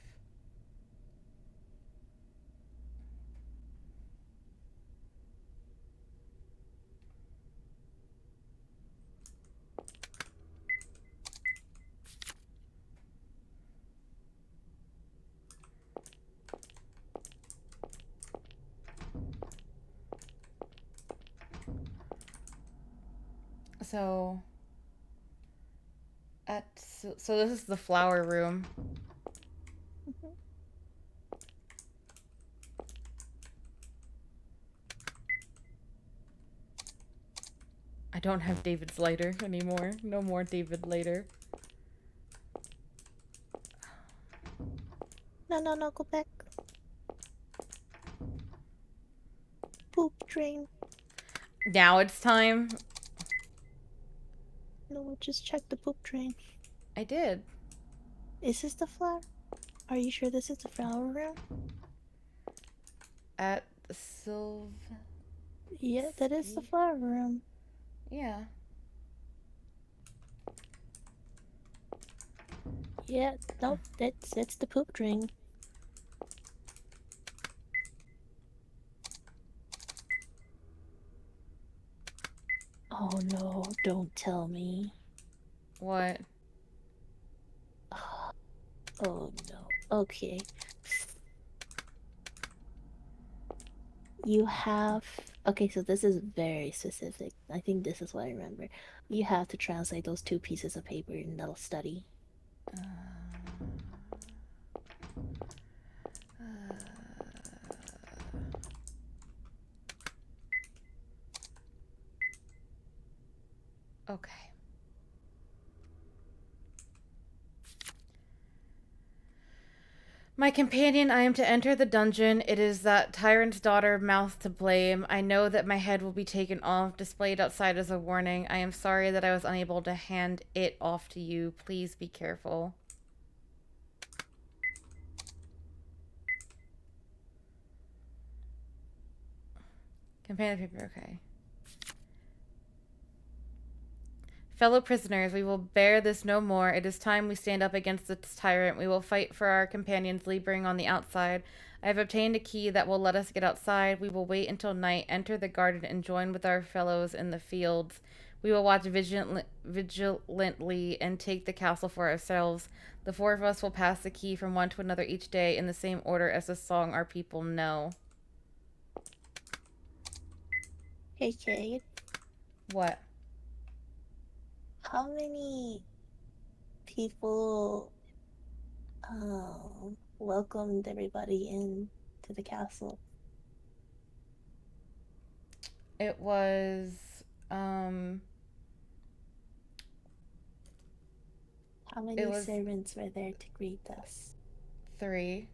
So this is the flower room. I don't have David's lighter anymore. No more David later. No, go back. Poop train. Now it's time. No, just check the poop train. I did. Is this the flower? Are you sure this is the flower room? At the Sylv... Yeah, that is the flower room. Yeah. Yeah, nope, that's the poop train. Oh no, don't tell me. What? Oh no. Okay. You have... Okay, so this is very specific. I think this is what I remember. You have to translate those two pieces of paper in little study. Okay. My companion, I am to enter the dungeon. It is that tyrant's daughter, Mouth to blame. I know that my head will be taken off, displayed outside as a warning. I am sorry that I was unable to hand it off to you. Please be careful. Companion paper, okay. Fellow prisoners, we will bear this no more. It is time we stand up against this tyrant. We will fight for our companions laboring on the outside. I have obtained a key that will let us get outside. We will wait until night, enter the garden, and join with our fellows in the fields. We will watch vigilantly and take the castle for ourselves. The four of us will pass the key from one to another each day in the same order as the song our people know. Hey, Jade. What? How many people welcomed everybody in to the castle? It was How many servants were there to greet us? 3.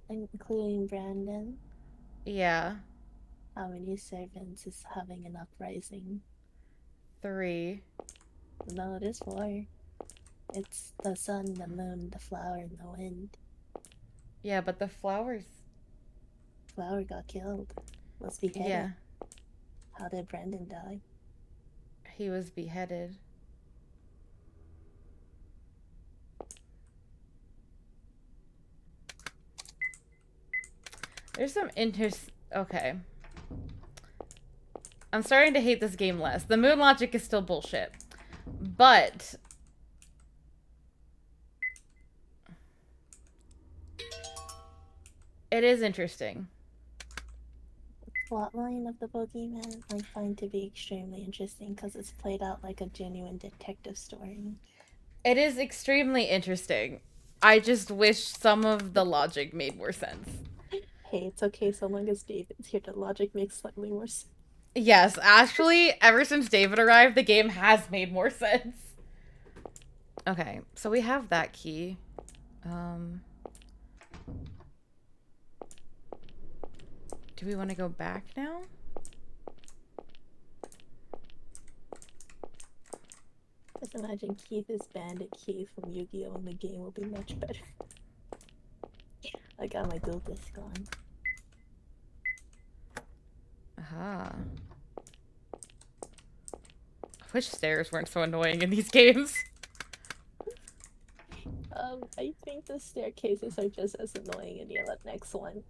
Including Brandon? Yeah. How many servants is having an uprising? 3. No, it is 4. It's the sun, the moon, the flower, and the wind. Yeah, but the flowers... Flower got killed. Was beheaded. Yeah. How did Brandon die? He was beheaded. There's some okay. I'm starting to hate this game less. The moon logic is still bullshit. But... it is interesting. The plotline of the Boogeyman I find to be extremely interesting because it's played out like a genuine detective story. It is extremely interesting. I just wish some of the logic made more sense. Hey, it's okay so long as David's here. The logic makes slightly more sense. Yes, actually, ever since David arrived, the game has made more sense. Okay, so we have that key. Do we want to go back now? Just imagine Keith is Bandit Keith from Yu-Gi-Oh! And the game will be much better. I got my dual disc on. Aha. I wish stairs weren't so annoying in these games. I think the staircases are just as annoying in the next one.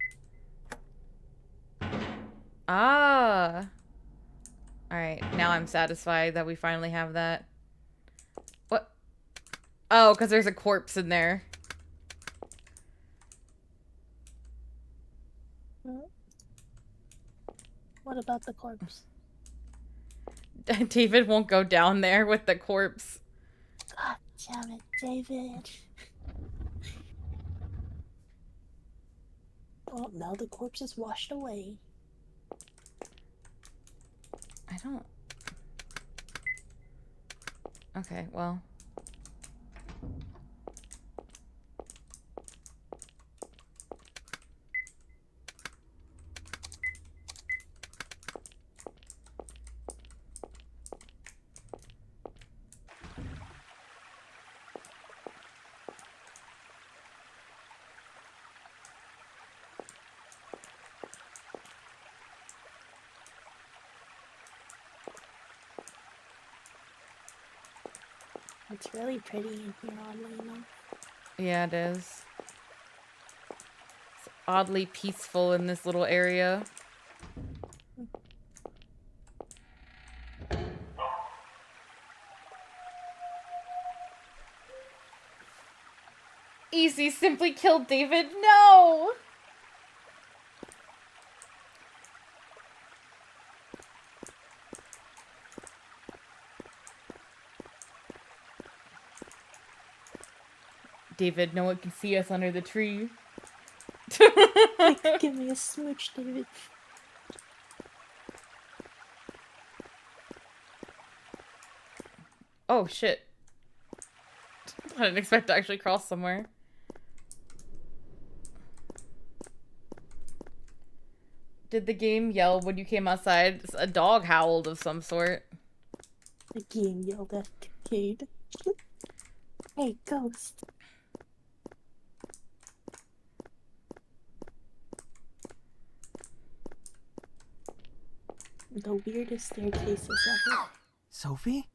Ah. Alright, now I'm satisfied that we finally have that. What? Oh, because there's a corpse in there. What about the corpse? David won't go down there with the corpse. God damn it, David. Oh, now the corpse is washed away. I don't... Okay, well... It's really pretty in here, oddly enough. Yeah, it is. It's oddly peaceful in this little area. Easy simply killed David. No! David, no one can see us under the tree. Give me a smooch, David. Oh, shit. I didn't expect to actually cross somewhere. Did the game yell when you came outside? A dog howled of some sort. The game yelled at Cade. Hey, Ghost. The weirdest staircases ever. Sophie?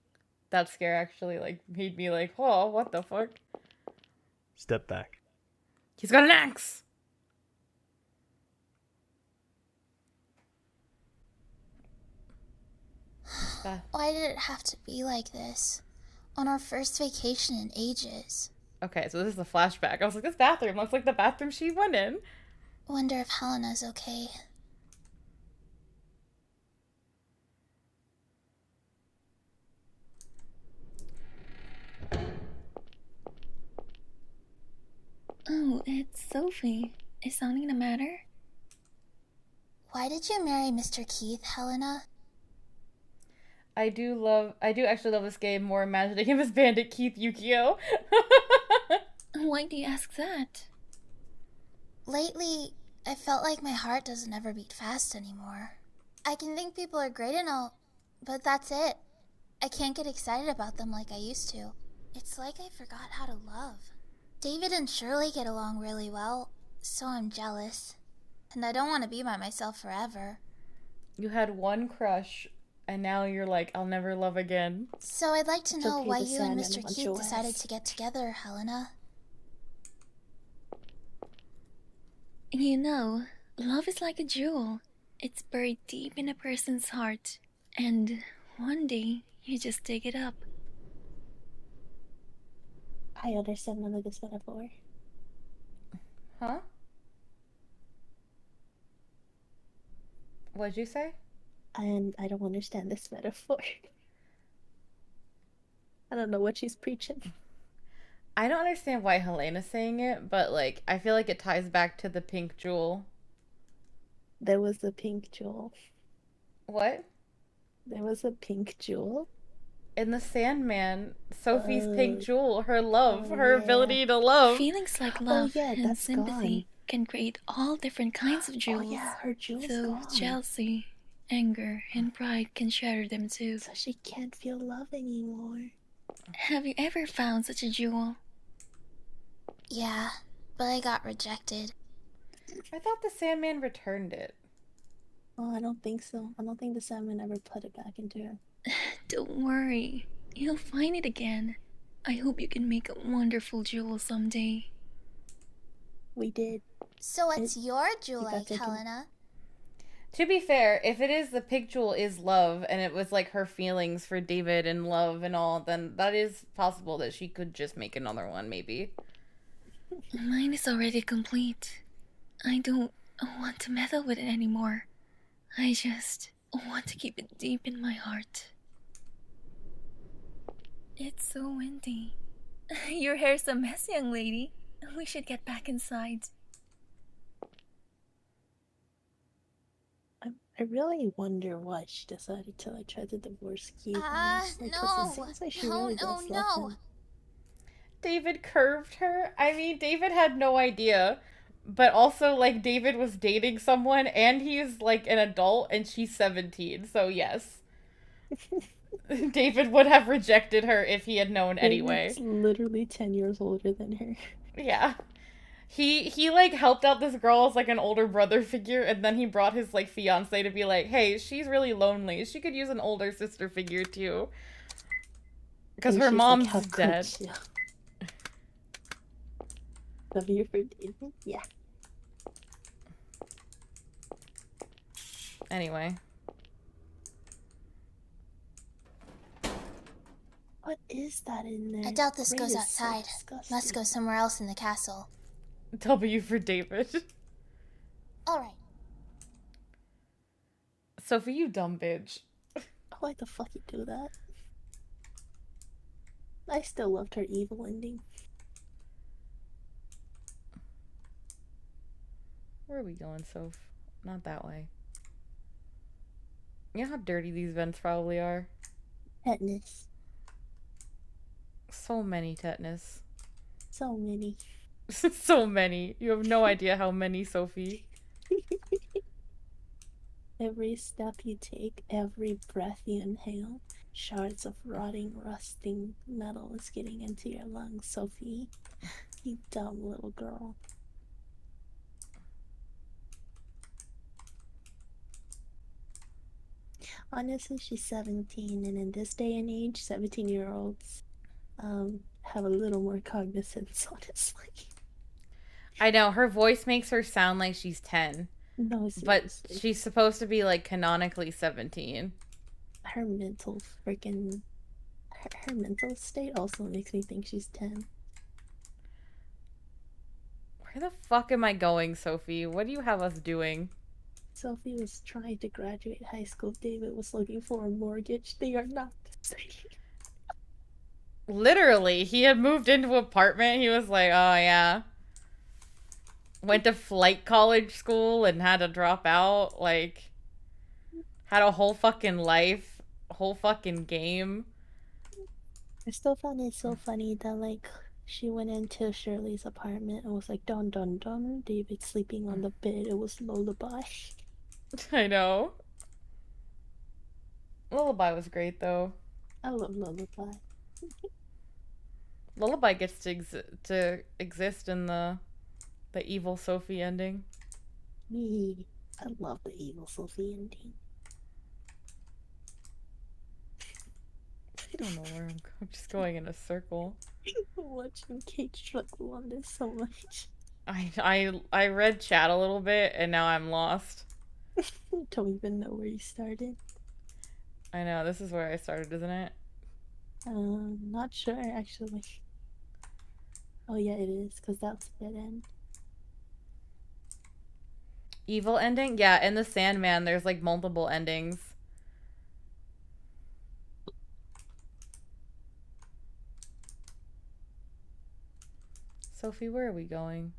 That scare actually like made me like, oh, what the fuck? Step back. He's got an axe! Why did it have to be like this? On our first vacation in ages. Okay, so this is a flashback. I was like, this bathroom looks like the bathroom she went in. Wonder if Helena's okay. Oh, it's Sophie. Is something the matter? Why did you marry Mr. Keith, Helena? I do actually love this game more imagining him as Bandit Keith Yukio. Why do you ask that? Lately, I felt like my heart doesn't ever beat fast anymore. I can think people are great and all, but that's it. I can't get excited about them like I used to. It's like I forgot how to love. David and Shirley get along really well, so I'm jealous. And I don't want to be by myself forever. You had one crush, and now you're like, I'll never love again. So I'd like to know okay why to you say and I'm Mr. gonna Keith want decided yours. to get together, Helena. You know, love is like a jewel. It's buried deep in a person's heart. And one day, you just dig it up. I understand none of this metaphor. Huh? What'd you say? And I don't understand this metaphor. I don't know what she's preaching. I don't understand why Helena's saying it, but like, I feel like it ties back to the pink jewel. There was a pink jewel. What? There was a pink jewel? In the Sandman, Sophie's pink jewel, her love, her yeah. ability to love. Feelings like love yeah, and that's sympathy can create all different kinds of jewels. Oh yeah, her jewel's So gone. jealousy, anger, and pride can shatter them too. So she can't feel love anymore. Have you ever found such a jewel? Yeah, but I got rejected. I thought the Sandman returned it. Oh, I don't think so. I don't think the salmon ever put it back into her. Don't worry, you'll find it again. I hope you can make a wonderful jewel someday. We did. So what's your jewel got like, taken. Helena? To be fair, if it is the pink jewel is love, and it was like her feelings for David and love and all, then that is possible that she could just make another one, maybe. Mine is already complete. I don't want to meddle with it anymore. I just want to keep it deep in my heart. It's so windy. Your hair's a mess, young lady. We should get back inside. I really wonder why she decided to like try to divorce Keith. Like, 'cause No. it seems like she No, really no, does love no. him. David curved her. I mean, David had no idea. But also, like, David was dating someone, and he's, like, an adult, and she's 17. So, yes. David would have rejected her if he had known anyway. David's literally 10 years older than her. Yeah. He like, helped out this girl as, like, an older brother figure, and then he brought his, like, fiancé to be like, hey, she's really lonely. She could use an older sister figure, too. Because And her she's mom's like, "How dead. could you?" Love you for David? Yeah. Anyway. What is that in there? I doubt this Rain goes is so outside. disgusting. Must go somewhere else in the castle. W for David. Alright. Sophie, you dumb bitch. Why the fuck you do that? I still loved her evil ending. Where are we going, Soph? Not that way. You know how dirty these vents probably are? Tetanus. So many tetanus. So many. So many. You have no idea how many, Sophie. Every step you take, every breath you inhale, shards of rotting, rusting metal is getting into your lungs, Sophie. You dumb little girl. Honestly, she's 17, and in this day and age, 17-year-olds have a little more cognizance, honestly. I know, her voice makes her sound like she's 10. No, but seriously. she's supposed to be, like, canonically 17. Her mental freaking... Her mental state also makes me think she's 10. Where the fuck am I going, Sophie? What do you have us doing? Sophie was trying to graduate high school. David was looking for a mortgage. They are not the same. Literally, he had moved into an apartment. He was like, oh, yeah. Went to flight college school and had to drop out. Like, had a whole fucking life. A whole fucking game. I still found it so funny that, like, she went into Shirley's apartment and was like, dun dun dun, David sleeping on the bed. It was Lullaby. I know. Lullaby was great, though. I love Lullaby. Lullaby gets to exist in the evil Sophie ending. I love the evil Sophie ending. I don't know where I'm just going in a circle. Watching Kate struggle on this so much. I read chat a little bit and now I'm lost. Don't even know where you started. I know, this is where I started, isn't it? Not sure actually. Oh yeah, it is, because that's dead end. Evil ending? Yeah, in the Sandman there's like multiple endings. Sophie, where are we going?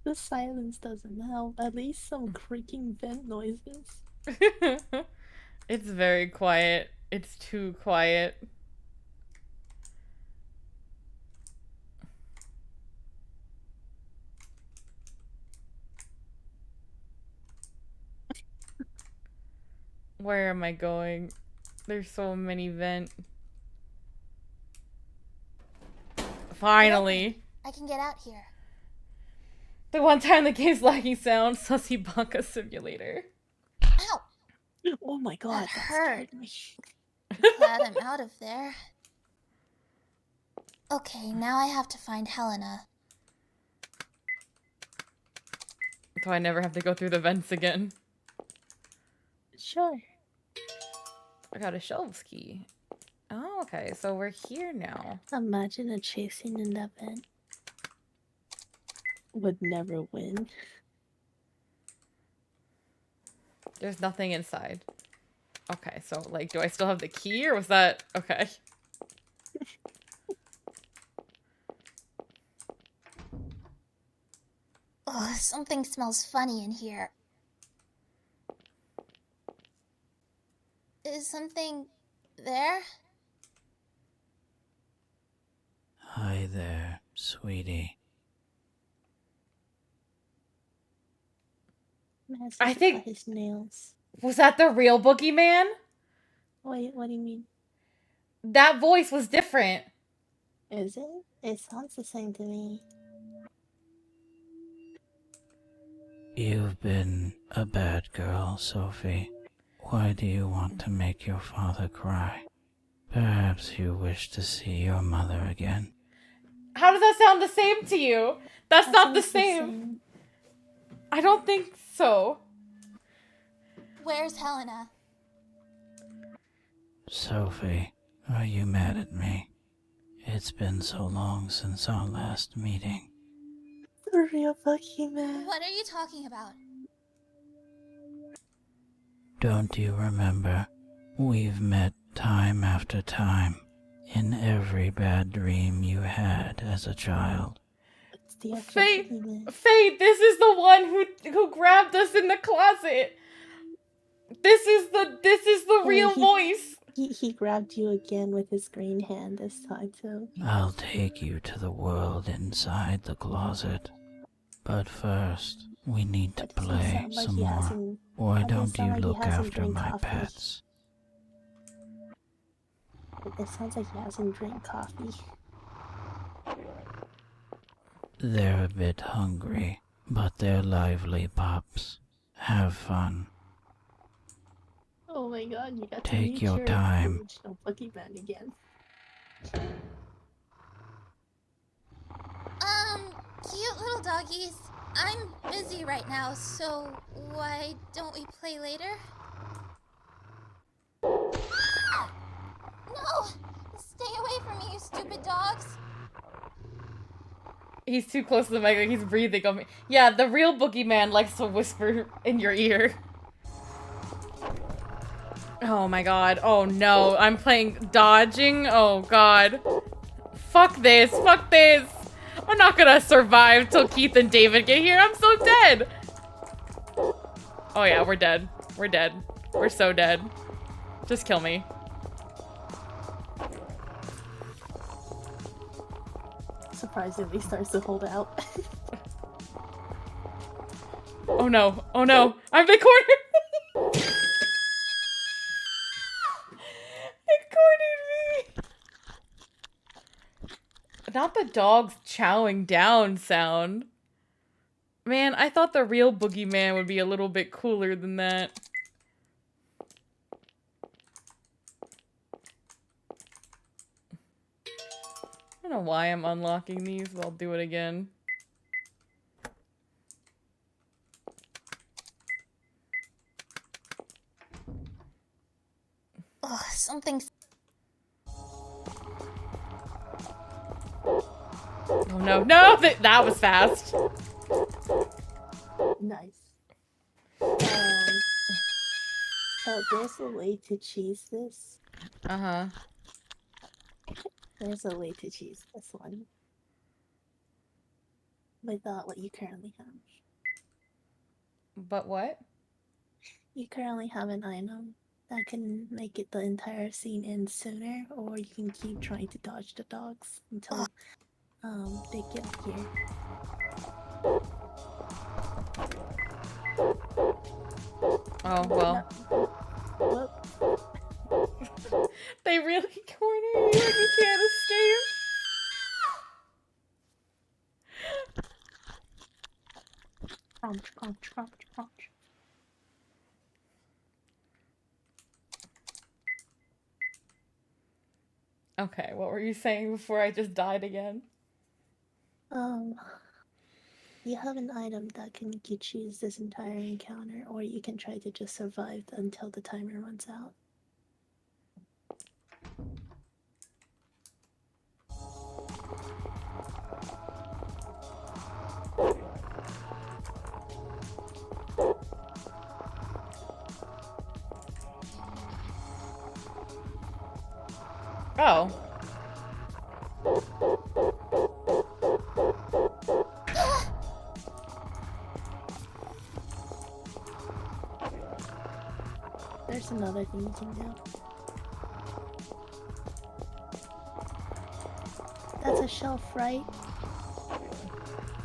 The silence doesn't help. At least some creaking vent noises. It's very quiet. It's too quiet. Where am I going? There's so many vent. Finally. I can get out here. The one time the game's lacking sound, Sussy Banka Simulator. Ow! Oh my god, that hurt me. Glad I'm out of there. Okay, now I have to find Helena. So I never have to go through the vents again. Sure. I got a shelves key. Oh, okay, so we're here now. Imagine a chasing in that vent. Would never win. There's nothing inside. Okay, so, like, do I still have the key, or was that... Okay. Oh, something smells funny in here. Is something there? Hi there, sweetie. I think... his nails. Was that the real boogeyman? Wait, what do you mean? That voice was different. Is it? It sounds the same to me. You've been a bad girl, Sophie. Why do you want to make your father cry? Perhaps you wish to see your mother again. How does that sound the same to you? That's not the same. I don't think so. Where's Helena? Sophie, are you mad at me? It's been so long since our last meeting. The real boogeyman. What are you talking about? Don't you remember? We've met time after time in every bad dream you had as a child. the actual Faye, boogeyman. Faye, this is the one who grabbed us in the closet. This is the real voice. He grabbed you again with his green hand this time too. I'll take you to the world inside the closet. But first, we need to play some more. Why don't you look after my pets? It sounds like he hasn't drank coffee. They're a bit hungry, but they're lively pups. Have fun. Oh my god, you got to Take meet your time. original boogeyman again. Cute little doggies. I'm busy right now, so why don't we play later? Ah! No! Stay away from me, you stupid dogs! He's too close to the mic, like he's breathing on me. Yeah, the real boogeyman likes to whisper in your ear. Oh my god. Oh no. I'm playing dodging. Oh god. Fuck this. Fuck this. I'm not gonna survive till Keith and David get here. I'm so dead. Oh yeah, we're dead. We're dead. We're so dead. Just kill me. Surprisingly starts to hold out. Oh no. Oh no. I'm the corner. It cornered me. Not the dog's chowing down sound. Man, I thought the real boogeyman would be a little bit cooler than that. I don't know why I'm unlocking these, but I'll do it again. Ugh, something's... Oh no, no! That was fast! Nice. So there's a way to cheese this. Uh-huh. There's a way to cheese this one. Without what you currently have. But what? You currently have an item that can make it the entire scene end sooner, or you can keep trying to dodge the dogs until they get here. Oh, well. They really corner you and you can't escape. Crunch, crunch, crunch, crunch. Okay, what were you saying before I just died again? You have an item that can make you choose this entire encounter, or you can try to just survive until the timer runs out. Oh. There's another thing you can do. That's a shelf, right?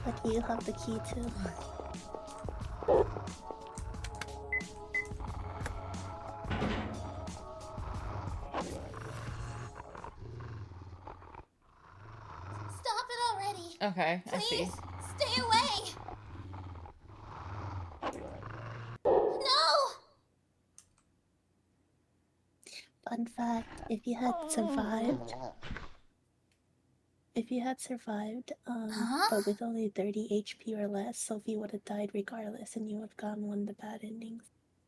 But you have the key too. Stop it already! Okay, I see. Please, stay away! No! Fun fact, if you had survived, but with only 30 HP or less, Sophie would have died regardless and you would have gotten one of the bad endings.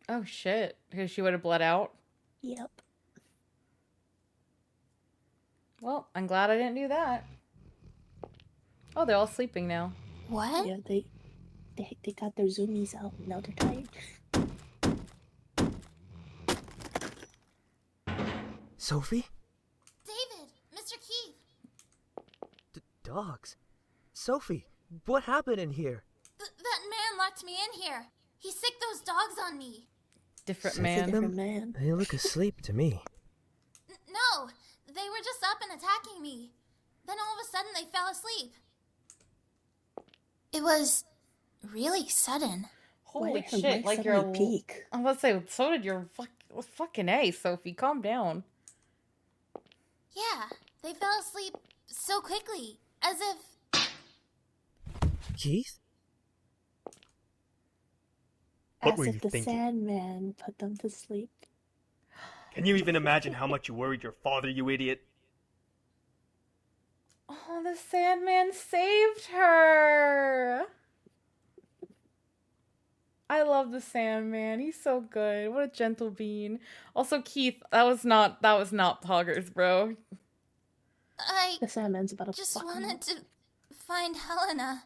Oh shit, because she would have bled out? Yep. Well, I'm glad I didn't do that. Oh, they're all sleeping now. What? Yeah, they got their zoomies out, now they're tired. Sophie? David! Mr. Keith! Dogs? Sophie, What happened in here? That man locked me in here. He sicked those dogs on me. Different Sick man. of Different them? man. They look asleep to me. No, they were just up and attacking me. Then all of a sudden they fell asleep. It was really sudden. Holy Why did her shit! mic Like suddenly your peak? I'm about to say, so did your fucking A, Sophie. Calm down. Yeah, they fell asleep so quickly, as if... Keith? What As were if you the thinking? Sandman put them to sleep. Can you even imagine how much you worried your father, you idiot? Oh, the Sandman saved her. I love the Sandman. He's so good. What a gentle being. Also, Keith, that was not poggers, bro. I The Sandman's about to just fuck him wanted up. to find Helena.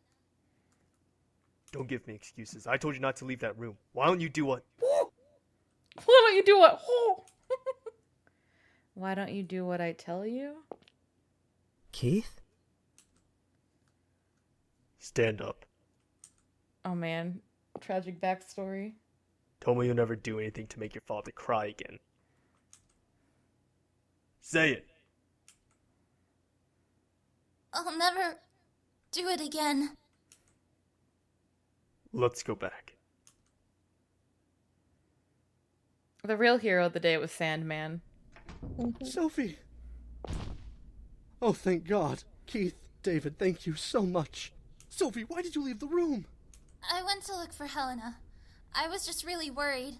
Don't give me excuses. I told you not to leave that room. Why don't you do what? Why don't you do what? Why don't you do what I tell you? Keith? Stand up. Oh man, tragic backstory. Tell me you'll never do anything to make your father cry again. Say it. I'll never do it again. Let's go back. The real hero of the day was Sandman. Sophie! Oh, thank God. Keith, David, thank you so much. Sophie, why did you leave the room? I went to look for Helena. I was just really worried.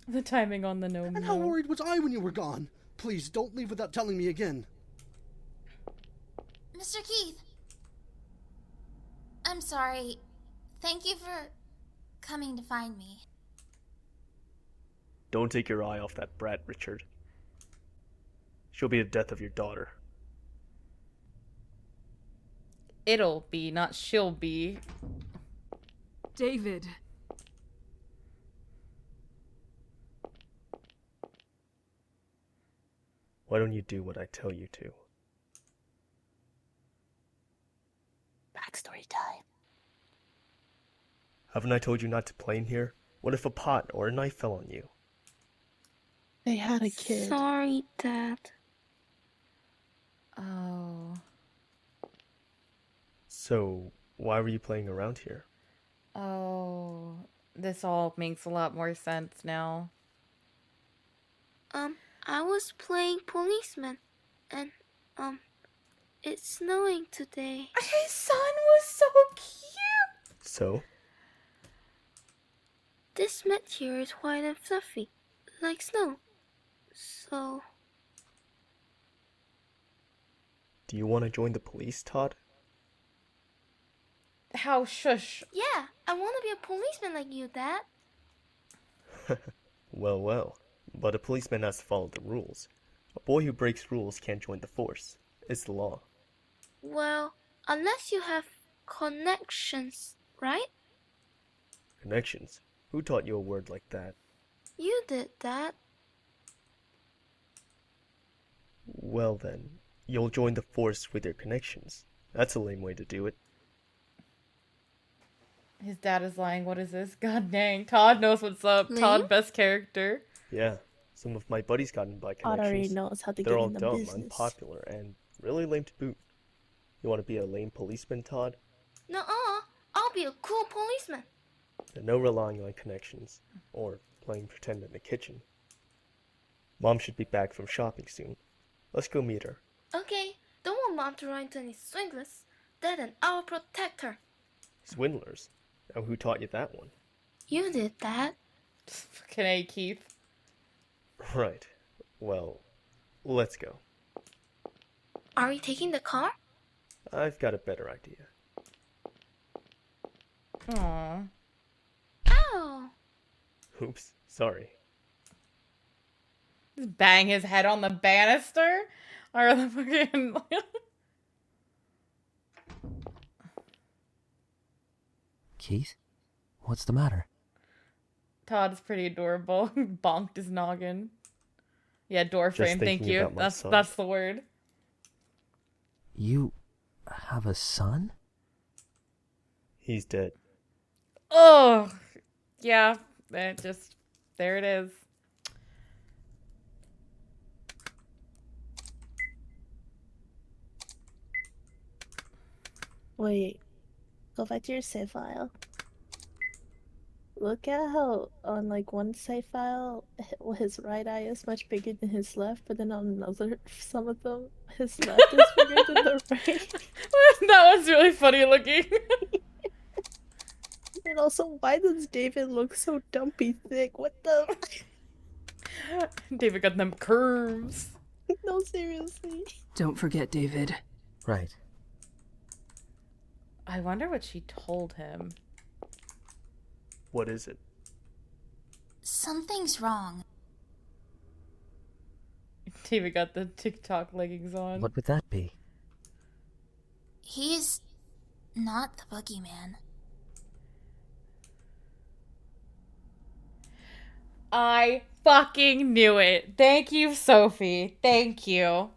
The timing on the no. And how worried was I when you were gone? Please, don't leave without telling me again. Mr. Keith. I'm sorry. Thank you for coming to find me. Don't take your eye off that brat, Richard. She'll be the death of your daughter. It'll be, not she'll be. David. Why don't you do what I tell you to? Backstory time. Haven't I told you not to play in here? What if a pot or a knife fell on you? They had a kid. Sorry, Dad. Oh. So, why were you playing around here? Oh. This all makes a lot more sense now. I was playing policeman, and, it's snowing today. His son was so cute! So? This mat here is white and fluffy, like snow. So... Do you want to join the police, Todd? How shush. Yeah, I want to be a policeman like you, Dad. Well, well. But a policeman has to follow the rules. A boy who breaks rules can't join the force. It's the law. Well, unless you have connections, right? Connections? Who taught you a word like that? You did, Dad. Well then, you'll join the force with your connections. That's a lame way to do it. His dad is lying. What is this? God dang. Todd knows what's up. Lame? Todd, best character. Yeah, some of my buddies got in by Todd connections. already knows how to They're get all in the dumb, business. unpopular, and really lame to boot. You want to be a lame policeman, Todd? Nuh-uh, I'll be a cool policeman. Then no relying on connections, or playing pretend in the kitchen. Mom should be back from shopping soon. Let's go meet her. Okay, don't want Mom to run into any swindlers. Dad and I'll protect her. Swindlers? Now who taught you that one? You did, Dad. Fucking A, Keith. Right. Well, let's go. Are we taking the car? I've got a better idea. Aww. Ow! Oops, sorry. Just bang his head on the banister? Or the fucking... Keith? What's the matter? Todd's pretty adorable. Bonked his noggin. Yeah, door Just frame, thank thinking you. about my son. That's the word. You have a son? He's dead. Oh, yeah. There it is. Wait, go back to your save file. Look at how on like one save file his right eye is much bigger than his left, but then on another some of them his left is bigger than the right. That was really funny looking. And also, why does David look so dumpy thick? What the? David got them curves. No, seriously. Don't forget, David. Right. I wonder what she told him. What is it? Something's wrong. David got the TikTok leggings on. What would that be? He's not the boogeyman. I fucking knew it. Thank you, Sophie. Thank you.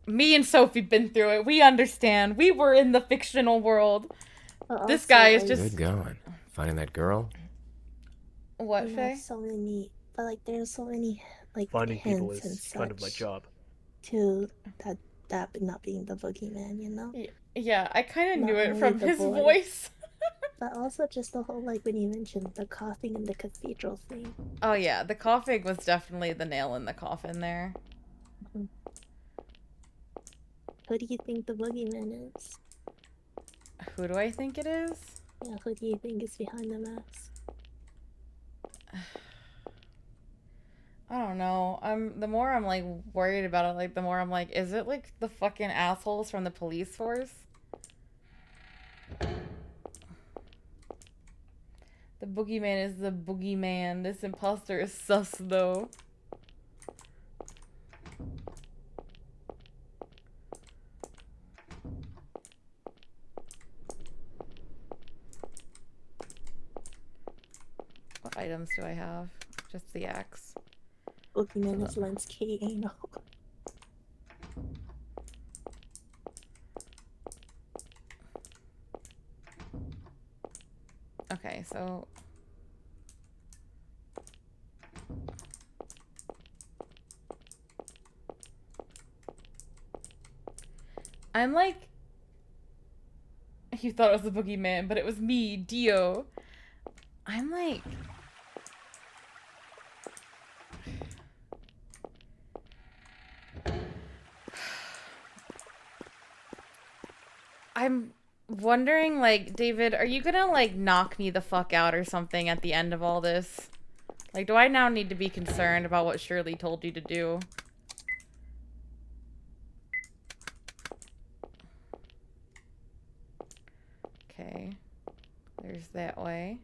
Me and Sophie been through it. We understand. We were in the fictional world. This guy is just... Good going. Finding that girl? What, We Faye? have so many, but like there's so many like Finding people hints and is such kind of my job. to that not being the boogeyman, you know? Yeah, I kind of Not knew it only from the his boy, voice. but also just the whole like when you mentioned the coughing in the cathedral thing. Oh yeah, the coughing was definitely the nail in the coffin there. Who do you think the boogeyman is? Who do I think it is? Yeah, who do you think is behind the mask? I don't know. The more I'm like worried about it, like the more I'm like, is it like the fucking assholes from the police force? The boogeyman is the boogeyman. This imposter is sus though. What items do I have? Just the axe. Boogeyman is Lens K anal. Okay, so I'm like, you thought it was the boogeyman, but it was me, Dio. I'm like, I'm wondering, like, David, are you gonna, like, knock me the fuck out or something at the end of all this? Like, do I now need to be concerned about what Shirley told you to do? Okay. There's that way.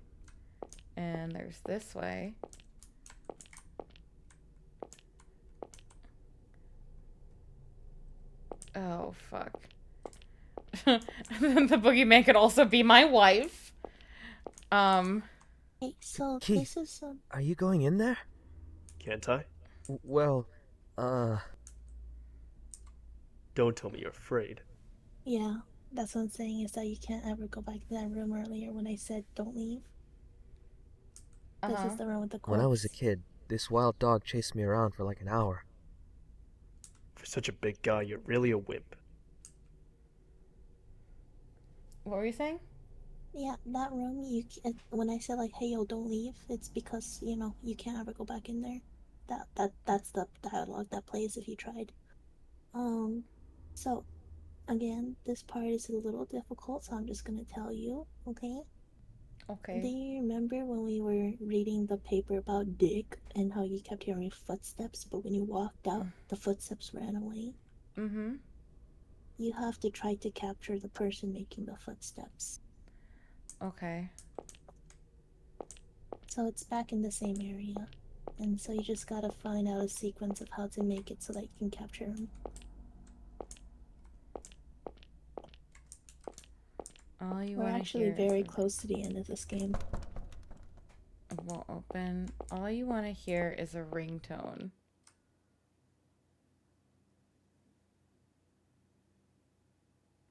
And there's this way. Oh, fuck. The boogeyman could also be my wife. Hey, so Keith, this is are you going in there? Can't I? Well, Don't tell me you're afraid. yeah, that's what I'm saying is that you can't ever go back to that room earlier when I said don't leave. This is the room with the corpse. when I was a kid, this wild dog chased me around for like an hour. For such a big guy, you're really a wimp. What were you saying? Yeah, that room, when I said like, hey yo, don't leave, it's because, you know, you can't ever go back in there. That's the dialogue that plays if you tried. So, again, this part is a little difficult, so I'm just gonna tell you, okay? Okay. Do you remember when we were reading the paper about Dick and how you kept hearing footsteps, but when you walked out, the footsteps ran away? Mm-hmm. You have to try to capture the person making the footsteps. Okay. So it's back in the same area. And so you just gotta find out a sequence of how to make it so that you can capture him. All you We're want to actually hear very is close to the end of this game. won't open. All you want to hear is a ringtone.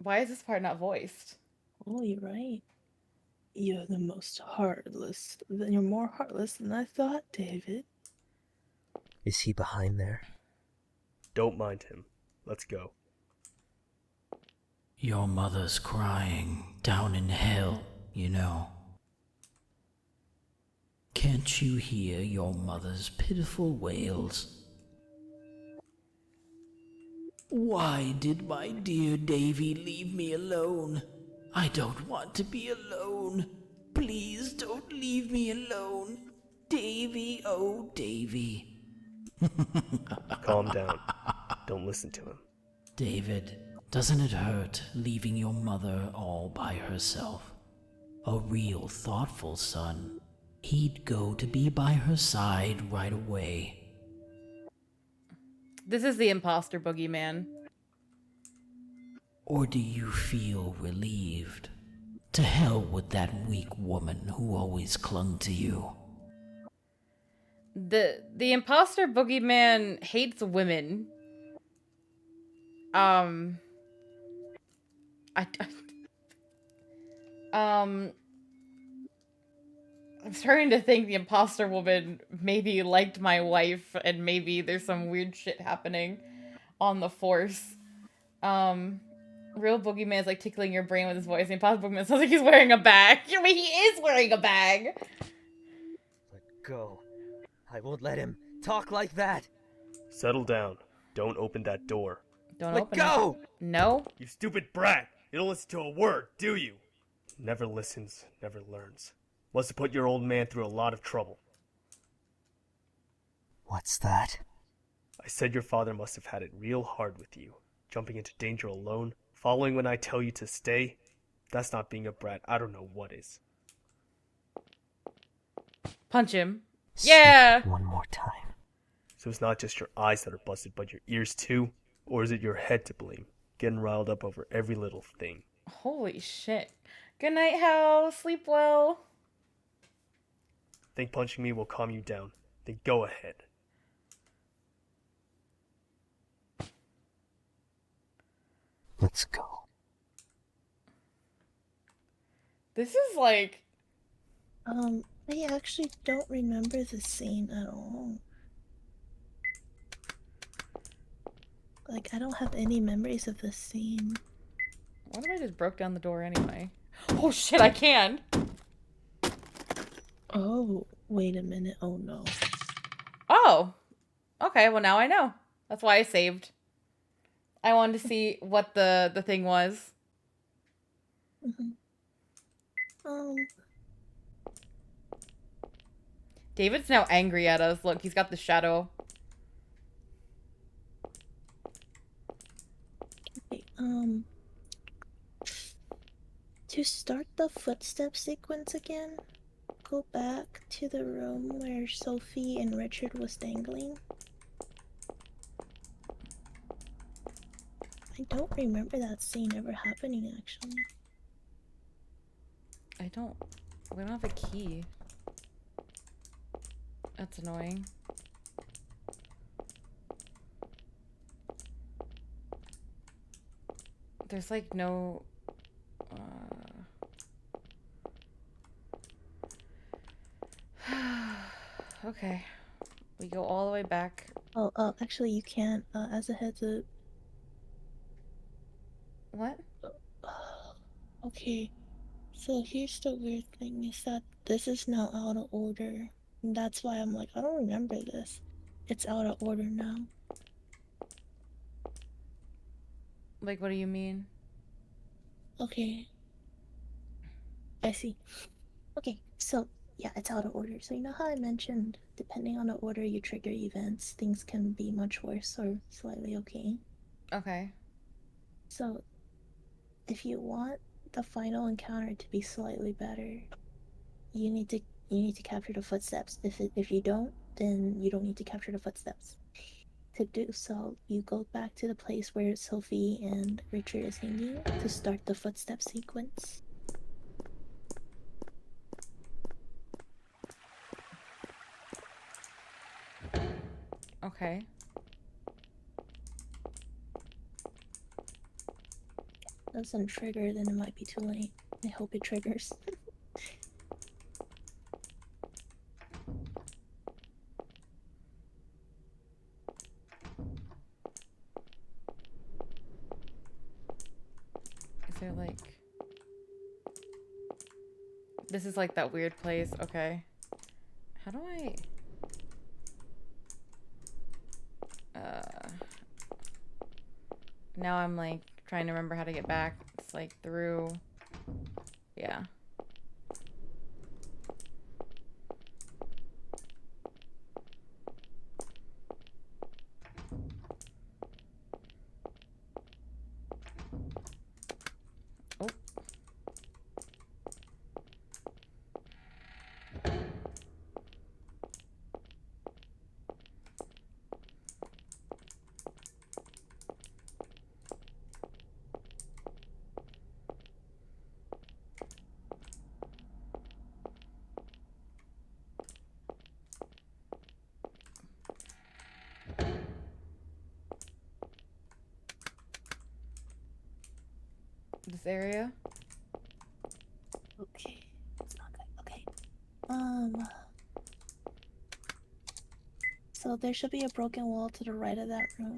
Why is this part not voiced? Oh, you're right. You're the most heartless. You're more heartless than I thought, David. Is he behind there? Don't mind him. Let's go. Your mother's crying down in hell, you know. Can't you hear your mother's pitiful wails? Why did my dear Davy leave me alone? I don't want to be alone. Please don't leave me alone. Davy, oh Davy. Calm down. Don't listen to him. David, doesn't it hurt leaving your mother all by herself? A real thoughtful son. He'd go to be by her side right away. This is the imposter boogeyman. Or do you feel relieved? To hell with that weak woman who always clung to you. The imposter boogeyman hates women. I'm starting to think the imposter woman maybe liked my wife, and maybe there's some weird shit happening on the force. Real boogeyman is like tickling your brain with his voice. The imposter boogeyman sounds like he's wearing a bag. I mean, he is wearing a bag. Let go. I won't let him talk like that. Settle down. Don't open that door. Don't Let open go! it. No. You stupid brat! You don't listen to a word, do you? Never listens, never learns. Must have put your old man through a lot of trouble. What's that? I said your father must have had it real hard with you. Jumping into danger alone, following when I tell you to stay. That's not being a brat. I don't know what is. Punch him. Yeah! One more time. So it's not just your eyes that are busted, but your ears too? Or is it your head to blame? Getting riled up over every little thing. Holy shit. Good night, Hal. Sleep well. Think punching me will calm you down? Then go ahead. Let's go. This is like... I actually don't remember the scene at all. Like, I don't have any memories of this scene. What if I just broke down the door anyway? Oh shit, I can! Oh, wait a minute. Oh no. Oh! Okay, well now I know. That's why I saved. I wanted to see what the thing was. David's now angry at us. Look, he's got the shadow. Okay, to start the footstep sequence again, go back to the room where Sophie and Richard was dangling. I don't remember that scene ever happening, actually. We don't have a key. That's annoying. There's like no... Okay. We go all the way back. Oh, actually you can't, as a heads up. What? Okay. So here's the weird thing, is that this is now out of order. And that's why I'm like, I don't remember this. It's out of order now. Like, what do you mean? Okay. I see. Okay, so yeah, it's out of order. So you know how I mentioned, depending on the order you trigger events, things can be much worse or slightly okay? Okay. So, if you want the final encounter to be slightly better, you need to capture the footsteps. If you don't, then you don't need to capture the footsteps. To do so, you go back to the place where Sophie and Richard is hanging to start the footstep sequence. Okay. doesn't trigger, then it might be too late. I hope it triggers. Is there like... This is like that weird place. Okay. How do I... Now I'm like trying to remember how to get back. It's like through... Yeah. Oh. This area? Okay. It's not good. Okay. So there should be a broken wall to the right of that room.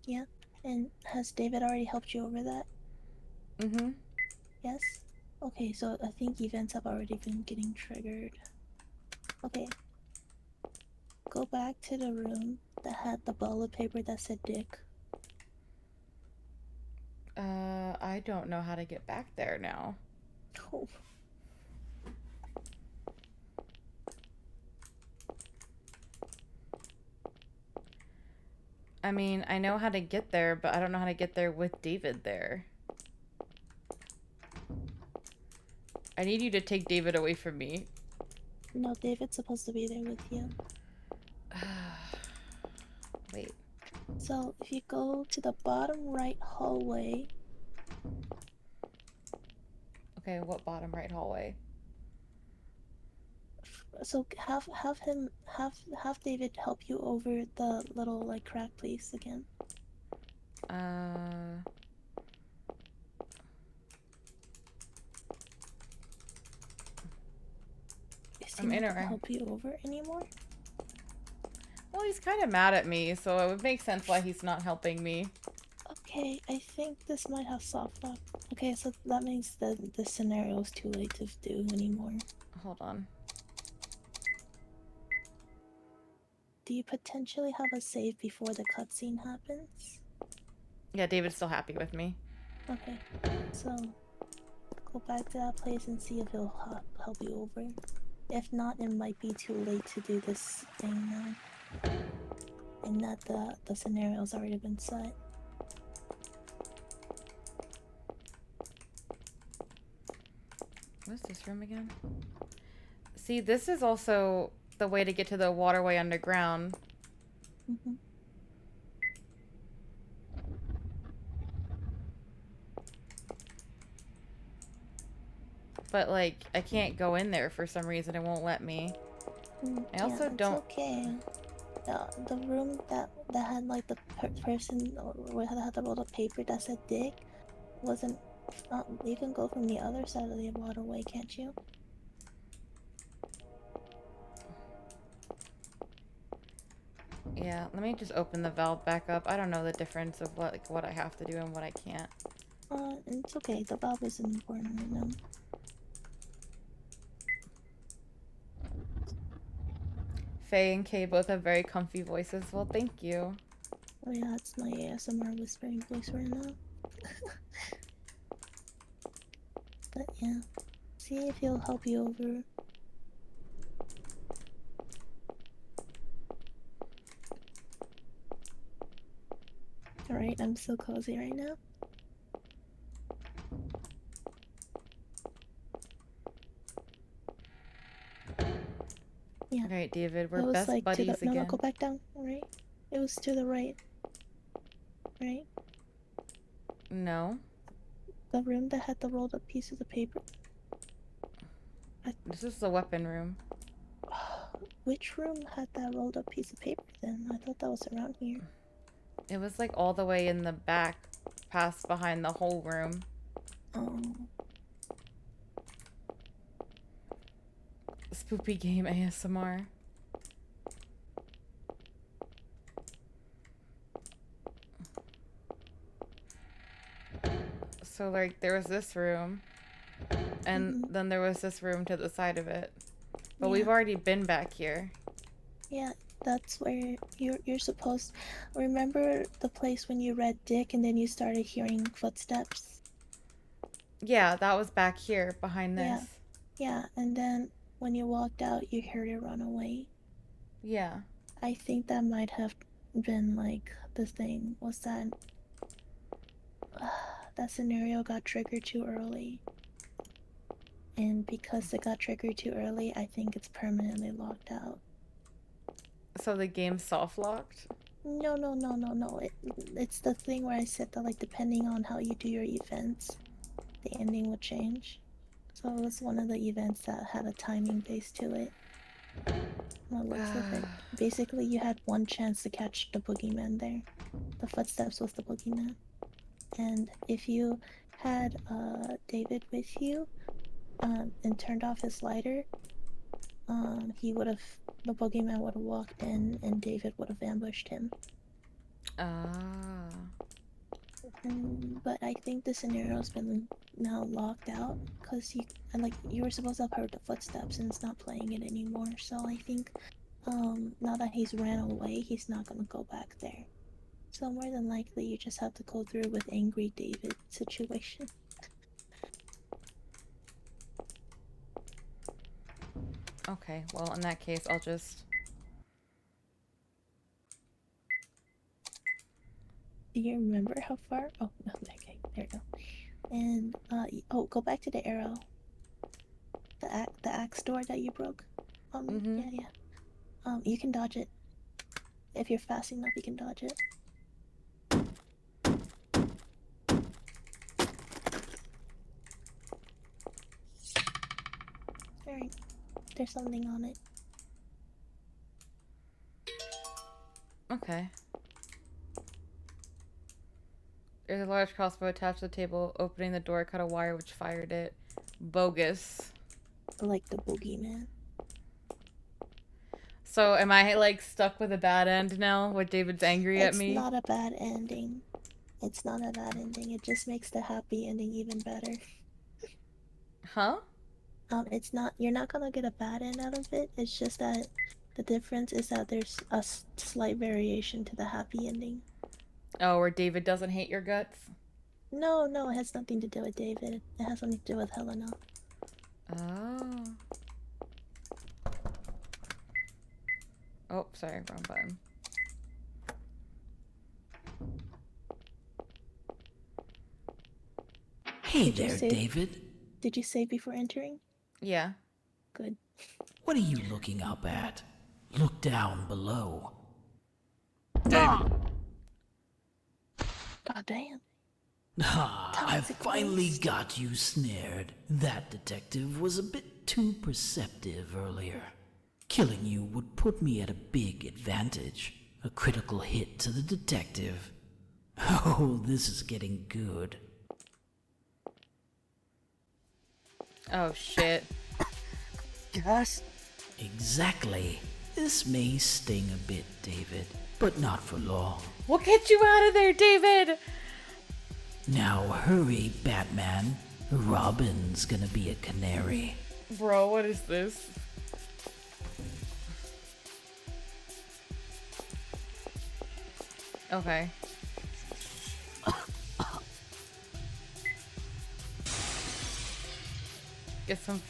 Yeah. And has David already helped you over that? Mm-hmm. Yes? Okay, so I think events have already been getting triggered. Okay. Go back to the room that had the ball of paper that said dick. I don't know how to get back there now. Oh. I mean, I know how to get there, but I don't know how to get there with David there. I need you to take David away from me. No, David's supposed to be there with you. Wait. So if you go to the bottom right hallway. Okay, what bottom right hallway? So have David help you over the little like crack place again. Is he not gonna help you over anymore? Well, he's kind of mad at me, so it would make sense why he's not helping me. Okay, I think this might have soft lock. Okay, so that means that the scenario is too late to do anymore. Hold on. Do you potentially have a save before the cutscene happens? Yeah, David's still happy with me. Okay, so go back to that place and see if he'll help you over. If not, it might be too late to do this thing now. And that the scenario's already been set. What's this room again? See, this is also the way to get to the waterway underground. Mm-hmm. But, like, I can't go in there for some reason. It won't let me. I also yeah, don't... okay. The room that had, like, the person or had the roll of paper that said dick wasn't... you can go from the other side of the waterway, can't you? Yeah, let me just open the valve back up. I don't know the difference of what I have to do and what I can't. It's okay. The valve isn't important right now. Faye and Kay both have very comfy voices. Well, thank you. Oh yeah, it's my ASMR whispering voice right now. But yeah, see if he'll help you over. Alright, I'm so cozy right now. Yeah. Alright, David, we're It was best like buddies to the, again. No, go back down. Alright. It was to the right. Right? No. The room that had the rolled up pieces of paper. This is the weapon room. which room had that rolled up piece of paper then? I thought that was around here. It was like all the way in the back, past behind the whole room. Oh. Spoopy game ASMR. So like there was this room, and then there was this room to the side of it. But we've already been back here. Yeah, that's where you're supposed. Remember the place when you read Dick and then you started hearing footsteps? Yeah, that was back here behind this. Yeah, and then when you walked out, you heard it run away. Yeah. I think that might have been like the thing. Was that that scenario got triggered too early? And because it got triggered too early, I think it's permanently locked out. So the game's soft locked? No. It's the thing where I said that, like, depending on how you do your events, the ending would change. So it was one of the events that had a timing base to it. Well, it looks like it. Basically, you had one chance to catch the boogeyman there. The footsteps was the boogeyman. And if you had David with you, and turned off his lighter, the boogeyman would have walked in and David would have ambushed him. Ah. But I think the scenario's been now locked out because you were supposed to have heard the footsteps and it's not playing it anymore. So I think now that he's ran away, he's not gonna go back there. So more than likely, you just have to go through with angry David situation. Okay, well, in that case, I'll just... Do you remember how far? Oh, no, okay, there you go. And, go back to the arrow. The axe door that you broke. Yeah. You can dodge it. If you're fast enough, you can dodge it. Alright. There's something on it. Okay. There's a large crossbow attached to the table. Opening the door cut a wire which fired it. Bogus. Like the boogeyman. So am I like stuck with a bad end now? Where David's angry at me? It's not a bad ending. It's not a bad ending. It just makes the happy ending even better. Huh? It's not. You're not gonna get a bad end out of it. It's just that the difference is that there's a slight variation to the happy ending. Oh, where David doesn't hate your guts? No, it has nothing to do with David. It has something to do with Helena. Oh. Oh, sorry, wrong button. Hey there, David. Did you save before entering? Yeah. Good. What are you looking up at? Look down below. God damn. I finally got you snared. That detective was a bit too perceptive earlier. Killing you would put me at a big advantage. A critical hit to the detective. Oh, this is getting good. Oh, shit. Gus? Exactly. This may sting a bit, David, but not for long. We'll get you out of there, David! Now hurry, Batman. Robin's gonna be a canary. Bro, what is this? Okay. Get some...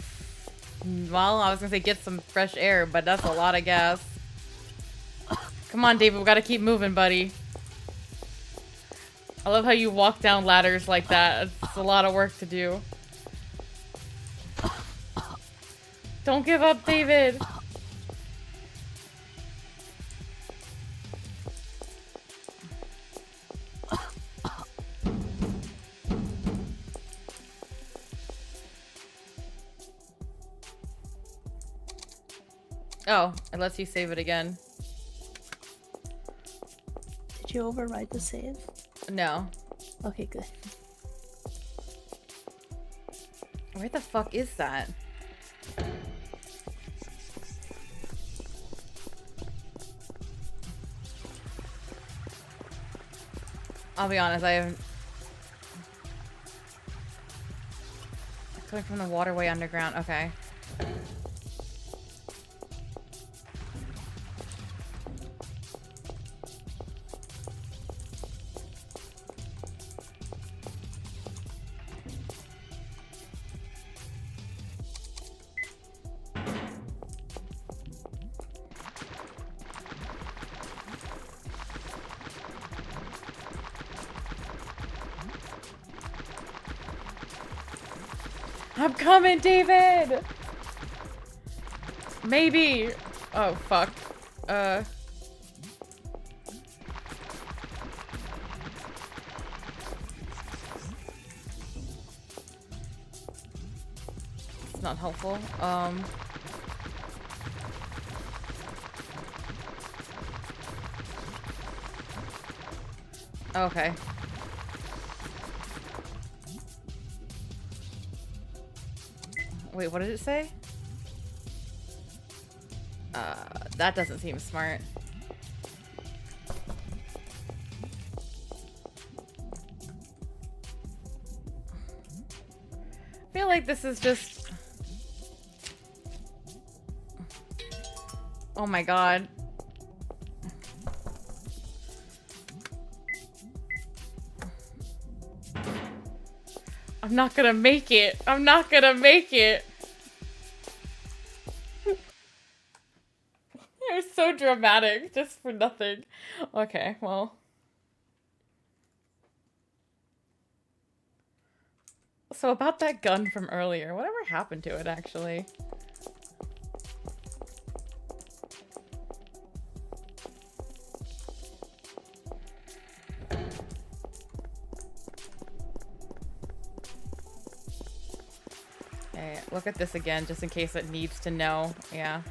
Well, I was gonna say get some fresh air, but that's a lot of gas. Come on, David, we gotta keep moving, buddy. I love how you walk down ladders like that. It's a lot of work to do. Don't give up, David! Oh, it lets you save it again. Did you override the save? No. Okay, good. Where the fuck is that? I'll be honest, I haven't... It's coming from the waterway underground. Okay. I'm coming, David! Maybe. Oh, fuck. It's not helpful. Okay. Wait, what did it say? That doesn't seem smart. I feel like this is just... Oh my god. I'm not gonna make it. I'm not gonna make it. You're so dramatic, just for nothing. Okay, well. So about that gun from earlier, whatever happened to it, actually? Okay, look at this again, just in case it needs to know. Yeah.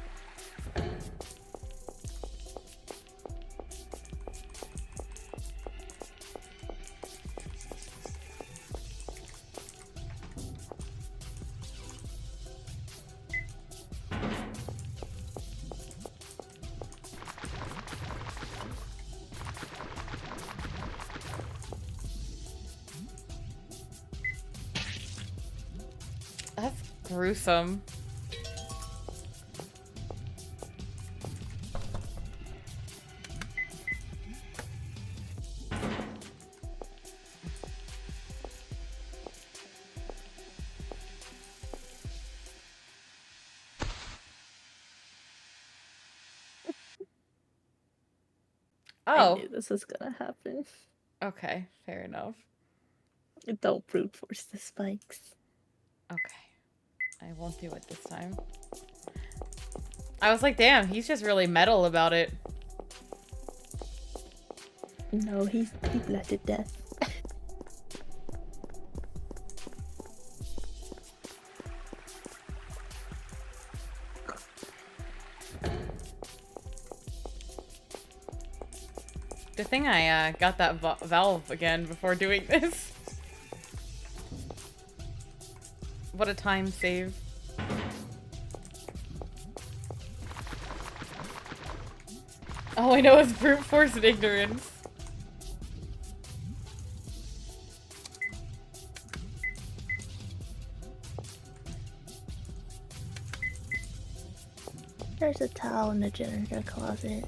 That's gruesome. I knew this was gonna happen. Okay, fair enough. Don't brute force the spikes. Okay. I won't do it this time. I was like, damn, he's just really metal about it. No, he bled to death. Good thing I got that valve again before doing this. What a time save. All I know is brute force and ignorance. There's a towel in the janitor closet.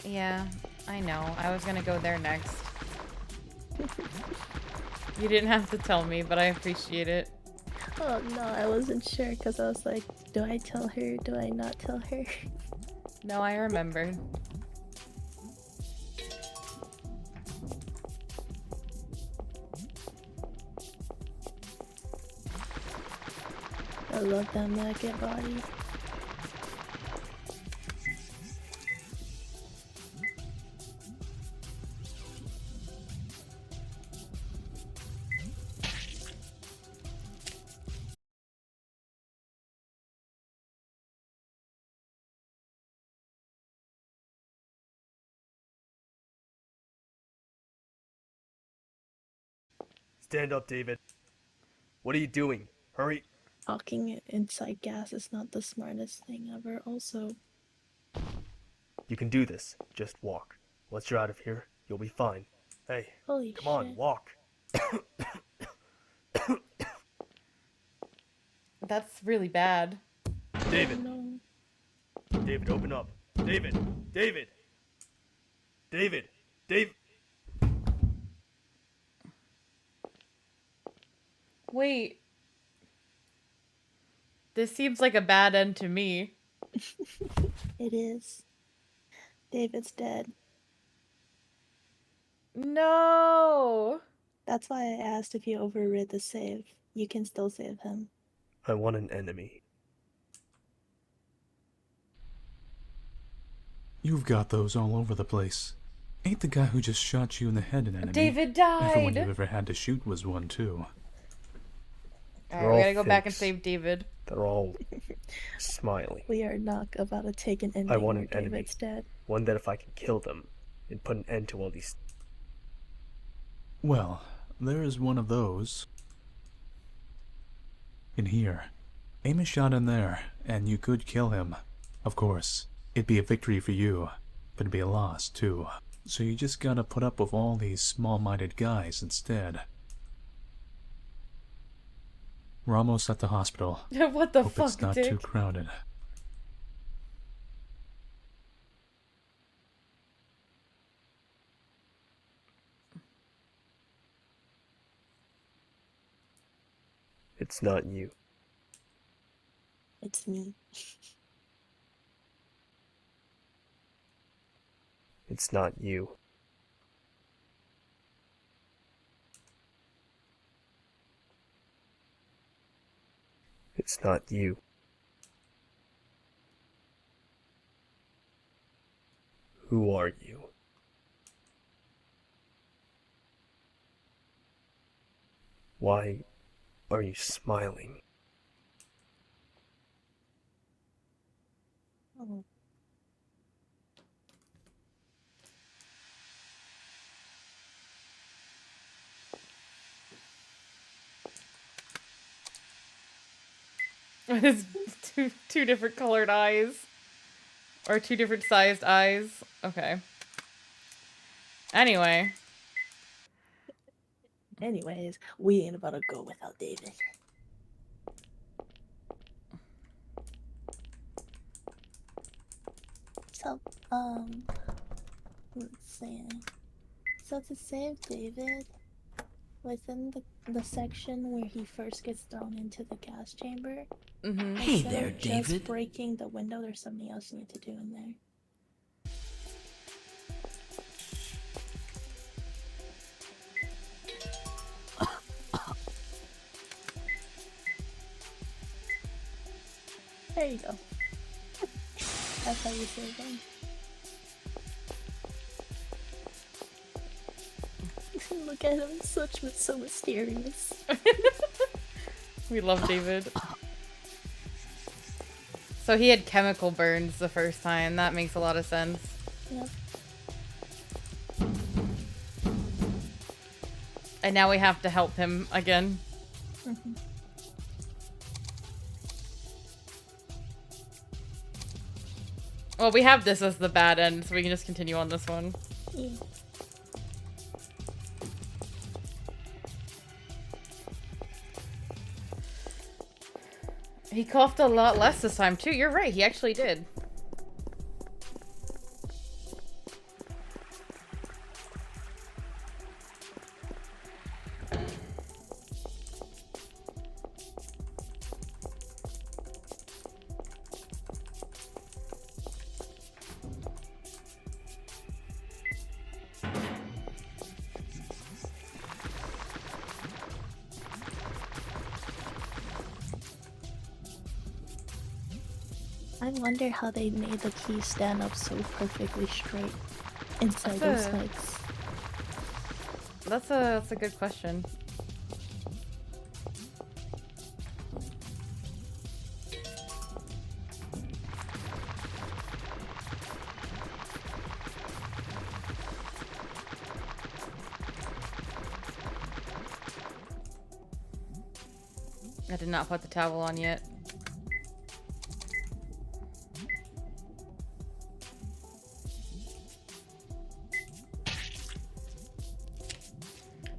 Yeah, I know. I was gonna go there next. You didn't have to tell me, but I appreciate it. Oh no, I wasn't sure because I was like, do I tell her? Do I not tell her? No, I remembered. I love that maggot body. Stand up, David. What are you doing? Hurry. Talking inside gas is not the smartest thing ever, also. You can do this. Just walk. Once you're out of here, you'll be fine. Hey, Holy come on, shit. walk. That's really bad. David. No. David, open up. David. David. David. David. Wait. This seems like a bad end to me. It is. David's dead. No! That's why I asked if you overrid the save. You can still save him. I want an enemy. You've got those all over the place. Ain't the guy who just shot you in the head an enemy? David died! Everyone you've ever had to shoot was one, too. Alright, we gotta go back and save David. They're all smiling. We are not about to take an ending I want where an enemy. David's dead. One that if I can kill them and put an end to all these... Well, there is one of those. In here. Aim a shot in there, and you could kill him. Of course, it'd be a victory for you, but it'd be a loss, too. So you just gotta put up with all these small-minded guys instead. We're almost at the hospital. What the Hope fuck, it's not Dick? too crowded. It's not you. It's me. It's not you. It's not you. Who are you? Why are you smiling? Oh. With his two different colored eyes. Or two different sized eyes. Okay. Anyway. Anyways, we ain't about to go without David. So, let's see. So to save David, within the section where he first gets thrown into the gas chamber, Hey instead there, of just David. breaking the window, there's something else you need to do in there. There you go. That's how you save them. Look at him, so mysterious. We love David. So he had chemical burns the first time. That makes a lot of sense. Yep. And now we have to help him again. Mhm. Well, we have this as the bad end, so we can just continue on this one. Yeah. He coughed a lot less this time, too. You're right, he actually did. I wonder how they made the key stand up so perfectly straight inside That's those a- legs. That's a good question. I did not put the towel on yet.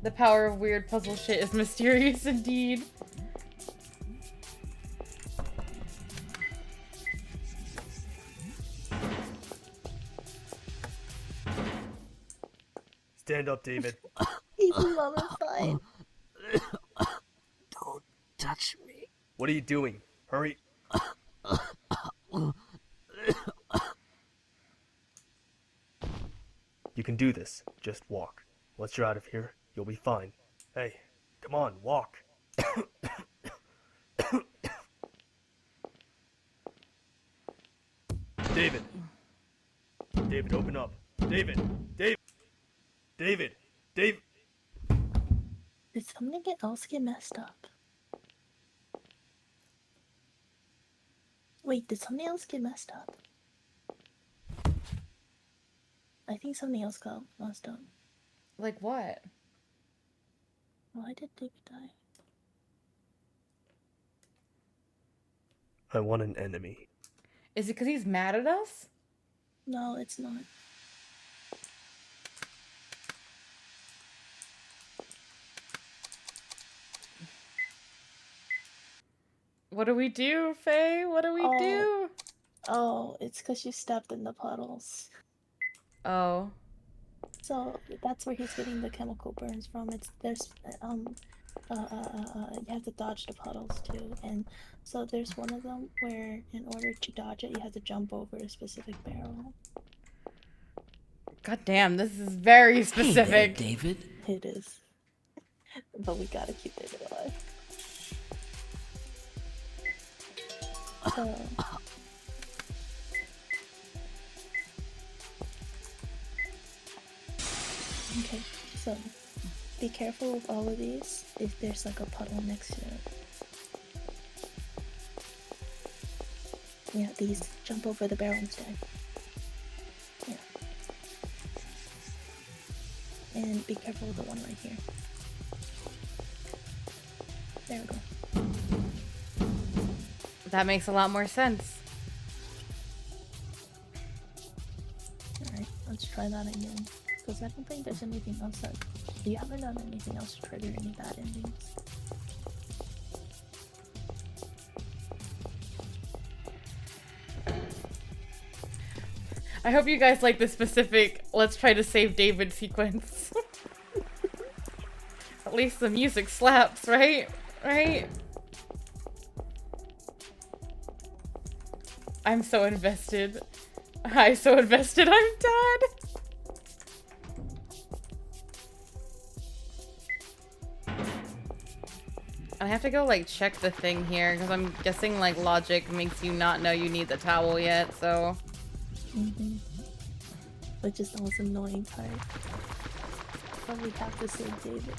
The power of weird puzzle shit is mysterious indeed. Stand up, David. He's mummified. Don't touch me. What are you doing? Hurry. You can do this. Just walk. Once you're out of here, you'll be fine. Hey, come on, walk. David. David, open up. David. David. David. David. Did something else get messed up? Wait, did something else get messed up? I think something else got messed up. Like what? Why did David die? I want an enemy. Is it because he's mad at us? No, it's not. What do we do, Faye? What do we do? Oh, it's because you stepped in the puddles. Oh. So that's where he's getting the chemical burns from. You have to dodge the puddles too, and so there's one of them where in order to dodge it, you have to jump over a specific barrel. God damn, this is very specific. Hey there, David. It is, but we gotta keep David alive. So. Okay, so be careful with all of these if there's like a puddle next to it. Yeah, these jump over the barrel instead. Yeah. And be careful with the one right here. There we go. That makes a lot more sense. Alright, let's try that again. Because I don't think there's anything else that... You haven't done anything else to trigger any bad endings. I hope you guys like the specific let's try to save David sequence. At least the music slaps, right? Right? I'm so invested. I'm so invested, I'm dead! I have to go like check the thing here because I'm guessing like logic makes you not know you need the towel yet, so. Which is the most annoying part. But we have to save David.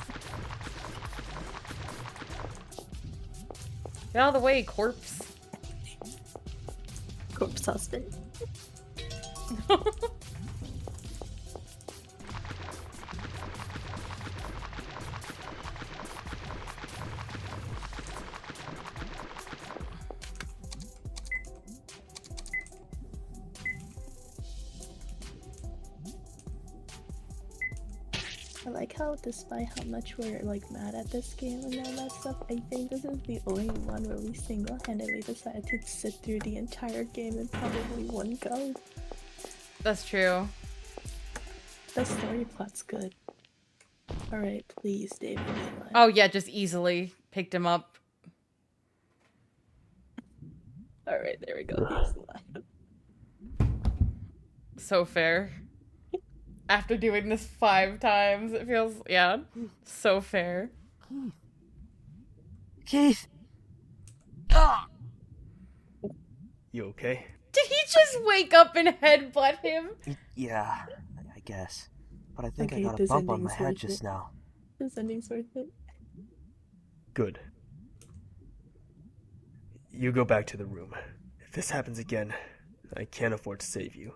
Get out of the way, corpse. Corpse husband. I like how, despite how much we're like mad at this game and all that stuff, I think this is the only one where we single-handedly decided to sit through the entire game in probably one go. That's true. The story plot's good. Alright, please, David. Oh yeah, just easily picked him up. Alright, there we go. He's alive. So fair. After doing this 5 times, it feels, yeah, so fair. Keith! You okay? Did he just wake up and headbutt him? Yeah, I guess. But I think Okay, I got a this bump on ending's my head worth just it. now. This ending's worth it. Good. You go back to the room. If this happens again, I can't afford to save you.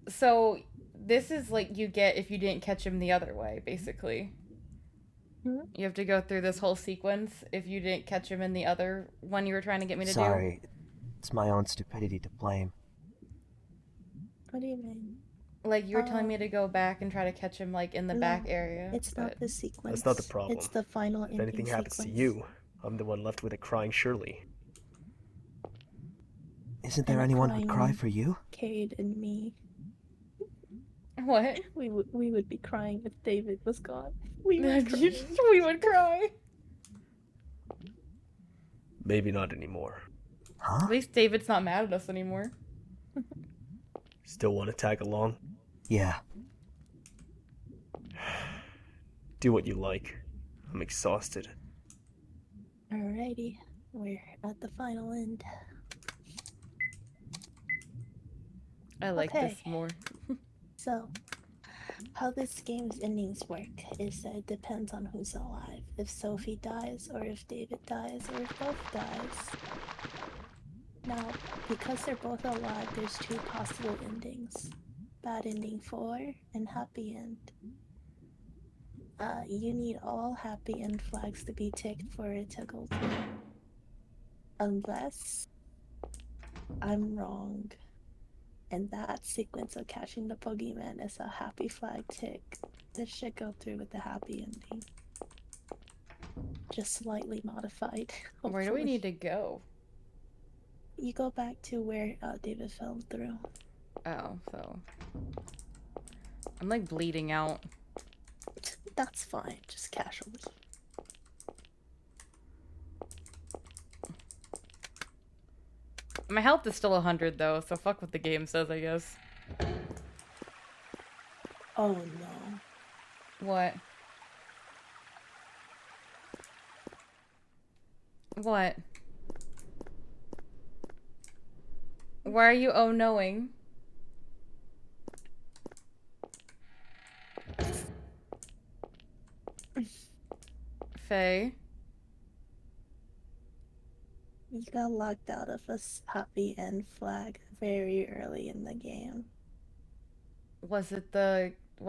So, this is like you get if you didn't catch him the other way, basically. You have to go through this whole sequence if you didn't catch him in the other one you were trying to get me to do. Sorry, it's my own stupidity to blame. What do you mean? Like, you were telling me to go back and try to catch him, like, in the back area. It's not the sequence. That's not the problem. It's the final If anything happens to you, I'm the one left with a crying Shirley. Isn't there anyone who'd cry for you? Cade and me. What? We would be crying if David was gone. We would cry. We would cry. Maybe not anymore. Huh? At least David's not mad at us anymore. Still want to tag along? Yeah. Do what you like. I'm exhausted. Alrighty, we're at the final end. I like this more. So, how this game's endings work is that it depends on who's alive. If Sophie dies, or if David dies, or if both dies. Now, because they're both alive, there's two possible endings. Bad ending 4 and happy end. You need all happy end flags to be ticked for it to go through. Unless I'm wrong. And that sequence of catching the boogeyman is a happy flag tick. This should go through with the happy ending. Just slightly modified. Where do we need to go? You go back to where David fell through. Oh, so... I'm like bleeding out. That's fine, just casually. My health is still 100 though, so fuck what the game says, I guess. Oh no. What? What? Why are you oh-knowing? Faye? You got locked out of a happy end flag very early in the game. Was it the... It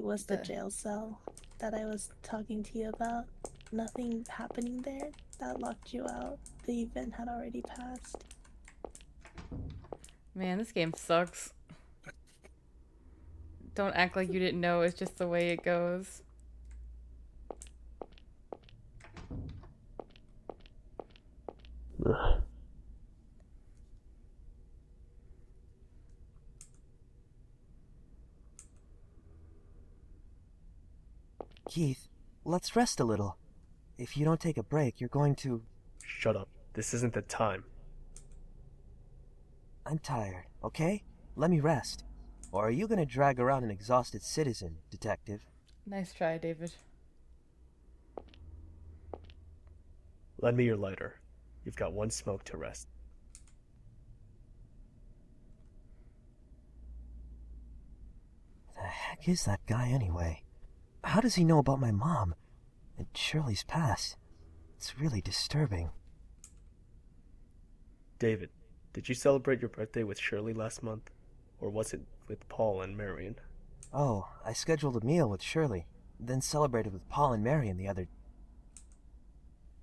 was the jail cell that I was talking to you about. Nothing happening there that locked you out. The event had already passed. Man, this game sucks. Don't act like you didn't know, it's just the way it goes. Keith, let's rest a little. If you don't take a break, you're going to... Shut up. This isn't the time. I'm tired, okay? Let me rest. Or are you gonna drag around an exhausted citizen, detective? Nice try, David. Lend me your lighter. You've got one smoke to rest. The heck is that guy anyway? How does he know about my mom and Shirley's past? It's really disturbing. David, did you celebrate your birthday with Shirley last month? Or was it with Paul and Marion? Oh, I scheduled a meal with Shirley, then celebrated with Paul and Marion the other...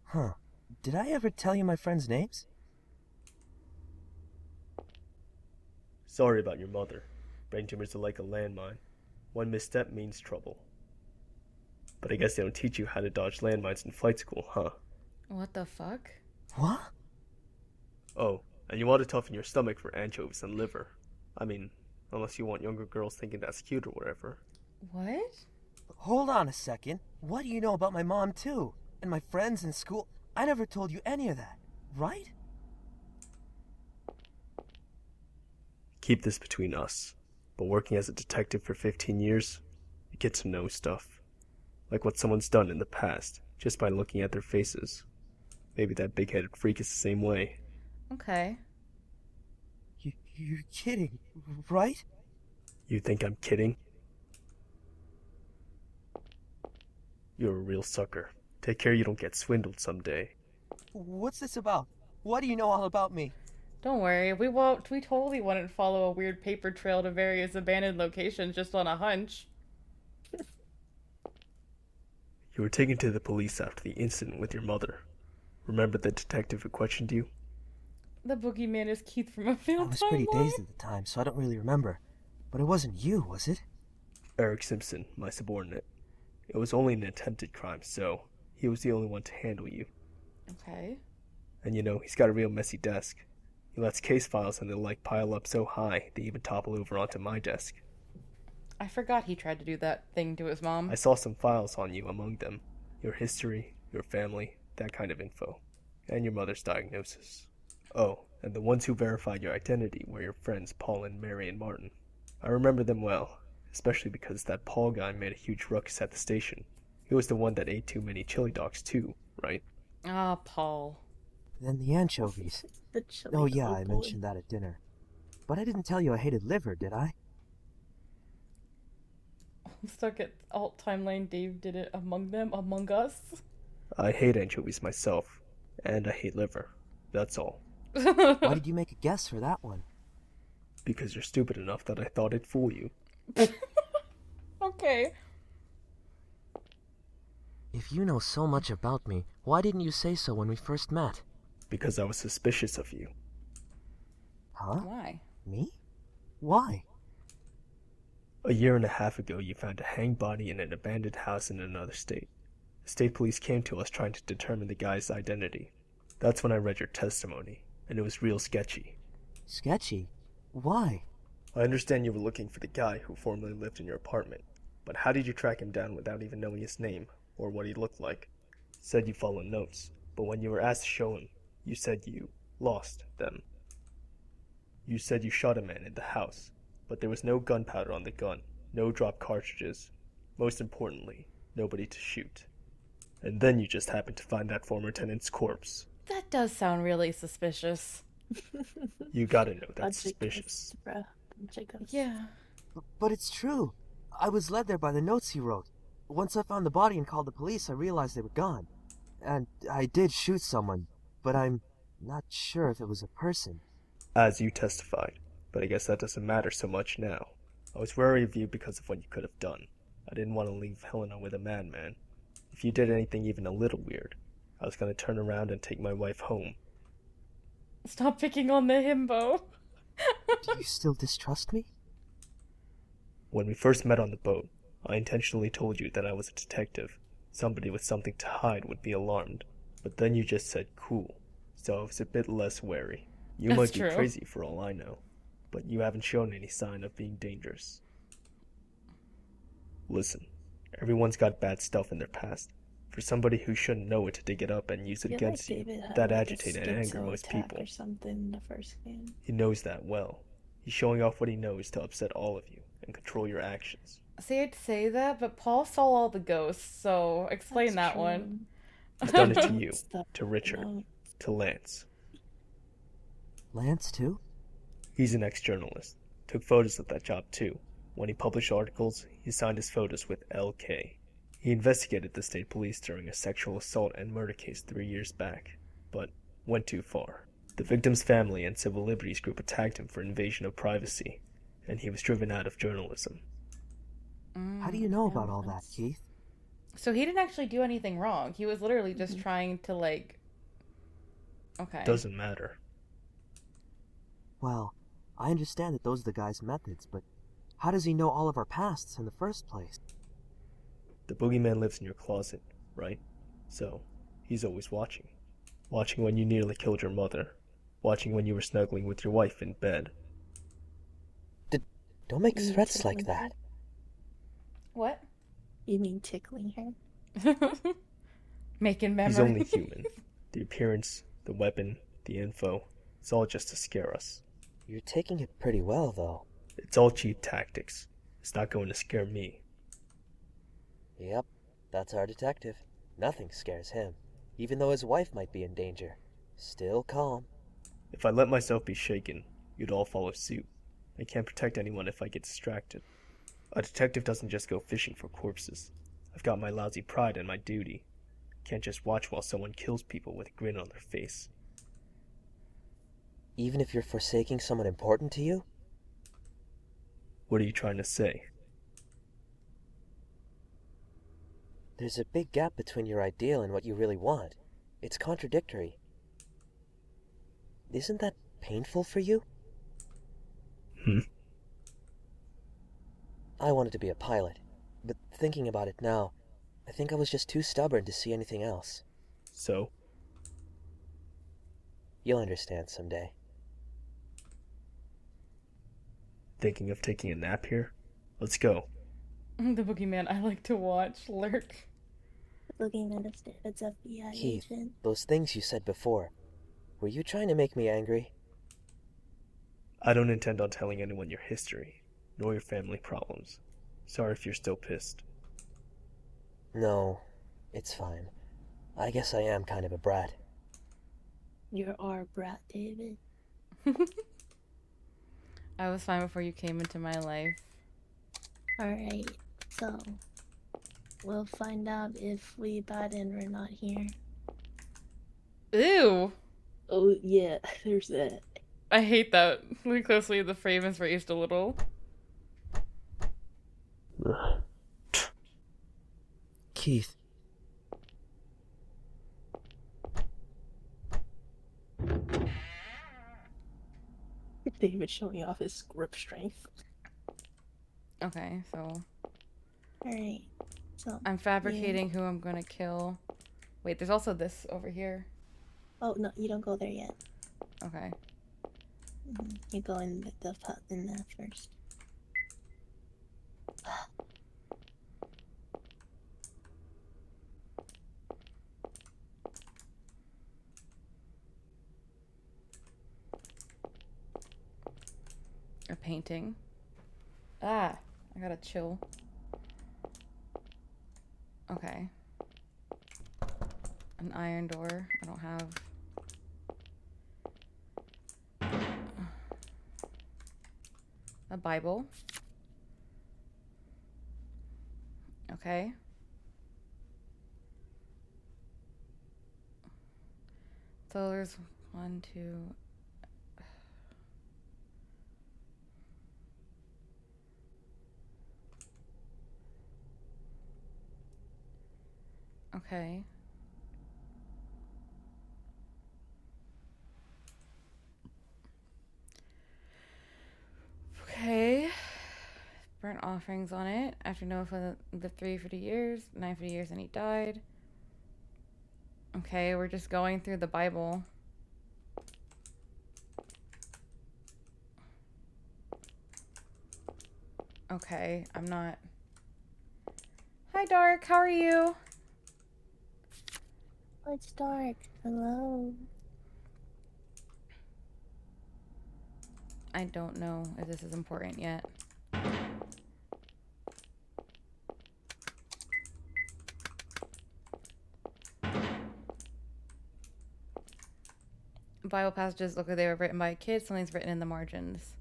Huh. Did I ever tell you my friends' names? Sorry about your mother. Brain tumors are like a landmine. One misstep means trouble. But I guess they don't teach you how to dodge landmines in flight school, huh? What the fuck? What? Oh, and you want to toughen your stomach for anchovies and liver. I mean, unless you want younger girls thinking that's cute or whatever. What? Hold on a second. What do you know about my mom, too? And my friends in school? I never told you any of that, right? Keep this between us. But working as a detective for 15 years, you get to know stuff. Like what someone's done in the past, just by looking at their faces. Maybe that big-headed freak is the same way. Okay. You're kidding, right? You think I'm kidding? You're a real sucker. Take care you don't get swindled someday. What's this about? What do you know all about me? Don't worry, we totally wouldn't follow a weird paper trail to various abandoned locations just on a hunch. You were taken to the police after the incident with your mother. Remember the detective who questioned you? The boogeyman is Keith from a failed I was pretty timeline. dazed at the time, so I don't really remember. But it wasn't you, was it? Eric Simpson, my subordinate. It was only an attempted crime, so he was the only one to handle you. Okay. And you know, he's got a real messy desk. He lets case files and the like pile up so high they even topple over onto my desk. I forgot he tried to do that thing to his mom. I saw some files on you among them. Your history, your family, that kind of info. And your mother's diagnosis. Oh, and the ones who verified your identity were your friends Paul and Mary and Martin. I remember them well, especially because that Paul guy made a huge ruckus at the station. He was the one that ate too many chili dogs too, right? Ah, Paul. Then the anchovies. Oh yeah, I mentioned that at dinner. But I didn't tell you I hated liver, did I? I'm stuck at alt timeline. Dave did it among them, among us. I hate anchovies myself, and I hate liver. That's all. Why did you make a guess for that one? Because you're stupid enough that I thought it'd fool you. Okay. If you know so much about me, why didn't you say so when we first met? Because I was suspicious of you. Huh? Why? Me? Why? A year and a half ago, you found a hanged body in an abandoned house in another state. The state police came to us trying to determine the guy's identity. That's when I read your testimony, and it was real sketchy. Sketchy? Why? I understand you were looking for the guy who formerly lived in your apartment, but how did you track him down without even knowing his name, or what he looked like? You said you followed notes, but when you were asked to show him, you said you lost them. You said you shot a man in the house, but there was no gunpowder on the gun, no dropped cartridges. Most importantly, nobody to shoot. And then you just happened to find that former tenant's corpse. That does sound really suspicious. You gotta know that's suspicious. Yeah. But it's true. I was led there by the notes he wrote. Once I found the body and called the police, I realized they were gone. And I did shoot someone, but I'm not sure if it was a person. As you testified, but I guess that doesn't matter so much now. I was wary of you because of what you could have done. I didn't want to leave Helena with a madman. If you did anything even a little weird, I was going to turn around and take my wife home. Stop picking on the himbo. Do you still distrust me? When we first met on the boat, I intentionally told you that I was a detective. Somebody with something to hide would be alarmed. But then you just said cool, so I was a bit less wary. You might be crazy for all I know, but you haven't shown any sign of being dangerous. Listen, everyone's got bad stuff in their past. For somebody who shouldn't know it to dig it up and use it against you, that agitate and anger most people. Or something in the first game. He knows that well. He's showing off what he knows to upset all of you and control your actions. See, I'd say that, but Paul saw all the ghosts, so explain that one. He's done it to you, to Richard, to Lance. Lance, too? He's an ex-journalist. Took photos of that job, too. When he published articles, he signed his photos with LK. He investigated the state police during a sexual assault and murder case 3 years back, but went too far. The victim's family and civil liberties group attacked him for invasion of privacy, and he was driven out of journalism. How do you know about all that, Keith? So he didn't actually do anything wrong. He was literally just trying to, like... Okay. Doesn't matter. Well, I understand that those are the guy's methods, but how does he know all of our pasts in the first place? The boogeyman lives in your closet, right? So, he's always watching. Watching when you nearly killed your mother. Watching when you were snuggling with your wife in bed. Don't make threats like that. What? You mean tickling her? Making memories. He's only human. The appearance, the weapon, the info, it's all just to scare us. You're taking it pretty well, though. It's all cheap tactics. It's not going to scare me. Yep, that's our detective. Nothing scares him, even though his wife might be in danger. Still calm. If I let myself be shaken, you'd all follow suit. I can't protect anyone if I get distracted. A detective doesn't just go fishing for corpses. I've got my lousy pride and my duty. Can't just watch while someone kills people with a grin on their face. Even if you're forsaking someone important to you? What are you trying to say? There's a big gap between your ideal and what you really want. It's contradictory. Isn't that painful for you? I wanted to be a pilot, but thinking about it now, I think I was just too stubborn to see anything else. So? You'll understand someday. Thinking of taking a nap here? Let's go. The boogeyman I like to watch lurk. The boogeyman upstairs. It's FBI Keith, agent. those things you said before, were you trying to make me angry? I don't intend on telling anyone your history, nor your family problems. Sorry if you're still pissed. No, it's fine. I guess I am kind of a brat. You're our brat, David. I was fine before you came into my life. Alright, so we'll find out if we bad end or not here. Ew! Oh, yeah, there's that. I hate that. Look closely, the frame is raised a little. Keith. David showing off his grip strength. Okay, so... Alright, so... I'm fabricating who I'm gonna kill. Wait, there's also this over here. Oh, no, you don't go there yet. Okay. You go in the pot in there first. A painting. Ah, I gotta chill. Okay. An iron door. I don't have. A Bible. Okay. So there's 1, 2. Okay. Okay. Burnt offerings on it. After Noah lived 350 years, 950 years, and he died. Okay, we're just going through the Bible. Okay, I'm not... Hi, Dark. How are you? Oh, it's dark. Hello. I don't know if this is important yet. Bible passages look like they were written by a kid. Something's written in the margins.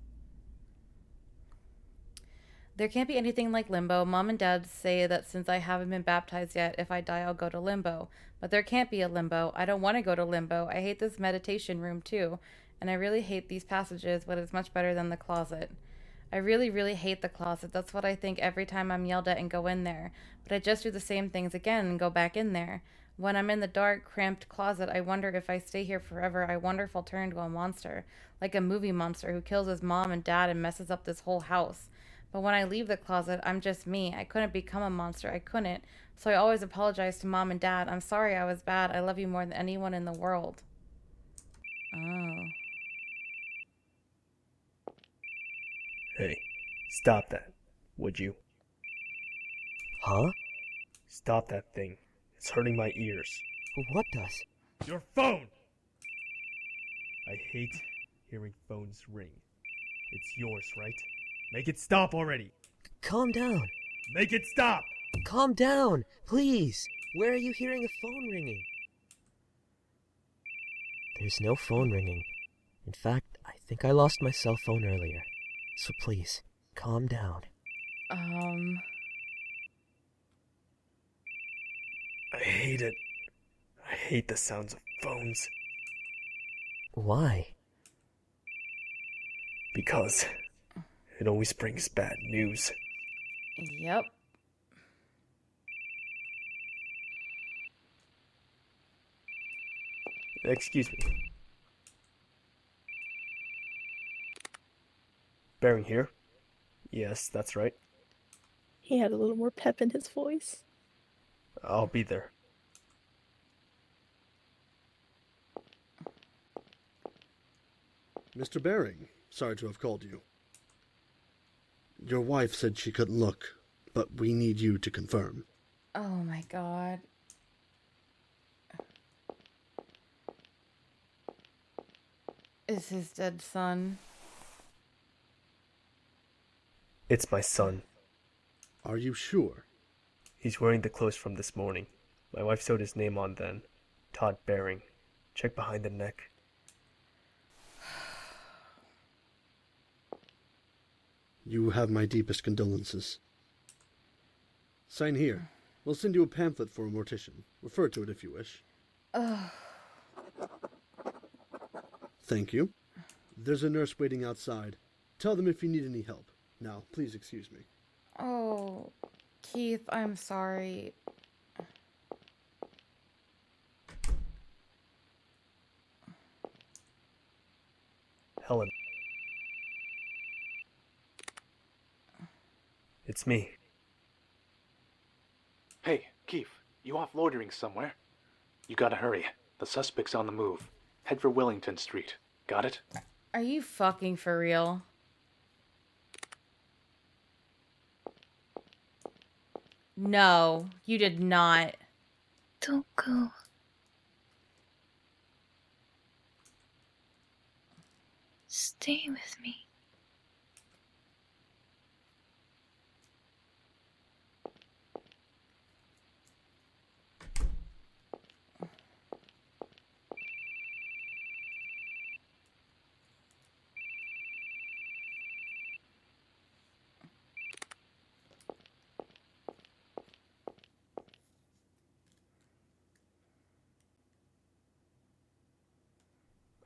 There can't be anything like limbo. Mom and Dad say that since I haven't been baptized yet, if I die, I'll go to limbo. But there can't be a limbo. I don't want to go to limbo. I hate this meditation room too. And I really hate these passages, but it's much better than the closet. I really, really hate the closet. That's what I think every time I'm yelled at and go in there. But I just do the same things again and go back in there. When I'm in the dark, cramped closet, I wonder if I stay here forever. I wonder if I'll turn into a monster. Like a movie monster who kills his mom and dad and messes up this whole house. But when I leave the closet, I'm just me. I couldn't become a monster. I couldn't. So I always apologize to Mom and Dad. I'm sorry I was bad. I love you more than anyone in the world. Oh. Hey, stop that, would you? Huh? Stop that thing. It's hurting my ears. What does? Your phone! I hate hearing phones ring. It's yours, right? Make it stop already! Calm down. Make it stop! Calm down, please. Where are you hearing a phone ringing? There's no phone ringing. In fact, I think I lost my cell phone earlier. So please, calm down. I hate it. I hate the sounds of phones. Why? Because it always brings bad news. Yep. Excuse me. Bearing here? Yes, that's right. He had a little more pep in his voice. I'll be there. Mr. Baring, sorry to have called you. Your wife said she couldn't look, but we need you to confirm. Oh my god. Is his dead son? It's my son. Are you sure? He's wearing the clothes from this morning. My wife sewed his name on then. Todd Baring. Check behind the neck. You have my deepest condolences. Sign here. We'll send you a pamphlet for a mortician. Refer to it if you wish. Ugh. Thank you. There's a nurse waiting outside. Tell them if you need any help. Now, please excuse me. Oh, Keith, I'm sorry. Helen. It's me. Hey, Keith, you off loitering somewhere? You gotta hurry. The suspect's on the move. Head for Wellington Street. Got it? Are you fucking for real? No, you did not. Don't go. Stay with me.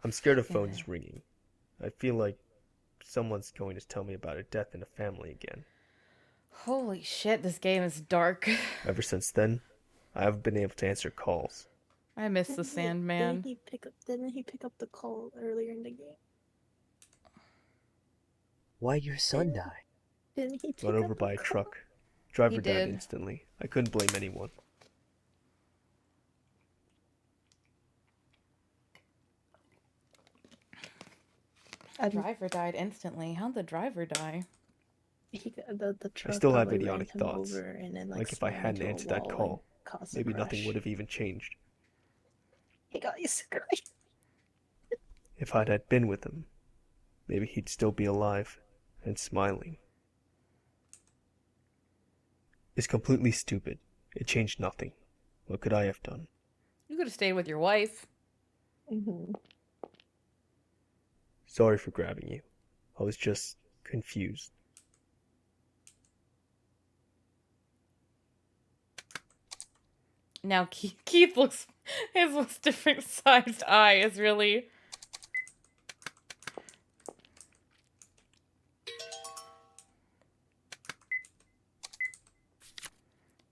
I'm scared of phones ringing. I feel like someone's going to tell me about a death in the family again. Holy shit, this game is dark. Ever since then, I haven't been able to answer calls. I miss the Sandman. Didn't he pick up the call earlier in the game? Why'd your son die? Didn't he pick Run over up by the a call? truck. Driver He died did. instantly. I couldn't blame anyone. Driver died instantly. How'd the driver die? The truck I still have probably ran idiotic him thoughts. over and then, Like if I slammed hadn't into a answered that wall call, and caused maybe some nothing rush. would have even changed. He got you cigarette. If I'd had been with him, maybe he'd still be alive and smiling. It's completely stupid. It changed nothing. What could I have done? You could have stayed with your wife. Mm-hmm. Sorry for grabbing you. I was just confused. Now Keith looks, his most different sized eye is really...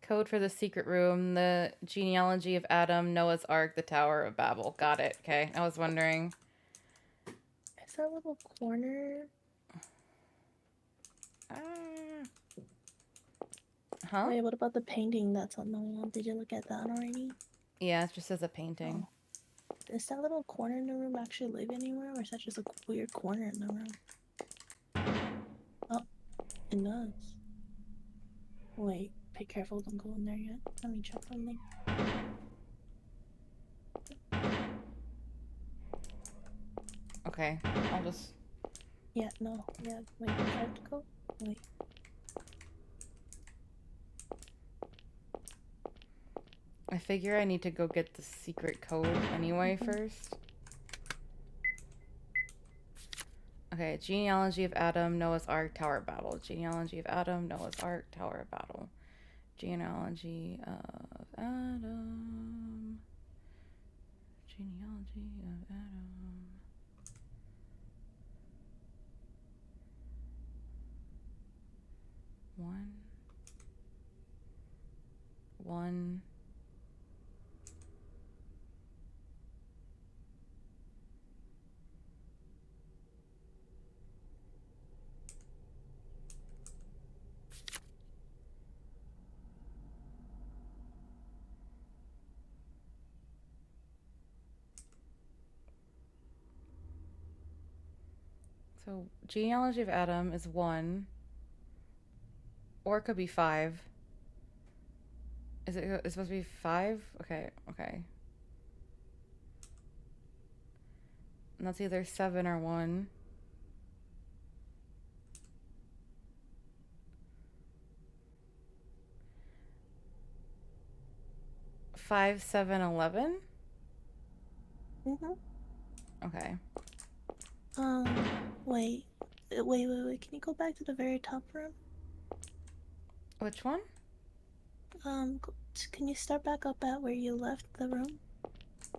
Code for the secret room, the genealogy of Adam, Noah's Ark, the Tower of Babel. Got it. Okay, I was wondering. Is that little corner? Huh? Wait, what about the painting that's on the wall? Did you look at that already? Yeah, it just says a painting. Oh. Does that little corner in the room actually live anywhere, or is that just a weird corner in the room? Oh, it does. Wait, be careful, don't go in there yet. Let me check something. Okay, I'll just... Yeah, no, yeah, wait, try to go? Wait. I figure I need to go get the secret code anyway first. Okay, genealogy of Adam, Noah's Ark, Tower of Babel. Genealogy of Adam, Noah's Ark, Tower of Babel. Genealogy of Adam. Genealogy of Adam. One. So, genealogy of Adam is 1. Or it could be 5. Is it supposed to be 5? Okay. And that's either 7 or 1. 5, 7, 11? Mm-hmm. Okay. Wait. Can you go back to the very top room? Which one? Can you start back up at where you left the room?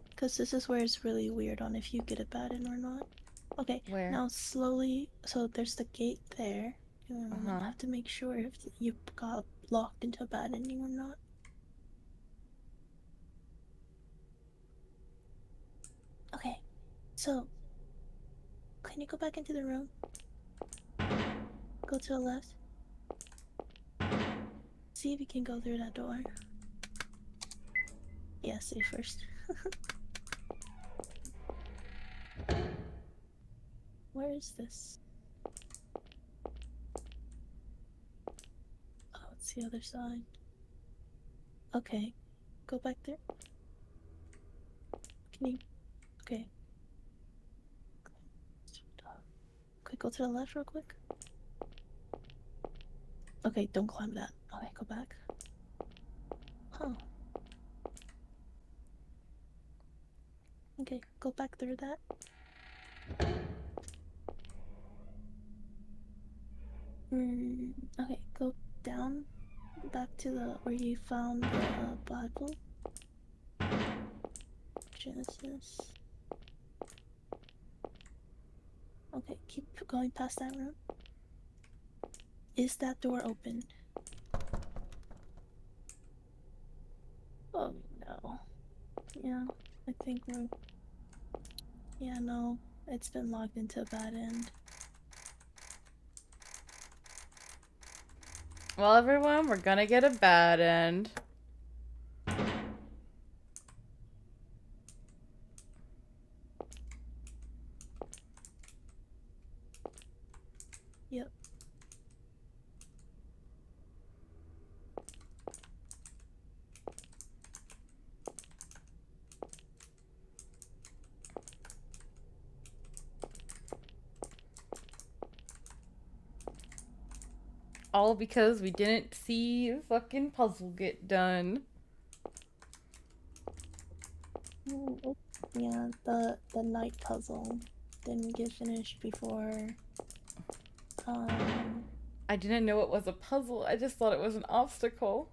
Because this is where it's really weird on if you get a bad end or not. Okay, where? Now slowly, so there's the gate there. I have to make sure if you got locked into a bad ending or not. Okay, so can you go back into the room? Go to the left. See if you can go through that door. Yeah, stay first. Where is this? Oh, it's the other side. Okay, go back there. Can you? Okay. Okay, go to the left real quick. Okay, don't climb that. Okay, go back. Huh. Okay, go back through that. Okay, go down. Back to the where you found the Bible. Genesis. Okay, keep going past that room. Is that door open? Oh no. Yeah, I think we're... Yeah, no. It's been locked into a bad end. Well, everyone, we're gonna get a bad end. Yep. All because we didn't see the fucking puzzle get done. Yeah, the night puzzle didn't get finished before. I didn't know it was a puzzle. I just thought it was an obstacle.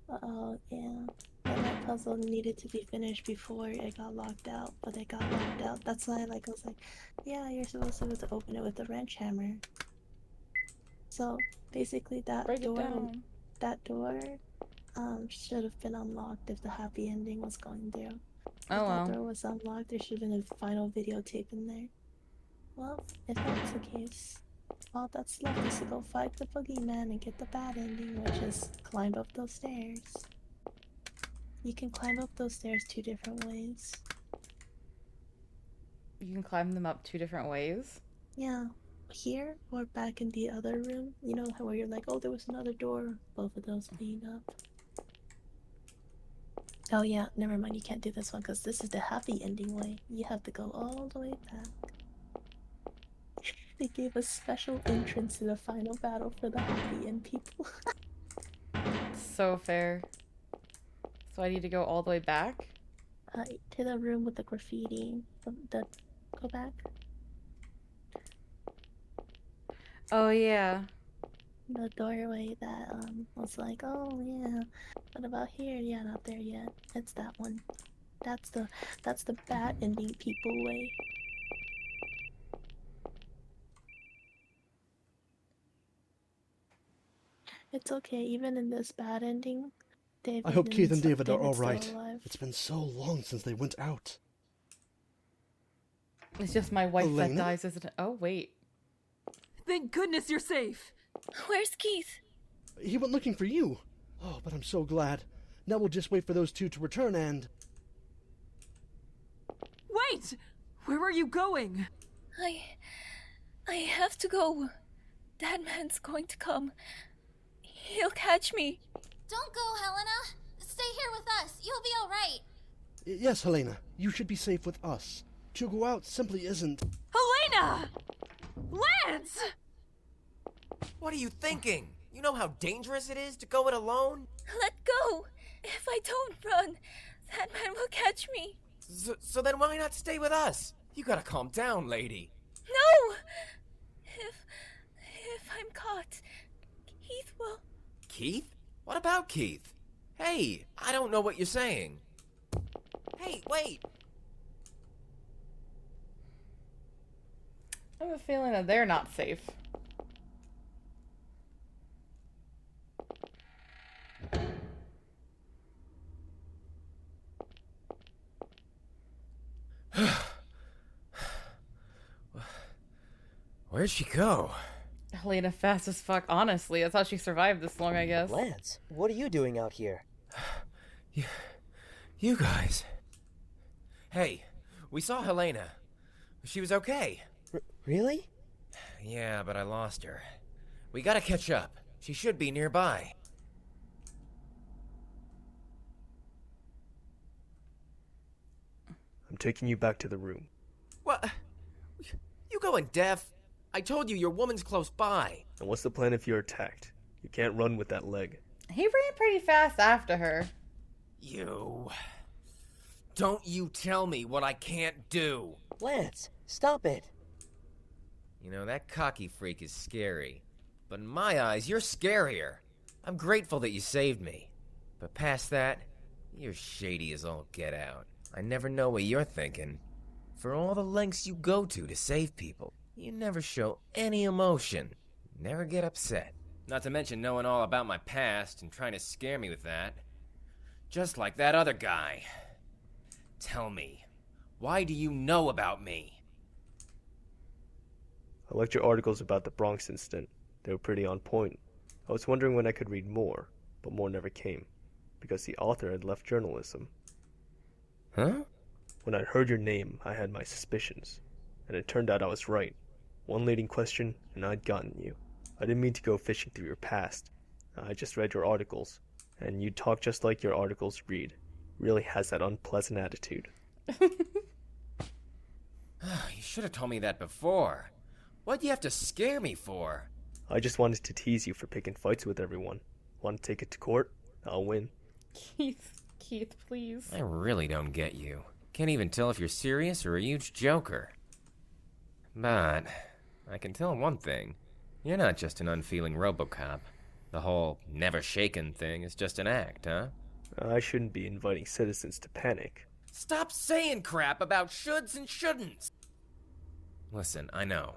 Oh yeah, the night puzzle needed to be finished before it got locked out, but it got locked out. That's why, I was like, yeah, you're supposed to be able to open it with the wrench hammer. So basically, that door should have been unlocked if the happy ending was going through. If that door was unlocked, there should have been a final videotape in there. Well, if that's the case, all that's left is to go fight the boogeyman and get the bad ending, which is climb up those stairs. You can climb up those stairs 2 different ways. You can climb them up 2 different ways? Yeah. Here or back in the other room. You know how where you're like, oh, there was another door. Both of those being up. Oh yeah, never mind. You can't do this one because this is the happy ending way. You have to go all the way back. They gave a special entrance to the final battle for the happy end people. So fair. So I need to go all the way back? To the room with the graffiti. Go back. Oh yeah. The doorway that was like, oh yeah, what about here? Yeah, not there yet. It's that one. That's the bad ending people way. It's okay, even in this bad ending, David I hope Keith and David are David's still alright. alive. It's been so long since they went out. It's just my wife Elena? that dies, isn't it? Oh, wait. Thank goodness you're safe. Where's Keith? He went looking for you. Oh, but I'm so glad. Now we'll just wait for those 2 to return and... Wait! Where are you going? I have to go. That man's going to come. He'll catch me. Don't go, Helena. Stay here with us. You'll be alright. Yes, Helena, you should be safe with us. To go out simply isn't... Helena! Lance! What are you thinking? You know how dangerous it is to go it alone? Let go. If I don't run, that man will catch me. So then why not stay with us? You gotta calm down, lady. No! If I'm caught, Keith will... Keith? What about Keith? Hey, I don't know what you're saying. Hey, wait! I have a feeling that they're not safe. Where'd she go? Helena fast as fuck, honestly. That's how she survived this long, I guess. Lance, what are you doing out here? You guys. Hey, we saw Helena. She was okay. Really? Yeah, but I lost her. We gotta catch up. She should be nearby. I'm taking you back to the room. What? You going deaf? I told you your woman's close by. And what's the plan if you're attacked? You can't run with that leg. He ran pretty fast after her. You... Don't you tell me what I can't do. Lance, stop it. You know, that cocky freak is scary. But in my eyes, you're scarier. I'm grateful that you saved me. But past that, you're shady as all get out. I never know what you're thinking. For all the lengths you go to save people, you never show any emotion. Never get upset. Not to mention knowing all about my past and trying to scare me with that. Just like that other guy. Tell me, why do you know about me? I liked your articles about the Bronx incident. They were pretty on point. I was wondering when I could read more, but more never came, because the author had left journalism. Huh? When I heard your name, I had my suspicions, and it turned out I was right. One leading question, and I'd gotten you. I didn't mean to go fishing through your past. I just read your articles, and you talk just like your articles read. Really has that unpleasant attitude. You should have told me that before. What'd you have to scare me for? I just wanted to tease you for picking fights with everyone. Want to take it to court? I'll win. Keith, please. I really don't get you. Can't even tell if you're serious or a huge joker. But I can tell one thing. You're not just an unfeeling RoboCop. The whole never shaken thing is just an act, huh? I shouldn't be inviting citizens to panic. Stop saying crap about shoulds and shouldn'ts! Listen, I know.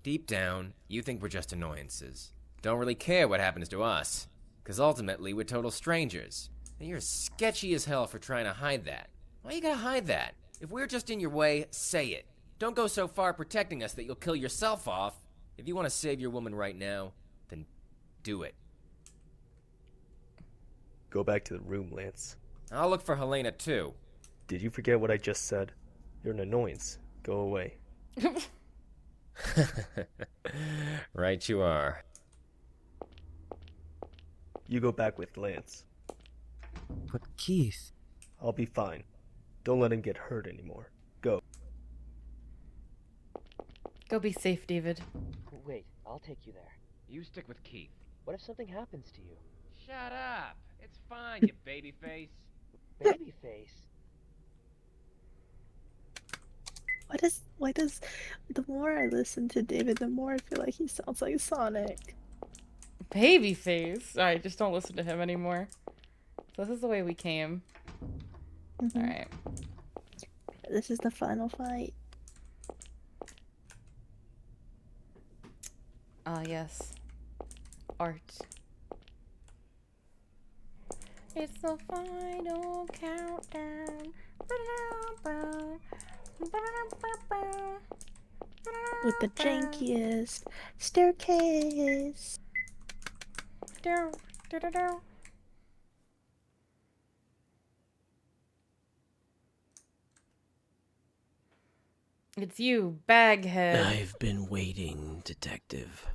Deep down, you think we're just annoyances. Don't really care what happens to us. Because ultimately, we're total strangers. And you're sketchy as hell for trying to hide that. Why you gotta hide that? If we're just in your way, say it. Don't go so far protecting us that you'll kill yourself off. If you want to save your woman right now, then do it. Go back to the room, Lance. I'll look for Helena too. Did you forget what I just said? You're an annoyance. Go away. Right you are. You go back with Lance. But Keith... I'll be fine. Don't let him get hurt anymore. Go. Go be safe, David. Wait, I'll take you there. You stick with Keith. What if something happens to you? Shut up. It's fine, you baby face. Babyface? Why does the more I listen to David, the more I feel like he sounds like Sonic. Babyface. Alright, just don't listen to him anymore. So this is the way we came. Alright. This is the final fight. Ah, yes. Art. It's the final countdown. With the jankiest staircase. It's you, Baghead. I've been waiting, Detective.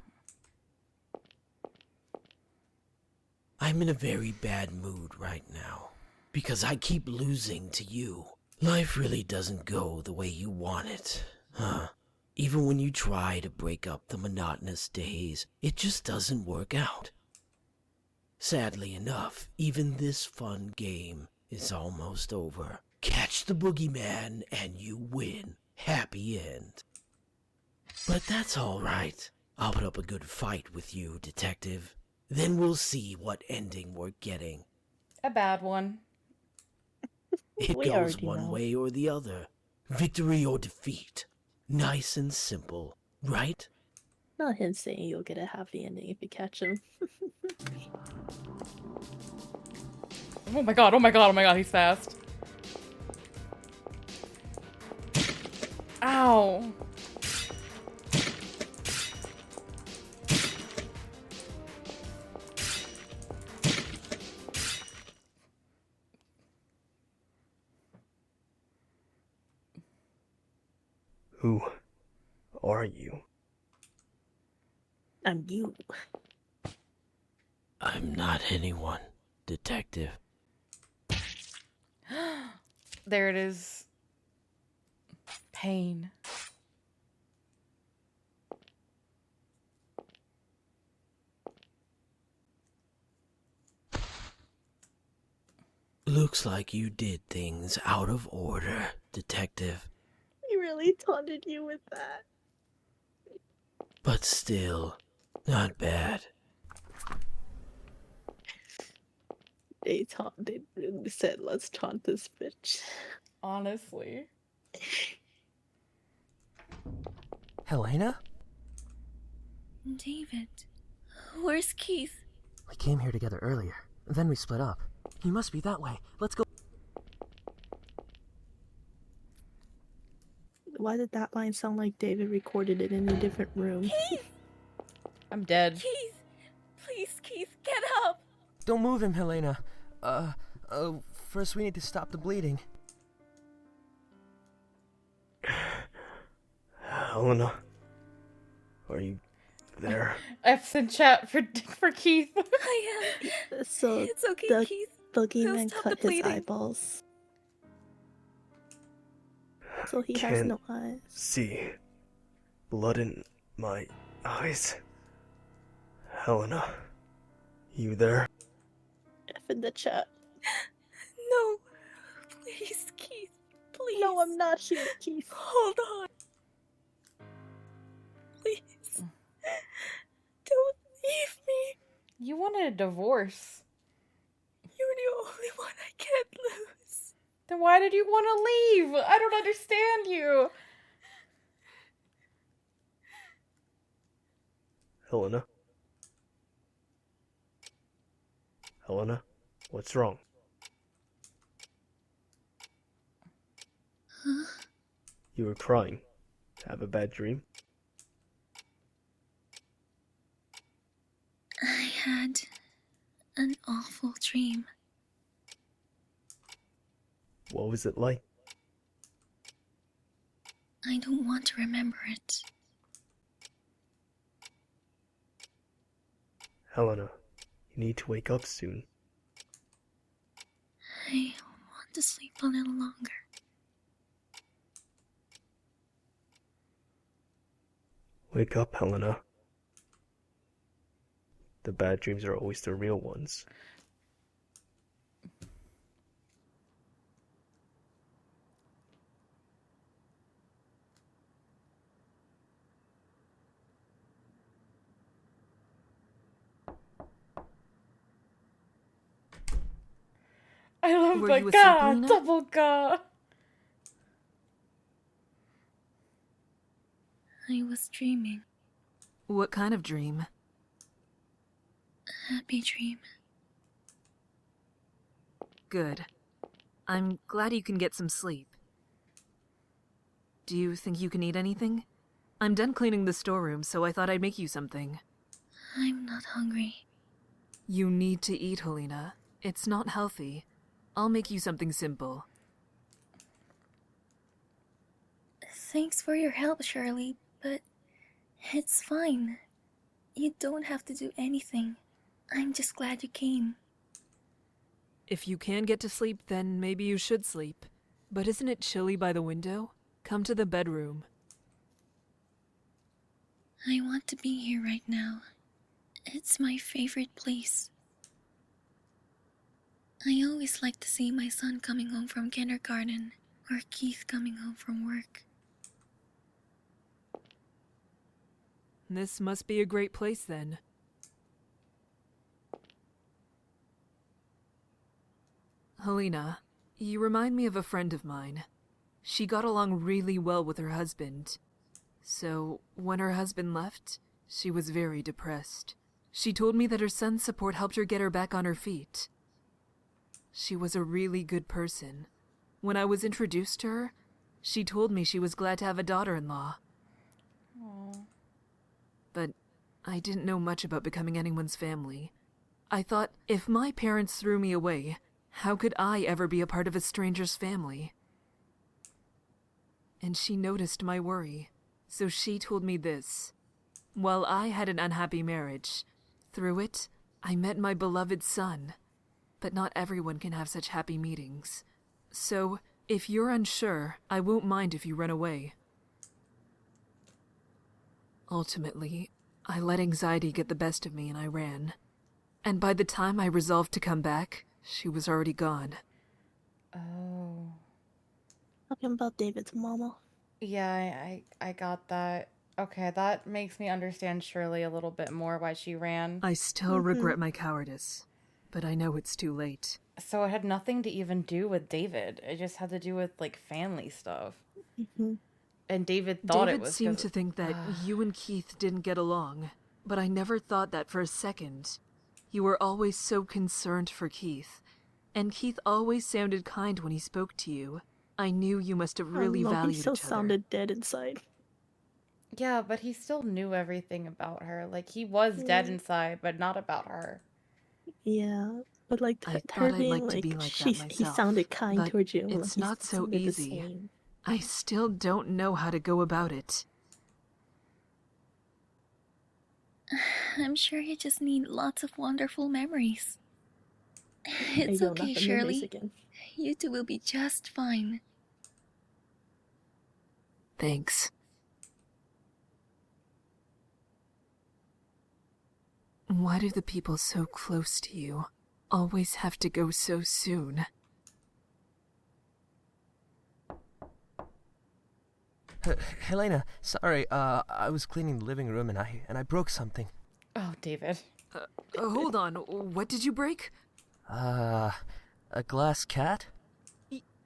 I'm in a very bad mood right now, because I keep losing to you. Life really doesn't go the way you want it, huh? Even when you try to break up the monotonous days, it just doesn't work out. Sadly enough, even this fun game is almost over. Catch the boogeyman and you win. Happy end. But that's all right. I'll put up a good fight with you, Detective. Then we'll see what ending we're getting. A bad one. It We goes already one know. way or the other. Victory or defeat. Nice and simple, right? Not him saying you'll get a happy ending if you catch him. Oh my god, oh my god, oh my god, he's fast. Ow. Who are you? I'm you. I'm not anyone, Detective. There it is. Pain. Looks like you did things out of order, Detective. He really taunted you with that. But still, not bad. They said, let's taunt this bitch. Honestly. Helena? David, where's Keith? We came here together earlier, then we split up. He must be that way. Let's go. Why did that line sound like David recorded it in a different room? Keith! I'm dead. Keith! Please, Keith, get up! Don't move him, Helena. First we need to stop the bleeding. Helena? Are you there? F's in chat for Keith. I am. So It's okay, the Keith. boogeyman Stop the cut his bleeding. eyeballs. So he has Can't no eyes. see blood in my eyes. Helena, you there? F in the chat. No. Please, Keith. Please. No, I'm not here, Keith. Hold on. Please. Don't leave me. You wanted a divorce. You're the only one I can't lose. Then why did you want to leave? I don't understand you. Helena? Helena? What's wrong? Huh? You were crying. Have a bad dream? I had an awful dream. What was it like? I don't want to remember it. Helena, you need to wake up soon. I want to sleep a little longer. Wake up, Helena. The bad dreams are always the real ones. I love Were the you asleep, ga, Alina? double ga. I was dreaming. What kind of dream? A happy dream. Good. I'm glad you can get some sleep. Do you think you can eat anything? I'm done cleaning the storeroom, so I thought I'd make you something. I'm not hungry. You need to eat, Helena. It's not healthy. I'll make you something simple. Thanks for your help, Shirley, but it's fine. You don't have to do anything. I'm just glad you came. If you can get to sleep, then maybe you should sleep. But isn't it chilly by the window? Come to the bedroom. I want to be here right now. It's my favorite place. I always like to see my son coming home from kindergarten, or Keith coming home from work. This must be a great place then. Helena, you remind me of a friend of mine. She got along really well with her husband. So, when her husband left, she was very depressed. She told me that her son's support helped her get her back on her feet. She was a really good person. When I was introduced to her, she told me she was glad to have a daughter-in-law. But I didn't know much about becoming anyone's family. I thought, if my parents threw me away, how could I ever be a part of a stranger's family? And she noticed my worry, so she told me this. While I had an unhappy marriage, through it, I met my beloved son. But not everyone can have such happy meetings. So, if you're unsure, I won't mind if you run away. Ultimately, I let anxiety get the best of me and I ran. And by the time I resolved to come back, she was already gone. Oh. Talking about David's mama. Yeah, I got that. Okay, that makes me understand Shirley a little bit more why she ran. I still regret my cowardice, but I know it's too late. So it had nothing to even do with David. It just had to do with, like, family stuff. And David thought it was seemed to think that you and Keith didn't get along, but I never thought that for a second. You were always so concerned for Keith, and Keith always sounded kind when he spoke to you. I knew you must have really valued he still each other. sounded dead inside. Yeah, but he still knew everything about her. Like, he was dead inside, but not about her. Yeah, but like I her thought I'd being like to be like that he myself, sounded kind but towards you. it's He not so sounded the easy. same. I still don't know how to go about it. I'm sure you just need lots of wonderful memories. It's Yo, okay, not the memories Shirley. again. You two will be just fine. Thanks. Why do the people so close to you always have to go so soon? Helena, sorry, I was cleaning the living room and I broke something. Oh, David. Hold on, what did you break? A glass cat?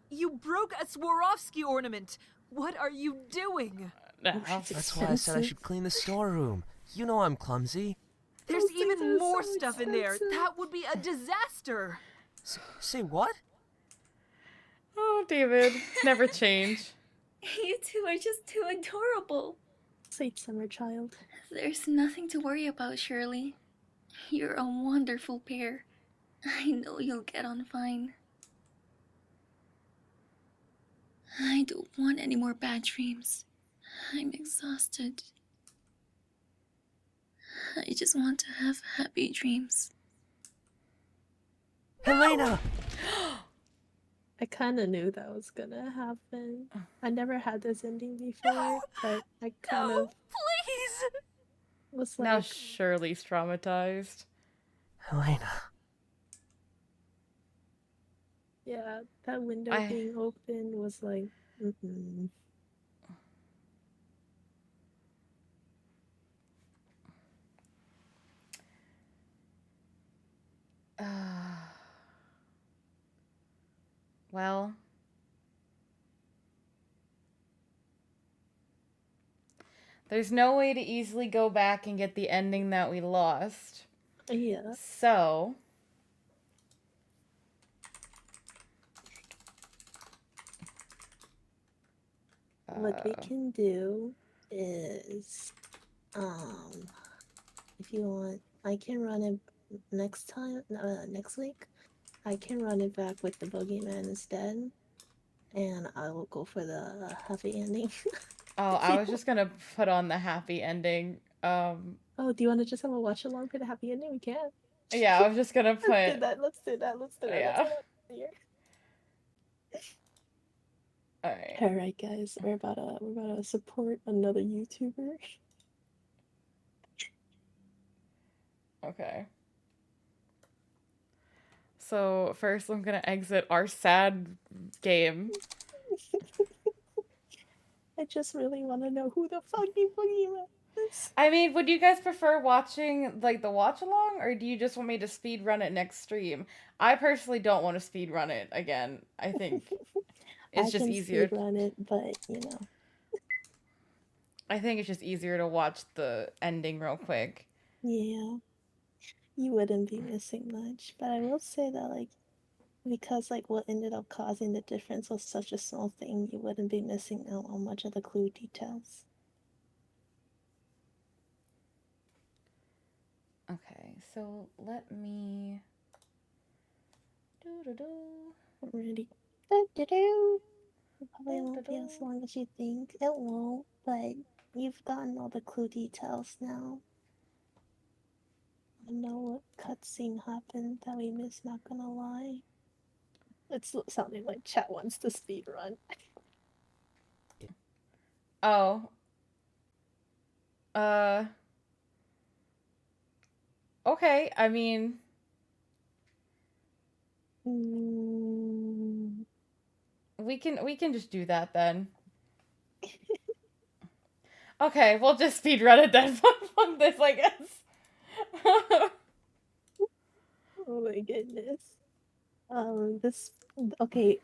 You broke a Swarovski ornament! What are you doing? That's why I said I should clean the storeroom. You know I'm clumsy. There's even more stuff in there. That would be a disaster. Say what? Oh, David. Never change. You two are just too adorable. Sweet summer child. There's nothing to worry about, Shirley. You're a wonderful pair. I know you'll get on fine. I don't want any more bad dreams. I'm exhausted. I just want to have happy dreams. Helena! I kind of knew that was gonna happen. I never had this ending before, but I kind of please was like, Now Shirley's traumatized. Helena. yeah, that window being open was like, Well, there's no way to easily go back and get the ending that we lost. Yeah. So, what we can do is, if you want, I can run it next time, next week. I can run it back with the boogeyman instead. and I will go for the happy ending. Oh, I was just gonna put on the happy ending. Oh, do you want to just have a watch along for the happy ending? We can. Yeah, I was just gonna put. Let's do that. Let's do that. Let's do that. Yeah. That's what I'm here. All right. All right, guys. We're about to support another YouTuber. Okay. So first, I'm gonna exit our sad game. I just really want to know who the fucking boogeyman is. I mean, would you guys prefer watching like the watch along, or do you just want me to speed run it next stream? I personally don't want to speed run it again. I think it's just easier. I can speed run it, but you know. I think it's just easier to watch the ending real quick. Yeah, you wouldn't be missing much, but I will say that like, because like what ended up causing the difference was such a small thing, you wouldn't be missing out on much of the clue details. Okay, so let me. I'm ready. It probably won't be as long as you think. It won't, but you've gotten all the clue details now. I know what cutscene happened that we missed, not gonna lie. It's sounding like chat wants to speed run. Oh. Okay, I mean. We can just do that then. Okay, we'll just speed run it then. Fuck this, I guess. Oh my goodness. This. Okay,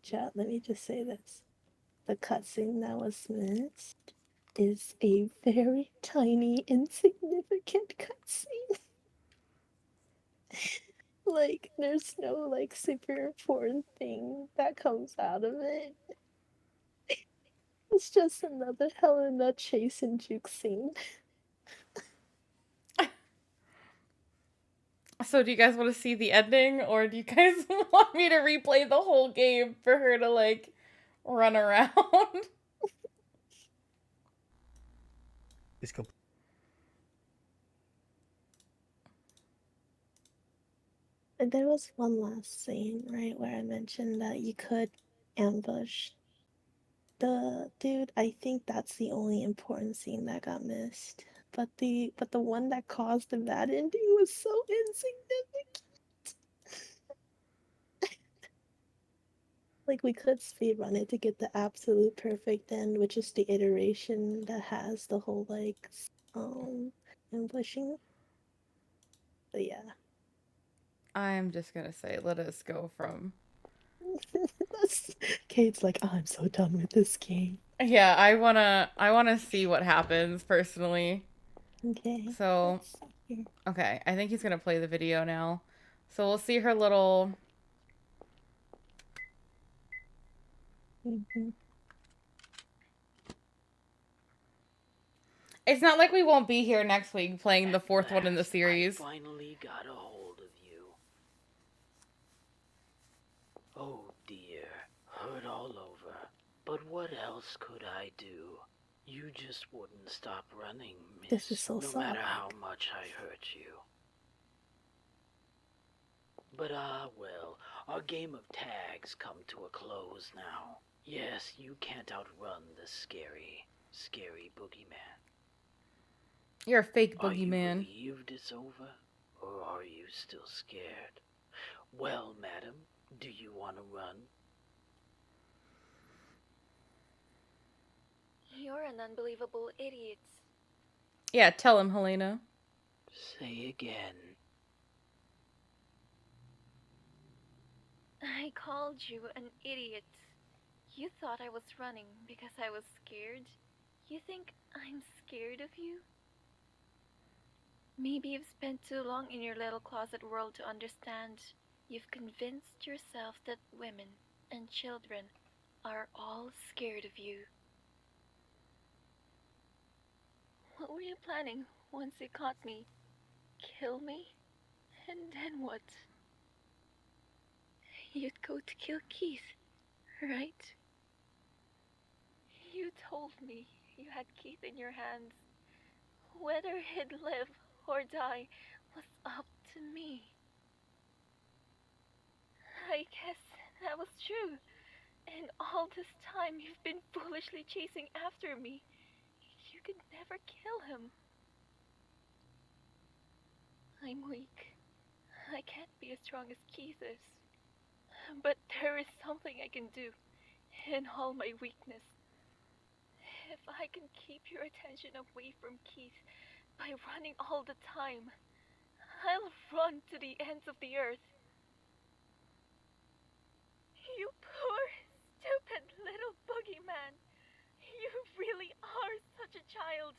chat. Let me just say this: the cutscene that was missed is a very tiny, insignificant cutscene. Like, there's no like super important thing that comes out of it. It's just another Helena chase and juke scene. So do you guys want to see the ending, or do you guys want me to replay the whole game for her to like run around? It's complete. And there was one last scene, right, where I mentioned that you could ambush the dude. I think that's the only important scene that got missed. But the one that caused the bad ending was so insignificant. Like, we could speedrun it to get the absolute perfect end, which is the iteration that has the whole like ambushing. But yeah. I'm just gonna say, let us go from. Kate's like, oh, I'm so done with this game. Yeah, I wanna see what happens personally. Okay. So, okay, I think he's gonna play the video now. So we'll see her little. It's not like we won't be here next week playing the fourth one in the series. I finally got a hold of you. Oh dear, hurt all over. But what else could I do? You just wouldn't stop running, miss, this is so no matter how much I hurt you. But well, our game of tags come to a close now. Yes, you can't outrun the scary, scary boogeyman. You're a fake Are you boogeyman. relieved it's over, or are you still scared? Well, madam, do you want to run? You're an unbelievable idiot. Yeah, tell him, Helena. Say again. I called you an idiot. You thought I was running because I was scared? You think I'm scared of you? Maybe you've spent too long in your little closet world to understand. You've convinced yourself that women and children are all scared of you. What were you planning once you caught me? Kill me? And then what? You'd go to kill Keith, right? You told me you had Keith in your hands. Whether he'd live or die was up to me. I guess that was true. And all this time you've been foolishly chasing after me. You could never kill him. I'm weak. I can't be as strong as Keith is. But there is something I can do in all my weakness. If I can keep your attention away from Keith by running all the time, I'll run to the ends of the earth. You poor, stupid little boogeyman. You really are such a child.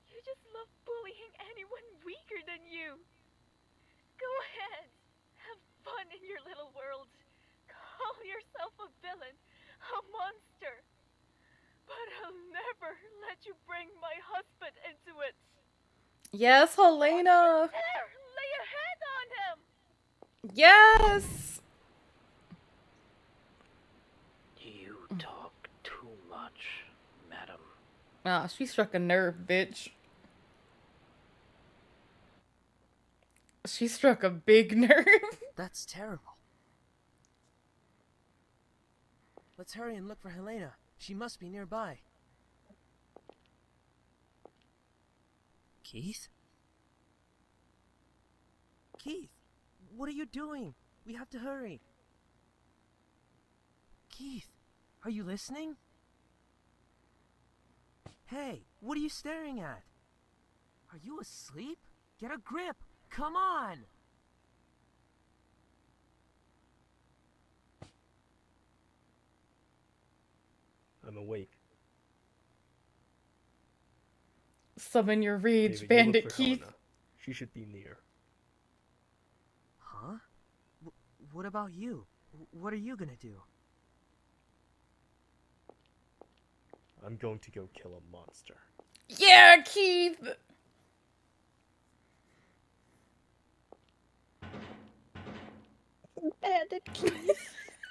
You just love bullying anyone weaker than you. Go ahead. Have fun in your little world. Call yourself a villain, a monster. But I'll never let you bring my husband into it. Yes, Helena. There, lay a hand on him. Yes. You talk too much, madam. Ah, she struck a nerve, bitch. She struck a big nerve. That's terrible. Let's hurry and look for Helena. She must be nearby. Keith? Keith, what are you doing? We have to hurry. Keith, are you listening? Hey, what are you staring at? Are you asleep? Get a grip! Come on! I'm awake. Summon your rage, David, you look Bandit for Keith. Helena. She should be near. Huh? What about you? What are you gonna do? I'm going to go kill a monster. Yeah, Keith! Bandit Keith.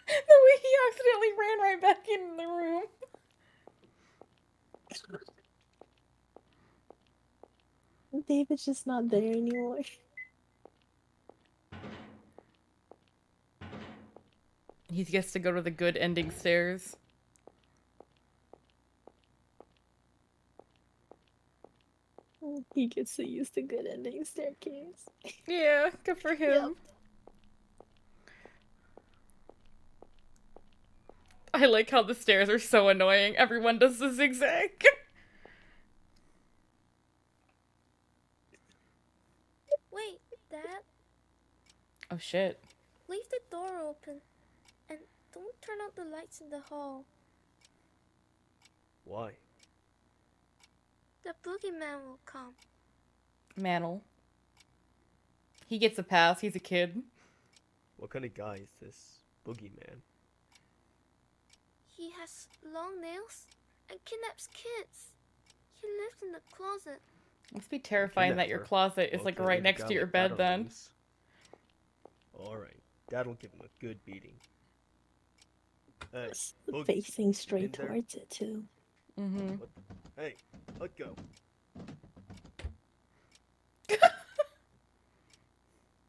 The way he accidentally ran right back into the room. David's just not there anymore. He gets to go to the good ending stairs. He gets to use the good ending staircase. Yeah, good for him. Yep. I like how the stairs are so annoying. Everyone does the zigzag. Wait, Dad, Oh shit. leave the door open. And don't turn out the lights in the hall. Why? The boogeyman will come. Mantle. He gets a pass, he's a kid. What kind of guy is this boogeyman? He has long nails and kidnaps kids. He lives in the closet. Must be terrifying that your closet is like right next to your bed then. Alright, that'll give him a good beating. Hey, Facing straight towards it too. Mm-hmm. Hey, let go.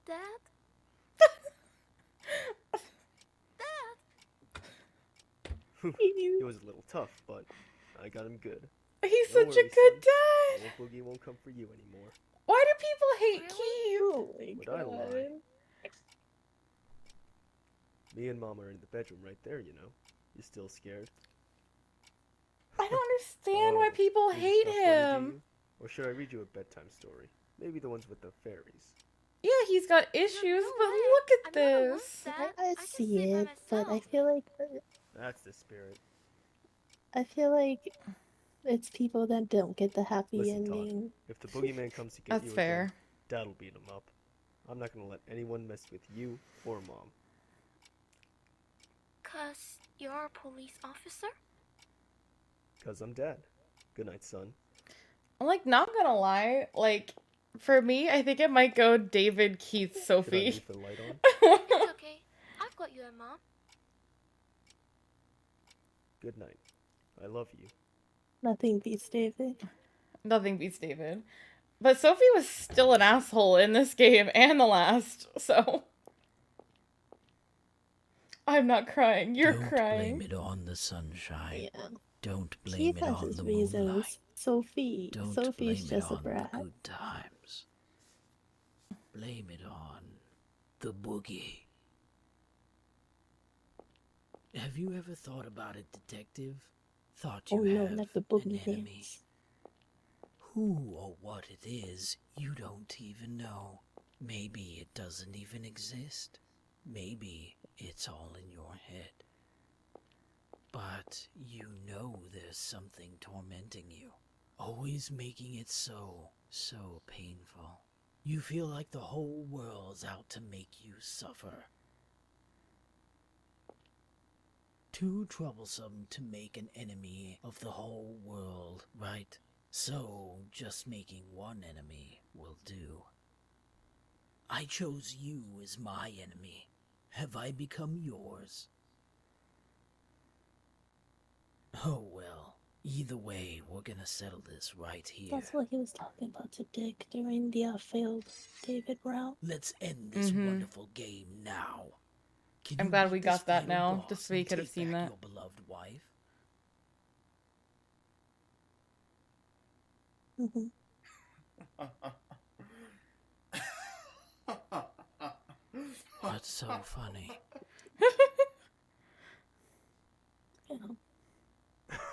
Dad? He was a little tough, but I got him good. He's No such a worries, good son. dad. Old Boogie won't come for you anymore. Why do people hate Keith? Oh my Would I lie? Me and Mom are in the bedroom right there, you know. You still scared? I don't understand why people Is it hate stuff funny to him. you? Or should I read you a bedtime story? Maybe the ones with the fairies. Yeah, he's got issues, but look at this. I see it, but I feel like That's the spirit. it's people that don't get the happy Listen, Todd, ending. if the boogeyman comes to get That's you fair. again, Dad'll beat him up. I'm not gonna let anyone mess with you or Mom. 'Cause you're a police officer? 'Cause I'm Dad. Good night, son. I'm like not gonna lie, like for me, I think it might go David, Keith, Should I Sophie. leave the light on? It's okay. I've got you and Mom. Good night. I love you. Nothing beats David. Nothing beats David. But Sophie was still an asshole in this game and the last, so... I'm not crying. You're Don't crying. blame it on the sunshine. Yeah. Don't He blame it has on his the reasons. moonlight. Sophie's Don't just blame a it on brat. the good times. Blame it on the boogie. Have you ever thought about it, detective? Thought you Oh no, have not the an boogie enemy. dance. Who or what it is, you don't even know. Maybe it doesn't even exist. Maybe it's all in your head. But you know there's something tormenting you, always making it so painful. You feel like the whole world's out to make you suffer. Too troublesome to make an enemy of the whole world, right? So just making one enemy will do. I chose you as my enemy. Have I become yours? Oh well, either way, we're gonna settle this right here. That's what he was talking about to Dick during the failed David route. Let's end this wonderful game now. Can I'm you glad beat we this got that final now, boss just so we and could have take seen back that. your beloved wife? What's so funny?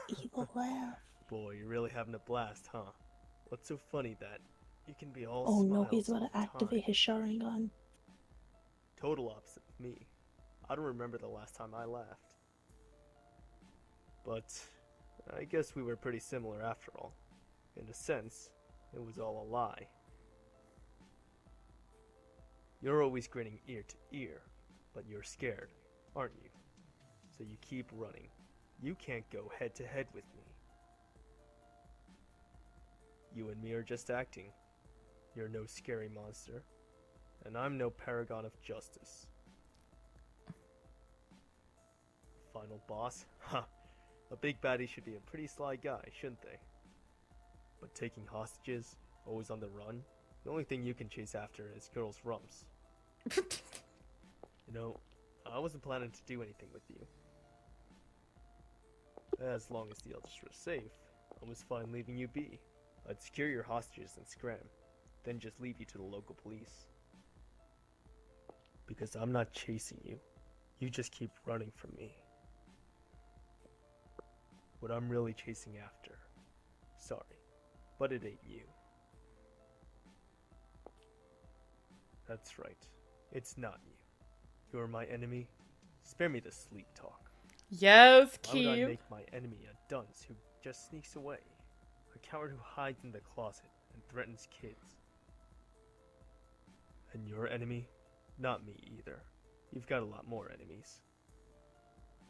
Evil laugh. Boy, you're really having a blast, huh? What's so funny that you can be all Oh no, smiles he's all about to the time? activate his Sharingan. Total opposite of me. I don't remember the last time I laughed. But I guess we were pretty similar after all. In a sense, it was all a lie. You're always grinning ear to ear, but you're scared, aren't you? So you keep running. You can't go head to head with me. You and me are just acting. You're no scary monster, and I'm no paragon of justice. Final boss? Huh. A big baddie should be a pretty sly guy, shouldn't they? But taking hostages, always on the run, the only thing you can chase after is girls' rumps. You know, I wasn't planning to do anything with you. As long as the others were safe, I was fine leaving you be. I'd secure your hostages and scram, then just leave you to the local police. Because I'm not chasing you. You just keep running from me. What I'm really chasing after. Sorry, but it ain't you. That's right. It's not you. You're my enemy. Spare me the sleep talk. Yes, Why would I Keith. make my enemy a dunce who just sneaks away? A coward who hides in the closet and threatens kids. And your enemy? Not me either. You've got a lot more enemies.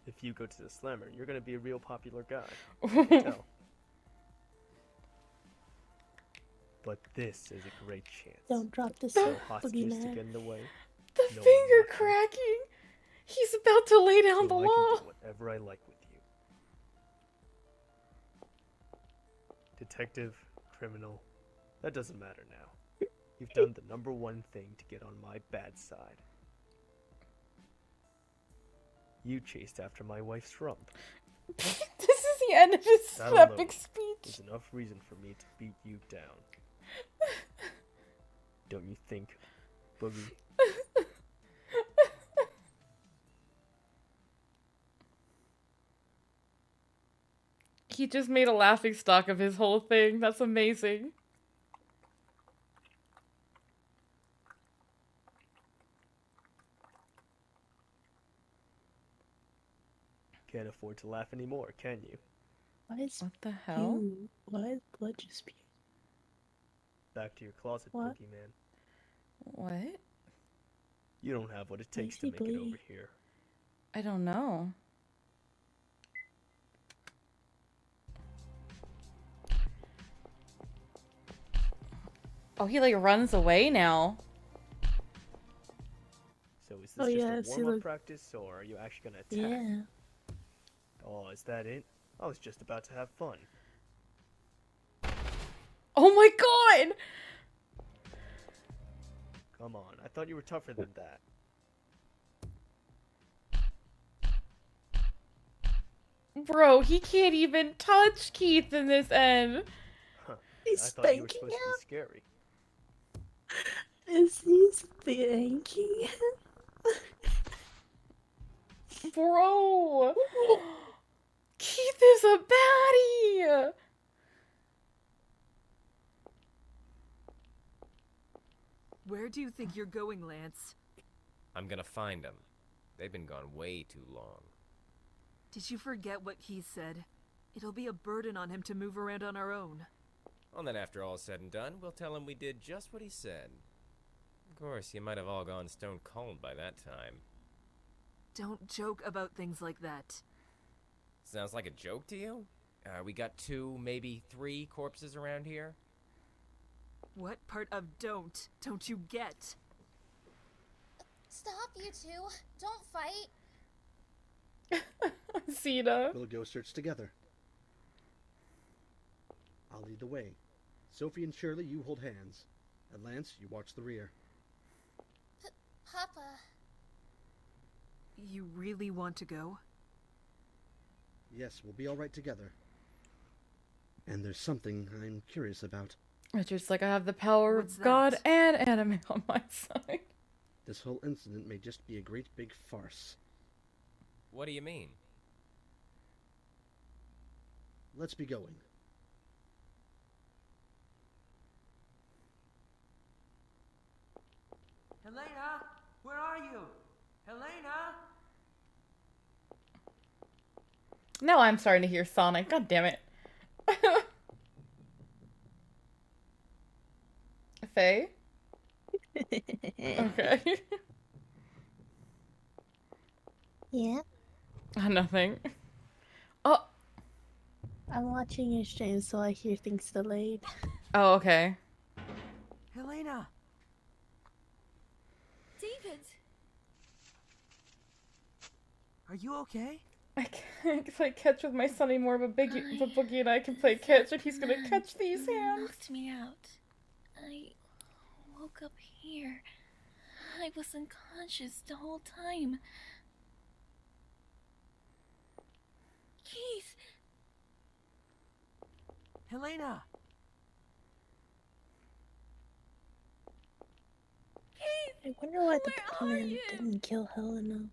If you go to the slammer, you're gonna be a real popular guy. I can tell. But this is a great chance. Don't drop this No hostages to boogeyman. get in the way. The No one finger watching. cracking. He's about to lay down So the I law. can do whatever I like with you. Detective, criminal, that doesn't matter now. You've done the number one thing to get on my bad side. You chased after my wife's rump. This is the end of his That epic alone speech. is enough reason for me to beat you down. Don't you think, Boogie? He just made a laughing stock of his whole thing. That's amazing. Can't afford to laugh anymore, can you? Why is What the hell? Why is blood just spewing? Back to your closet, What? Boogeyman. What? You don't have what it Why takes is to he make it bleeding? over here. I don't know. Oh, he like runs away now. So is this Oh, just yeah, a see, warm-up look. practice, or are you actually gonna attack? Yeah. Oh, is that it? I was just about to have fun. Oh my god! Come on, I thought you were tougher than that. Bro, he can't even touch Keith in this end. Huh. He's I thought you were spanking supposed to be scary. Is he spanking him? Bro! Keith is a baddie! Where do you think you're going, Lance? I'm gonna find them. They've been gone way too long. Did you forget what Keith said? It'll be a burden on him to move around on our own. Well, then after all's said and done, we'll tell him we did just what he said. Of course, you might have all gone stone cold by that time. Don't joke about things like that. Sounds like a joke to you? We got 2, maybe 3 corpses around here? What part of don't you get? Stop, you two. Don't fight. Cena. We'll go search together. I'll lead the way. Sophie and Shirley, you hold hands. And Lance, you watch the rear. Papa. You really want to go? Yes, we'll be all right together. And there's something I'm curious about. Richard's like, I have the power What's of God that? and anime on my side. This whole incident may just be a great big farce. What do you mean? Let's be going. Helena, where are you? Helena? Now I'm starting to hear Sonic. God damn it. Faye? Okay. Yeah. Nothing. Oh. I'm watching your stream, so I hear things delayed. Oh, okay. Helena! David! Are you okay? I can't play catch with my son anymore, but Boogie and I can play catch, and he's gonna catch these hands. Knocked me out. I woke up here. I was unconscious the whole time. Keith! Helena! I wonder why the Pokemon didn't kill Helena.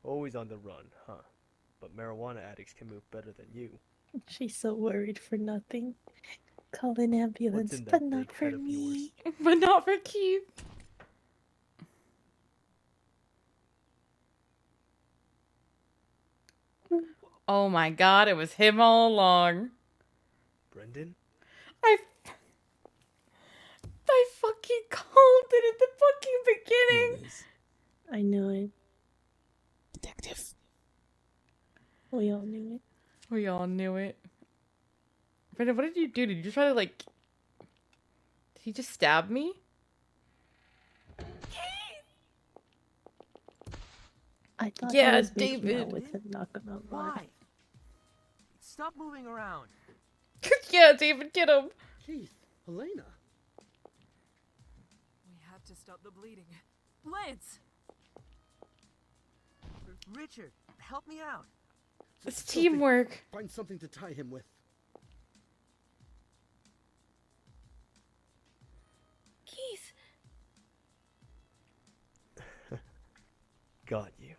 Always on the run, huh? But marijuana addicts can move better than you. She's so worried for nothing. Call an ambulance, in that but not big for head of me. But not for Keith. Oh my god, it was him all along. Brendan? I fucking called it at the fucking beginning. I knew it. Detective. We all knew it. We all knew it. Brendan, what did you do? Did you try to, like... Did he just stab me? I thought Yeah, he was making out David. with him, not gonna lie. Why? Stop moving around. Yeah, David, get him. Keith, Helena. We have to stop the bleeding. Lance! Richard, help me out. It's Sophie, teamwork. Find something to tie him with. Keith! Got you.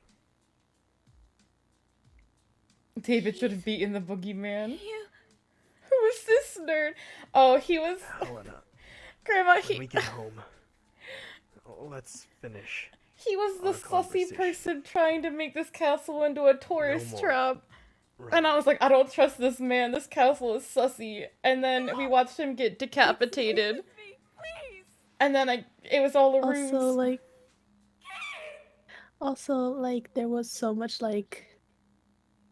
David should have beaten the boogeyman. Who was this nerd? Oh, he was... Helena. Grandma, When we get home, let's finish. He was the our sussy conversation. person trying to make this castle into a tourist more. trap. Right. And I was like, I don't trust this man. This castle is sussy. And then we watched him get decapitated. And then it was all a ruse. Also, like, there was so much, like,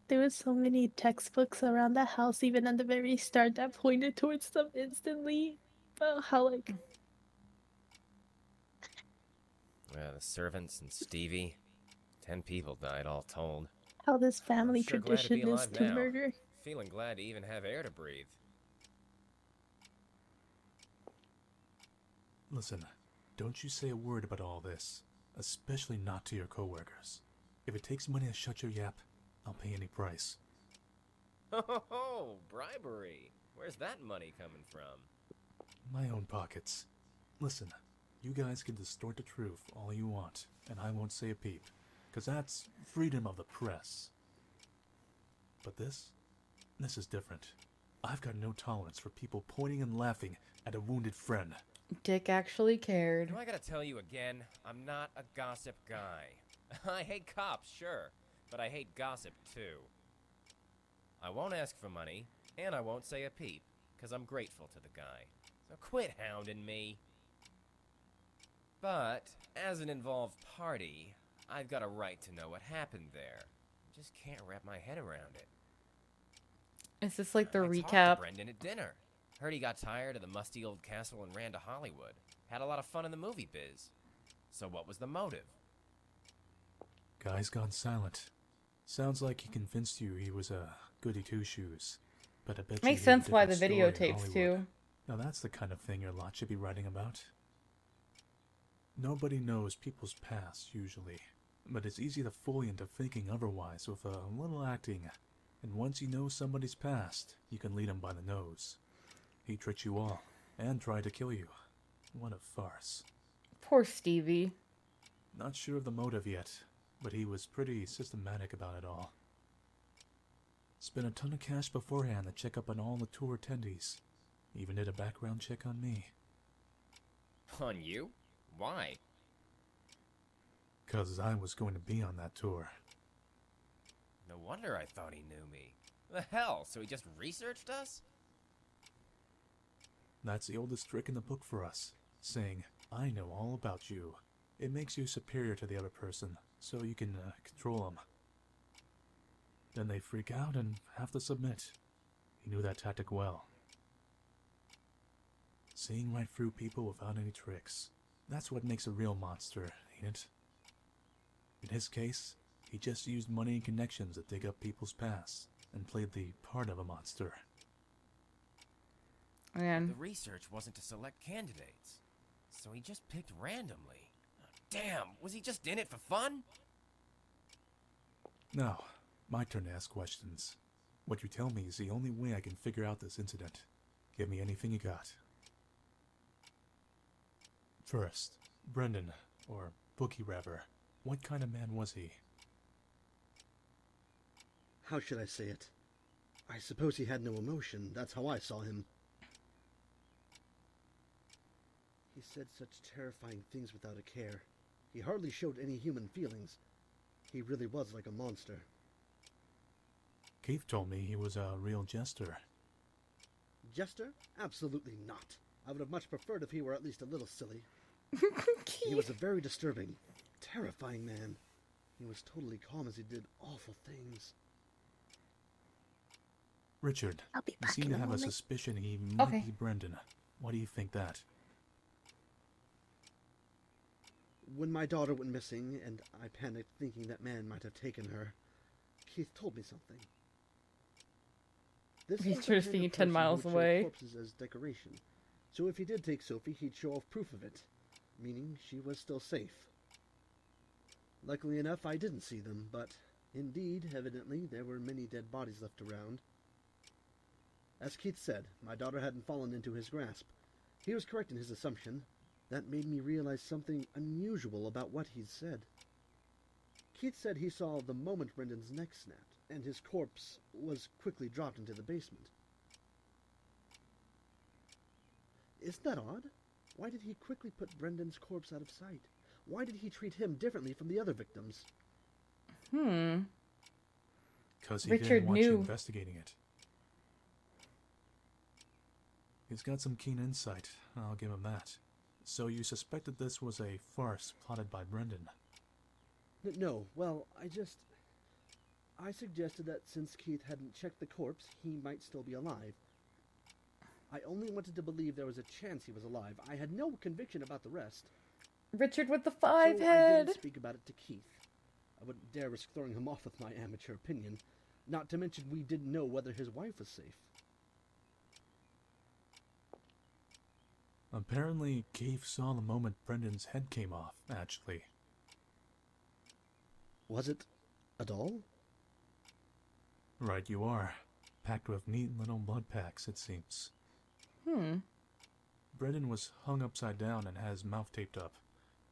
there was so many textbooks around the house, even at the very start, that pointed towards them instantly. About how, like, The servants and Stevie. 10 people died all told. How this family I'm sure glad to be tradition is alive to now. murder. Feeling glad to even have air to breathe. Listen, don't you say a word about all this, especially not to your coworkers. If it takes money to shut your yap, I'll pay any price. Oh, bribery. Where's that money coming from? My own pockets. Listen, you guys can distort the truth all you want, and I won't say a peep, because that's freedom of the press. But this is different. I've got no tolerance for people pointing and laughing at a wounded friend. Dick actually cared. Do I gotta tell you again? I'm not a gossip guy. I hate cops, sure, but I hate gossip too. I won't ask for money, and I won't say a peep, because I'm grateful to the guy. So quit hounding me. But, as an involved party, I've got a right to know what happened there. I just can't wrap my head around it. Is this like the I talked recap? to Brendan at dinner. Heard he got tired of the musty old castle and ran to Hollywood. Had a lot of fun in the movie biz. So what was the motive? Guy's gone silent. Sounds like he convinced you he was a goody two-shoes. But I bet Makes you hear a sense why the different story in videotapes Hollywood. too. Now that's the kind of thing your lot should be writing about. Nobody knows people's past, usually. But it's easy to fool you into thinking otherwise with a little acting. And once you know somebody's past, you can lead them by the nose. He tricked you all, and tried to kill you. What a farce. Poor Stevie. Not sure of the motive yet, but he was pretty systematic about it all. Spent a ton of cash beforehand to check up on all the tour attendees. Even did a background check on me. On you? Why? 'Cause I was going to be on that tour. No wonder I thought he knew me. The hell, so he just researched us? That's the oldest trick in the book for us, saying, I know all about you. It makes you superior to the other person, so you can control them. Then they freak out and have to submit. He knew that tactic well. Seeing right through people without any tricks. That's what makes a real monster, ain't it? In his case, he just used money and connections to dig up people's pasts, and played the part of a monster. Man. The research wasn't to select candidates, so he just picked randomly. Damn, was he just in it for fun? Now, my turn to ask questions. What you tell me is the only way I can figure out this incident. Give me anything you got. First, Brendan, or Boogie rather. What kind of man was he? How should I say it? I suppose he had no emotion. That's how I saw him. He said such terrifying things without a care. He hardly showed any human feelings. He really was like a monster. Keith told me he was a real jester. Jester? Absolutely not. I would have much preferred if he were at least a little silly. He was a very disturbing, terrifying man. He was totally calm as he did awful things. Richard, I'll be you back seem in to a have a moment. suspicion he might Okay. be Brendan. Why do you think that? When my daughter went missing, and I panicked thinking that man might have taken her, Keith told me something. This He's was the just kind being of 10 person who miles would show away. corpses as decoration. So if he did take Sophie, he'd show off proof of it, meaning she was still safe. Luckily enough, I didn't see them, but indeed, evidently, there were many dead bodies left around. As Keith said, my daughter hadn't fallen into his grasp. He was correct in his assumption. That made me realize something unusual about what he'd said. Keith said he saw the moment Brendan's neck snapped, and his corpse was quickly dropped into the basement. Isn't that odd? Why did he quickly put Brendan's corpse out of sight? Why did he treat him differently from the other victims? Because he Richard didn't want you knew. investigating it. He's got some keen insight, I'll give him that. So you suspected this was a farce plotted by Brendan? No, well, I suggested that since Keith hadn't checked the corpse, he might still be alive. I only wanted to believe there was a chance he was alive. I had no conviction about the rest. Richard with the So five I head. didn't speak about it to Keith. I wouldn't dare risk throwing him off with my amateur opinion. Not to mention we didn't know whether his wife was safe. Apparently, Keith saw the moment Brendan's head came off, actually. Was it a doll? Right you are. Packed with neat little blood packs, it seems. Brendan was hung upside down and had his mouth taped up,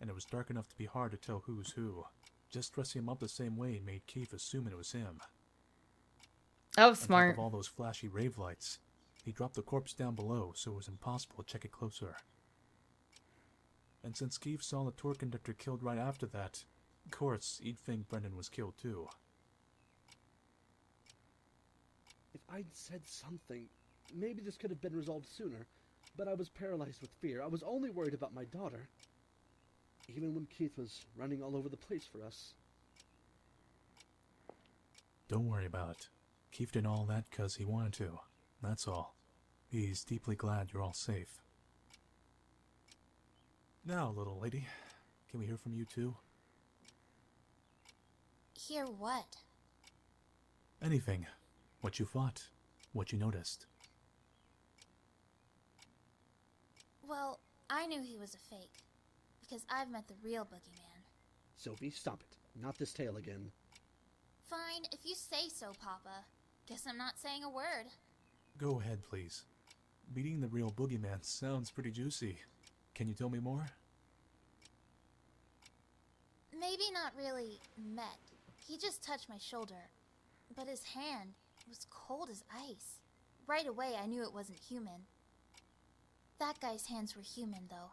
and it was dark enough to be hard to tell who's who. Just dressing him up the same way made Keith assume it was him. That was smart. On top of all those flashy rave lights, he dropped the corpse down below, so it was impossible to check it closer. And since Keith saw the tour conductor killed right after that, of course, he'd think Brendan was killed too. If I'd said something, maybe this could have been resolved sooner, but I was paralyzed with fear. I was only worried about my daughter. Even when Keith was running all over the place for us. Don't worry about it. Keith did all that because he wanted to. That's all. He's deeply glad you're all safe. Now, little lady, can we hear from you too? Hear what? Anything. What you thought. What you noticed. Well, I knew he was a fake. Because I've met the real boogeyman. Sophie, stop it. Not this tale again. Fine, if you say so, Papa. Guess I'm not saying a word. Go ahead, please. Meeting the real boogeyman sounds pretty juicy. Can you tell me more? Maybe not really met. He just touched my shoulder. But his hand was cold as ice. Right away I knew it wasn't human. That guy's hands were human, though.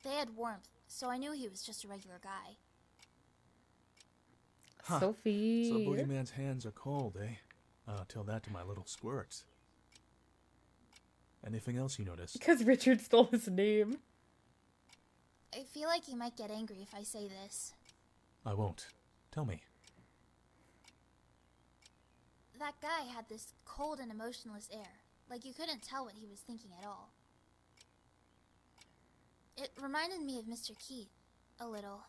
They had warmth, so I knew he was just a regular guy. Huh. Sophie. So boogeyman's hands are cold, eh? Tell that to my little squirts. Anything else you noticed? Because Richard stole his name. I feel like he might get angry if I say this. I won't. Tell me. That guy had this cold and emotionless air, like you couldn't tell what he was thinking at all. It reminded me of Mr. Keith, a little.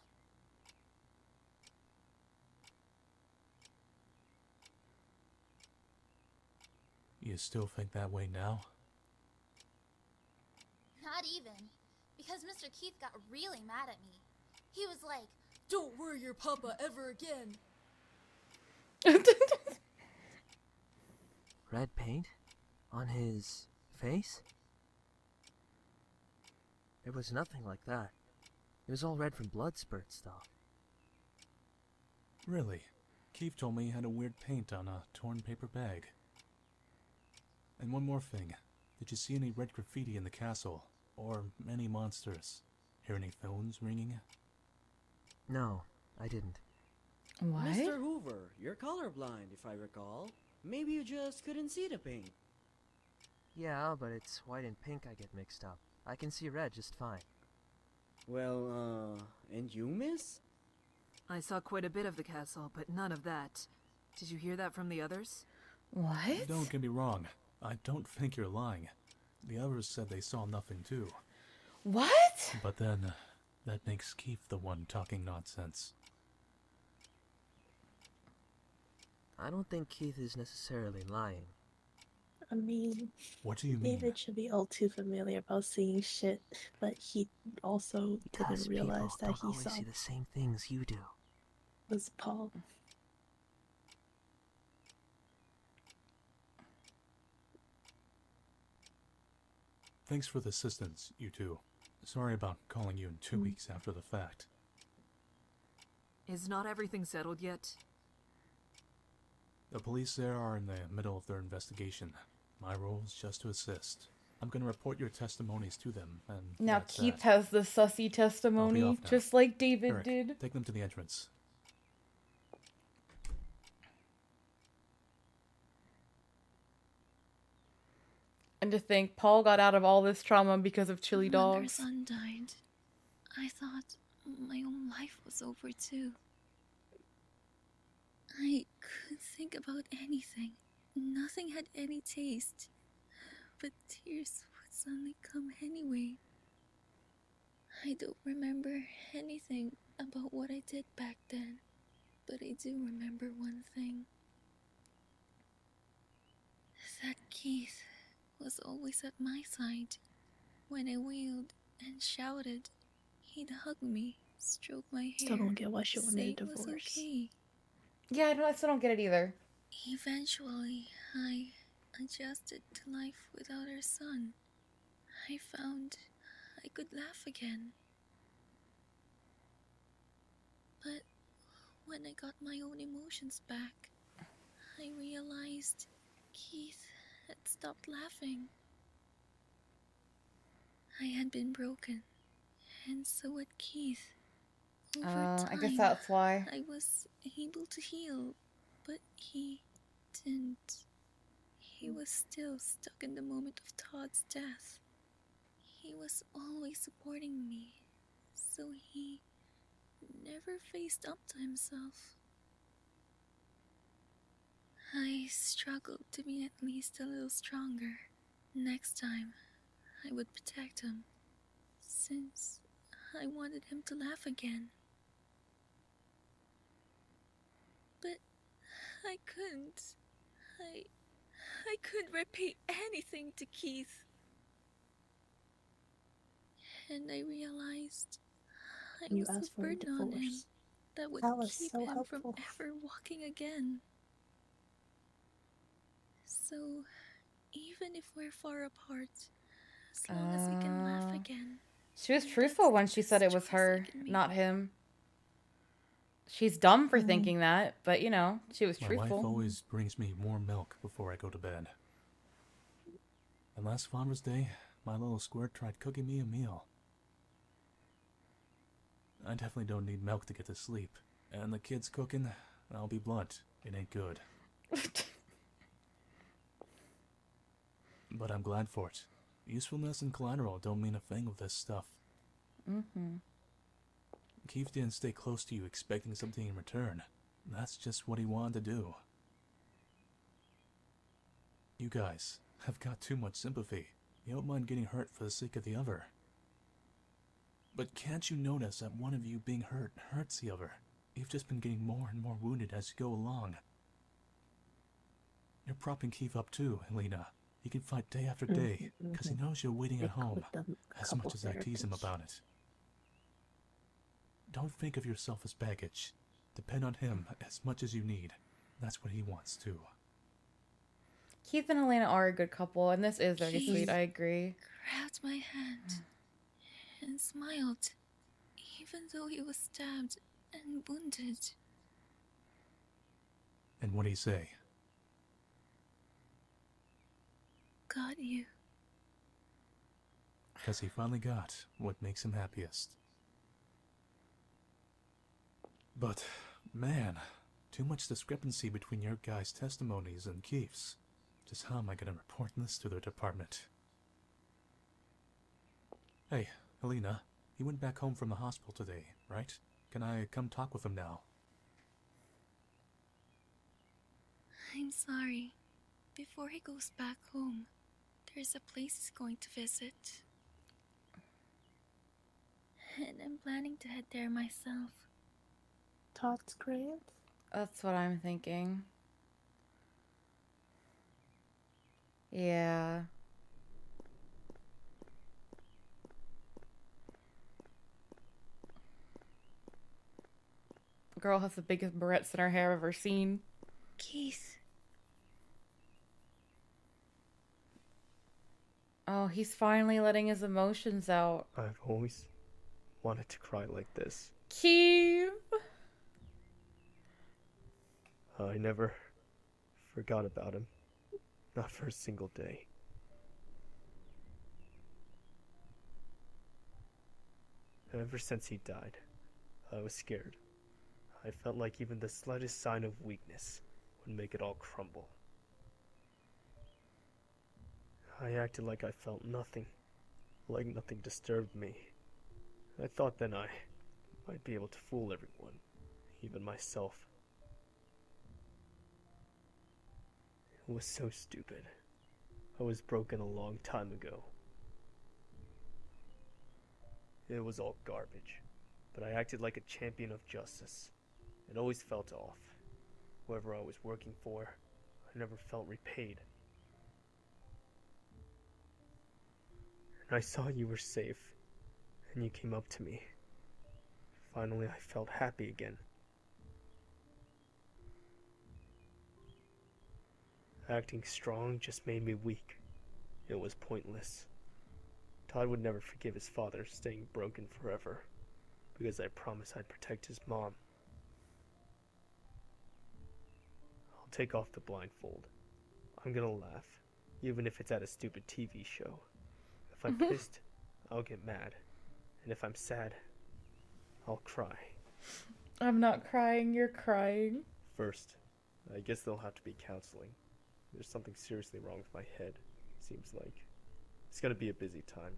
You still think that way now? Not even, because Mr. Keith got really mad at me. He was like, "Don't worry your papa ever again." Red paint? On his face? There was nothing like that. It was all red from blood spurts, though. Really? Keith told me he had a weird paint on a torn paper bag. And one more thing. Did you see any red graffiti in the castle? Or any monsters? Hear any phones ringing? No, I didn't. What? Mr. Hoover, you're colorblind, if I recall. Maybe you just couldn't see the paint. Yeah, but it's white and pink I get mixed up. I can see red just fine. Well, and you, miss? I saw quite a bit of the castle, but none of that. Did you hear that from the others? What? Don't get me wrong. I don't think you're lying. The others said they saw nothing too. What? But then, that makes Keith the one talking nonsense. I don't think Keith is necessarily lying. I mean, What do you mean? David should be all too familiar about seeing shit, but he also Because didn't realize people that don't he always saw see the same things you do. was Paul. Thanks for the assistance, you two. Sorry about calling you in 2 weeks after the fact. Is not everything settled yet? The police there are in the middle of their investigation. My role is just to assist. I'm gonna report your testimonies to them, and Now that's Keith that. has the sussy I'll be testimony, off now. just like David Eric, did. take them to the entrance. And to think Paul got out of all this trauma because of chili When their dogs. son died, I thought my own life was over too. I couldn't think about anything. Nothing had any taste. But tears would suddenly come anyway. I don't remember anything about what I did back then, but I do remember one thing. That Keith was always at my side. When I wailed and shouted, he'd hug me, stroke my hair, Still don't get why she wanted say a it was divorce. okay. Yeah, I still don't get it either. Eventually, I adjusted to life without our son. I found I could laugh again. But when I got my own emotions back, I realized Keith had stopped laughing. I had been broken, and so had Keith. Over time, I guess that's why. I was able to heal, but he didn't. He was still stuck in the moment of Todd's death. He was always supporting me, so he never faced up to himself. I struggled to be at least a little stronger. Next time, I would protect him, since I wanted him to laugh again. But I couldn't. I couldn't repay anything to Keith. And I realized I You was asked a for a burden on him divorce. that would That was keep so him helpful. from ever walking again. So, even if we're far apart, as long as we can laugh again. She was truthful when she said it was her, not him. She's dumb for thinking that, but you know, she was My truthful. wife always brings me warm milk before I go to bed. And last Father's Day, my little squirt tried cooking me a meal. I definitely don't need milk to get to sleep. And the kids cooking, I'll be blunt, it ain't good. But I'm glad for it. Usefulness and collateral don't mean a thing with this stuff. Keith didn't stay close to you expecting something in return. That's just what he wanted to do. You guys have got too much sympathy. You don't mind getting hurt for the sake of the other. But can't you notice that one of you being hurt hurts the other? You've just been getting more and more wounded as you go along. You're propping Keith up too, Helena. He can fight day after day, because he knows you're waiting at home, as much as I tease him about it. Don't think of yourself as baggage. Depend on him as much as you need. That's what he wants too. Keith and Helena are a good couple, and this is very Keith sweet, I agree. grabbed my hand and smiled, even though he was stabbed and wounded. And what'd he say? Got you. Because he finally got what makes him happiest. But, man, too much discrepancy between your guys' testimonies and Keith's. Just how am I going to report this to their department? Hey, Helena, he went back home from the hospital today, right? Can I come talk with him now? I'm sorry. Before he goes back home, there's a place he's going to visit. And I'm planning to head there myself. Todd's grave? That's what I'm thinking. Yeah. Girl has the biggest barrettes in her hair I've ever seen. Keith. Oh, he's finally letting his emotions out. I've always wanted to cry like this. Keith! I never forgot about him. Not for a single day. Ever since he died, I was scared. I felt like even the slightest sign of weakness would make it all crumble. I acted like I felt nothing, like nothing disturbed me. I thought then I might be able to fool everyone, even myself. It was so stupid. I was broken a long time ago. It was all garbage, but I acted like a champion of justice. It always felt off. Whoever I was working for, I never felt repaid. And I saw you were safe, and you came up to me. Finally, I felt happy again. Acting strong just made me weak. It was pointless. Todd would never forgive his father staying broken forever, because I promised I'd protect his mom. I'll take off the blindfold. I'm gonna laugh, even if it's at a stupid TV show. If I'm pissed, I'll get mad. And if I'm sad, I'll cry. I'm not crying, you're crying. First, I guess there'll have to be counseling. There's something seriously wrong with my head, seems like. It's gonna be a busy time.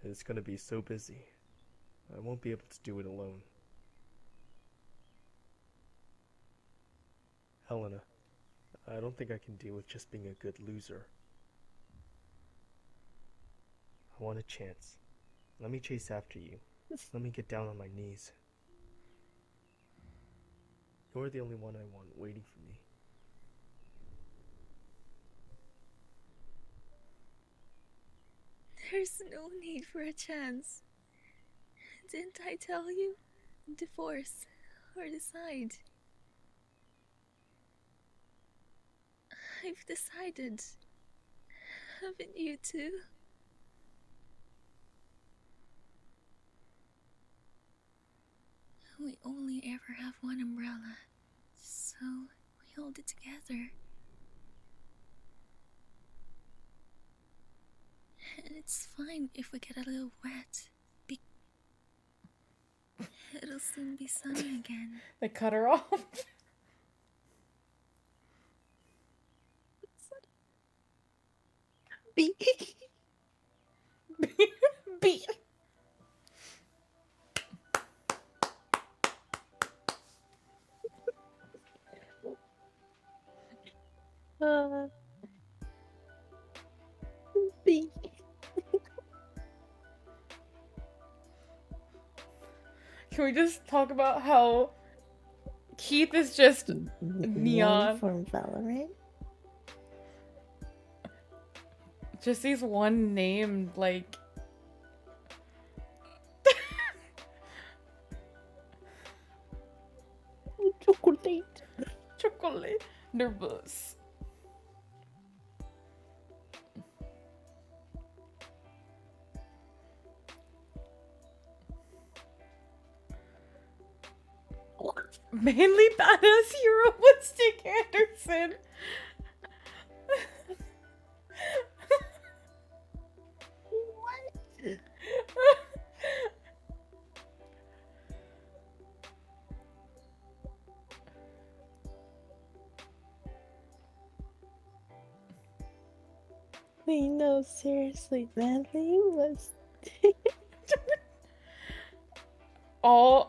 It's gonna be so busy, I won't be able to do it alone. Helena, I don't think I can deal with just being a good loser. I want a chance. Let me chase after you. Let me get down on my knees. You're the only one I want waiting for me. There's no need for a chance. Didn't I tell you? Divorce or decide. I've decided. Haven't you too? We only ever have one umbrella, so we hold it together. And it's fine if we get a little wet. It'll soon be sunny again. They cut her off. B. B. B. Can we just talk about how Keith is just neon? From Valorant? Just these one named, like... Chocolate. Chocolate. Nervous. Mainly badass hero with Stick Anderson. What? Wait, no, seriously, Manly was...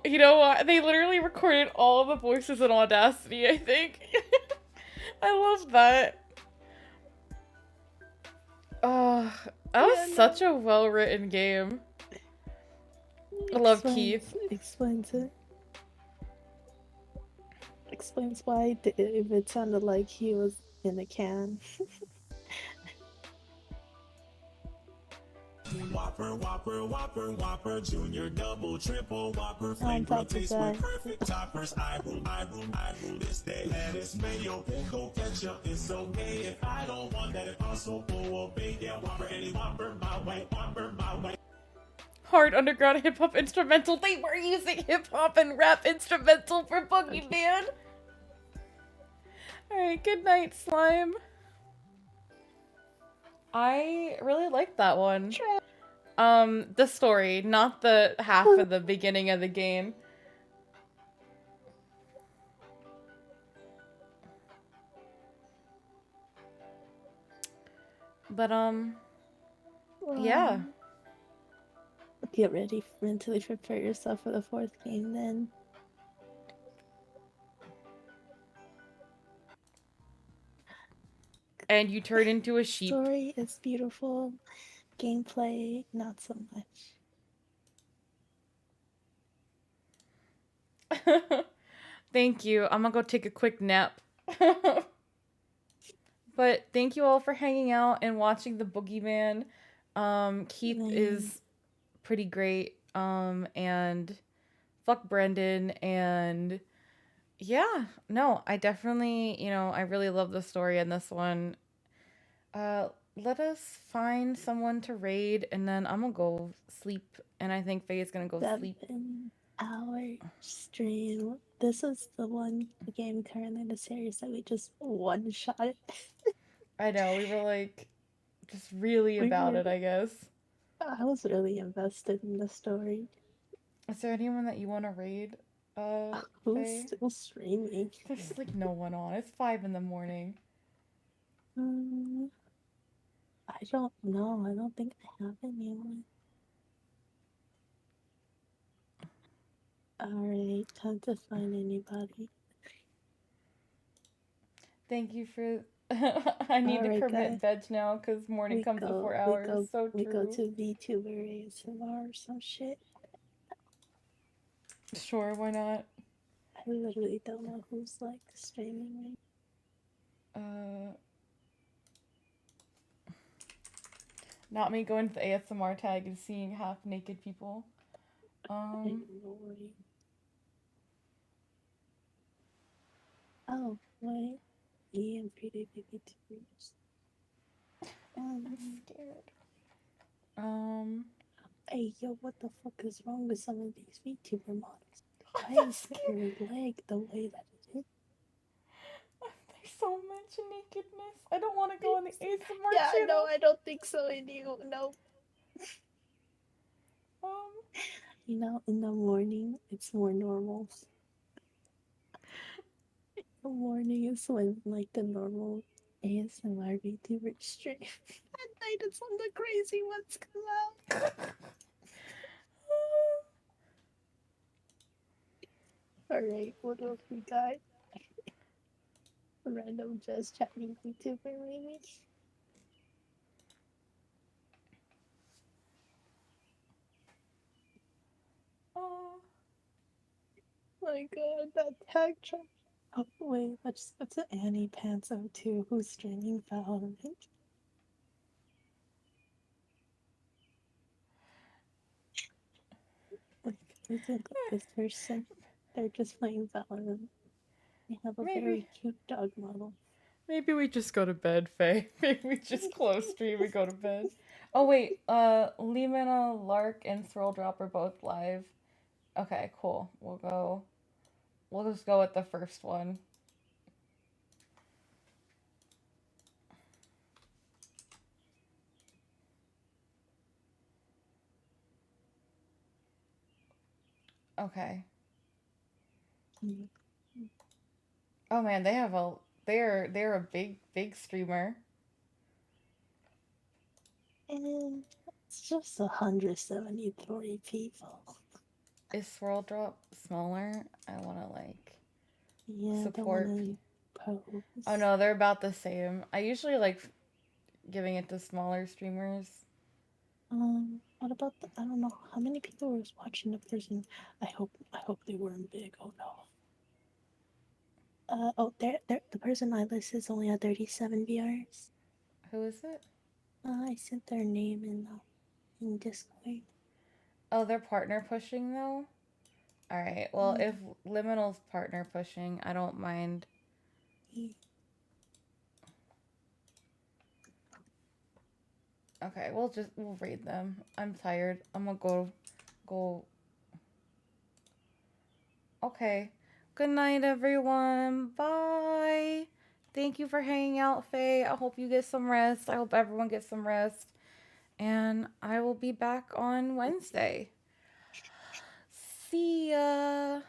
You know what? They literally recorded all of the voices in Audacity, I think. I love that. That was such a well-written game. I love Keith. Explains it. Explains why if it sounded like he was in a can. Whopper, Whopper, Whopper, Whopper, Junior, Double, Triple, Whopper, flavor taste with perfect toppers. I rule this day. Lettuce, mayo, pickle, ketchup, it's okay if I don't want that. It also full of bacon. Whopper, any Whopper, my way, Whopper, my way. Hard underground hip hop instrumental. They were using hip hop and rap instrumental for Boogeyman. Alright, good night, Slime. I really liked that one. The story, not the half of the beginning of the game. But, yeah. Get ready, mentally prepare yourself for the fourth game then. And you turn into a sheep. Story is beautiful. Gameplay, not so much. Thank you. I'm gonna go take a quick nap. But thank you all for hanging out and watching the Boogeyman. Keith is pretty great. And fuck Brendan. And yeah, no, I definitely, I really love the story in this one. Let us find someone to raid, and then I'm gonna go sleep. And I think Faye's gonna go sleep. 7-hour stream. This is the one game currently in the series that we just one-shot. I know, we were like, just really about it, I guess. I was really invested in the story. Is there anyone that you want to raid? Who's Faye? still streaming? There's like no one on. It's 5 in the morning. I don't know. I don't think I have anyone. Alright, time to find anybody. Thank you for... I need to permit veg now because morning comes before hours. So true. We go to VTuber ASMR or some shit. Sure, why not? I literally don't know who's like streaming right. Not me going to the ASMR tag and seeing half naked people. Oh, wait. Yeah, I'm pretty VTubers. I'm scared. Hey, yo, what the fuck is wrong with some of these VTuber models? Why is their leg the way that it is? There's so much nakedness. I don't want to go on the ASMR yeah, channel. no, I don't think so in you. No. You know, in the morning, it's more normal. The morning is when, like, the normal ASMR VTuber stream. At night, it's when the crazy ones come out. Alright, what else we got? Random just chatting VTuber, maybe? Oh my god, that tag trap. Oh wait, that's an Annie Panzo too, who's streaming Valorant. Like, look at this person. They're just playing Valorant. They have a very cute dog model. Maybe we just go to bed, Faye. Maybe we just close stream and go to bed. Oh wait, Lemina, Lark, and Swirl Drop are both live. Okay, cool. We'll just go with the first one. Okay. Oh man, they're a big streamer. And it's just 173 people. Is Swirl Drop smaller? I wanna Yeah, support. Pose. Oh no, they're about the same. I usually like giving it to smaller streamers. What about I don't know how many people was watching the person. I hope they weren't big. Oh no. The person I listed is only at 37 VRs. Who is it? I sent their name in Discord. Oh, they're partner pushing though? Alright, well if Liminal's partner pushing, I don't mind. Okay, we'll raid them. I'm tired. I'm gonna go. Okay. Good night, everyone. Bye. Thank you for hanging out, Faye. I hope you get some rest. I hope everyone gets some rest. And I will be back on Wednesday. See ya.